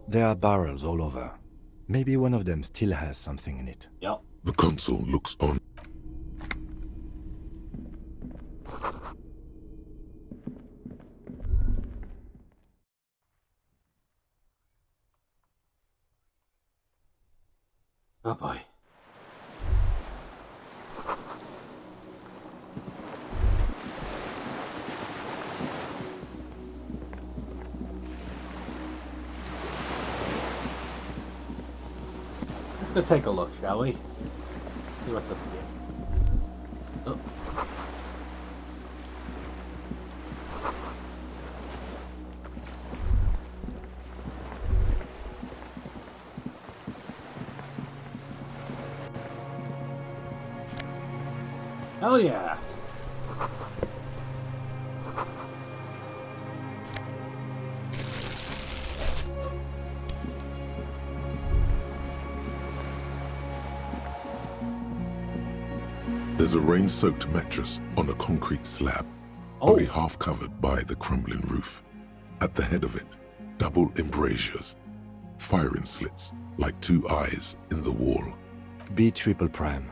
There are barrels all over. Maybe one of them still has something in it. Yep. The console looks on. Oh boy. Let's go take a look, shall we? See what's up here. Oh. Hell yeah! There's a rain-soaked mattress on a concrete slab, only half covered by the crumbling roof. At the head of it, double embrasures, firing slits like two eyes in the wall. B triple prime.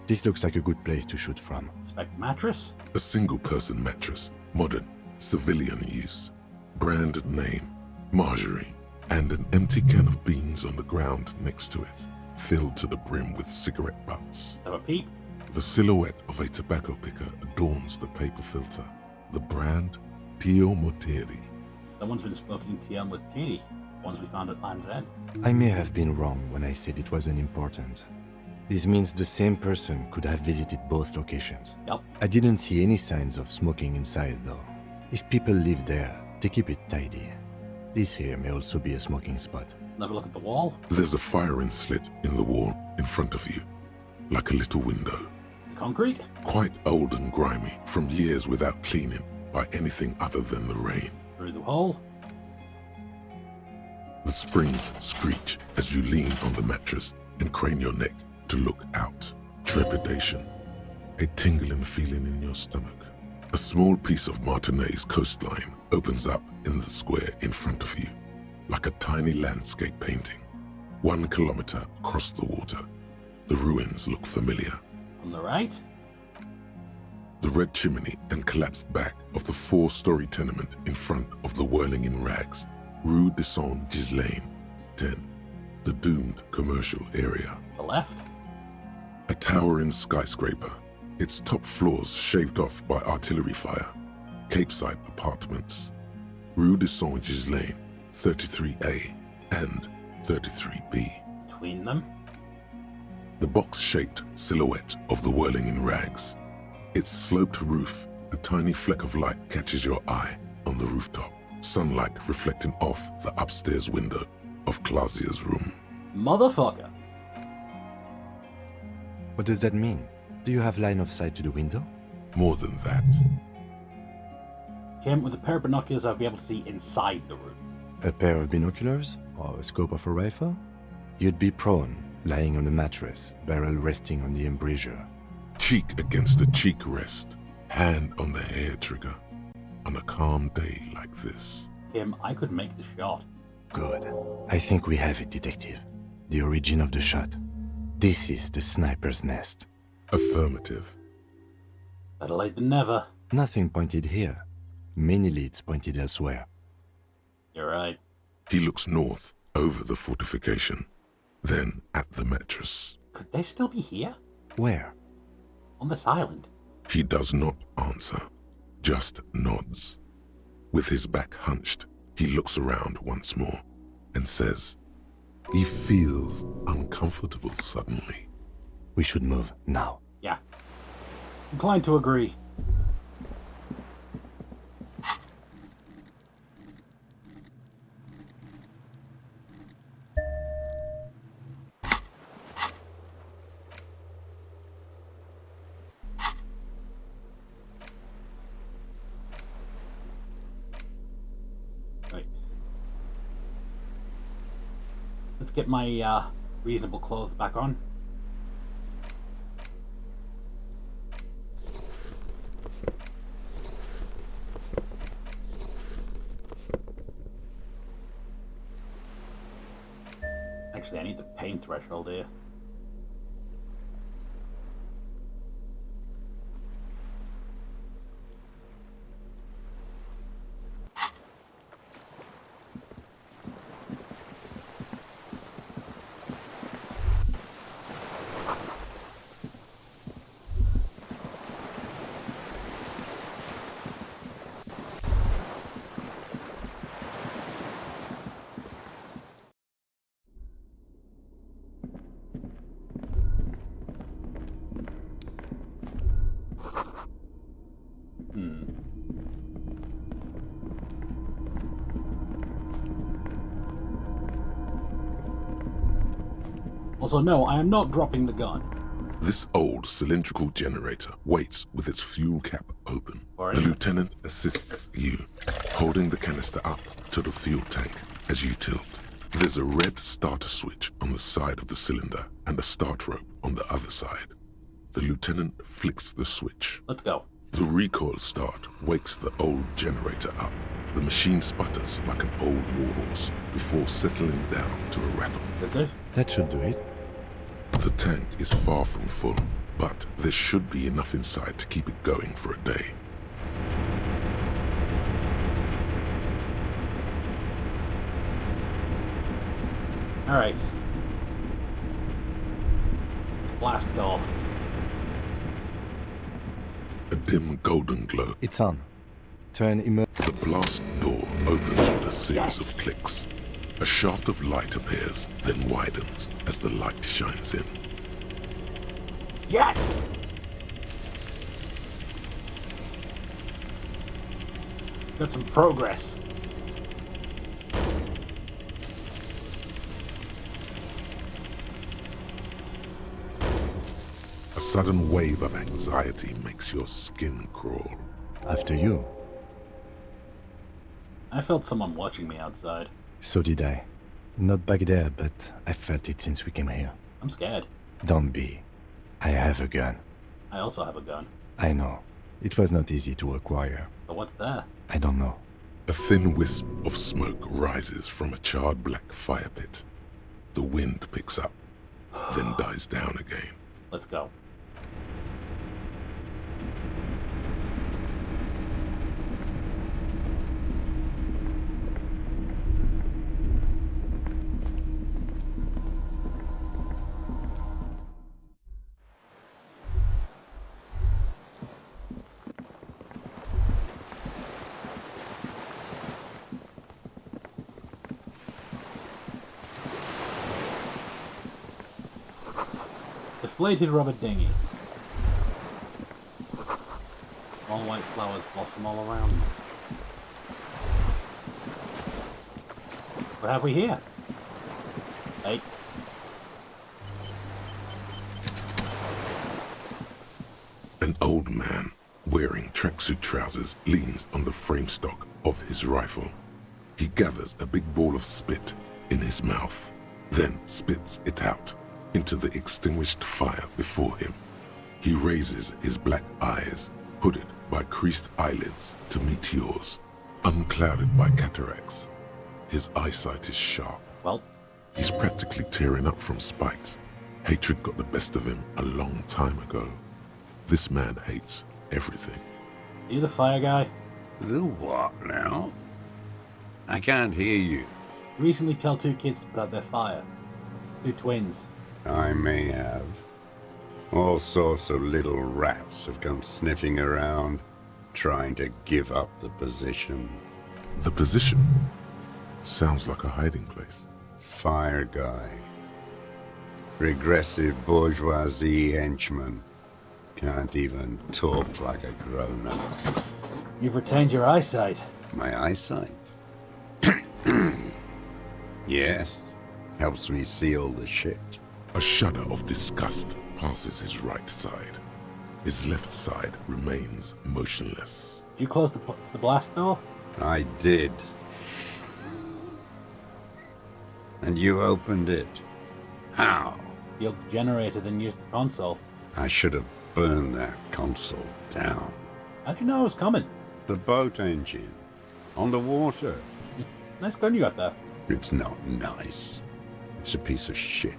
This looks like a good place to shoot from. Spec mattress? A single-person mattress, modern, civilian use. Brand name, Marjorie, and an empty can of beans on the ground next to it, filled to the brim with cigarette butts. Have a peep? The silhouette of a tobacco picker adorns the paper filter. The brand, Tio Moteri. Someone's been smoking TL with Titi, ones we found at Land's End. I may have been wrong when I said it wasn't important. This means the same person could have visited both locations. Yep. I didn't see any signs of smoking inside, though. If people live there, they keep it tidy. This here may also be a smoking spot. Have a look at the wall. There's a firing slit in the wall in front of you, like a little window. Concrete? Quite old and grimy, from years without cleaning by anything other than the rain. Through the hole. The springs screech as you lean on the mattress and crane your neck to look out. Trepidation. A tingling feeling in your stomach. A small piece of Martinez coastline opens up in the square in front of you, like a tiny landscape painting. 1 kilometer across the water. The ruins look familiar. On the right? The red chimney and collapsed back of the 4-story tenement in front of the Whirling in Rags, Rue de Saint-Ghislain, 10, the doomed commercial area. The left? A towering skyscraper, its top floors shaved off by artillery fire. Capeside apartments. Rue de Saint-Ghislain, 33A and 33B. Between them? The box-shaped silhouette of the Whirling in Rags. Its sloped roof, a tiny fleck of light catches your eye on the rooftop. Sunlight reflecting off the upstairs window of Clausia's room. Motherfucker. What does that mean? Do you have line of sight to the window? More than that. Kim, with a pair of binoculars, I'll be able to see inside the room. A pair of binoculars? Or a scope of a rifle? You'd be prone, lying on a mattress, barrel resting on the embrasure. Cheek against the cheek rest, hand on the hair trigger. On a calm day like this. Kim, I could make the shot. Good. I think we have it, Detective. The origin of the shot. This is the sniper's nest. Affirmative. Better late than never. Nothing pointed here. Many leads pointed elsewhere. You're right. He looks north, over the fortification. Then at the mattress. Could they still be here? Where? On this island. He does not answer. Just nods. With his back hunched, he looks around once more and says, he feels uncomfortable suddenly. We should move now. Yeah. Inclined to agree. Let's get my reasonable clothes back on. Actually, I need the pain threshold here. Also, no, I am not dropping the gun. This old cylindrical generator waits with its fuel cap open. Right. The lieutenant assists you, holding the canister up to the fuel tank as you tilt. There's a red starter switch on the side of the cylinder and a start rope on the other side. The lieutenant flicks the switch. Let's go. The recoil start wakes the old generator up. The machine sputters like an old warhorse before settling down to a rattle. Okay. That should do it. The tank is far from full, but there should be enough inside to keep it going for a day. Alright. Let's blast door. A dim golden glow. It's on. Turn The blast door opens with a series of clicks. A shaft of light appears, then widens as the light shines in. Yes! Got some progress. A sudden wave of anxiety makes your skin crawl. After you. I felt someone watching me outside. So did I. Not back there, but I felt it since we came here. I'm scared. Don't be. I have a gun. I also have a gun. I know. It was not easy to acquire. So what's there? I don't know. A thin wisp of smoke rises from a charred black fire pit. The wind picks up, then dies down again. Let's go. Deflated rubber dinghy. Small white flowers blossom all around me. What have we here? Hey. An old man, wearing tracksuit trousers, leans on the frame stock of his rifle. He gathers a big ball of spit in his mouth, then spits it out into the extinguished fire before him. He raises his black eyes, hooded by creased eyelids, to meet yours, unclouded by cataracts. His eyesight is sharp. Well, he's practically tearing up from spite. Hatred got the best of him a long time ago. This man hates everything. You the fire guy? The what now? I can't hear you. Recently tell two kids to put out their fire. Two twins. I may have. All sorts of little rats have come sniffing around, trying to give up the position. The position? Sounds like a hiding place. Fire guy. Regressive bourgeoisie henchman. Can't even talk like a grown-up. You've retained your eyesight. My eyesight? Yes. Helps me see all the shit. A shudder of disgust passes his right side. His left side remains motionless. Did you close the blast door? I did. And you opened it. How? Killed the generator, then used the console. I should have burned that console down. How'd you know I was coming? The boat engine. On the water. Nice gun you got there. It's not nice. It's a piece of shit.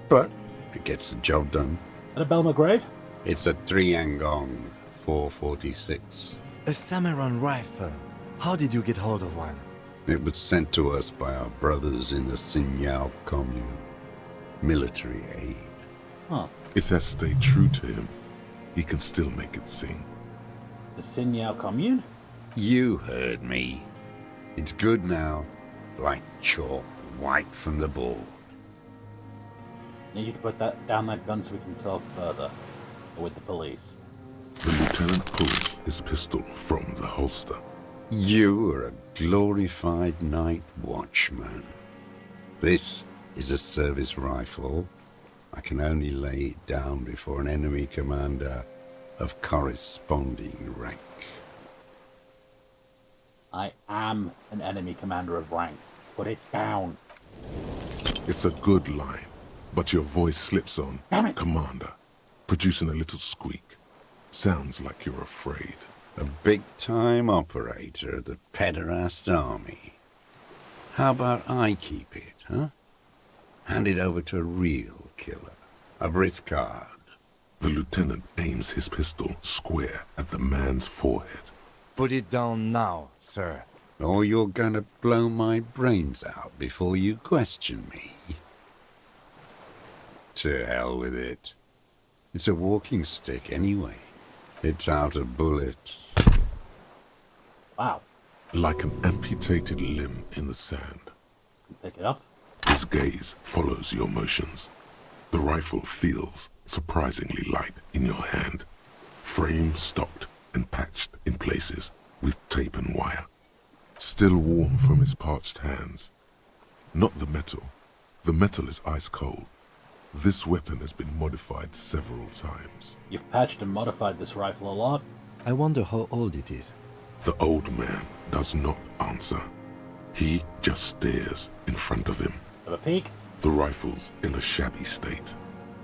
But it gets the job done. At a Bell McGrave? It's a 3-Angong 446. A Samaran rifle. How did you get hold of one? It was sent to us by our brothers in the Sinyao commune. Military aid. Huh. It has stayed true to him. He can still make it sing. The Sinyao commune? You heard me. It's good now. Like chalk, white from the board. Need you to put down that gun so we can talk further. Or with the police. The lieutenant pulls his pistol from the holster. You are a glorified night watchman. This is a service rifle. I can only lay it down before an enemy commander of corresponding rank. I am an enemy commander of rank. Put it down. It's a good line, but your voice slips on, Damn it. Commander, producing a little squeak. Sounds like you're afraid. A big-time operator of the pederast army. How about I keep it, huh? Hand it over to a real killer. A Briscard. The lieutenant aims his pistol square at the man's forehead. Put it down now, sir. Or you're gonna blow my brains out before you question me. To hell with it. It's a walking stick anyway. It's out of bullets. Wow. Like an amputated limb in the sand. Pick it up. His gaze follows your motions. The rifle feels surprisingly light in your hand. Frame stocked and patched in places with tape and wire. Still warm from his parched hands. Not the metal. The metal is ice cold. This weapon has been modified several times. You've patched and modified this rifle a lot. I wonder how old it is. The old man does not answer. He just stares in front of him. Have a peek? The rifle's in a shabby state,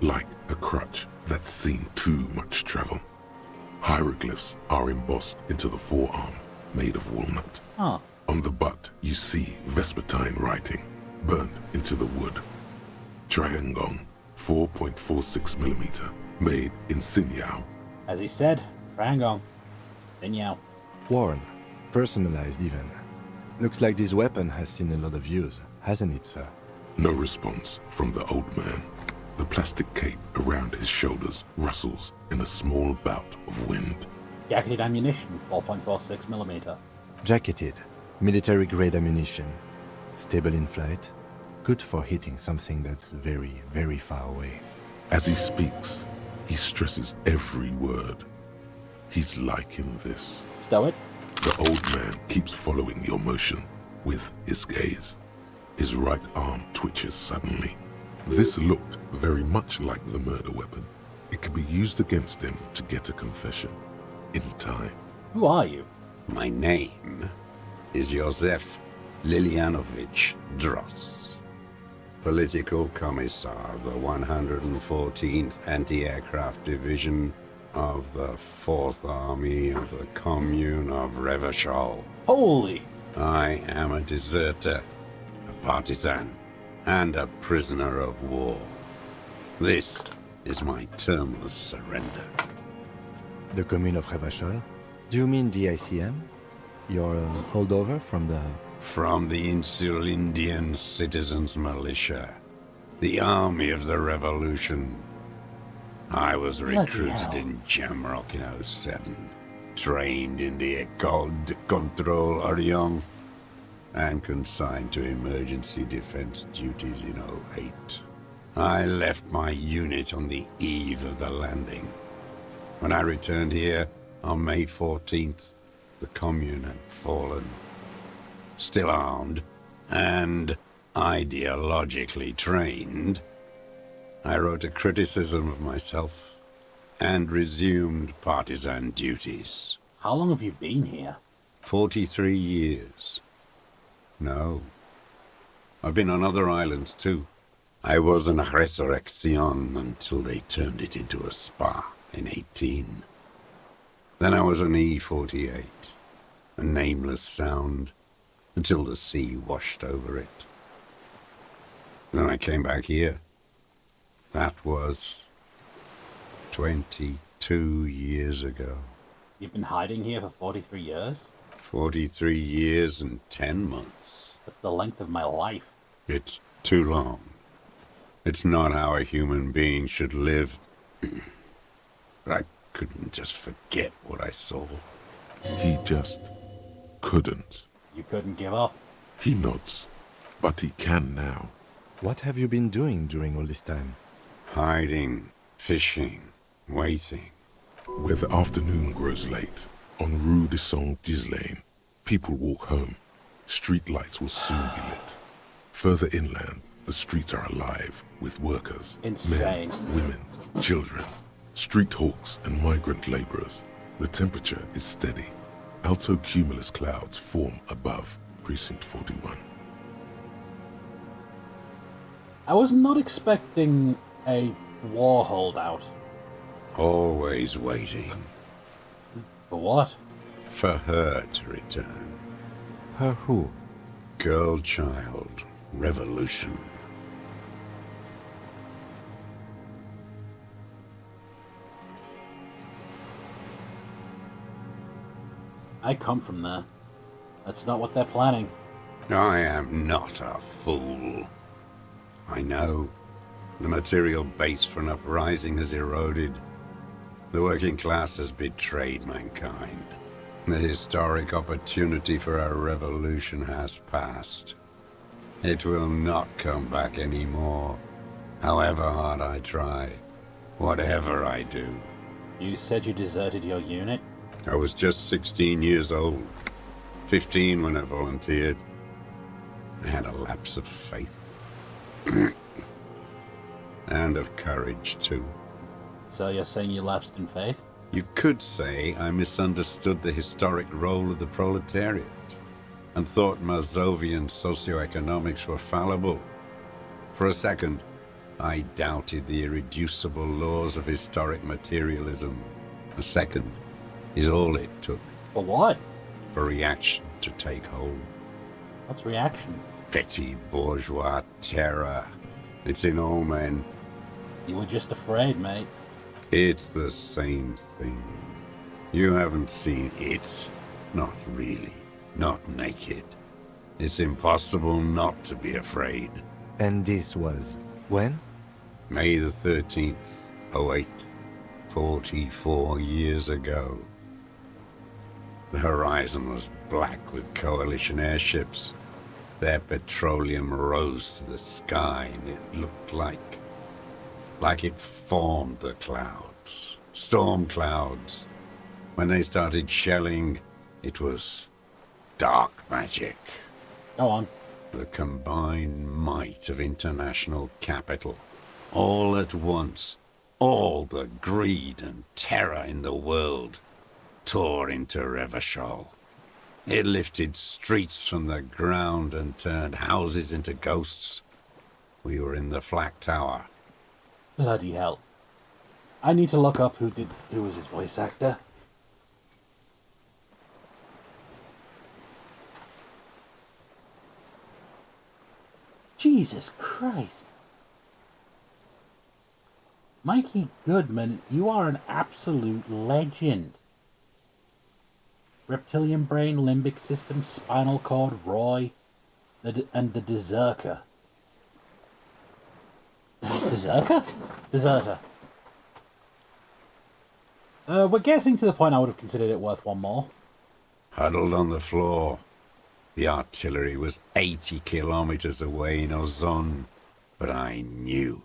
like a crutch that's seen too much travel. Hieroglyphs are embossed into the forearm, made of walnut. Huh. On the butt, you see Vespertine writing, burnt into the wood. Triangon, 4.46mm, made in Sinyao. As he said, Triangon. Sinyao. Worn, personalized even. Looks like this weapon has seen a lot of use, hasn't it, sir? No response from the old man. The plastic cape around his shoulders rustles in a small bout of wind. Jacketed ammunition, 4.46mm. Jacketed, military-grade ammunition. Stable in flight. Good for hitting something that's very, very far away. As he speaks, he stresses every word. He's liking this. Stow it. The old man keeps following your motion with his gaze. His right arm twitches suddenly. This looked very much like the murder weapon. It could be used against him to get a confession. In time. Who are you? My name is Josef Lilianovich Dross, Political Commissar of the 114th Anti-Aircraft Division of the 4th Army of the Commune of Revachol. Holy! I am a deserter, a partisan, and a prisoner of war. This is my termless surrender. The Commune of Revachol? Do you mean the ICM? Your holdover from the... From the Insular Indian Citizens Militia, the Army of the Revolution. I was recruited in Jamrock in 07, trained in the École de Contrôle Orient, and consigned to emergency defense duties in 08. I left my unit on the eve of the landing. When I returned here on May 14th, the Commune had fallen. Still armed and ideologically trained, I wrote a criticism of myself and resumed partisan duties. How long have you been here? 43 years. No. I've been on other islands too. I was an Resurrection until they turned it into a spa in 18. Then I was an E-48, a nameless sound, until the sea washed over it. Then I came back here. That was 22 years ago. You've been hiding here for 43 years? 43 years and 10 months. That's the length of my life. It's too long. It's not how a human being should live. But I couldn't just forget what I saw. He just couldn't. You couldn't give up? He nods, but he can now. What have you been doing during all this time? Hiding, fishing, waiting. Where the afternoon grows late, on Rue de Saint-Ghislain, people walk home. Street lights will soon be lit. Further inland, the streets are alive with workers, insane, men, women, children, street hawks and migrant laborers. The temperature is steady. Alto cumulus clouds form above Precinct 41. I was not expecting a war holdout. Always waiting. For what? For her to return. Her who? Girl child. Revolution. I come from there. That's not what they're planning. I am not a fool. I know. The material base for an uprising has eroded. The working class has betrayed mankind. The historic opportunity for a revolution has passed. It will not come back anymore. However hard I try, whatever I do. You said you deserted your unit? I was just 16 years old. 15 when I volunteered. I had a lapse of faith. And of courage, too. So you're saying you lapsed in faith? You could say I misunderstood the historic role of the proletariat and thought Mazovian socioeconomics were fallible. For a second, I doubted the irreducible laws of historic materialism. A second is all it took. For what? For reaction to take hold. What's reaction? Petty bourgeois terror. It's in all men. You were just afraid, mate. It's the same thing. You haven't seen it. Not really. Not naked. It's impossible not to be afraid. And this was when? May the 13th, 08. 44 years ago. The horizon was black with coalition airships. Their petroleum rose to the sky, and it looked like it formed the clouds. Storm clouds. When they started shelling, it was dark magic. Go on. The combined might of international capital. All at once, all the greed and terror in the world tore into Revachol. It lifted streets from the ground and turned houses into ghosts. We were in the Flak Tower. Bloody hell. I need to look up who was his voice actor. Jesus Christ. Mikey Goodman, you are an absolute legend. Reptilian brain, limbic system, spinal cord, Roy, and the Deserter. Deserter. We're getting to the point I would have considered it worth one more. Huddled on the floor. The artillery was 80 kilometers away in Ozon, but I knew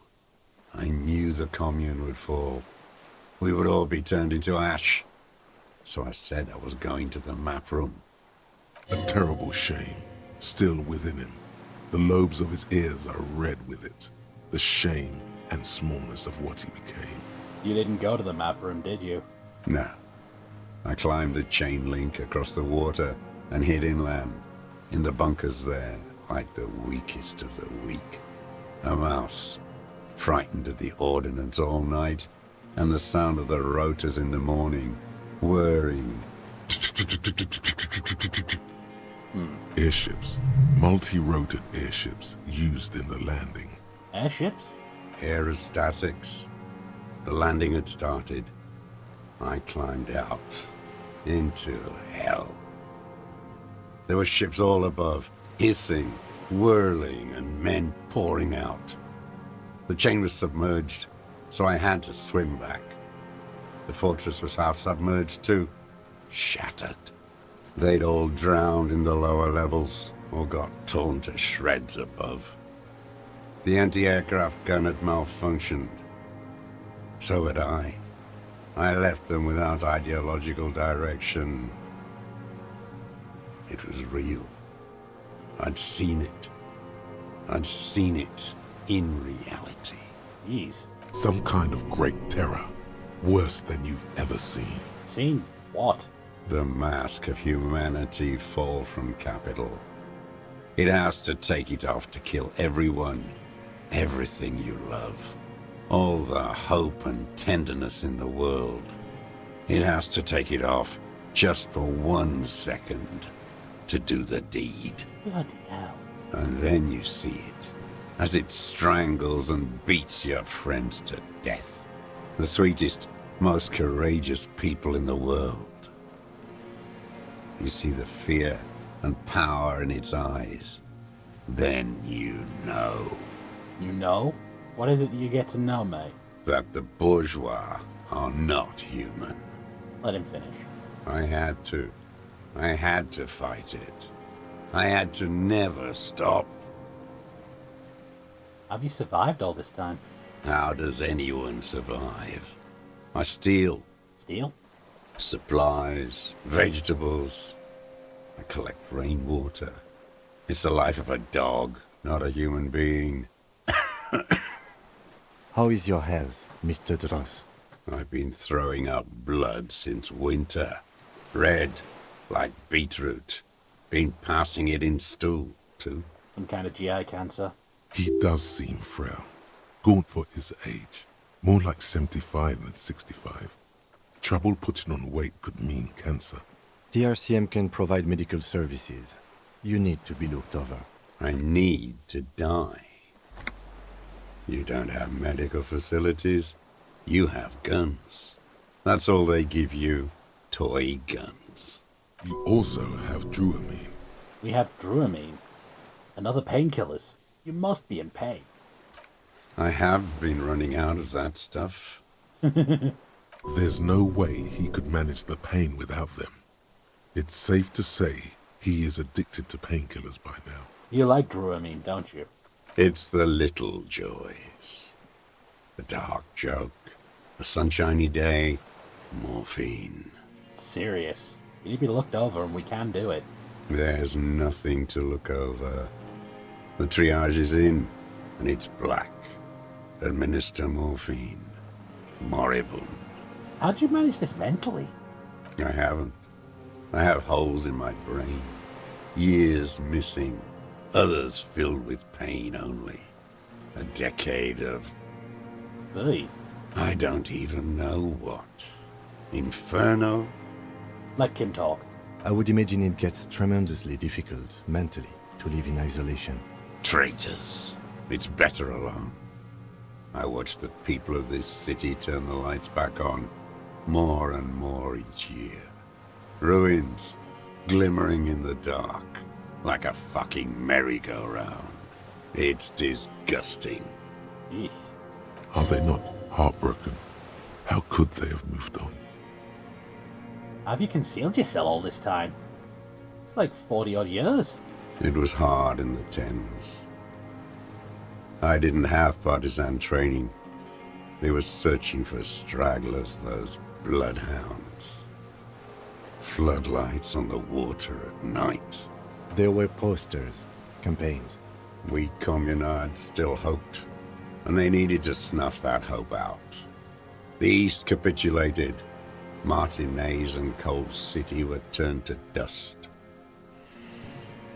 the commune would fall. We would all be turned into ash. So I said I was going to the map room. A terrible shame, still within him. The lobes of his ears are red with it. The shame and smallness of what he became. You didn't go to the map room, did you? No. I climbed the chain link across the water and hid inland, in the bunkers there, like the weakest of the weak. A mouse, frightened of the ordnance all night, and the sound of the rotors in the morning, whirring. Airships. Multi-roted airships used in the landing. Airships? Aerostatics. The landing had started. I climbed out. Into hell. There were ships all above, hissing, whirling, and men pouring out. The chain was submerged, so I had to swim back. The fortress was half submerged too, shattered. They'd all drowned in the lower levels, or got torn to shreds above. The anti-aircraft gun had malfunctioned. So had I. I left them without ideological direction. It was real. I'd seen it. I'd seen it in reality. Jeez. Some kind of great terror. Worse than you've ever seen. Seen what? The mask of humanity fall from capital. It has to take it off to kill everyone, everything you love. All the hope and tenderness in the world. It has to take it off just for 1 second to do the deed. Bloody hell. And then you see it, as it strangles and beats your friends to death. The sweetest, most courageous people in the world. You see the fear and power in its eyes. Then you know. You know? What is it that you get to know, mate? That the bourgeois are not human. Let him finish. I had to. I had to fight it. I had to never stop. Have you survived all this time? How does anyone survive? I steal. Steal? Supplies, vegetables. I collect rainwater. It's the life of a dog, not a human being. How is your health, Mr. Dross? I've been throwing up blood since winter. Red, like beetroot. Been passing it in stool, too. Some kind of GI cancer. He does seem frail. Gaunt for his age. More like 75 than 65. Trouble putting on weight could mean cancer. TRCM can provide medical services. You need to be looked over. I need to die. You don't have medical facilities. You have guns. That's all they give you. Toy guns. You also have Druamine. We have Druamine. And other painkillers. You must be in pain. I have been running out of that stuff. There's no way he could manage the pain without them. It's safe to say he is addicted to painkillers by now. You like Druamine, don't you? It's the little joys. The dark joke. A sunshiny day. Morphine. Serious. You need to be looked over and we can do it. There's nothing to look over. The triage is in, and it's black. Administer morphine. Moribund. How'd you manage this mentally? I haven't. I have holes in my brain. Years missing. Others filled with pain only. A decade of... Hey. I don't even know what. Inferno? Let Kim talk. I would imagine it gets tremendously difficult, mentally, to live in isolation. Traitors. It's better alone. I watch the people of this city turn the lights back on more and more each year. Ruins, glimmering in the dark, like a fucking merry-go-round. It's disgusting. Eesh. Are they not heartbroken? How could they have moved on? Have you concealed yourself all this time? It's like 40-odd years. It was hard in the Thames. I didn't have partisan training. They were searching for stragglers, those bloodhounds. Floodlights on the water at night. There were posters, campaigns. We communards still hoped, and they needed to snuff that hope out. The East capitulated. Martinez and Cold City were turned to dust.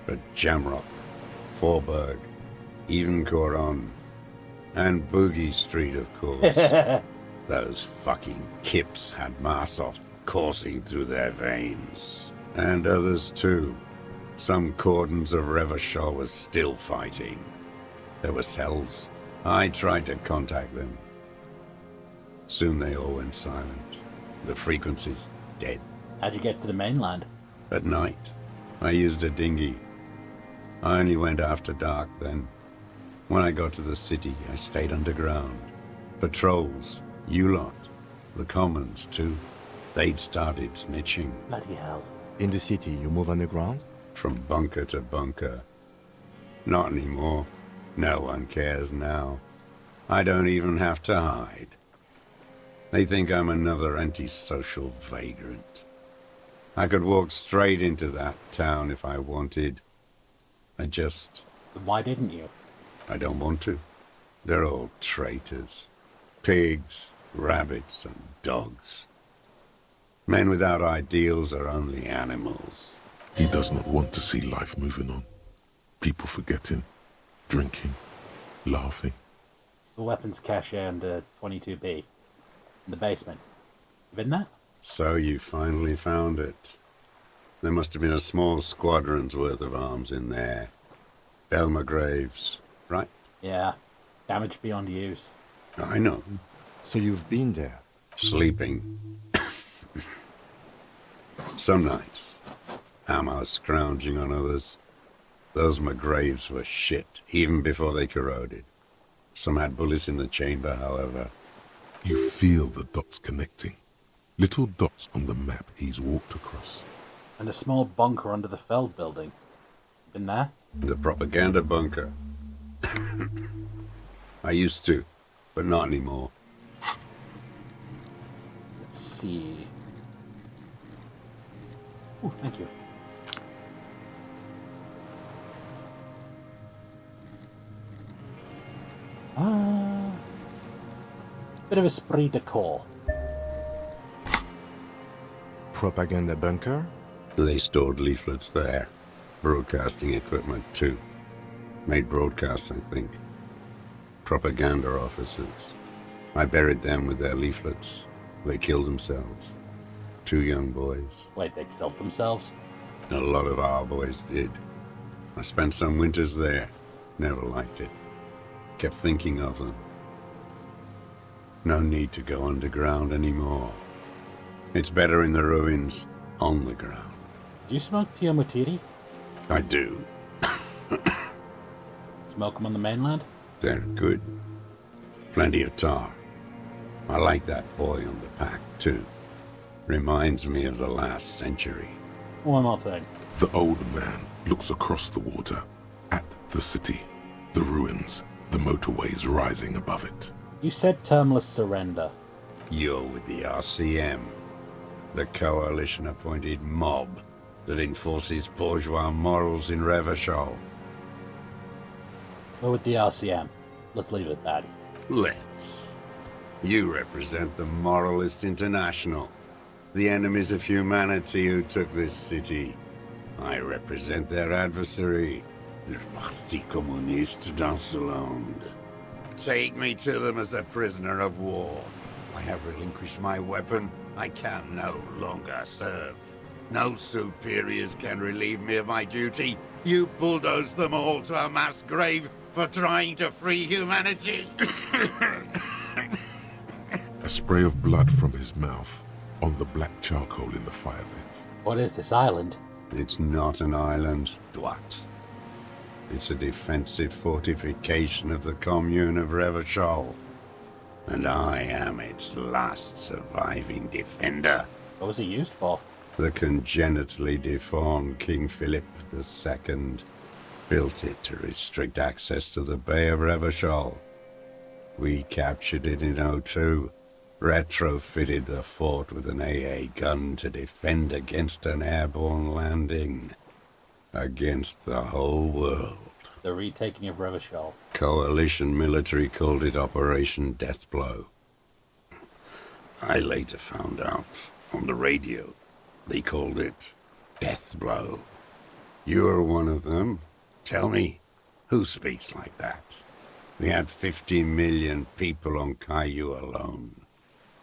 But Jamrock, Forburg, even Coron, and Boogie Street, of course. Those fucking kips had Marsov coursing through their veins. And others too. Some cordons of Revachol was still fighting. There were cells. I tried to contact them. Soon they all went silent. The frequency's dead. How'd you get to the mainland? At night, I used a dinghy. I only went after dark then. When I got to the city, I stayed underground. Patrols, you lot, the commons too. They'd started snitching. Bloody hell. In the city, you move underground? From bunker to bunker. Not anymore. No one cares now. I don't even have to hide. They think I'm another antisocial vagrant. I could walk straight into that town if I wanted. Why didn't you? I don't want to. They're all traitors. Pigs, rabbits, and dogs. Men without ideals are only animals. He does not want to see life moving on. People forgetting, drinking, laughing. The weapons cache and 22B. In the basement. You been there? So you finally found it. There must have been a small squadron's worth of arms in there. Elmer Graves, right? Yeah. Damaged beyond use. I know. So you've been there? Sleeping. Some nights. Ammo scrounging on others. Those McGraves were shit, even before they corroded. Some had bullets in the chamber, however. You feel the dots connecting. Little dots on the map he's walked across. And a small bunker under the Feld building. Been there? The propaganda bunker. I used to, but not anymore. Let's see. Ooh, thank you. Bit of esprit de corps. Propaganda bunker? They stored leaflets there. Broadcasting equipment, too. Made broadcasts, I think. Propaganda officers. I buried them with their leaflets. They killed themselves. 2 young boys. Wait, they killed themselves? A lot of our boys did. I spent some winters there. Never liked it. Kept thinking of them. No need to go underground anymore. It's better in the ruins, on the ground. Do you smoke Tiamutiri? I do. Smoke them on the mainland? They're good. Plenty of tar. I like that boy on the pack, too. Reminds me of the last century. One more thing. The old man looks across the water, at the city, the ruins, the motorways rising above it. You said termless surrender. You're with the RCM, the coalition-appointed mob that enforces bourgeois morals in Revachol. We're with the RCM. Let's leave it at that. Let's. You represent the Moralist International, the enemies of humanity who took this city. I represent their adversary, le Parti Communiste dans le Monde. Take me to them as a prisoner of war. I have relinquished my weapon. I can no longer serve. No superiors can relieve me of my duty. You bulldoze them all to a mass grave for trying to free humanity. A spray of blood from his mouth on the black charcoal in the fire pit. What is this island? It's not an island, Dwat. It's a defensive fortification of the commune of Revachol. And I am its last surviving defender. What was it used for? The congenitally deformed King Philip II built it to restrict access to the Bay of Revachol. We captured it in '02, retrofitted the fort with an AA gun to defend against an airborne landing. Against the whole world. The retaking of Revachol. Coalition military called it Operation Deathblow. I later found out on the radio they called it Deathblow. You're one of them. Tell me, who speaks like that? We had 50 million people on Caillou alone.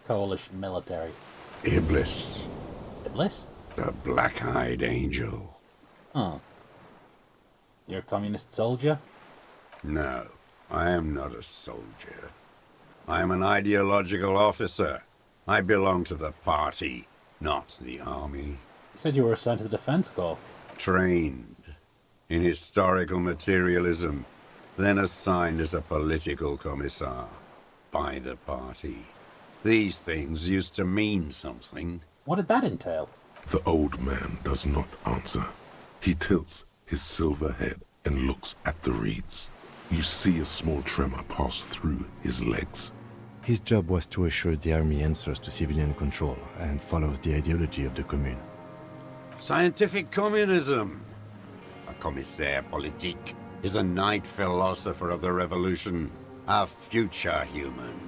Coalition military. Iblis. Iblis? The black-eyed angel. Huh. You're a communist soldier? No, I am not a soldier. I am an ideological officer. I belong to the party, not the army. You said you were assigned to the Defense Corps. Trained in historical materialism, then assigned as a political commissar by the party. These things used to mean something. What did that entail? The old man does not answer. He tilts his silver head and looks at the reeds. You see a small tremor pass through his legs. His job was to assure the army answers to civilian control and follows the ideology of the commune. Scientific communism. A commissaire politique is a night philosopher of the revolution, a future human.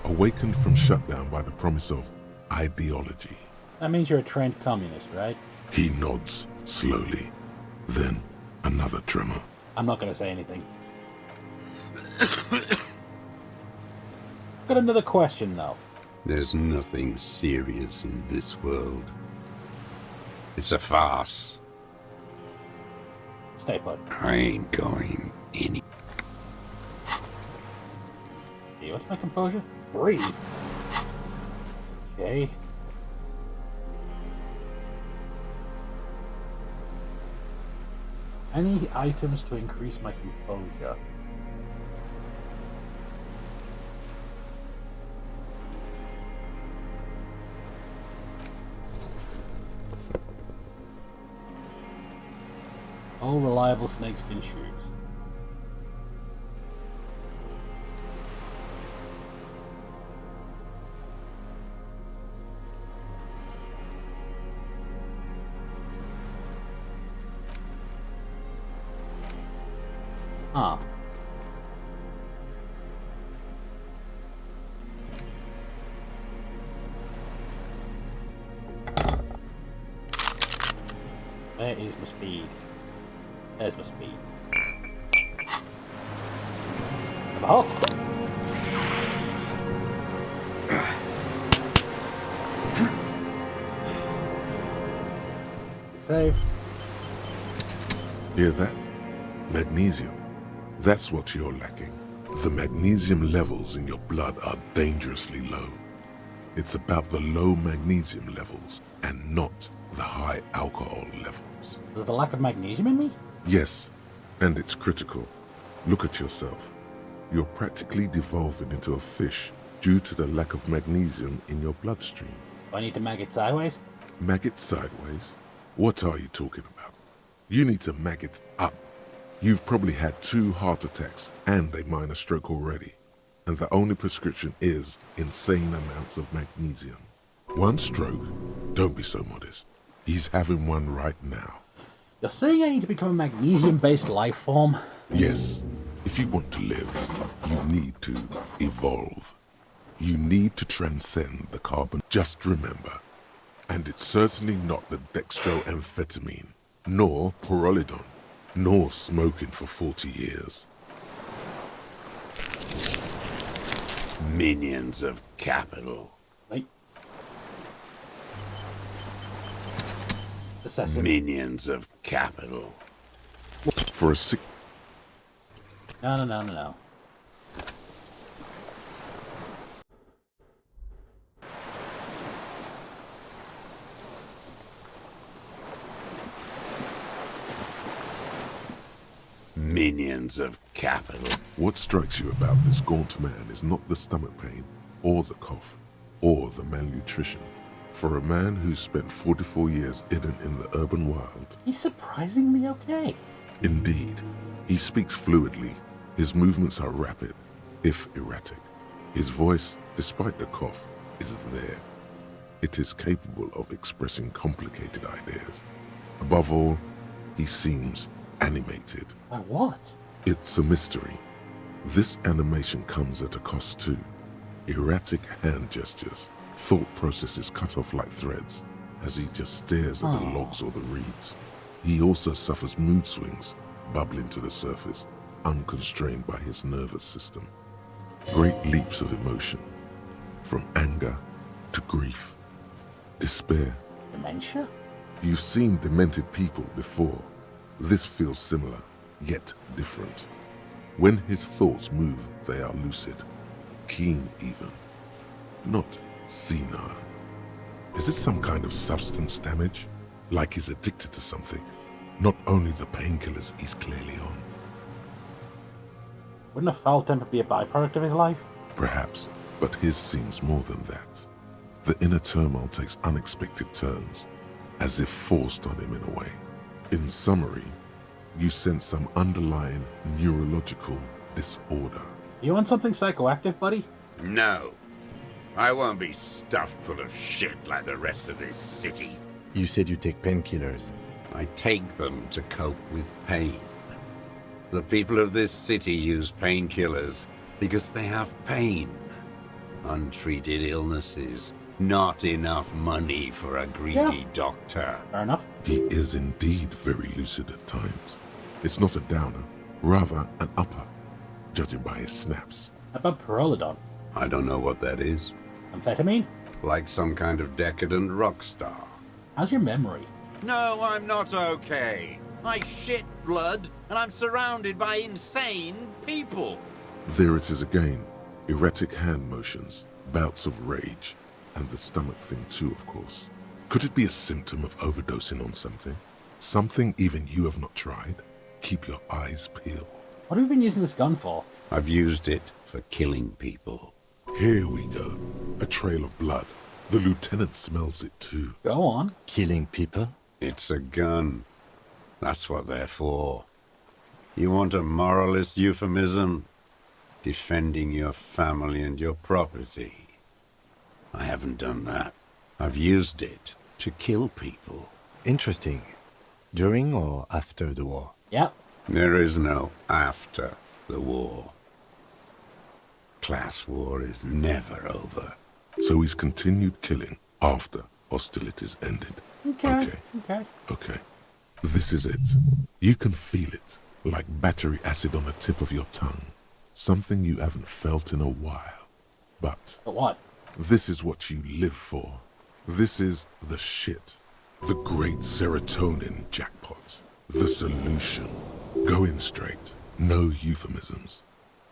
Awakened from shutdown by the promise of ideology. That means you're a trained communist, right? He nods slowly. Then another tremor. I'm not going to say anything. Got another question, though. There's nothing serious in this world. It's a farce. Stay put. I ain't going any. Hey, what's my composure? Breathe. Okay. Any items to increase my composure? All reliable snakeskin shoes. Ah. Where is my speed? There's my speed. Number half. Save. Hear that? Magnesium. That's what you're lacking. The magnesium levels in your blood are dangerously low. It's about the low magnesium levels and not the high alcohol levels. There's a lack of magnesium in me? Yes, and it's critical. Look at yourself. You're practically devolving into a fish due to the lack of magnesium in your bloodstream. Do I need to mag it sideways? Mag it sideways? What are you talking about? You need to mag it up. You've probably had 2 heart attacks and a minor stroke already. And the only prescription is insane amounts of magnesium. 1 stroke? Don't be so modest. He's having one right now. You're saying I need to become a magnesium-based life form? Yes. If you want to live, you need to evolve. You need to transcend the carbon. Just remember. And it's certainly not the dextroamphetamine, nor pyrrolidone, nor smoking for 40 years. Minions of capital. Wait. Assassin. Minions of capital. For a sick... No. Minions of capital. What strikes you about this gaunt man is not the stomach pain, or the cough, or the malnutrition. For a man who's spent 44 years hidden in the urban wild... He's surprisingly okay. Indeed. He speaks fluidly. His movements are rapid, if erratic. His voice, despite the cough, is there. It is capable of expressing complicated ideas. Above all, he seems animated. By what? It's a mystery. This animation comes at a cost too. Erratic hand gestures, thought processes cut off like threads, as he just stares at the logs or the reeds. He also suffers mood swings, bubbling to the surface, unconstrained by his nervous system. Great leaps of emotion, from anger to grief, despair. Dementia? You've seen demented people before. This feels similar, yet different. When his thoughts move, they are lucid, keen even, not senile. Is it some kind of substance damage? Like he's addicted to something? Not only the painkillers he's clearly on. Wouldn't a foul temper be a byproduct of his life? Perhaps, but his seems more than that. The inner turmoil takes unexpected turns, as if forced on him in a way. In summary, you sense some underlying neurological disorder. You want something psychoactive, buddy? No. I won't be stuffed full of shit like the rest of this city. You said you take painkillers. I take them to cope with pain. The people of this city use painkillers because they have pain. Untreated illnesses. Not enough money for a greedy doctor. Fair enough. He is indeed very lucid at times. It's not a downer, rather an upper, judging by his snaps. How about pyrrolidone? I don't know what that is. Amphetamine? Like some kind of decadent rock star. How's your memory? No, I'm not okay. I shit blood, and I'm surrounded by insane people. There it is again. Erratic hand motions, bouts of rage, and the stomach thing too, of course. Could it be a symptom of overdosing on something? Something even you have not tried? Keep your eyes peeled. What have you been using this gun for? I've used it for killing people. Here we go. A trail of blood. The lieutenant smells it too. Go on. Killing people? It's a gun. That's what they're for. You want a moralist euphemism? Defending your family and your property. I haven't done that. I've used it to kill people. Interesting. During or after the war? Yep. There is no after the war. Class war is never over. So he's continued killing after hostilities ended. Okay. Okay. This is it. You can feel it, like battery acid on the tip of your tongue. Something you haven't felt in a while. But what? This is what you live for. This is the shit. The great serotonin jackpot. The solution. Going straight. No euphemisms.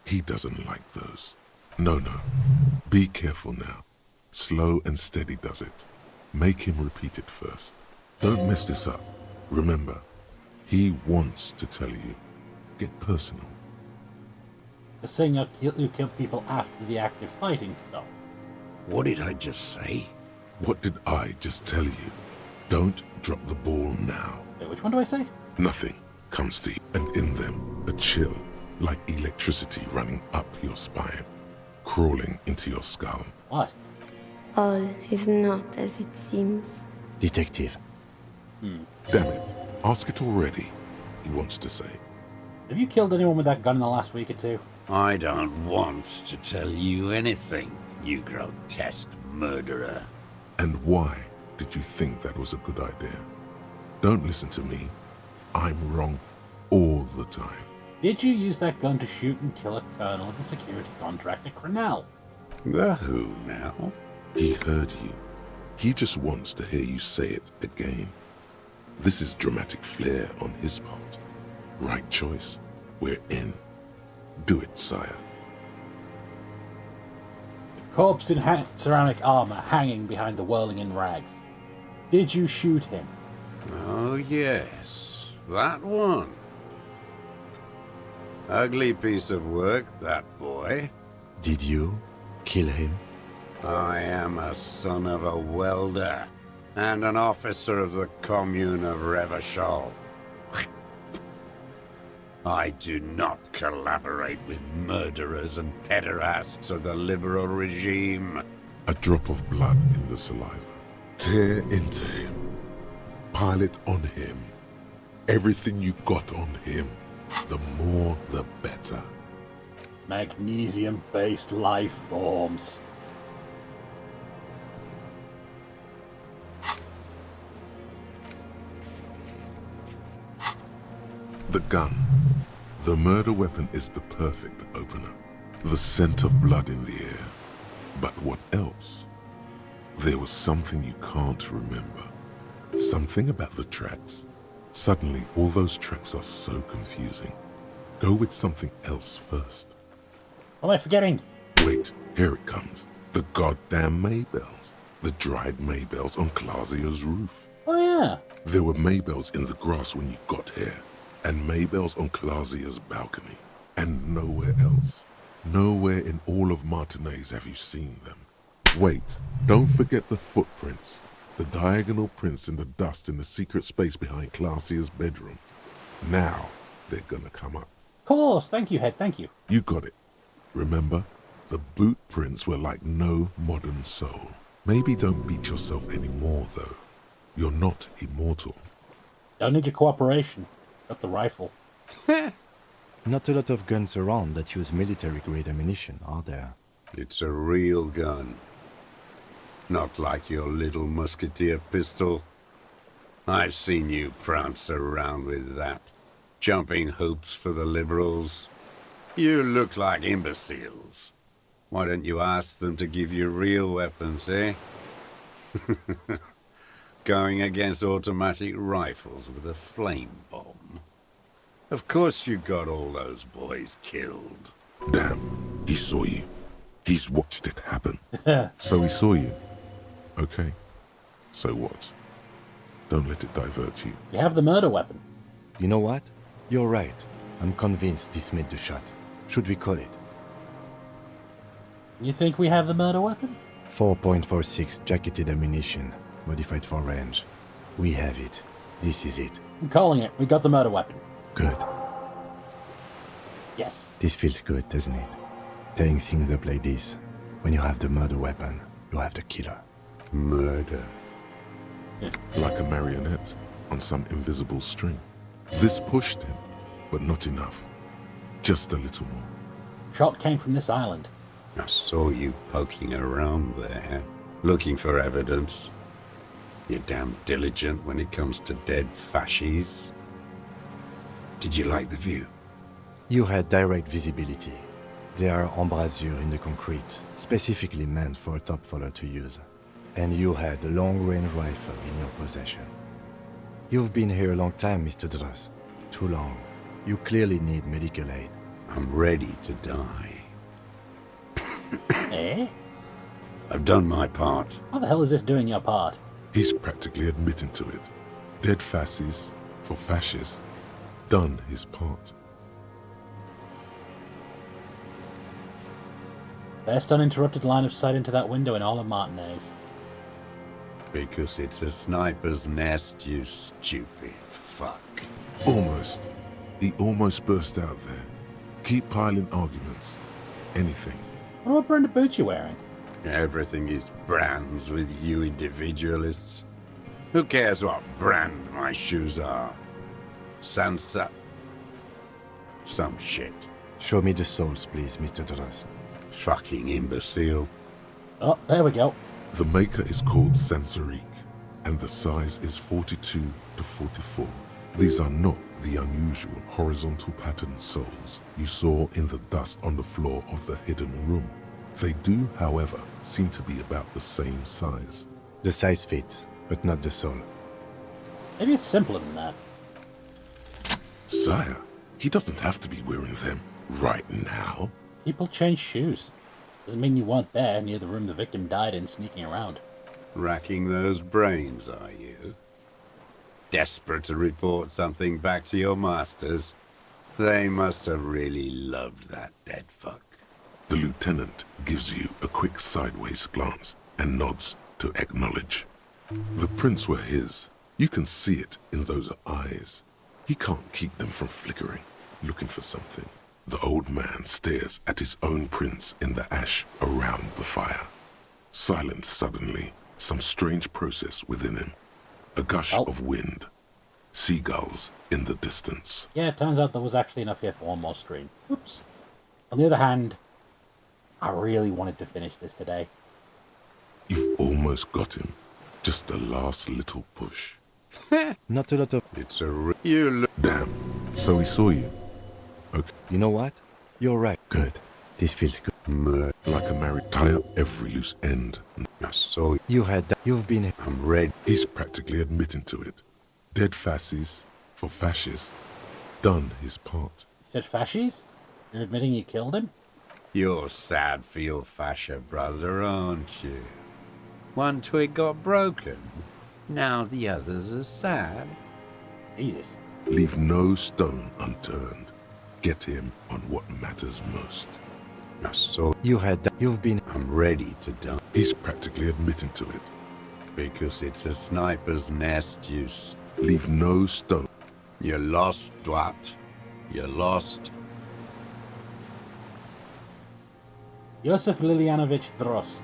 He doesn't like those. No. Be careful now. Slow and steady does it. Make him repeat it first. Don't mess this up. Remember, he wants to tell you. Get personal. The saying you kill people after the active fighting stuff. What did I just say? What did I just tell you? Don't drop the ball now. Wait, which one do I say? Nothing comes to you, and in them, a chill, like electricity running up your spine, crawling into your skull. What? All is not as it seems. Detective. Damn it. Ask it already, he wants to say. Have you killed anyone with that gun in the last week or two? I don't want to tell you anything, you grotesque murderer. And why did you think that was a good idea? Don't listen to me. I'm wrong all the time. Did you use that gun to shoot and kill a colonel of the security contract at Crenell? The who now? He heard you. He just wants to hear you say it again. This is dramatic flair on his part. Right choice. We're in. Do it, sire. Corpse in ceramic armor hanging behind the whirling in rags. Did you shoot him? Oh, yes. That one. Ugly piece of work, that boy. Did you kill him? I am a son of a welder and an officer of the commune of Revachol. I do not collaborate with murderers and pederasts of the liberal regime. A drop of blood in the saliva. Tear into him. Pile it on him. Everything you got on him. The more, the better. Magnesium-based life forms. The gun. The murder weapon is the perfect opener. The scent of blood in the air. But what else? There was something you can't remember. Something about the tracks. Suddenly, all those tracks are so confusing. Go with something else first. What am I forgetting? Wait, here it comes. The goddamn Maybells. The dried Maybells on Clausia's roof. Oh, yeah. There were Maybells in the grass when you got here. And Maybells on Clausia's balcony. And nowhere else. Nowhere in all of Martinez have you seen them. Wait, don't forget the footprints. The diagonal prints in the dust in the secret space behind Clausia's bedroom. Now, they're gonna come up. Of course, thank you, Head, thank you. You got it. Remember, the boot prints were like no modern soul. Maybe don't beat yourself anymore, though. You're not immortal. Don't need your cooperation. Got the rifle. Not a lot of guns around that use military-grade ammunition, are there? It's a real gun. Not like your little musketeer pistol. I've seen you prance around with that, jumping hoops for the liberals. You look like imbeciles. Why don't you ask them to give you real weapons, eh? Going against automatic rifles with a flame bomb. Of course you got all those boys killed. Damn, he saw you. He's watched it happen. So he saw you. Okay. So what? Don't let it divert you. You have the murder weapon. You know what? You're right. I'm convinced this made the shot. Should we call it? You think we have the murder weapon? 4.46 jacketed ammunition, modified for range. We have it. This is it. I'm calling it. We got the murder weapon. Good. Yes. This feels good, doesn't it? Tearing things up like this. When you have the murder weapon, you have the killer. Murder. Like a marionette on some invisible string. This pushed him, but not enough. Just a little more. Shot came from this island. I saw you poking around there, looking for evidence. You're damn diligent when it comes to dead fascies. Did you like the view? You had direct visibility. There are embrasures in the concrete, specifically meant for a top follower to use. And you had a long-range rifle in your possession. You've been here a long time, Mr. Dross. Too long. You clearly need medical aid. I'm ready to die. Eh? I've done my part. How the hell is this doing your part? He's practically admitting to it. Dead fascists for fascists. Done his part. Best uninterrupted line of sight into that window in all of Martinez. Because it's a sniper's nest, you stupid fuck. Almost. He almost burst out there. Keep piling arguments. Anything. What brand of boots you wearing? Everything is brands with you individualists. Who cares what brand my shoes are? Sansa. Some shit. Show me the soles, please, Mr. Dross. Fucking imbecile. Oh, there we go. The maker is called Sansarique, and the size is 42 to 44. These are not the unusual horizontal patterned soles you saw in the dust on the floor of the hidden room. They do, however, seem to be about the same size. The size fits, but not the sole. Maybe it's simpler than that. Sire, he doesn't have to be wearing them right now. People change shoes. Doesn't mean you weren't there near the room the victim died in, sneaking around. Racking those brains, are you? Desperate to report something back to your masters? They must have really loved that dead fuck. The lieutenant gives you a quick sideways glance and nods to acknowledge. The prints were his. You can see it in those eyes. He can't keep them from flickering, looking for something. The old man stares at his own prints in the ash around the fire. Silent suddenly, some strange process within him. A gush of wind. Seagulls in the distance. Yeah, it turns out there was actually enough here for one more stream. Oops. On the other hand, I really wanted to finish this today. You've almost got him. Just the last little push. Not a lot of... It's a you look... Damn. So he saw you. Okay. You know what? You're right. Good. This feels good. Like a married, tie up every loose end. I saw you. You had that. You've been... I'm ready. He's practically admitting to it. Dead fascies for fascists. Done his part. You said fascies? You're admitting you killed him? You're sad for your fascia brother, aren't you? One twig got broken. Now the others are sad. Jesus. Leave no stone unturned. Get him on what matters most. I saw you had that. You've been... I'm ready to die. He's practically admitting to it. Because it's a sniper's nest, you... Leave no stone. You're lost, Dwat. You're lost. Josef Lilianovich Dross,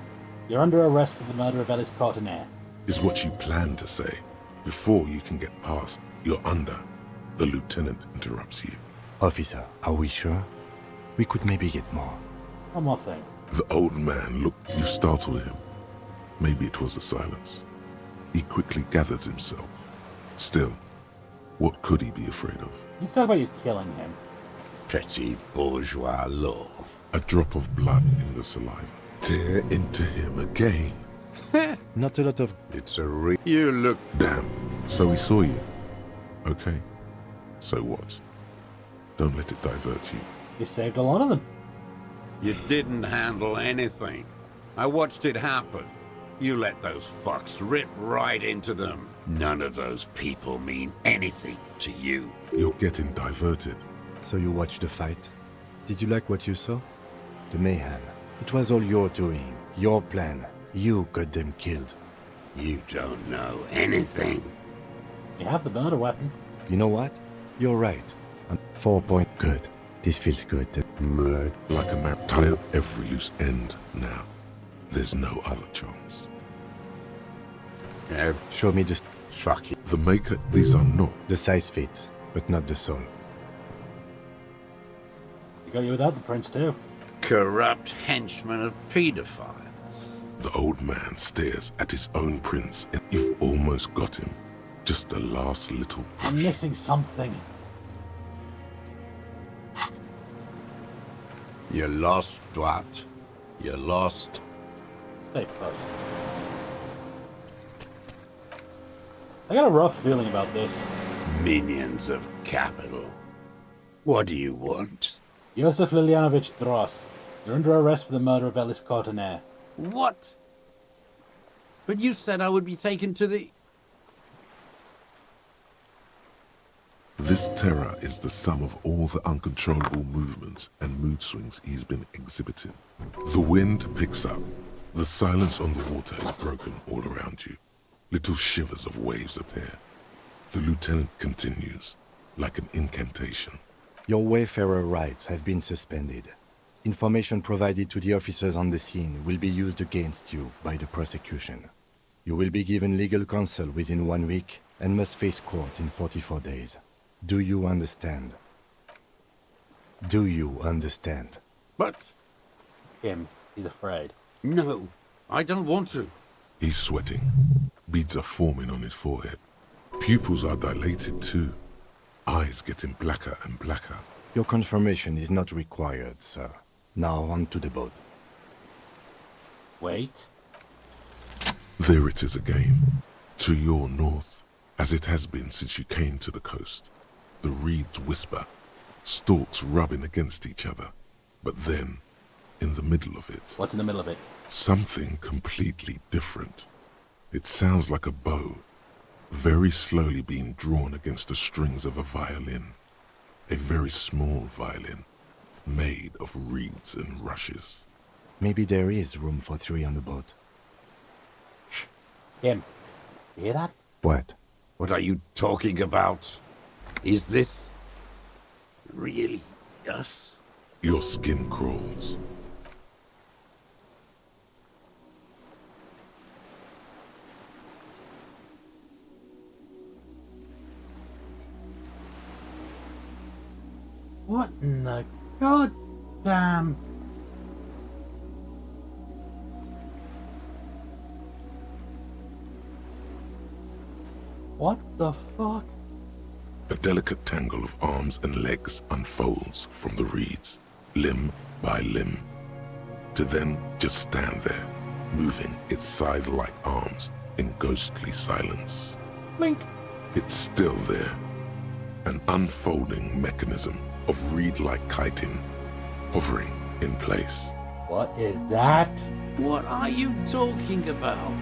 you're under arrest for the murder of Ellis Cortinaire. Is what you plan to say. Before you can get past, you're under. The lieutenant interrupts you. Officer, are we sure? We could maybe get more. One more thing. The old man looked. You startled him. Maybe it was the silence. He quickly gathers himself. Still, what could he be afraid of? You talk about you killing him. Petty bourgeois law. A drop of blood in the saliva. Tear into him again. Not a lot of... It's a You look... Damn. So he saw you. Okay. So what? Don't let it divert you. You saved a lot of them. You didn't handle anything. I watched it happen. You let those fucks rip right into them. None of those people mean anything to you. You're getting diverted. So you watched the fight? Did you like what you saw? The mayhem. It was all your doing. Your plan. You got them killed. You don't know anything. You have the murder weapon. You know what? You're right. 4 point. Good. This feels good. Murder. Like a map. Tie up every loose end now. There's no other chance. Show me the... Fuck it. The maker, these are not. The size fits, but not the soul. We got you without the prince, too. Corrupt henchman of pedophiles. The old man stares at his own prince. You've almost got him. Just the last little push. I'm missing something. You're lost, Dwat. You're lost. Stay close. I got a rough feeling about this. Minions of capital. What do you want? Josef Lilianovich Dross, you're under arrest for the murder of Ellis Courtenay. What? But you said I would be taken to the... This terror is the sum of all the uncontrollable movements and mood swings he's been exhibiting. The wind picks up. The silence on the water is broken all around you. Little shivers of waves appear. The lieutenant continues, like an incantation. Your Wayfarer rights have been suspended. Information provided to the officers on the scene will be used against you by the prosecution. You will be given legal counsel within 1 week and must face court in 44 days. Do you understand? Do you understand? But... Him. He's afraid. No, I don't want to. He's sweating. Beads are forming on his forehead. Pupils are dilated too. Eyes getting blacker and blacker. Your confirmation is not required, sir. Now on to the boat. Wait. There it is again. To your north, as it has been since you came to the coast. The reeds whisper, stalks rubbing against each other. But then, in the middle of it... What's in the middle of it? Something completely different. It sounds like a bow, very slowly being drawn against the strings of a violin. A very small violin, made of reeds and rushes. Maybe there is room for 3 on the boat. Shh. Him. You hear that? What? What are you talking about? Is this... really us? Your skin crawls. What in the goddamn... What the fuck? A delicate tangle of arms and legs unfolds from the reeds, limb by limb, to then just stand there, moving its scythe-like arms in ghostly silence. Blink. It's still there, an unfolding mechanism of reed-like chitin, hovering in place. What is that? What are you talking about?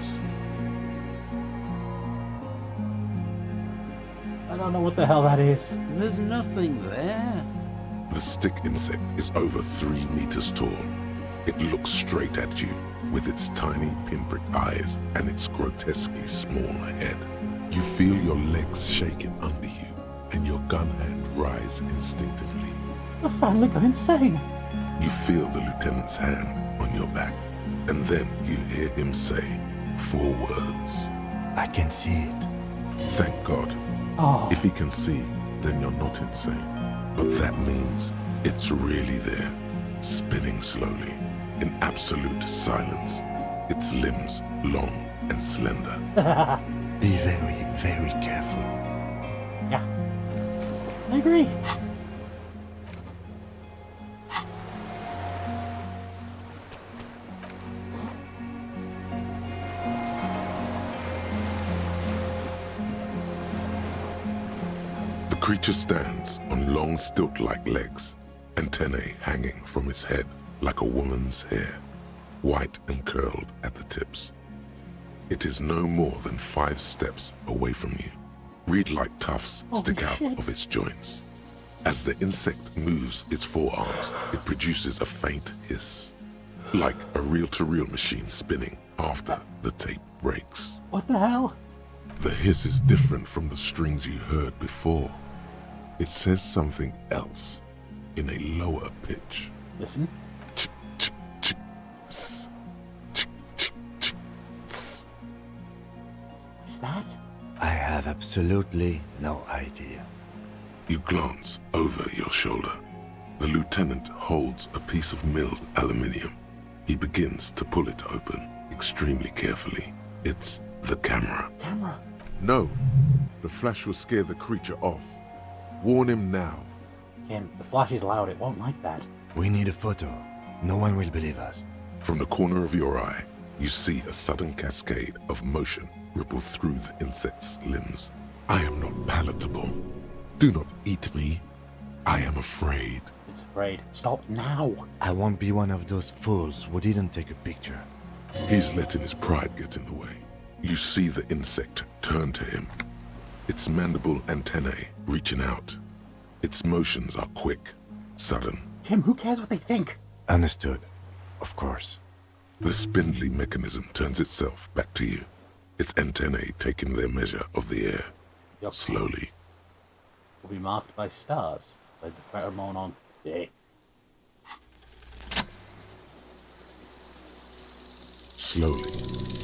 I don't know what the hell that is. There's nothing there. The stick insect is over 3 meters tall. It looks straight at you with its tiny pinprick eyes and its grotesquely small head. You feel your legs shaking under you and your gun hand rise instinctively. I finally got insane. You feel the lieutenant's hand on your back, and then you hear him say 4 words. I can see it. Thank God. Oh. If he can see, then you're not insane. But that means it's really there, spinning slowly, in absolute silence. Its limbs long and slender. Be very, very careful. Yeah. I agree. The creature stands on long stilt-like legs, antennae hanging from its head like a woman's hair, white and curled at the tips. It is no more than 5 steps away from you. Reed-like tufts stick out of its joints. As the insect moves its forearms, it produces a faint hiss, like a reel-to-reel machine spinning after the tape breaks. What the hell? The hiss is different from the strings you heard before. It says something else in a lower pitch. Listen. Is that? I have absolutely no idea. You glance over your shoulder. The lieutenant holds a piece of milled aluminium. He begins to pull it open, extremely carefully. It's the camera. Camera? No. The flash will scare the creature off. Warn him now. Kim, the flash is loud. It won't like that. We need a photo. No one will believe us. From the corner of your eye, you see a sudden cascade of motion ripple through the insect's limbs. I am not palatable. Do not eat me. I am afraid. It's afraid. Stop now. I won't be one of those fools who didn't take a picture. He's letting his pride get in the way. You see the insect turn to him. Its mandible antennae reaching out. Its motions are quick, sudden. Kim, who cares what they think? Understood. Of course. The spindly mechanism turns itself back to you. Its antennae taking their measure of the air. Yep. Slowly. Will be marked by stars. Like the pheromone on dick. Slowly,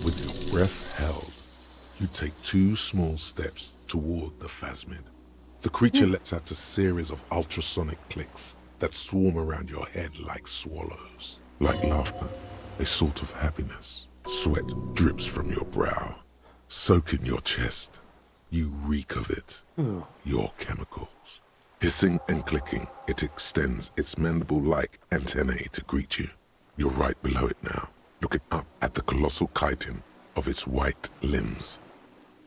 with your breath held, you take 2 small steps toward the phasmid. The creature lets out a series of ultrasonic clicks that swarm around your head like swallows. Like laughter, a sort of happiness. Sweat drips from your brow, soaking your chest. You reek of it, your chemicals. Hissing and clicking, it extends its mandible-like antennae to greet you. You're right below it now, looking up at the colossal chitin of its white limbs.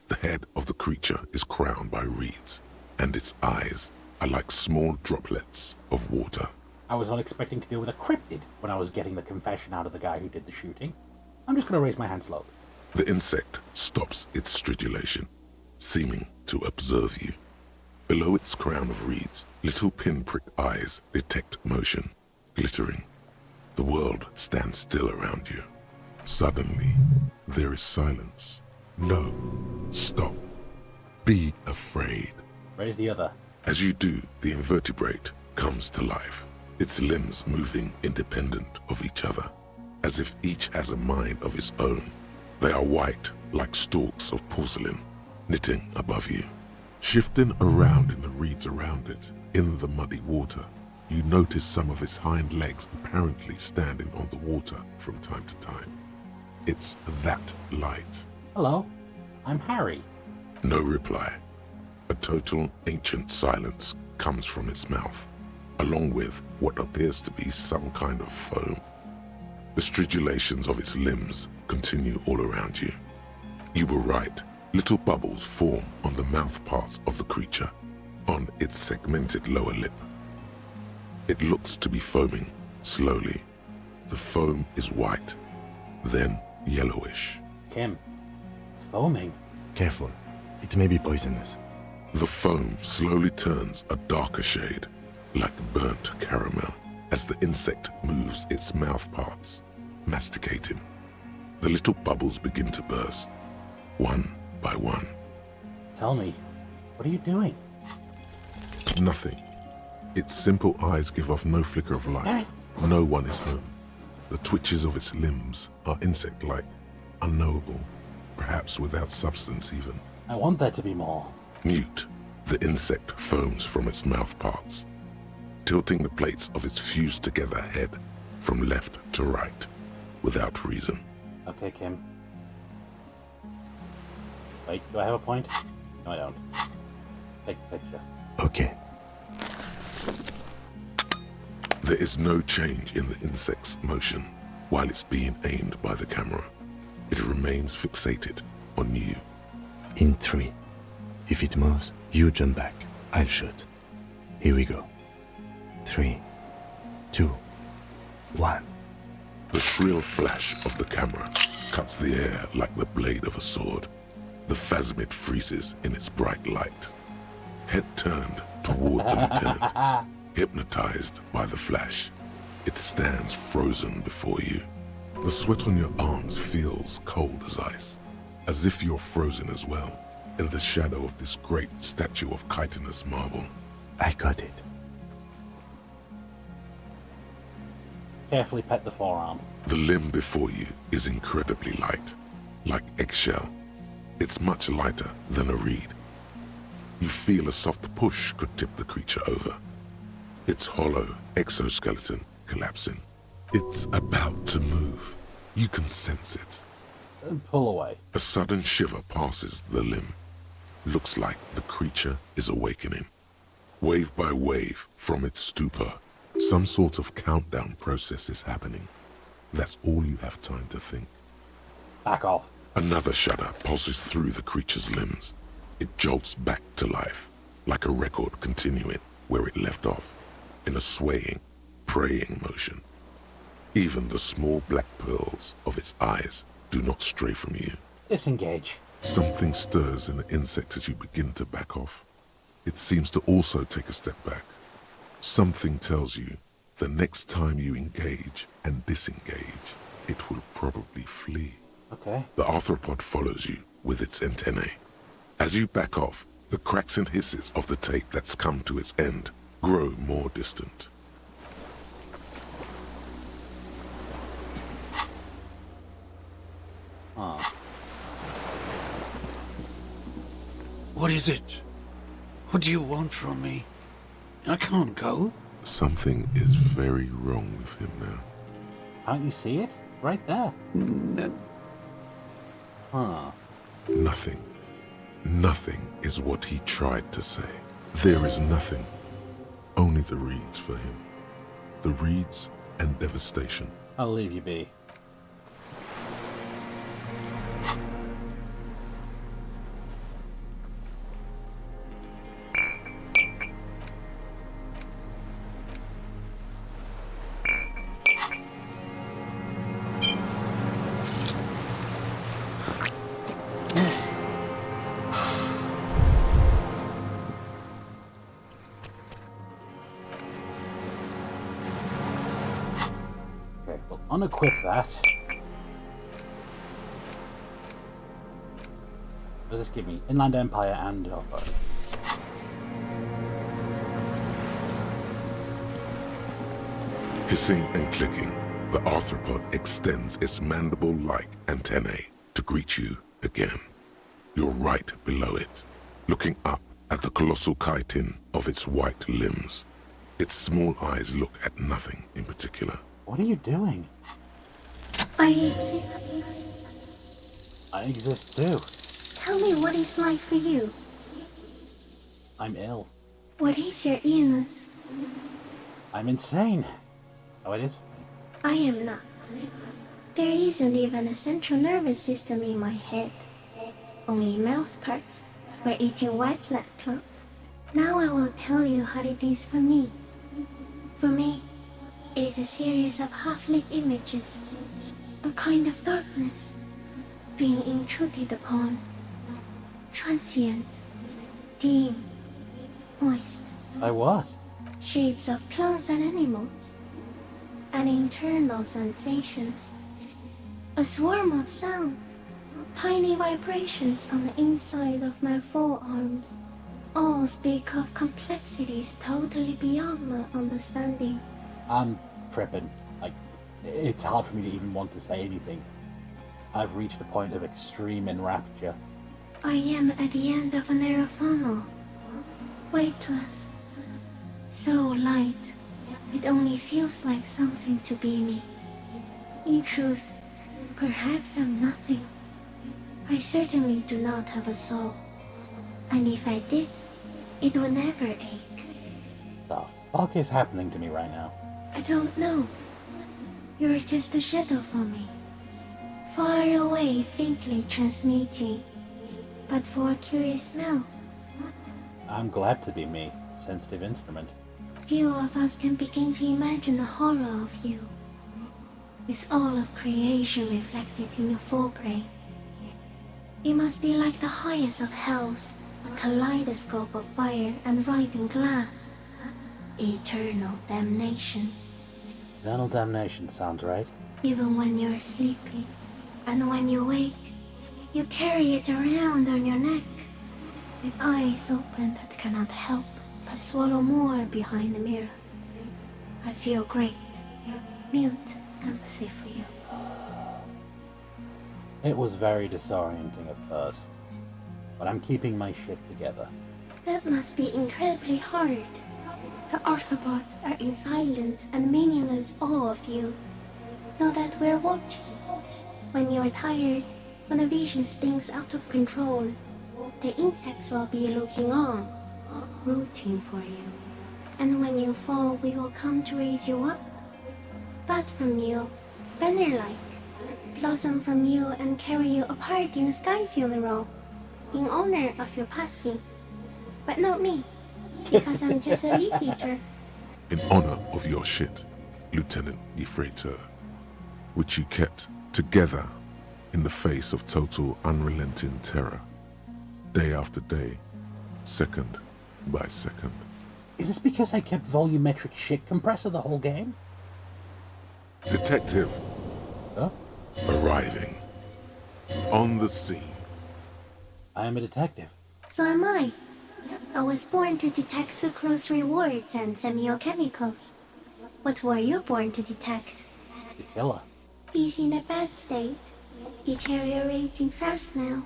The head of the creature is crowned by reeds, and its eyes are like small droplets of water. I was not expecting to deal with a cryptid when I was getting the confession out of the guy who did the shooting. I'm just going to raise my hand slowly. The insect stops its stridulation, seeming to observe you. Below its crown of reeds, little pinprick eyes detect motion, glittering. The world stands still around you. Suddenly, there is silence. No. Stop. Be afraid. Raise the other. As you do, the invertebrate comes to life, its limbs moving independent of each other, as if each has a mind of its own. They are white, like stalks of porcelain, knitting above you. Shifting around in the reeds around it, in the muddy water, you notice some of its hind legs apparently standing on the water from time to time. It's that light. Hello, I'm Harry. No reply. A total ancient silence comes from its mouth, along with what appears to be some kind of foam. The stridulations of its limbs continue all around you. You were right. Little bubbles form on the mouth parts of the creature, on its segmented lower lip. It looks to be foaming, slowly. The foam is white, then yellowish. Kim, it's foaming. Careful. It may be poisonous. The foam slowly turns a darker shade, like burnt caramel, as the insect moves its mouth parts, masticating. The little bubbles begin to burst, one by one. Tell me, what are you doing? Nothing. Its simple eyes give off no flicker of light. No one is home. The twitches of its limbs are insect-like, unknowable, perhaps without substance even. I want there to be more. Mute, the insect foams from its mouth parts, tilting the plates of its fused-together head from left to right, without reason. Okay, Kim. Wait, do I have a point? No, I don't. Take the picture. Okay. There is no change in the insect's motion while it's being aimed by the camera. It remains fixated on you. In 3. If it moves, you jump back. I'll shoot. Here we go. 3, 2, 1. The shrill flash of the camera cuts the air like the blade of a sword. The phasmid freezes in its bright light. Head turned toward the lieutenant, hypnotized by the flash. It stands frozen before you. The sweat on your arms feels cold as ice, as if you're frozen as well, in the shadow of this great statue of chitinous marble. I got it. Carefully pet the forearm. The limb before you is incredibly light, like eggshell. It's much lighter than a reed. You feel a soft push could tip the creature over. its hollow exoskeleton collapsing. It's about to move. You can sense it. And pull away. A sudden shiver passes the limb. Looks like the creature is awakening. Wave by wave from its stupor, some sort of countdown process is happening. That's all you have time to think. Back off. Another shudder pulses through the creature's limbs. It jolts back to life, like a record continuing where it left off, in a swaying, praying motion. Even the small black pearls of its eyes do not stray from you. Disengage. Something stirs in the insect as you begin to back off. It seems to also take a step back. Something tells you the next time you engage and disengage, it will probably flee. Okay. The arthropod follows you with its antennae. As you back off, the cracks and hisses of the tape that's come to its end grow more distant. What is it? What do you want from me? I can't go. Something is very wrong with him now. Can't you see it? Right there. No. Huh. Nothing. Nothing is what he tried to say. There is nothing. Only the reeds for him. The reeds and devastation. I'll leave you be. Unequip that. What does this give me? Inland Empire and Hissing and clicking, the arthropod extends its mandible-like antennae to greet you again. You're right below it, looking up at the colossal chitin of its white limbs. Its small eyes look at nothing in particular. What are you doing? I exist. I exist too. Tell me what it's like for you. I'm ill. What is your illness? I'm insane. Oh, it is? I am not. There isn't even a central nervous system in my head. Only mouth parts for eating white blood clots. Now I will tell you how it is for me. For me, it is a series of half-lit images. A kind of darkness being intruded upon. Transient, dim, moist. By what? Shapes of plants and animals. And internal sensations. A swarm of sounds. Tiny vibrations on the inside of my forearms. All speak of complexities totally beyond my understanding. I'm tripping. Like, it's hard for me to even want to say anything. I've reached a point of extreme enrapture. I am at the end of a narrow funnel. Weightless. So light, it only feels like something to be me. In truth, perhaps I'm nothing. I certainly do not have a soul. And if I did, it would never ache. The fuck is happening to me right now? I don't know. You're just a shadow for me. Far away, faintly transmitting. But for a curious smell. I'm glad to be me. Sensitive instrument. Few of us can begin to imagine the horror of you. With all of creation reflected in your forebrain. It must be like the highest of hells, a kaleidoscope of fire and writhing glass. Eternal damnation. Eternal damnation sounds right. Even when you're sleeping, and when you wake, you carry it around on your neck, with eyes open that cannot help but swallow more behind the mirror. I feel great, mute empathy for you. It was very disorienting at first, but I'm keeping my shit together. That must be incredibly hard. The Arthropods are in silent and meaningless awe of you. Know that we're watching. When you're tired, when the vision spins out of control, the insects will be looking on, rooting for you. And when you fall, we will come to raise you up. Bud from you, banner-like, blossom from you and carry you apart in a sky funeral, in honor of your passing. But not me, because I'm just a leaf eater. In honor of your shit, Lieutenant Yfreter, which you kept together in the face of total unrelenting terror, day after day, second by second. Is this because I kept volumetric shit compressor the whole game? Detective. Huh? Arriving. On the scene. I am a detective. So am I. I was born to detect sucrose rewards and semiochemicals. What were you born to detect? The killer. He's in a bad state, deteriorating fast now.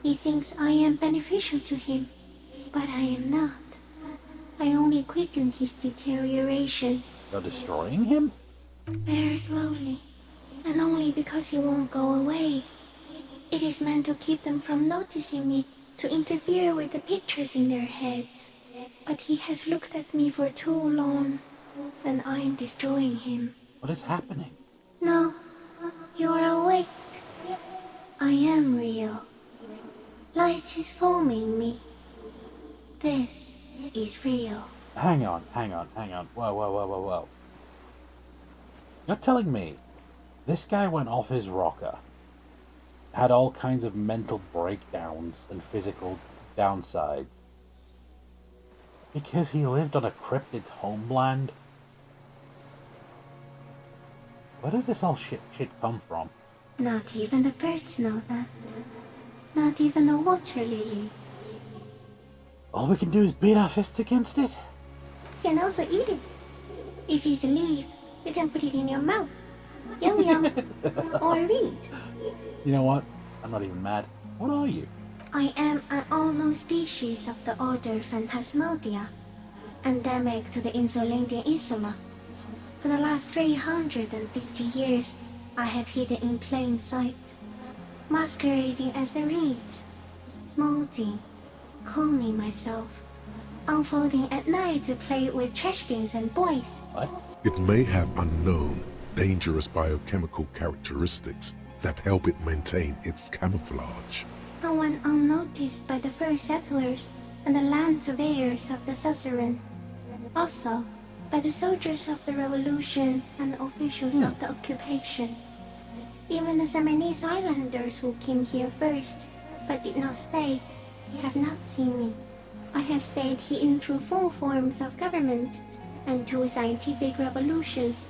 He thinks I am beneficial to him, but I am not. I only quicken his deterioration. You're destroying him? Very slowly, and only because he won't go away. It is meant to keep them from noticing me, to interfere with the pictures in their heads. But he has looked at me for too long, and I am destroying him. What is happening? No, you are awake. I am real. Light is forming me. This is real. Hang on. Whoa. You're telling me this guy went off his rocker, had all kinds of mental breakdowns and physical downsides, because he lived on a cryptid's homeland? Where does this all shit come from? Not even the birds know that. Not even the water lily. All we can do is beat our fists against it? You can also eat it. If it's a leaf, you can put it in your mouth. Yum yum. Or read. You know what? I'm not even mad. What are you? I am an unknown species of the order Phantasmadia, endemic to the Insulandian Insula. For the last 350 years, I have hidden in plain sight, masquerading as the reeds, molding, cloning myself, unfolding at night to play with trash bins and boys. What? It may have unknown, dangerous biochemical characteristics that help it maintain its camouflage. I went unnoticed by the first settlers and the land surveyors of the suzerain. Also, by the soldiers of the revolution and officials of the occupation. Even the Seminese islanders who came here first, but did not stay, have not seen me. I have stayed hidden through 4 forms of government and 2 scientific revolutions,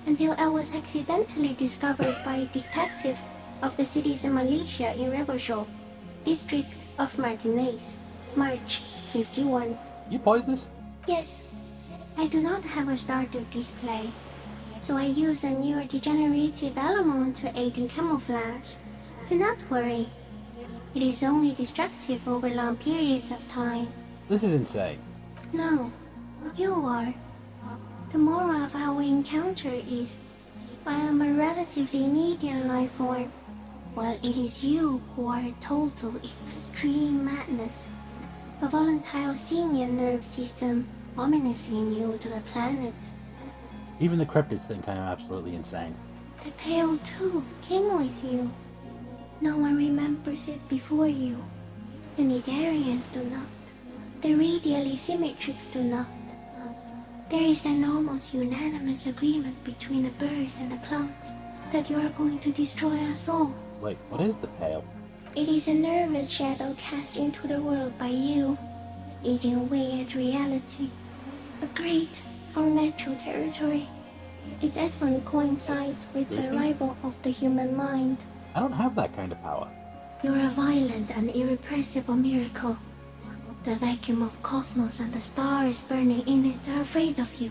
until I was accidentally discovered by a detective of the citizen militia in Revelshov, district of Martinez, March 51. You poisonous? Yes. I do not have a starter display, so I use a neurodegenerative element to aid in camouflage. Do not worry. It is only destructive over long periods of time. This is insane. No, you are. The moral of our encounter is, I am a relatively medium life form, while it is you who are a total extreme madness. A volatile simian nerve system ominously new to the planet. Even the cryptids think I am absolutely insane. The Pale too came with you. No one remembers it before you. The Nidarians do not. The radially symmetrics do not. There is an almost unanimous agreement between the birds and the plants that you are going to destroy us all. Wait, what is the Pale? It is a nervous shadow cast into the world by you, eating away at reality. A great, unnatural territory. Its advent coincides with the arrival of the human mind. I don't have that kind of power. You're a violent and irrepressible miracle. The vacuum of cosmos and the stars burning in it are afraid of you.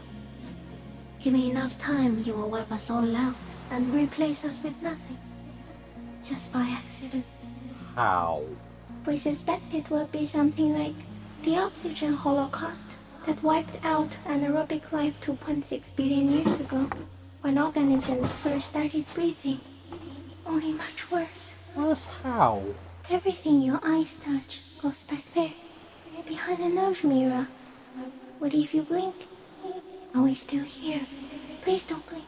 Give me enough time, you will wipe us all out and replace us with nothing. Just by accident. How? We suspect it will be something like the oxygen holocaust that wiped out anaerobic life 2.6 billion years ago, when organisms first started breathing. Only much worse. Worse how? Everything your eyes touch goes back there, behind the nerve mirror. What if you blink? Are we still here? Please don't blink.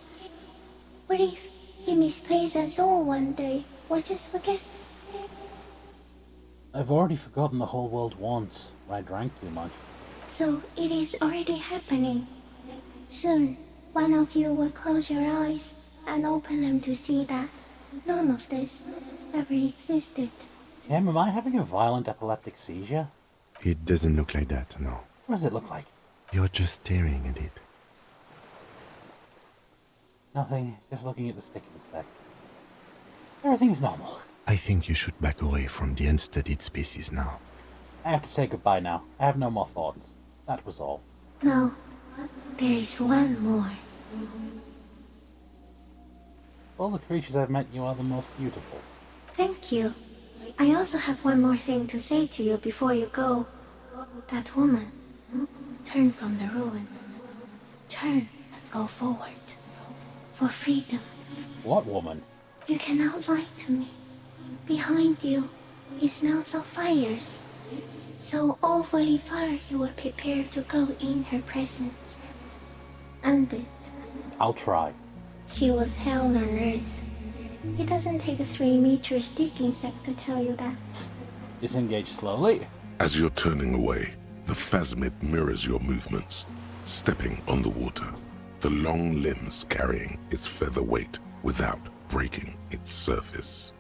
What if he misplays us all one day, or just forget? I've already forgotten the whole world once, when I drank too much. So it is already happening. Soon, one of you will close your eyes and open them to see that none of this ever existed. Tim, am I having a violent epileptic seizure? It doesn't look like that, no. What does it look like? You're just staring at it. Nothing, just looking at the stick insect. Everything is normal. I think you should back away from the unstudied species now. I have to say goodbye now. I have no more thoughts. That was all. No, there is one more. All the creatures I've met, you are the most beautiful. Thank you. I also have one more thing to say to you before you go. That woman, turn from the ruin. Turn and go forward. For freedom. What woman? You cannot lie to me. Behind you, it smells of fires. So awfully far you were prepared to go in her presence. And it. I'll try. She was hell on earth. It doesn't take a 3-meter stick insect to tell you that. Disengage slowly. As you're turning away, the phasmid mirrors your movements, stepping on the water, the long limbs carrying its feather weight without breaking its surface.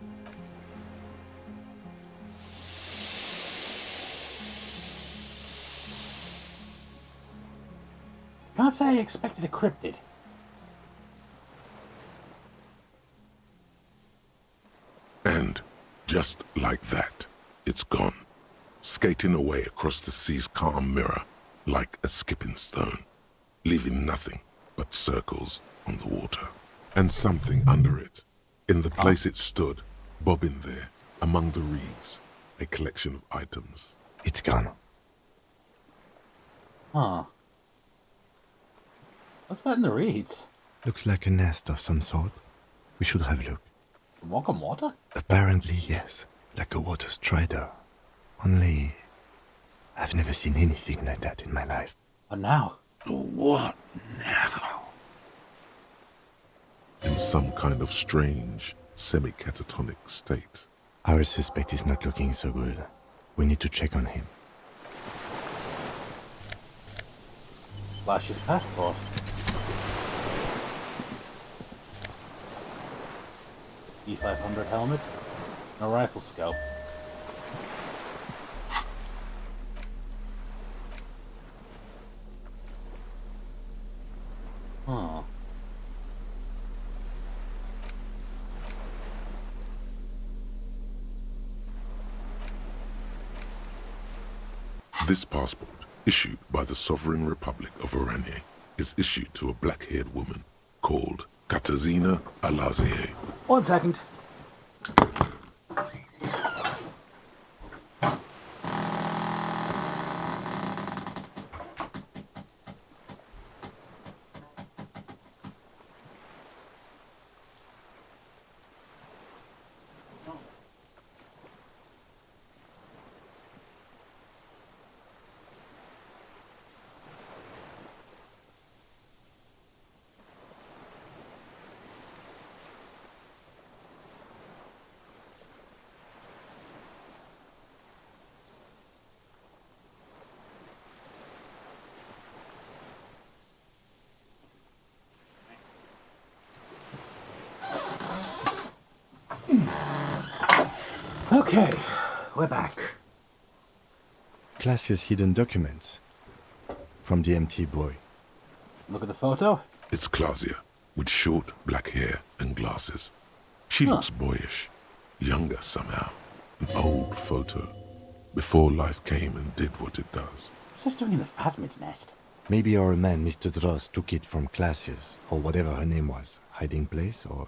Can't say I expected a cryptid. And just like that, it's gone, skating away across the sea's calm mirror like a skipping stone, leaving nothing but circles on the water. And something under it, in the place it stood, bobbing there, among the reeds, a collection of items. It's gone. Huh. What's that in the reeds? Looks like a nest of some sort. We should have a look. Walking water? Apparently, yes. Like a water strider. Only, I've never seen anything like that in my life. And now? What now? In some kind of strange, semi-catatonic state. Our suspect is not looking so good. We need to check on him. Flash his passport. E500 helmet. And a rifle scope. Huh. This passport, issued by the Sovereign Republic of Oranje, is issued to a black-haired woman called Katarzyna Alazie. 1 second. Okay, we're back. Classia's hidden documents. From the MT boy. Look at the photo. It's Clausia, with short black hair and glasses. She looks boyish, younger somehow. An old photo, before life came and did what it does. What's this doing in the phasmid's nest? Maybe our man, Mr. Dross, took it from Classia's, or whatever her name was. Hiding place, or...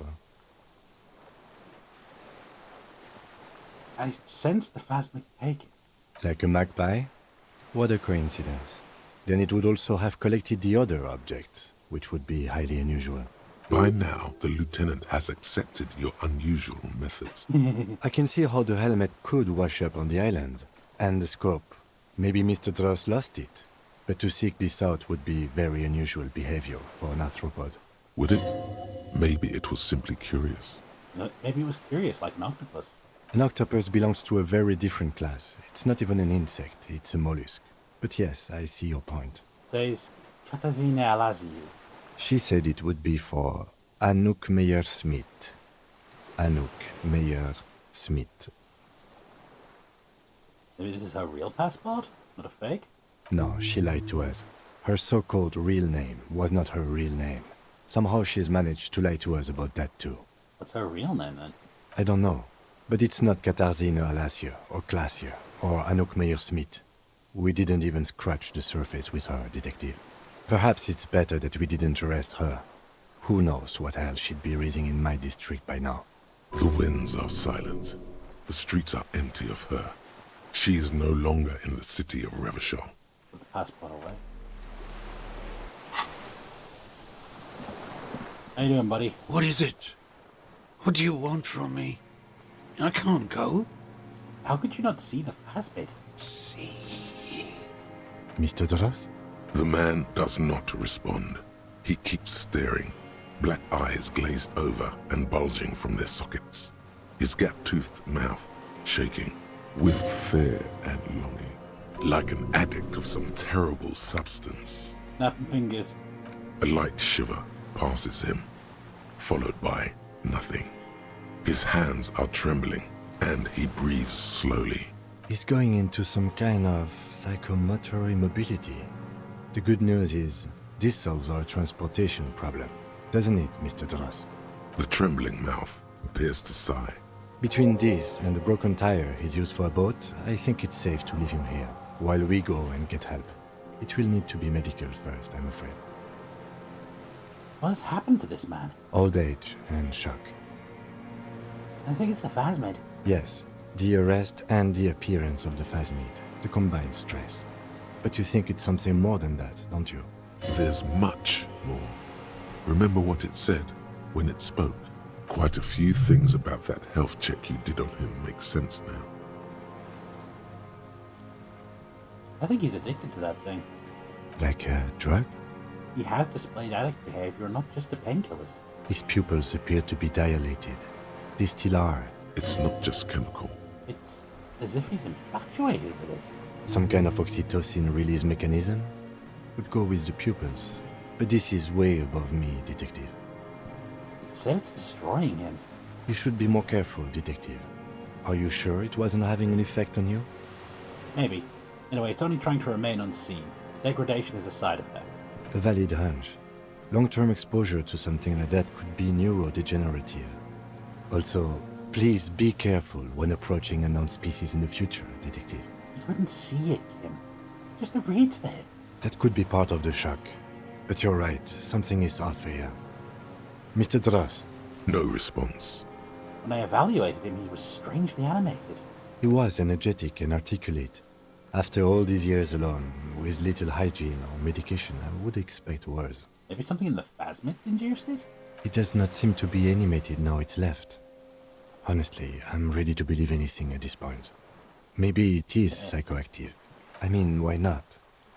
I sense the phasmid taking. Like a magpie? What a coincidence. then it would also have collected the other objects, which would be highly unusual. By now, the lieutenant has accepted your unusual methods. I can see how the helmet could wash up on the island. And the scope. Maybe Mr. Dross lost it. But to seek this out would be very unusual behavior for an arthropod. Would it? Maybe it was simply curious. Maybe it was curious, like an octopus. An octopus belongs to a very different class. It's not even an insect, it's a mollusk. But yes, I see your point. Says Katarzyna Elysium. She said it would be for Anouk Meyer-Smith. Anouk Meyer-Smith. Maybe this is her real passport, not a fake? No, she lied to us. Her so-called real name was not her real name. Somehow she's managed to lie to us about that too. What's her real name then? I don't know. But it's not Katarzyna Elysium, or Glacier, or Anouk Meyer-Smith. We didn't even scratch the surface with her, detective. Perhaps it's better that we didn't arrest her. Who knows what hell she'd be raising in my district by now. The winds are silent. The streets are empty of her. She is no longer in the city of Revachol. Put the passport away. How you doing, buddy? What is it? What do you want from me? I can't go. How could you not see the phasmid? See. Mr. Dross? The man does not respond. He keeps staring, black eyes glazed over and bulging from their sockets. His gap-toothed mouth shaking with fear and longing, like an addict of some terrible substance. Snapping fingers. A light shiver passes him, followed by nothing. His hands are trembling, and he breathes slowly. He's going into some kind of psychomotor immobility. The good news is, this solves our transportation problem, doesn't it, Mr. Dross? The trembling mouth appears to sigh. Between this and the broken tire he's used for a boat, I think it's safe to leave him here, while we go and get help. It will need to be medical first, I'm afraid. What has happened to this man? Old age and shock. I think it's the phasmid. Yes, the arrest and the appearance of the phasmid, the combined stress. But you think it's something more than that, don't you? There's much more. Remember what it said when it spoke? Quite a few things about that health check you did on him make sense now. I think he's addicted to that thing. Like a drug? He has displayed addict behavior, not just the painkillers. His pupils appear to be dilated. They still are. It's not just chemical. It's as if he's infatuated with it. Some kind of oxytocin release mechanism? Would go with the pupils. But this is way above me, detective. Say it's destroying him. You should be more careful, detective. Are you sure it wasn't having an effect on you? Maybe. Anyway, it's only trying to remain unseen. Degradation is a side effect. A valid hunch. Long-term exposure to something like that could be neurodegenerative. Also, please be careful when approaching unknown species in the future, detective. You couldn't see it, Kim. Just the reeds for him. That could be part of the shock. But you're right, something is off here. Mr. Dross. No response. When I evaluated him, he was strangely animated. He was energetic and articulate. After all these years alone, with little hygiene or medication, I would expect worse. Maybe something in the phasmid induced it? It does not seem to be animated now it's left. Honestly, I'm ready to believe anything at this point. Maybe it is psychoactive. I mean, why not?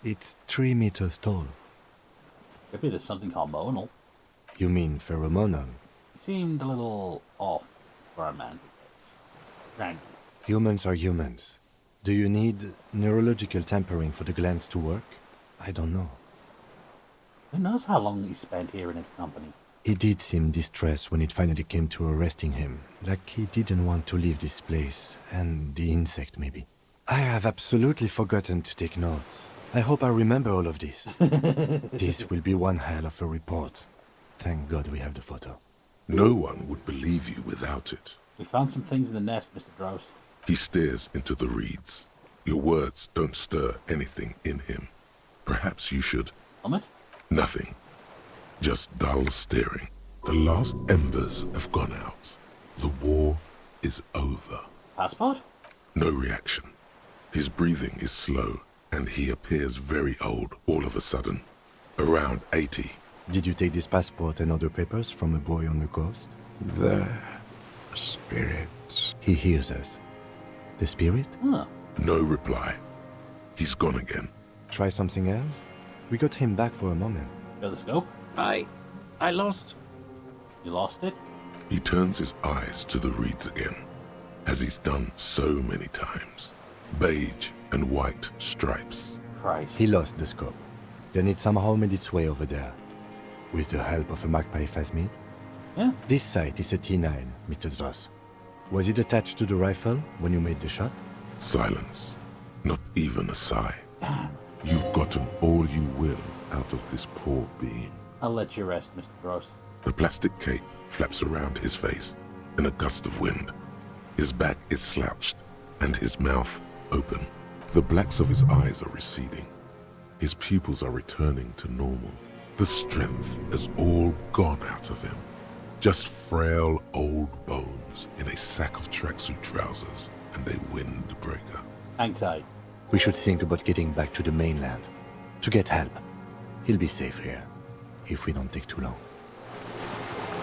It's 3 meters tall. Maybe there's something hormonal. You mean pheromonal? He seemed a little off for a man. Right. Humans are humans. Do you need neurological tampering for the glands to work? I don't know. Who knows how long he spent here in its company? He did seem distressed when it finally came to arresting him, like he didn't want to leave this place, and the insect maybe. I have absolutely forgotten to take notes. I hope I remember all of this. This will be one hell of a report. Thank God we have the photo. No one would believe you without it. We found some things in the nest, Mr. Gross. He stares into the reeds. Your words don't stir anything in him. Perhaps you should... Vomit? Nothing. Just dull staring. The last embers have gone out. The war is over. Passport? No reaction. His breathing is slow, and he appears very old all of a sudden, around 80. Did you take this passport and other papers from a boy on the coast? The spirits. He hears us. The spirit? Huh. No reply. He's gone again. Try something else? We got him back for a moment. Got the scope? I lost. You lost it? He turns his eyes to the reeds again, as he's done so many times. Beige and white stripes. Christ. He lost the scope. Then it somehow made its way over there. With the help of a magpie phasmid? Yeah. This sight is a T9, Mr. Dross. Was it attached to the rifle when you made the shot? Silence. Not even a sigh. Damn. You've gotten all you will out of this poor being. I'll let you rest, Mr. Gross. The plastic cape flaps around his face in a gust of wind. His back is slouched and his mouth open. The blacks of his eyes are receding. His pupils are returning to normal. The strength has all gone out of him. Just frail old bones in a sack of tracksuit trousers and a windbreaker. Hang tight. We should think about getting back to the mainland. To get help. He'll be safe here. If we don't take too long.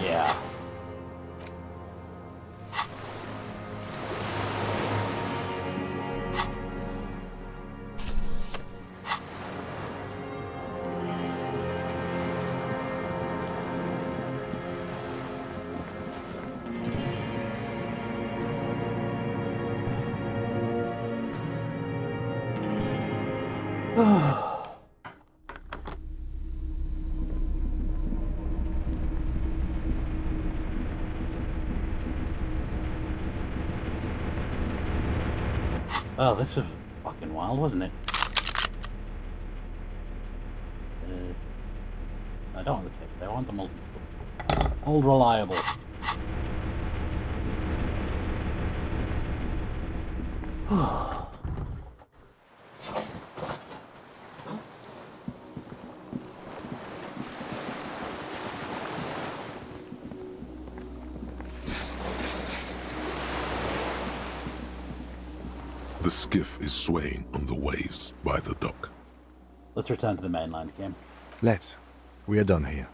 Yeah. Well, this was fucking wild, wasn't it? I don't want the tape. I want the multi-tool. Old reliable. The skiff is swaying on the waves by the dock. Let's return to the mainland, Kim. Let's. We are done here.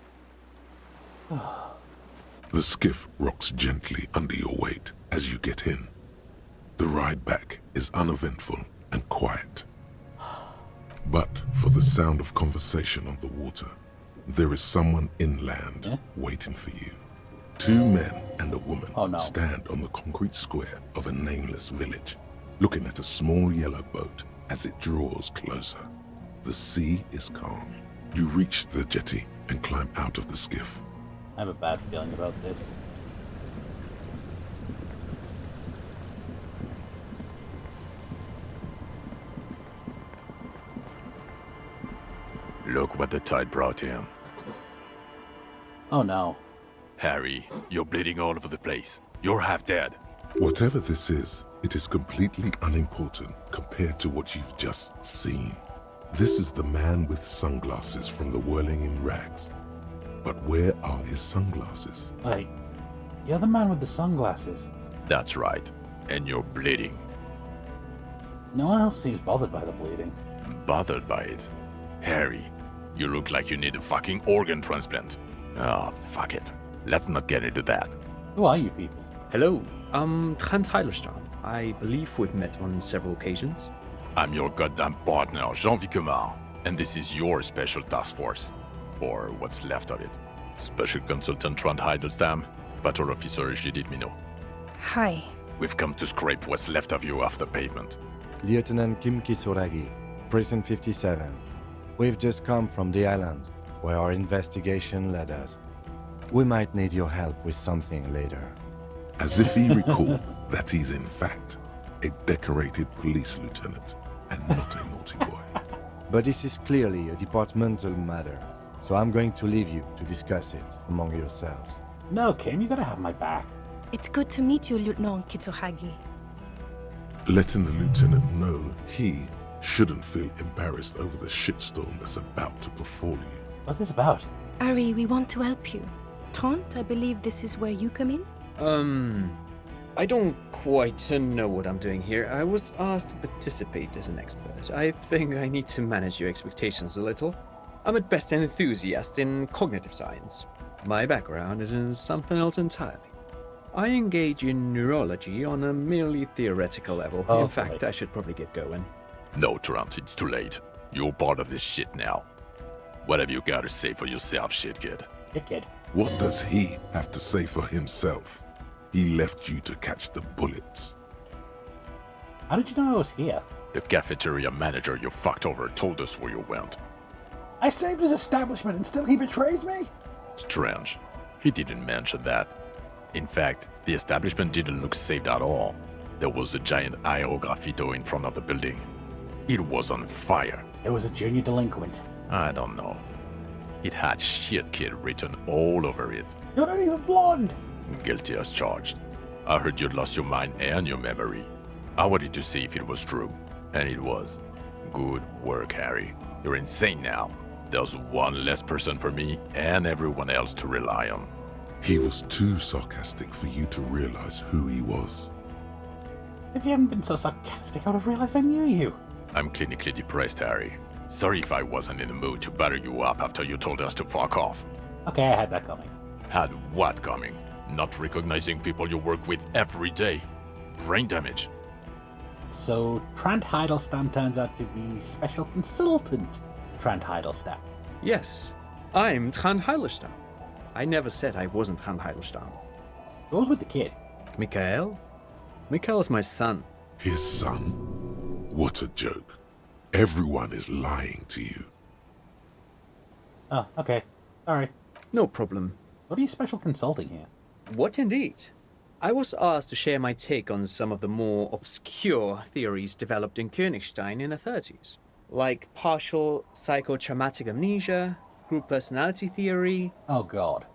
The skiff rocks gently under your weight as you get in. The ride back is uneventful and quiet. But for the sound of conversation on the water, there is someone inland waiting for you. Two men and a woman stand on the concrete square of a nameless village, looking at a small yellow boat as it draws closer. The sea is calm. You reach the jetty and climb out of the skiff. I have a bad feeling about this. Look what the tide brought him. Oh no. Harry, you're bleeding all over the place. You're half dead. Whatever this is, it is completely unimportant compared to what you've just seen. This is the man with sunglasses from the Whirling in Rags. But where are his sunglasses? Wait, you're the man with the sunglasses. That's right. And you're bleeding. No one else seems bothered by the bleeding. Bothered by it? Harry, you look like you need a fucking organ transplant. Oh, fuck it. Let's not get into that. Who are you people? Hello, I'm Trent Heilerstein. I believe we've met on several occasions. I'm your goddamn partner, Jean Vicomar, and this is your special task force. Or what's left of it. Special Consultant Trent Heilerstam, Patrol Officer Judith Minot. Hi. We've come to scrape what's left of you off the pavement. Lieutenant Kim Kisuragi, Prison 57. We've just come from the island, where our investigation led us. We might need your help with something later. As if he recalled that he's in fact a decorated police lieutenant and not a naughty boy. But this is clearly a departmental matter, so I'm going to leave you to discuss it among yourselves. No, Kim, you gotta have my back. It's good to meet you, Lieutenant Kitsuhagi. Letting the lieutenant know he shouldn't feel embarrassed over the shitstorm that's about to befall you. What's this about? Ari, we want to help you. Trent, I believe this is where you come in? I don't quite know what I'm doing here. I was asked to participate as an expert. I think I need to manage your expectations a little. I'm at best an enthusiast in cognitive science. My background is in something else entirely. I engage in neurology on a merely theoretical level. In fact, I should probably get going. No, Trant, it's too late. You're part of this shit now. What have you got to say for yourself, shit kid? Shit kid. What does he have to say for himself? He left you to catch the bullets. How did you know I was here? The cafeteria manager you fucked over told us where you went. I saved his establishment and still he betrays me? Strange. He didn't mention that. In fact, the establishment didn't look saved at all. There was a giant aerograffito in front of the building. It was on fire. It was a junior delinquent. I don't know. It had shit kid written all over it. You're not even blonde! Guilty as charged. I heard you'd lost your mind and your memory. I wanted to see if it was true, and it was. Good work, Harry. You're insane now. There's one less person for me and everyone else to rely on. He was too sarcastic for you to realize who he was. If you hadn't been so sarcastic, I would have realized I knew you. I'm clinically depressed, Harry. Sorry if I wasn't in the mood to batter you up after you told us to fuck off. Okay, I had that coming. Had what coming? Not recognizing people you work with every day. Brain damage. So, Trant Heidelstam turns out to be special consultant Trant Heidelstam. Yes, I'm Trant Heidelstam. I never said I wasn't Trant Heidelstam. What was with the kid? Mikhail? Mikhail's my son. His son? What a joke. Everyone is lying to you. Oh, okay. Sorry. No problem. What are you special consulting here? What indeed? I was asked to share my take on some of the more obscure theories developed in Königstein in the 30s, like partial psychotraumatic amnesia, group personality theory. Oh god.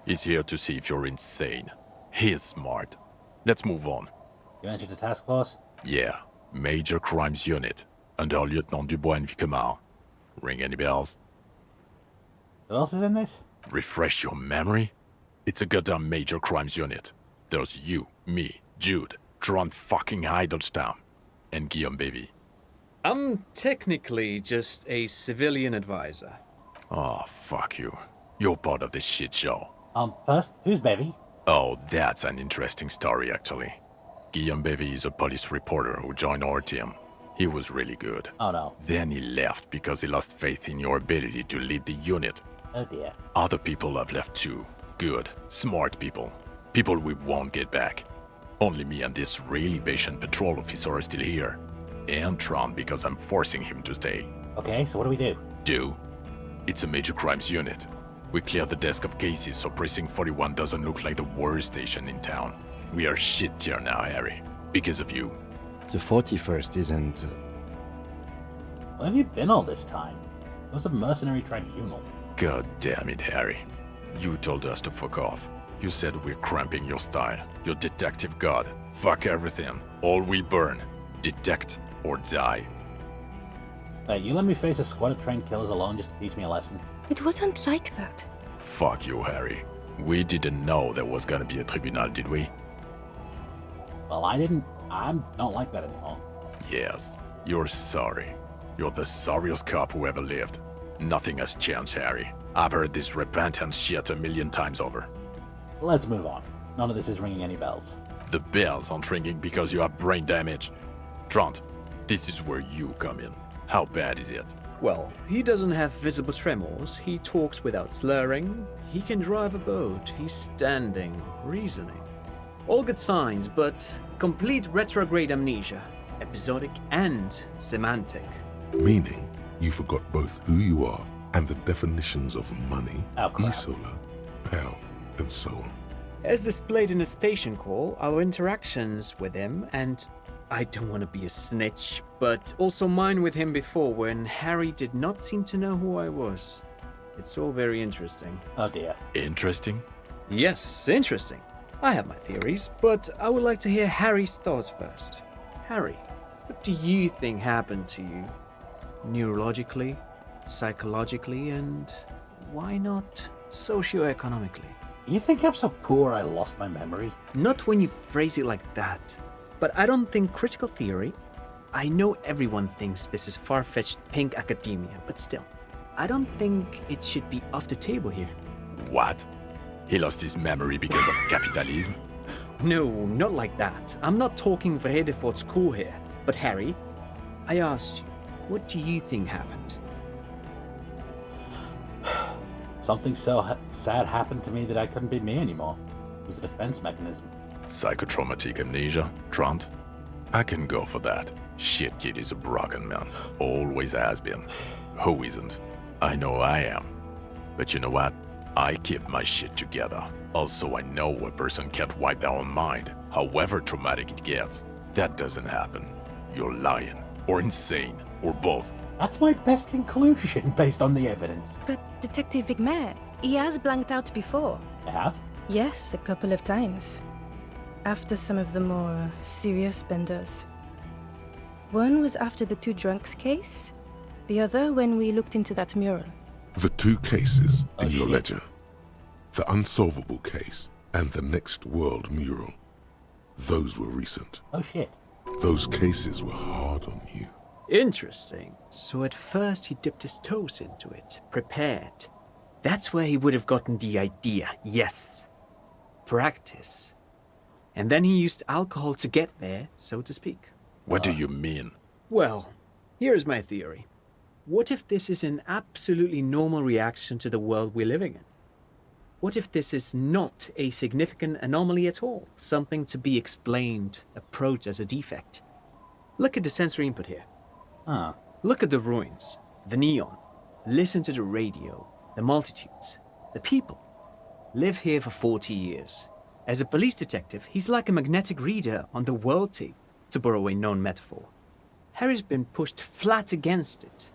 He's here to see if you're insane. He is smart. Let's move on. You entered the task force? Yeah. Major Crimes Unit. Under Lieutenant Dubois and Vicomar. Ring any bells? Who else is in this? Refresh your memory? It's a goddamn Major Crimes Unit. There's you, me, Jude, Trant fucking Heidelstam, and Guillaume Baby. I'm technically just a civilian advisor. Oh, fuck you. You're part of this shit show. First, who's Bevy? Oh, that's an interesting story, actually. Guillaume Bevy is a police reporter who joined our team. He was really good. Oh no. Then he left because he lost faith in your ability to lead the unit. Oh dear. Other people have left too. Good, smart people. People we won't get back. Only me and this really patient patrol officer are still here. And Trant because I'm forcing him to stay. Okay, so what do we do? Do? It's a Major Crimes Unit. We clear the desk of cases so Precinct 41 doesn't look like the worst station in town. We are shit tier now, Harry. Because of you. The 41st isn't... Where have you been all this time? It was a mercenary tribunal. God damn it, Harry. You told us to fuck off. You said we're cramping your style. Your detective god. Fuck everything. All we burn. Detect or die. Hey, you let me face a squad of trained killers alone just to teach me a lesson? It wasn't like that. Fuck you, Harry. We didn't know there was gonna be a tribunal, did we? Well, I didn't. I don't like that anymore. Yes. You're sorry. You're the sorriest cop who ever lived. Nothing has changed, Harry. I've heard this repentance shit a million times over. Let's move on. None of this is ringing any bells. The bells aren't ringing because you have brain damage. Trant, this is where you come in. How bad is it? Well, he doesn't have visible tremors, he talks without slurring, he can drive a boat, he's standing, reasoning. All good signs, but complete retrograde amnesia, episodic and semantic. Meaning, you forgot both who you are and the definitions of money, Isola, pal, and so on. As displayed in a station call, our interactions with him, and I don't want to be a snitch, but also mine with him before when Harry did not seem to know who I was. It's all very interesting. Oh dear. Interesting? Yes, interesting. I have my theories, but I would like to hear Harry's thoughts first. Harry, what do you think happened to you? Neurologically, psychologically, and why not socioeconomically? You think I'm so poor I lost my memory? Not when you phrase it like that. But I don't think critical theory... I know everyone thinks this is far-fetched pink academia, but still, I don't think it should be off the table here. What? He lost his memory because of capitalism? No, not like that. I'm not talking Vrede for school here. But Harry, I asked you, what do you think happened? Something so sad happened to me that I couldn't be me anymore. It was a defense mechanism. Psychotraumatic amnesia, Trant? I can go for that. Shit kid is a broken man. Always has been. Who isn't? I know I am. But you know what? I keep my shit together. Also, I know a person can't wipe their own mind, however traumatic it gets. That doesn't happen. You're lying, or insane, or both. That's my best conclusion based on the evidence. But Detective Vigmer, he has blanked out before. I have? Yes, a couple of times. After some of the more serious benders. One was after the two drunks case, the other when we looked into that mural. The two cases in your ledger. The unsolvable case and the Next World mural. Those were recent. Oh shit. Those cases were hard on you. Interesting. So at first he dipped his toes into it, prepared. That's where he would have gotten the idea, yes. Practice. And then he used alcohol to get there, so to speak. What do you mean? Well, here's my theory. What if this is an absolutely normal reaction to the world we're living in? What if this is not a significant anomaly at all? Something to be explained, approached as a defect? Look at the sensory input here. Huh. Look at the ruins, the neon. Listen to the radio, the multitudes, the people. Live here for 40 years. As a police detective, he's like a magnetic reader on the world tape, to borrow a known metaphor. Harry's been pushed flat against it.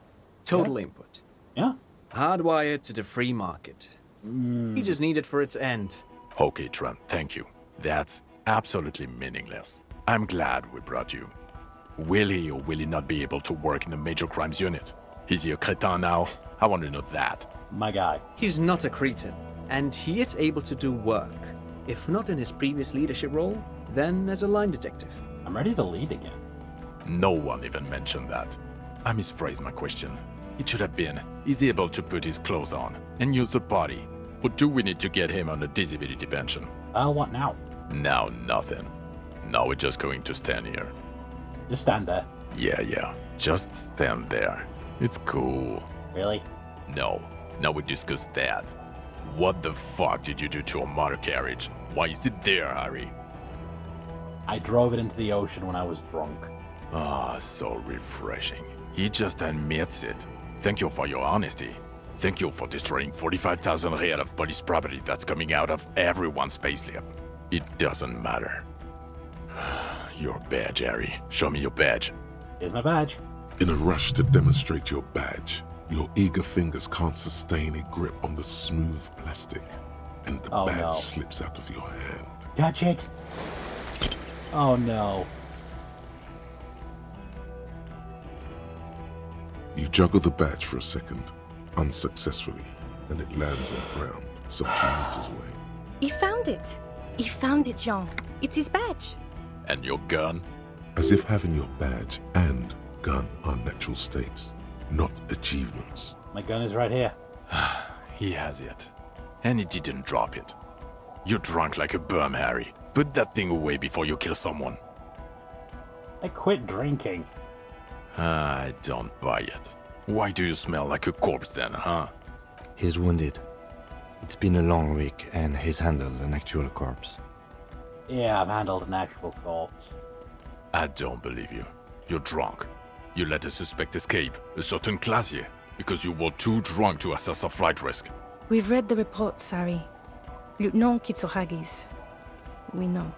Total input. Yeah. Hardwired to the free market. He just needed for it to end. Okay, Trent, thank you. That's absolutely meaningless. I'm glad we brought you. Will he or will he not be able to work in a major crimes unit? Is he a cretin now? I want to know that. My guy. He's not a cretin, and he is able to do work. If not in his previous leadership role, then as a line detective. I'm ready to lead again. No one even mentioned that. I misphrased my question. It should have been, is he able to put his clothes on and use the body? Or do we need to get him on a disability pension? What now? Now nothing. Now we're just going to stand here. Just stand there. Yeah. Just stand there. It's cool. Really? No. Now we discuss that. What the fuck did you do to a motor carriage? Why is it there, Harry? I drove it into the ocean when I was drunk. Ah, so refreshing. He just admits it. Thank you for your honesty. Thank you for destroying 45,000 real of police property that's coming out of everyone's payslip. It doesn't matter. Your badge, Harry. Show me your badge. Here's my badge. In a rush to demonstrate your badge, your eager fingers can't sustain a grip on the smooth plastic, and the badge slips out of your hand. Catch it! Oh no. You juggle the badge for a second, unsuccessfully, and it lands on the ground some 2 meters away. He found it. He found it, Jean. It's his badge. And your gun? As if having your badge and gun are natural states, not achievements. My gun is right here. He has it. And he didn't drop it. You're drunk like a bum, Harry. Put that thing away before you kill someone. I quit drinking. I don't buy it. Why do you smell like a corpse then, huh? He's wounded. It's been a long week, and he's handled an actual corpse. Yeah, I've handled an actual corpse. I don't believe you. You're drunk. You let a suspect escape, a certain classier, because you were too drunk to assess a flight risk. We've read the reports, Harry. Lieutenant Kitsuragis. We know.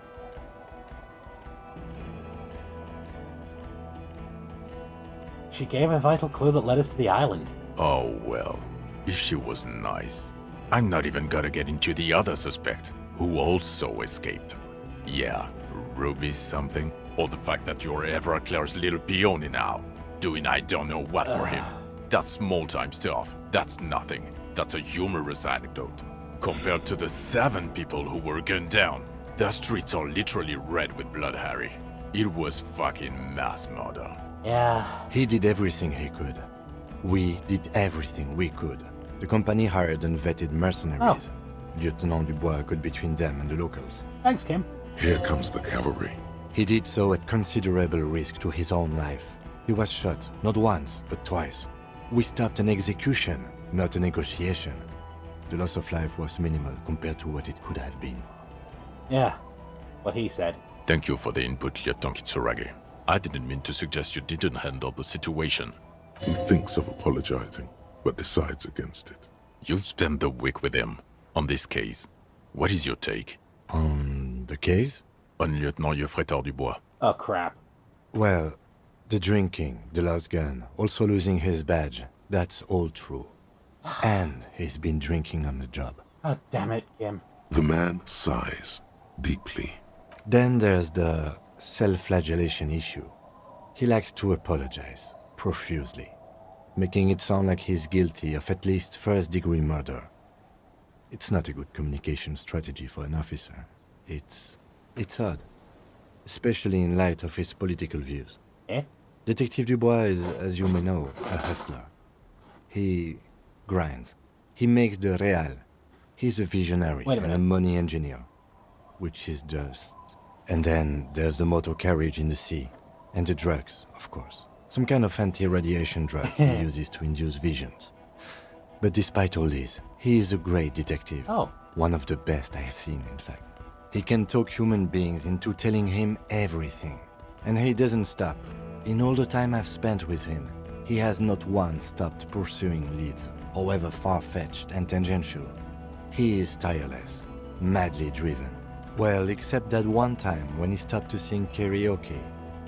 She gave a vital clue that led us to the island. Oh well, if she was nice. I'm not even gonna get into the other suspect, who also escaped. Yeah, Ruby something, or the fact that you're Everclear's little peony now, doing I don't know what for him. That's small-time stuff. That's nothing. That's a humorous anecdote. Compared to the 7 people who were gunned down, the streets are literally red with blood, Harry. It was fucking mass murder. Yeah. He did everything he could. We did everything we could. The company hired and vetted mercenaries. Lieutenant Dubois got between them and the locals. Thanks, Kim. Here comes the cavalry. He did so at considerable risk to his own life. He was shot, not once, but twice. We stopped an execution, not a negotiation. The loss of life was minimal compared to what it could have been. Yeah, what he said. Thank you for the input, Lieutenant Kitsuragi. I didn't mean to suggest you didn't handle the situation. He thinks of apologizing, but decides against it. You've spent the week with him on this case. What is your take? On the case? On Lieutenant Geoffrey Dubois. Oh, crap. Well, the drinking, the lost gun, also losing his badge, that's all true. And he's been drinking on the job. Oh, damn it, Kim. The man sighs deeply. Then there's the self-flagellation issue. He likes to apologize, profusely, making it sound like he's guilty of at least first-degree murder. It's not a good communication strategy for an officer. It's odd, especially in light of his political views. Detective Dubois is, as you may know, a hustler. He grinds. He makes the real. He's a visionary and a money engineer, which is just... And then there's the motor carriage in the sea, and the drugs, of course. Some kind of anti-radiation drug he uses to induce visions. But despite all this, he is a great detective. One of the best I have seen, in fact. He can talk human beings into telling him everything. And he doesn't stop. In all the time I've spent with him, he has not once stopped pursuing leads, however far-fetched and tangential. He is tireless, madly driven. Well, except that one time when he stopped to sing karaoke,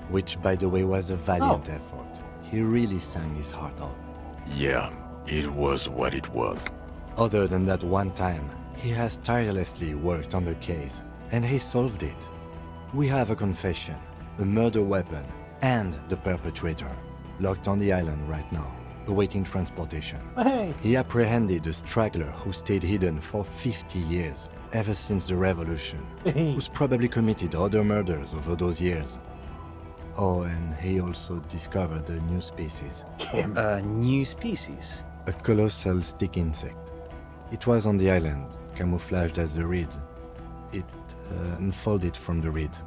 which by the way was a valiant effort. He really sang his heart out. Yeah, it was what it was. Other than that one time, he has tirelessly worked on the case, and he solved it. We have a confession, a murder weapon, and the perpetrator, locked on the island right now, awaiting transportation. Hey. He apprehended a straggler who stayed hidden for 50 years, ever since the revolution, who's probably committed other murders over those years. Oh, and he also discovered a new species. A new species? A colossal stick insect. It was on the island, camouflaged as the reeds. It unfolded from the reeds.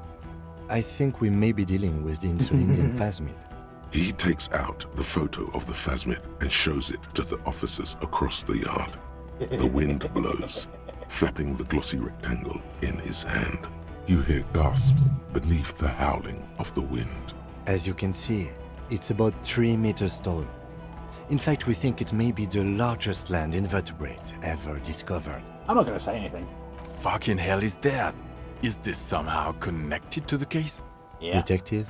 I think we may be dealing with the Insulindian phasmid. He takes out the photo of the phasmid and shows it to the officers across the yard. The wind blows, flapping the glossy rectangle in his hand. You hear gasps beneath the howling of the wind. As you can see, it's about 3 meters tall. In fact, we think it may be the largest land invertebrate ever discovered. I'm not gonna say anything. Fucking hell is that? Is this somehow connected to the case? Yeah. Detective?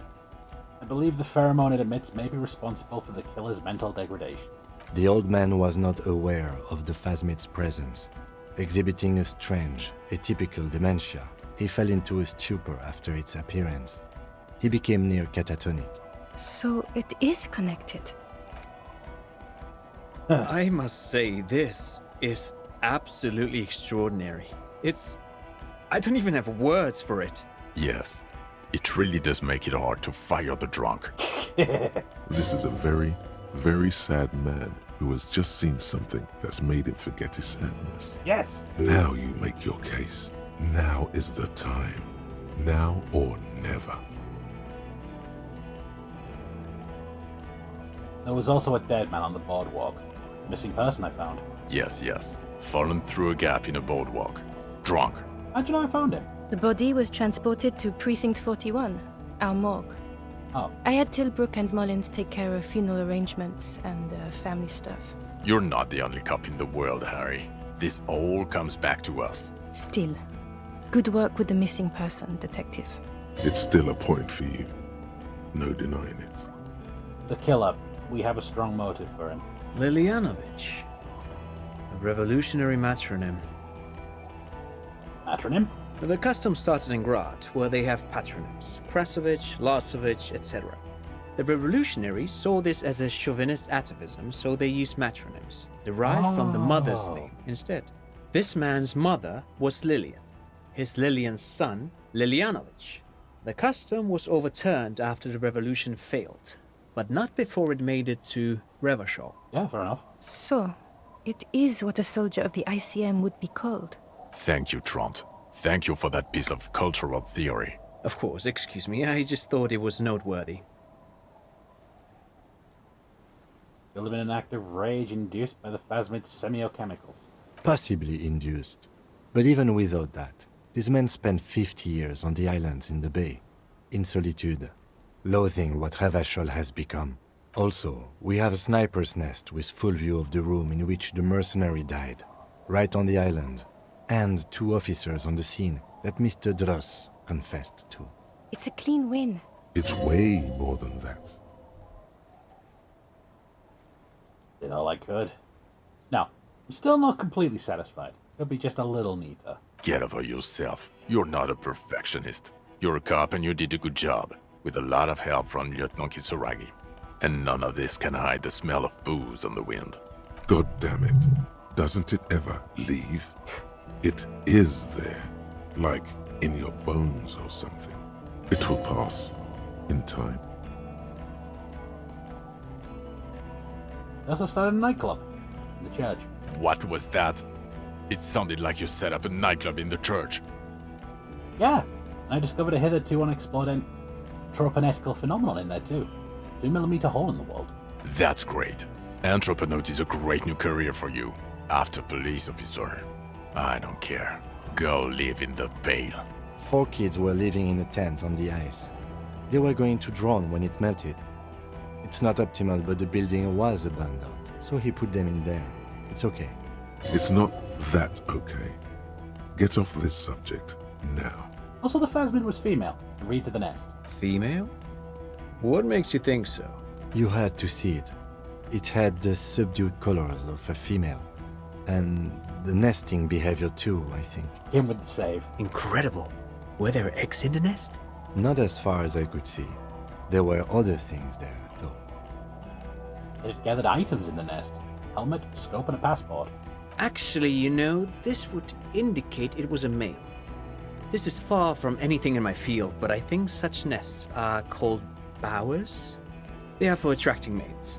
I believe the pheromone it emits may be responsible for the killer's mental degradation. The old man was not aware of the phasmid's presence. Exhibiting a strange, atypical dementia, he fell into a stupor after its appearance. He became near catatonic. So it is connected. I must say, this is absolutely extraordinary. I don't even have words for it. Yes, it really does make it hard to fire the drunk. This is a very, very sad man who has just seen something that's made him forget his sadness. Yes! Now you make your case. Now is the time. Now or never. There was also a dead man on the boardwalk. Missing person I found. Yes. Fallen through a gap in a boardwalk. Drunk. How'd you know I found him? The body was transported to Precinct 41, our morgue. Oh. I had Tilbrook and Mullins take care of funeral arrangements and family stuff. You're not the only cop in the world, Harry. This all comes back to us. Still, good work with the missing person, Detective. It's still a point for you. No denying it. The killer. We have a strong motive for him. Lilianovich. A revolutionary matronym. Matronym? The custom started in Grad, where they have patronyms. Krasovich, Lasovich, etc. The revolutionaries saw this as a chauvinist atavism, so they used matronyms, derived from the mother's name instead. This man's mother was Lillian, his Lillian's son, Lilianovich. The custom was overturned after the revolution failed, but not before it made it to Revachol. Yeah, fair enough. So, it is what a soldier of the ICM would be called. Thank you, Trant. Thank you for that piece of cultural theory. Of course, excuse me, I just thought it was noteworthy. Still live in an act of rage induced by the phasmid semiochemicals. Possibly induced. But even without that, these men spent 50 years on the islands in the bay, in solitude, loathing what Revachol has become. Also, we have a sniper's nest with full view of the room in which the mercenary died, right on the island, and 2 officers on the scene that Mr. Dross confessed to. It's a clean win. It's way more than that. Did all I could. No, I'm still not completely satisfied. Could be just a little neater. Get over yourself. You're not a perfectionist. You're a cop and you did a good job, with a lot of help from Lieutenant Kitsuragi. And none of this can hide the smell of booze on the wind. God damn it. Doesn't it ever leave? It is there, like in your bones or something. It will pass in time. They also started a nightclub in the church. What was that? It sounded like you set up a nightclub in the church. Yeah, and I discovered a hitherto unexplored anthroponetical phenomenon in there too. 2mm hole in the world. That's great. Anthroponaut is a great new career for you. After police officer. I don't care. Go live in the Pale. 4 kids were living in a tent on the ice. They were going to drown when it melted. It's not optimal, but the building was abandoned, so he put them in there. It's okay. It's not that okay. Get off this subject now. Also, the phasmid was female. Read to the nest. Female? What makes you think so? You had to see it. It had the subdued colors of a female. And the nesting behavior too, I think. Him with the save. Incredible. Were there eggs in the nest? Not as far as I could see. There were other things there, though. It had gathered items in the nest. Helmet, scope, and a passport. Actually, you know, this would indicate it was a male. This is far from anything in my field, but I think such nests are called bowers. They are for attracting mates.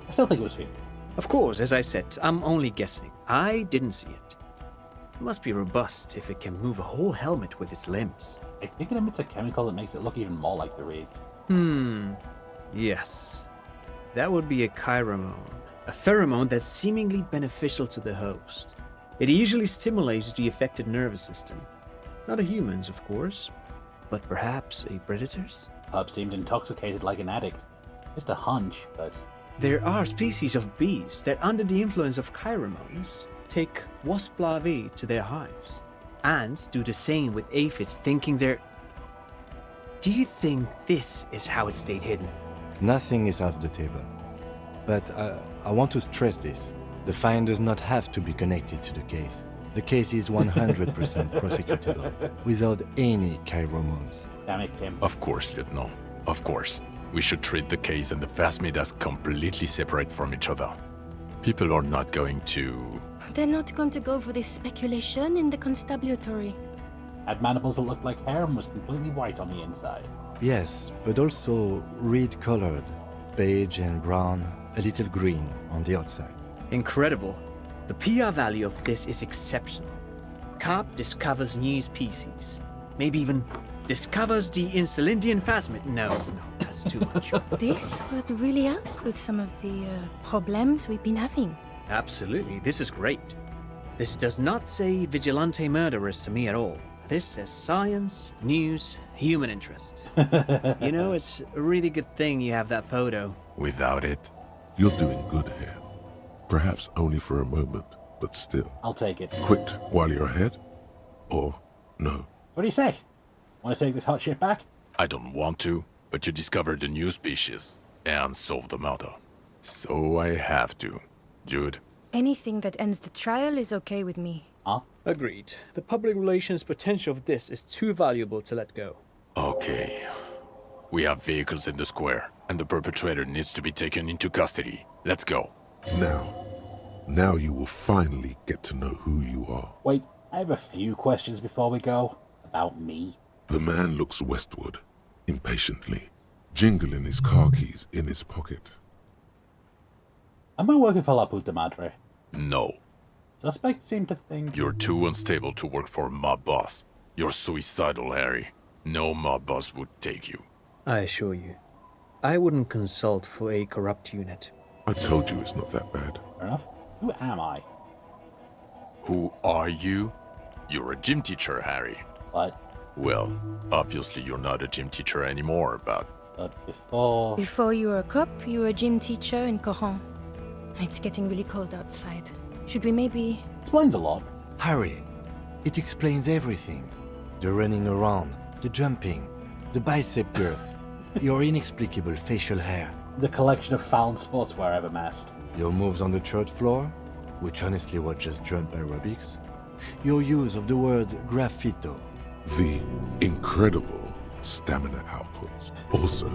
I still think it was female. Of course, as I said, I'm only guessing. I didn't see it. It must be robust if it can move a whole helmet with its limbs. I think it emits a chemical that makes it look even more like the reeds. Yes. That would be a chiromone. A pheromone that's seemingly beneficial to the host. It usually stimulates the affected nervous system. Not a human's, of course, but perhaps a predator's? Pup seemed intoxicated like an addict. Just a hunch, but... There are species of bees that, under the influence of chiromones, take wasp larvae to their hives. Ants do the same with aphids, thinking they're... Do you think this is how it stayed hidden? Nothing is off the table. But I want to stress this. The find does not have to be connected to the case. The case is 100% prosecutable, without any chiromones. Damn it, Kim. Of course, Lieutenant. Of course. We should treat the case and the phasmid as completely separate from each other. People are not going to... They're not going to go for this speculation in the constabulary. Had mandibles that looked like hair and was completely white on the inside. Yes, but also reed-colored, beige and brown, a little green on the outside. Incredible. The PR value of this is exceptional. Carp discovers new species. Maybe even discovers the Insulindian phasmid. No, that's too much. This would really help with some of the problems we've been having. Absolutely, this is great. This does not say vigilante murderers to me at all. This says science, news, human interest. You know, it's a really good thing you have that photo. Without it... You're doing good here. Perhaps only for a moment, but still. I'll take it. Quit while you're ahead? Or no? What do you say? Want to take this hot shit back? I don't want to, but you discovered a new species and solved the murder. So I have to. Jude? Anything that ends the trial is okay with me. Huh? Agreed. The public relations potential of this is too valuable to let go. Okay. We have vehicles in the square, and the perpetrator needs to be taken into custody. Let's go. Now, Now you will finally get to know who you are. Wait, I have a few questions before we go. About me. The man looks westward, impatiently, jingling his car keys in his pocket. Am I working for La Puta Madre? No. Suspects seem to think... You're too unstable to work for a mob boss. You're suicidal, Harry. No mob boss would take you. I assure you, I wouldn't consult for a corrupt unit. I told you it's not that bad. Fair enough. Who am I? Who are you? You're a gym teacher, Harry. What? Well, obviously you're not a gym teacher anymore, but... But before... Before you were a cop, you were a gym teacher in Coron. It's getting really cold outside. Should we maybe... Explains a lot. Harry, it explains everything. The running around, the jumping, the bicep girth, your inexplicable facial hair. The collection of found sportswear I've amassed. Your moves on the church floor, which honestly was just jump aerobics. Your use of the word graffito. The incredible stamina outputs. Also,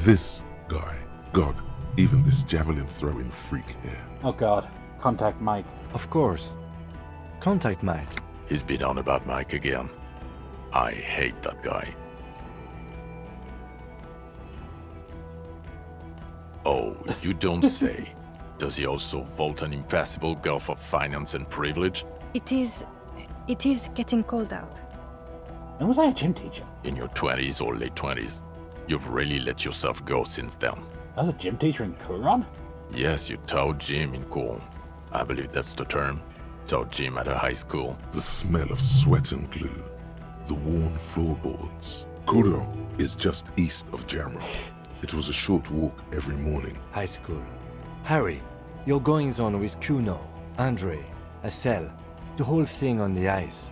this guy. God, even this javelin throwing freak here. Oh god. Contact Mike. Of course. Contact Mike. He's been on about Mike again. I hate that guy. Oh, you don't say. Does he also vault an impassable gulf of finance and privilege? It is getting cold out. When was I a gym teacher? In your 20s or late 20s. You've really let yourself go since then. I was a gym teacher in Coron? Yes, you taught gym in Coron. I believe that's the term. Taught gym at a high school. The smell of sweat and glue. The worn floorboards. Coron is just east of Jamrock. It was a short walk every morning. High school. Harry, your goings-on with Kuno, Andre, Acel, the whole thing on the ice.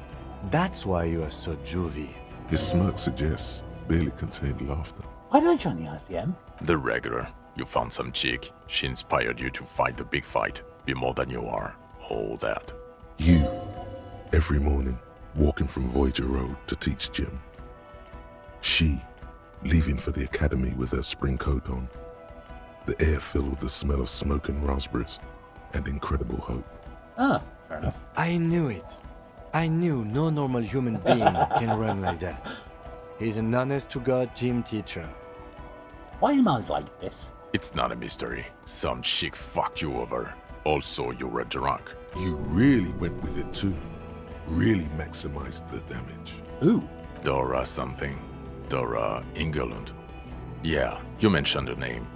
That's why you are so juvie. His smirk suggests barely contained laughter. Why did I join the ICM? The regular. You found some chick. She inspired you to fight the big fight. Be more than you are. All that. You, every morning, walking from Voyager Road to teach gym. She, leaving for the academy with her spring coat on. The air filled with the smell of smoke and raspberries and incredible hope. Ah, fair enough. I knew it. I knew no normal human being can run like that. He's an honest-to-God gym teacher. Why am I like this? It's not a mystery. Some chick fucked you over. Also, you were drunk. You really went with it too. Really maximized the damage. Ooh. Dora something. Dora Ingelund. Yeah, you mentioned the name.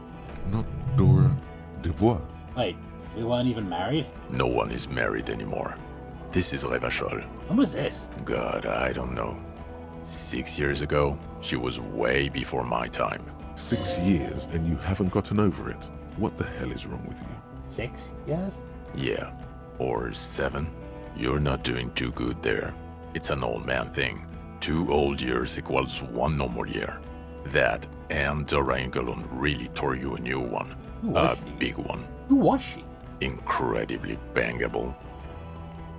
Not Dora Dubois. Wait, we weren't even married? No one is married anymore. This is Revachol. When was this? God, I don't know. 6 years ago? She was way before my time. 6 years and you haven't gotten over it. What the hell is wrong with you? 6 years? Yeah. Or 7. You're not doing too good there. It's an old man thing. 2 old years equals 1 normal year. That and Dora Ingelund really tore you a new one. A big one. Who was she? Incredibly bangable.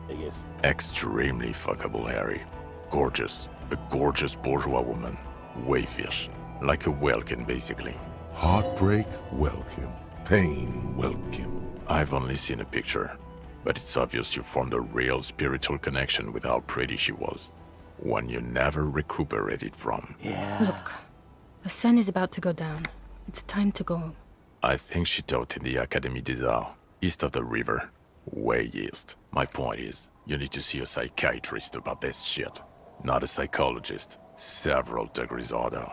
Biggest. Extremely fuckable, Harry. Gorgeous. A gorgeous bourgeois woman. Wayfish. Like a Welkin, basically. Heartbreak, Welkin. Pain, Welkin. I've only seen a picture, but it's obvious you formed a real spiritual connection with how pretty she was. One you never recuperated from. Yeah. Look, the sun is about to go down. It's time to go. I think she taught in the Académie des Arts, east of the river. Way east. My point is, you need to see a psychiatrist about this shit. Not a psychologist. Several degrees harder.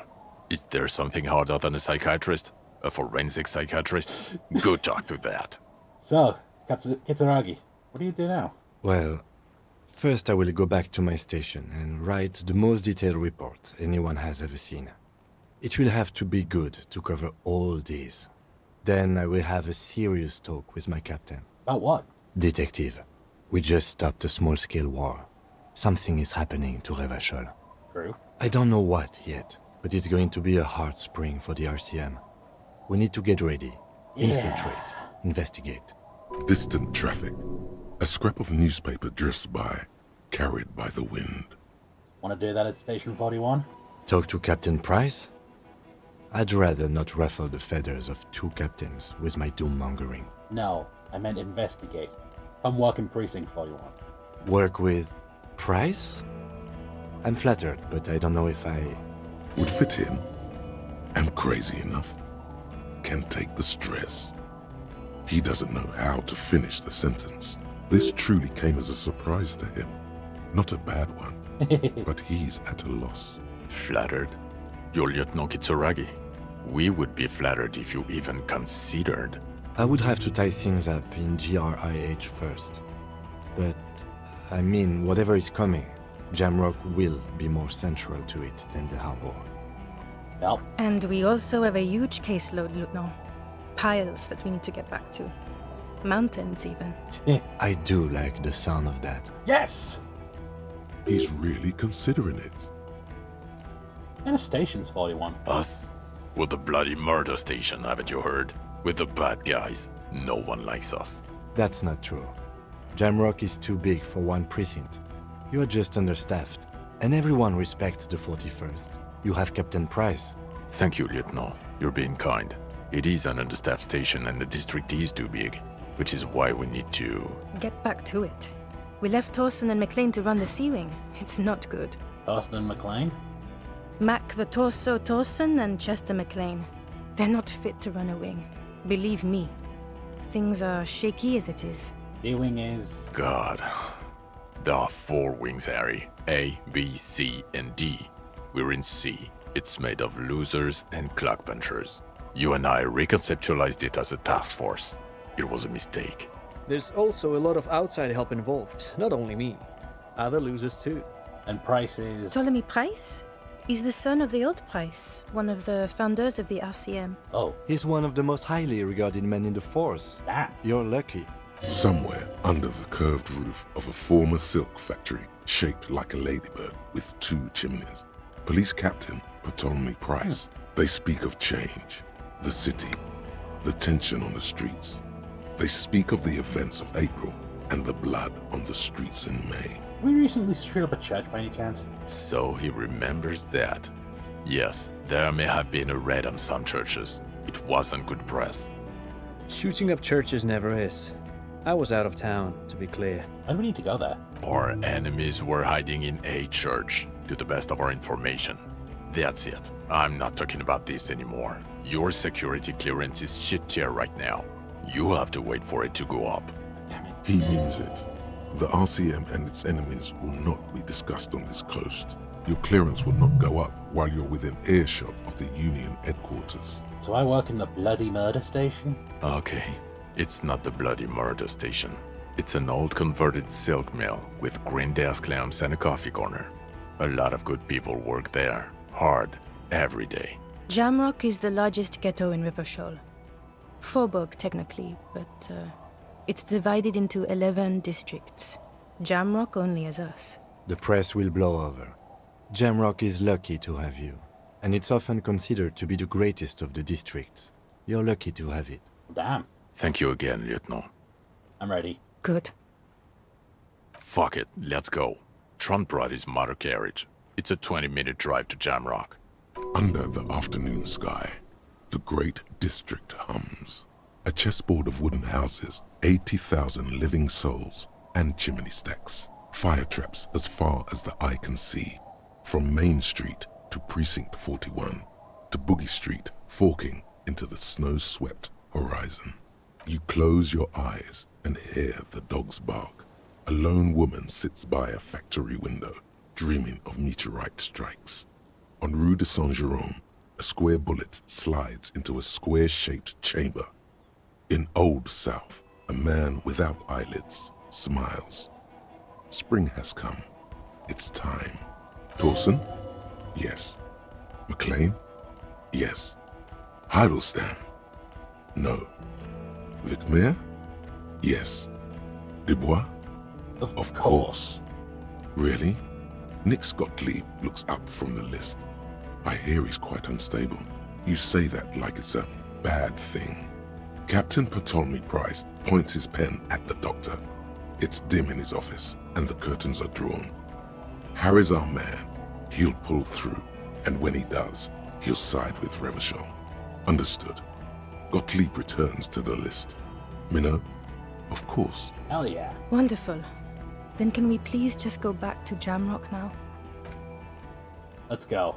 Is there something harder than a psychiatrist? A forensic psychiatrist? Go talk to that. So, Kitsuragi, what do you do now? Well, first I will go back to my station and write the most detailed report anyone has ever seen. It will have to be good to cover all these. Then I will have a serious talk with my captain. About what? Detective, we just stopped a small-scale war. Something is happening to Revachol. True. I don't know what yet, but it's going to be a hard spring for the RCM. We need to get ready, infiltrate, investigate. Distant traffic. A scrap of newspaper drifts by, carried by the wind. Want to do that at Station 41? Talk to Captain Price? I'd rather not ruffle the feathers of 2 captains with my doom-mongering. No, I meant investigate. Come work in Precinct 41. Work with Price? I'm flattered, but I don't know if I... Would fit in. Am crazy enough. Can take the stress. He doesn't know how to finish the sentence. This truly came as a surprise to him. Not a bad one, but he's at a loss. Flattered? You're Lieutenant Kitsuragi. We would be flattered if you even considered. I would have to tie things up in GRIH first. But, I mean, whatever is coming, Jamrock will be more central to it than the harbor. Well. And we also have a huge caseload, Lieutenant. Piles that we need to get back to. Mountains, even. I do like the sound of that. Yes! He's really considering it. And the station's 41. Us? We're the bloody murder station, haven't you heard? We're the bad guys. No one likes us. That's not true. Jamrock is too big for one precinct. You are just understaffed. And everyone respects the 41st. You have Captain Price. Thank you, Lieutenant. You're being kind. It is an understaffed station and the district is too big, which is why we need to... Get back to it. We left Torson and McLean to run the Sea Wing. It's not good. Torson and McLean? Mac the Torso Torson and Chester McLean. They're not fit to run a wing. Believe me. Things are shaky as it is. D-Wing is... God. There are 4 wings, Harry. A, B, C, and D. We're in C. It's made of losers and clock punchers. You and I reconceptualized it as a task force. It was a mistake. There's also a lot of outside help involved, not only me. Other losers too. And Price is... Ptolemy Price? He's the son of the old Price, one of the founders of the RCM. Oh. He's one of the most highly regarded men in the force. Ah. You're lucky. Somewhere under the curved roof of a former silk factory, shaped like a ladybird with 2 chimneys, Police Captain Ptolemy Price. They speak of change, the city, the tension on the streets. They speak of the events of April and the blood on the streets in May. We recently screwed up a church by any chance? So he remembers that. Yes, there may have been a raid on some churches. It wasn't good press. Shooting up churches never is. I was out of town, to be clear. Why do we need to go there? Our enemies were hiding in a church, to the best of our information. That's it. I'm not talking about this anymore. Your security clearance is shit tier right now. You have to wait for it to go up. He means it. The RCM and its enemies will not be discussed on this coast. Your clearance will not go up while you're within earshot of the Union headquarters. So I work in the bloody murder station? Okay. It's not the bloody murder station. It's an old converted silk mill with green desk lamps and a coffee corner. A lot of good people work there. Hard. Every day. Jamrock is the largest ghetto in River Shoal. Faubourg, technically, but it's divided into 11 districts. Jamrock only has us. The press will blow over. Jamrock is lucky to have you, and it's often considered to be the greatest of the districts. You're lucky to have it. Damn. Thank you again, Lieutenant. I'm ready. Good. Fuck it, let's go. Trump brought his motor carriage. It's a 20-minute drive to Jamrock. Under the afternoon sky, the great district hums. A chessboard of wooden houses, 80,000 living souls, and chimney stacks. Fire traps as far as the eye can see. From Main Street to Precinct 41, to Boogie Street, forking into the snow-swept horizon. You close your eyes and hear the dogs bark. A lone woman sits by a factory window, dreaming of meteorite strikes. On Rue de Saint-Jérôme, a square bullet slides into a square-shaped chamber. In Old South, a man without eyelids smiles. Spring has come. It's time. Torson? Yes. McLean? Yes. Heidelstein? No. Vicmere? Yes. Dubois? Of course. Really? Nick Gottlieb looks up from the list. I hear he's quite unstable. You say that like it's a bad thing. Captain Ptolemy Price points his pen at the doctor. It's dim in his office, and the curtains are drawn. Harry's our man. He'll pull through, and when he does, he'll side with Revachol. Understood. Gottlieb returns to the list. Minnow, Of course. Hell yeah. Wonderful. Then can we please just go back to Jamrock now? Let's go.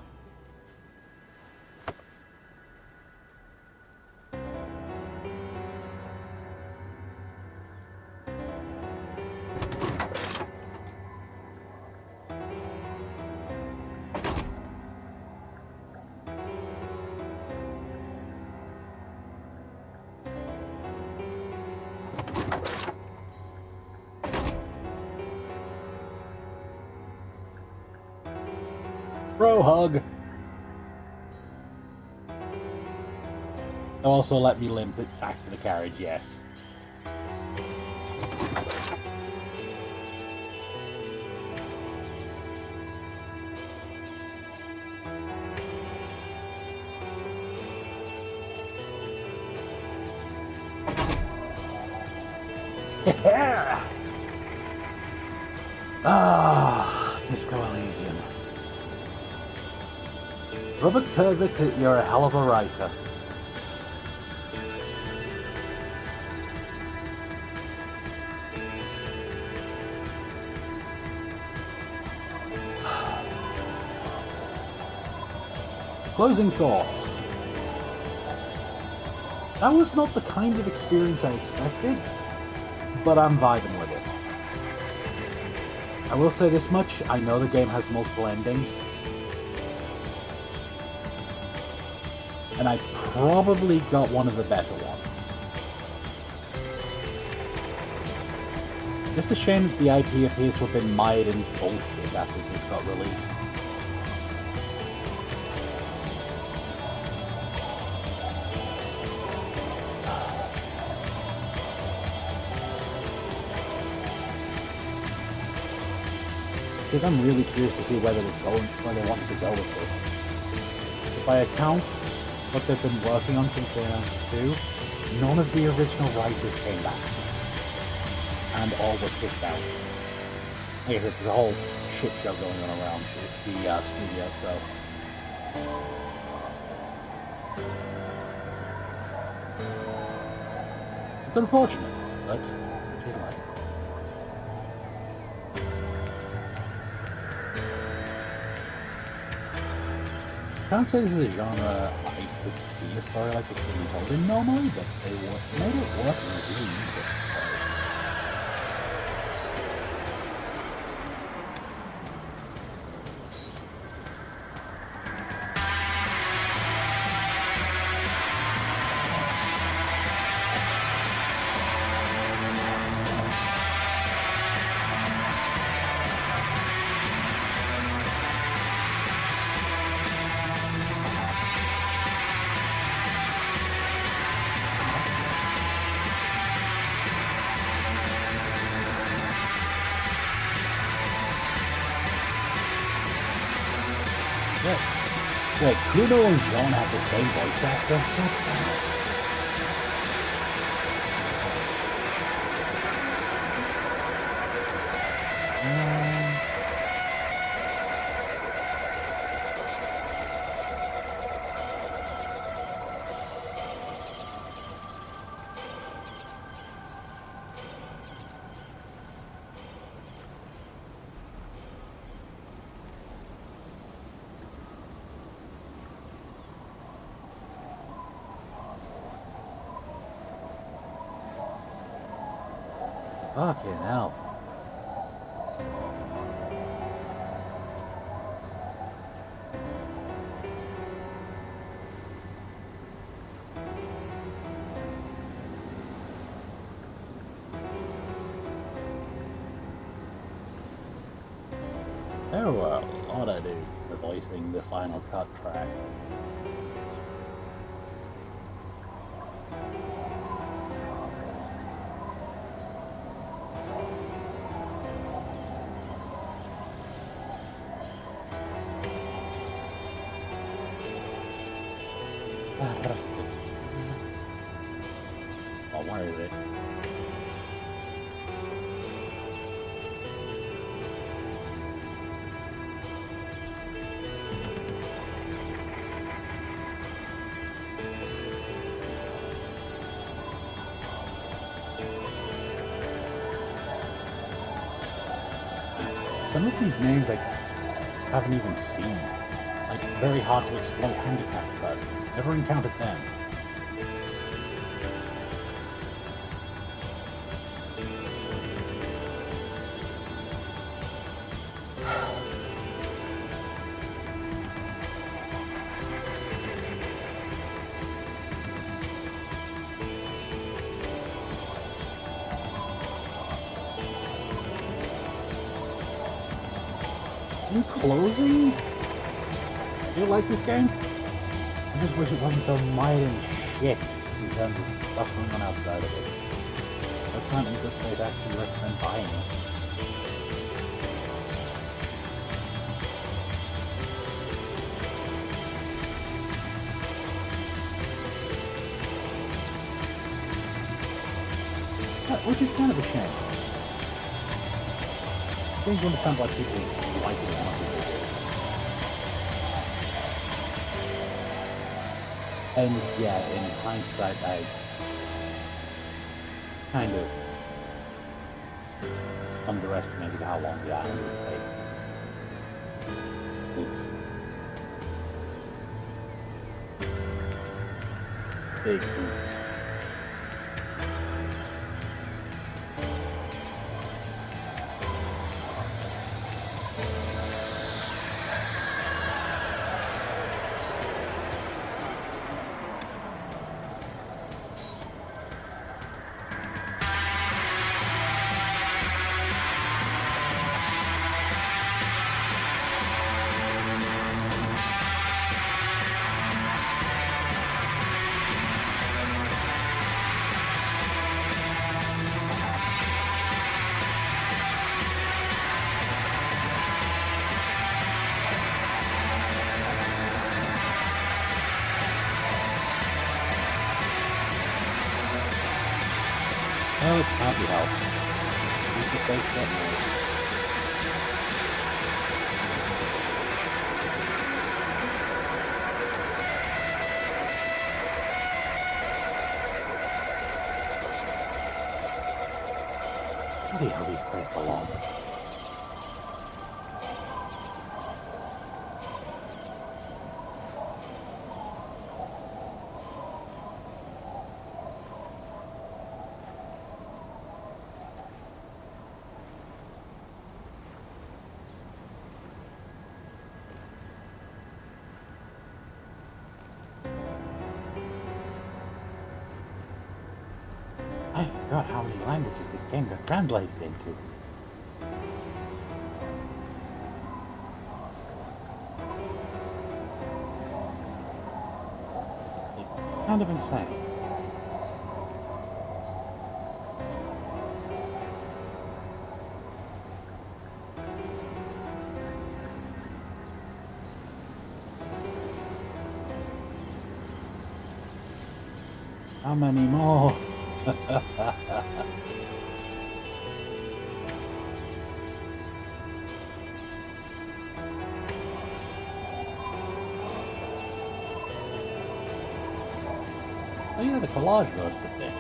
Bro hug. Also let me limp it back to the carriage, yes. Yeah. Ah, Disco Elysium. Robert Kurvitz, you're a hell of a writer. Closing thoughts. That was not the kind of experience I expected, but I'm vibing with it. I will say this much, I know the game has multiple endings, and I probably got one of the better ones. Just a shame that the IP appears to have been mired in bullshit after this got released. Because I'm really curious to see where they wanted to go with this. If I account what they've been working on since they announced 2, none of the original writers came back. And all were kicked out. Like I said, there's a whole shit show going on around the studio, so... It's unfortunate, but it is life. I can't say this is a genre I could see a story like this being told in normally, but they made it work in a really neat way. Wait, Kuno and Jean have the same voice actor? Fucking hell. There were a lot of dudes voicing the Final Cut track. Oh, where is it? Some of these names I haven't even seen. Like, very hard to exploit handicapped person. Never encountered them. In closing, I do like this game. I just wish it wasn't so mired in shit in terms of stuff going on outside of it. I can't in good faith actually recommend buying it. Which is kind of a shame. I think you understand why people like it as much as they do. And yeah, in hindsight, I kind of underestimated how long the island would take. Oops. Big oops. Oh, it can't be helped. It's just based on Bloody hell, these credits are long. I forgot how many languages this game got translated into. It's kind of insane. How many more? Oh yeah, the collage mode good there.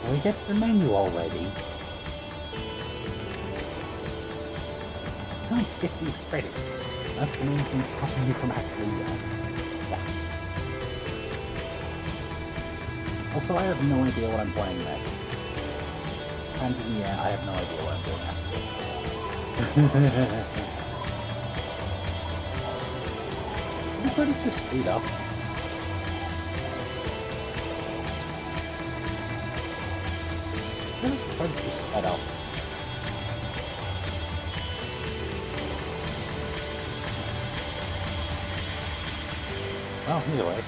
We get to the menu already. Can't skip these credits. That's the main thing stopping you from actually yeah. Also, I have no idea what I'm playing next. Hands in the air, I have no idea what I'm doing after this. The credits just speed up. Credits just sped up. Well, either way.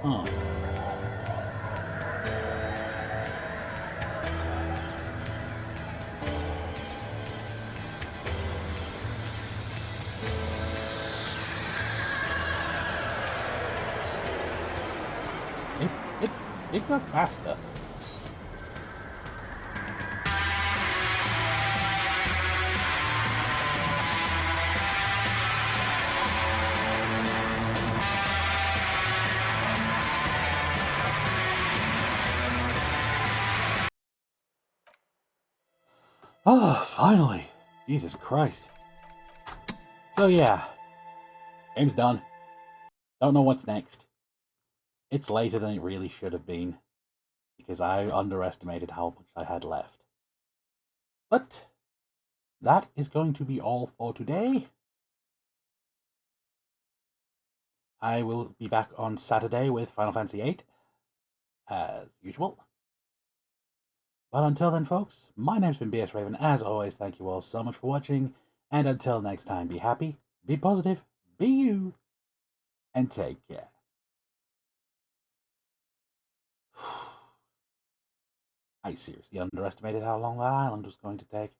Huh. It got faster. Oh, finally. Jesus Christ. So yeah, game's done. Don't know what's next. It's later than it really should have been, because I underestimated how much I had left. But that is going to be all for today. I will be back on Saturday with Final Fantasy VIII, as usual. But until then, folks, my name's been BSRaven. As always, thank you all so much for watching, and until next time, be happy, be positive, be you, and take care. I seriously underestimated how long that island was going to take.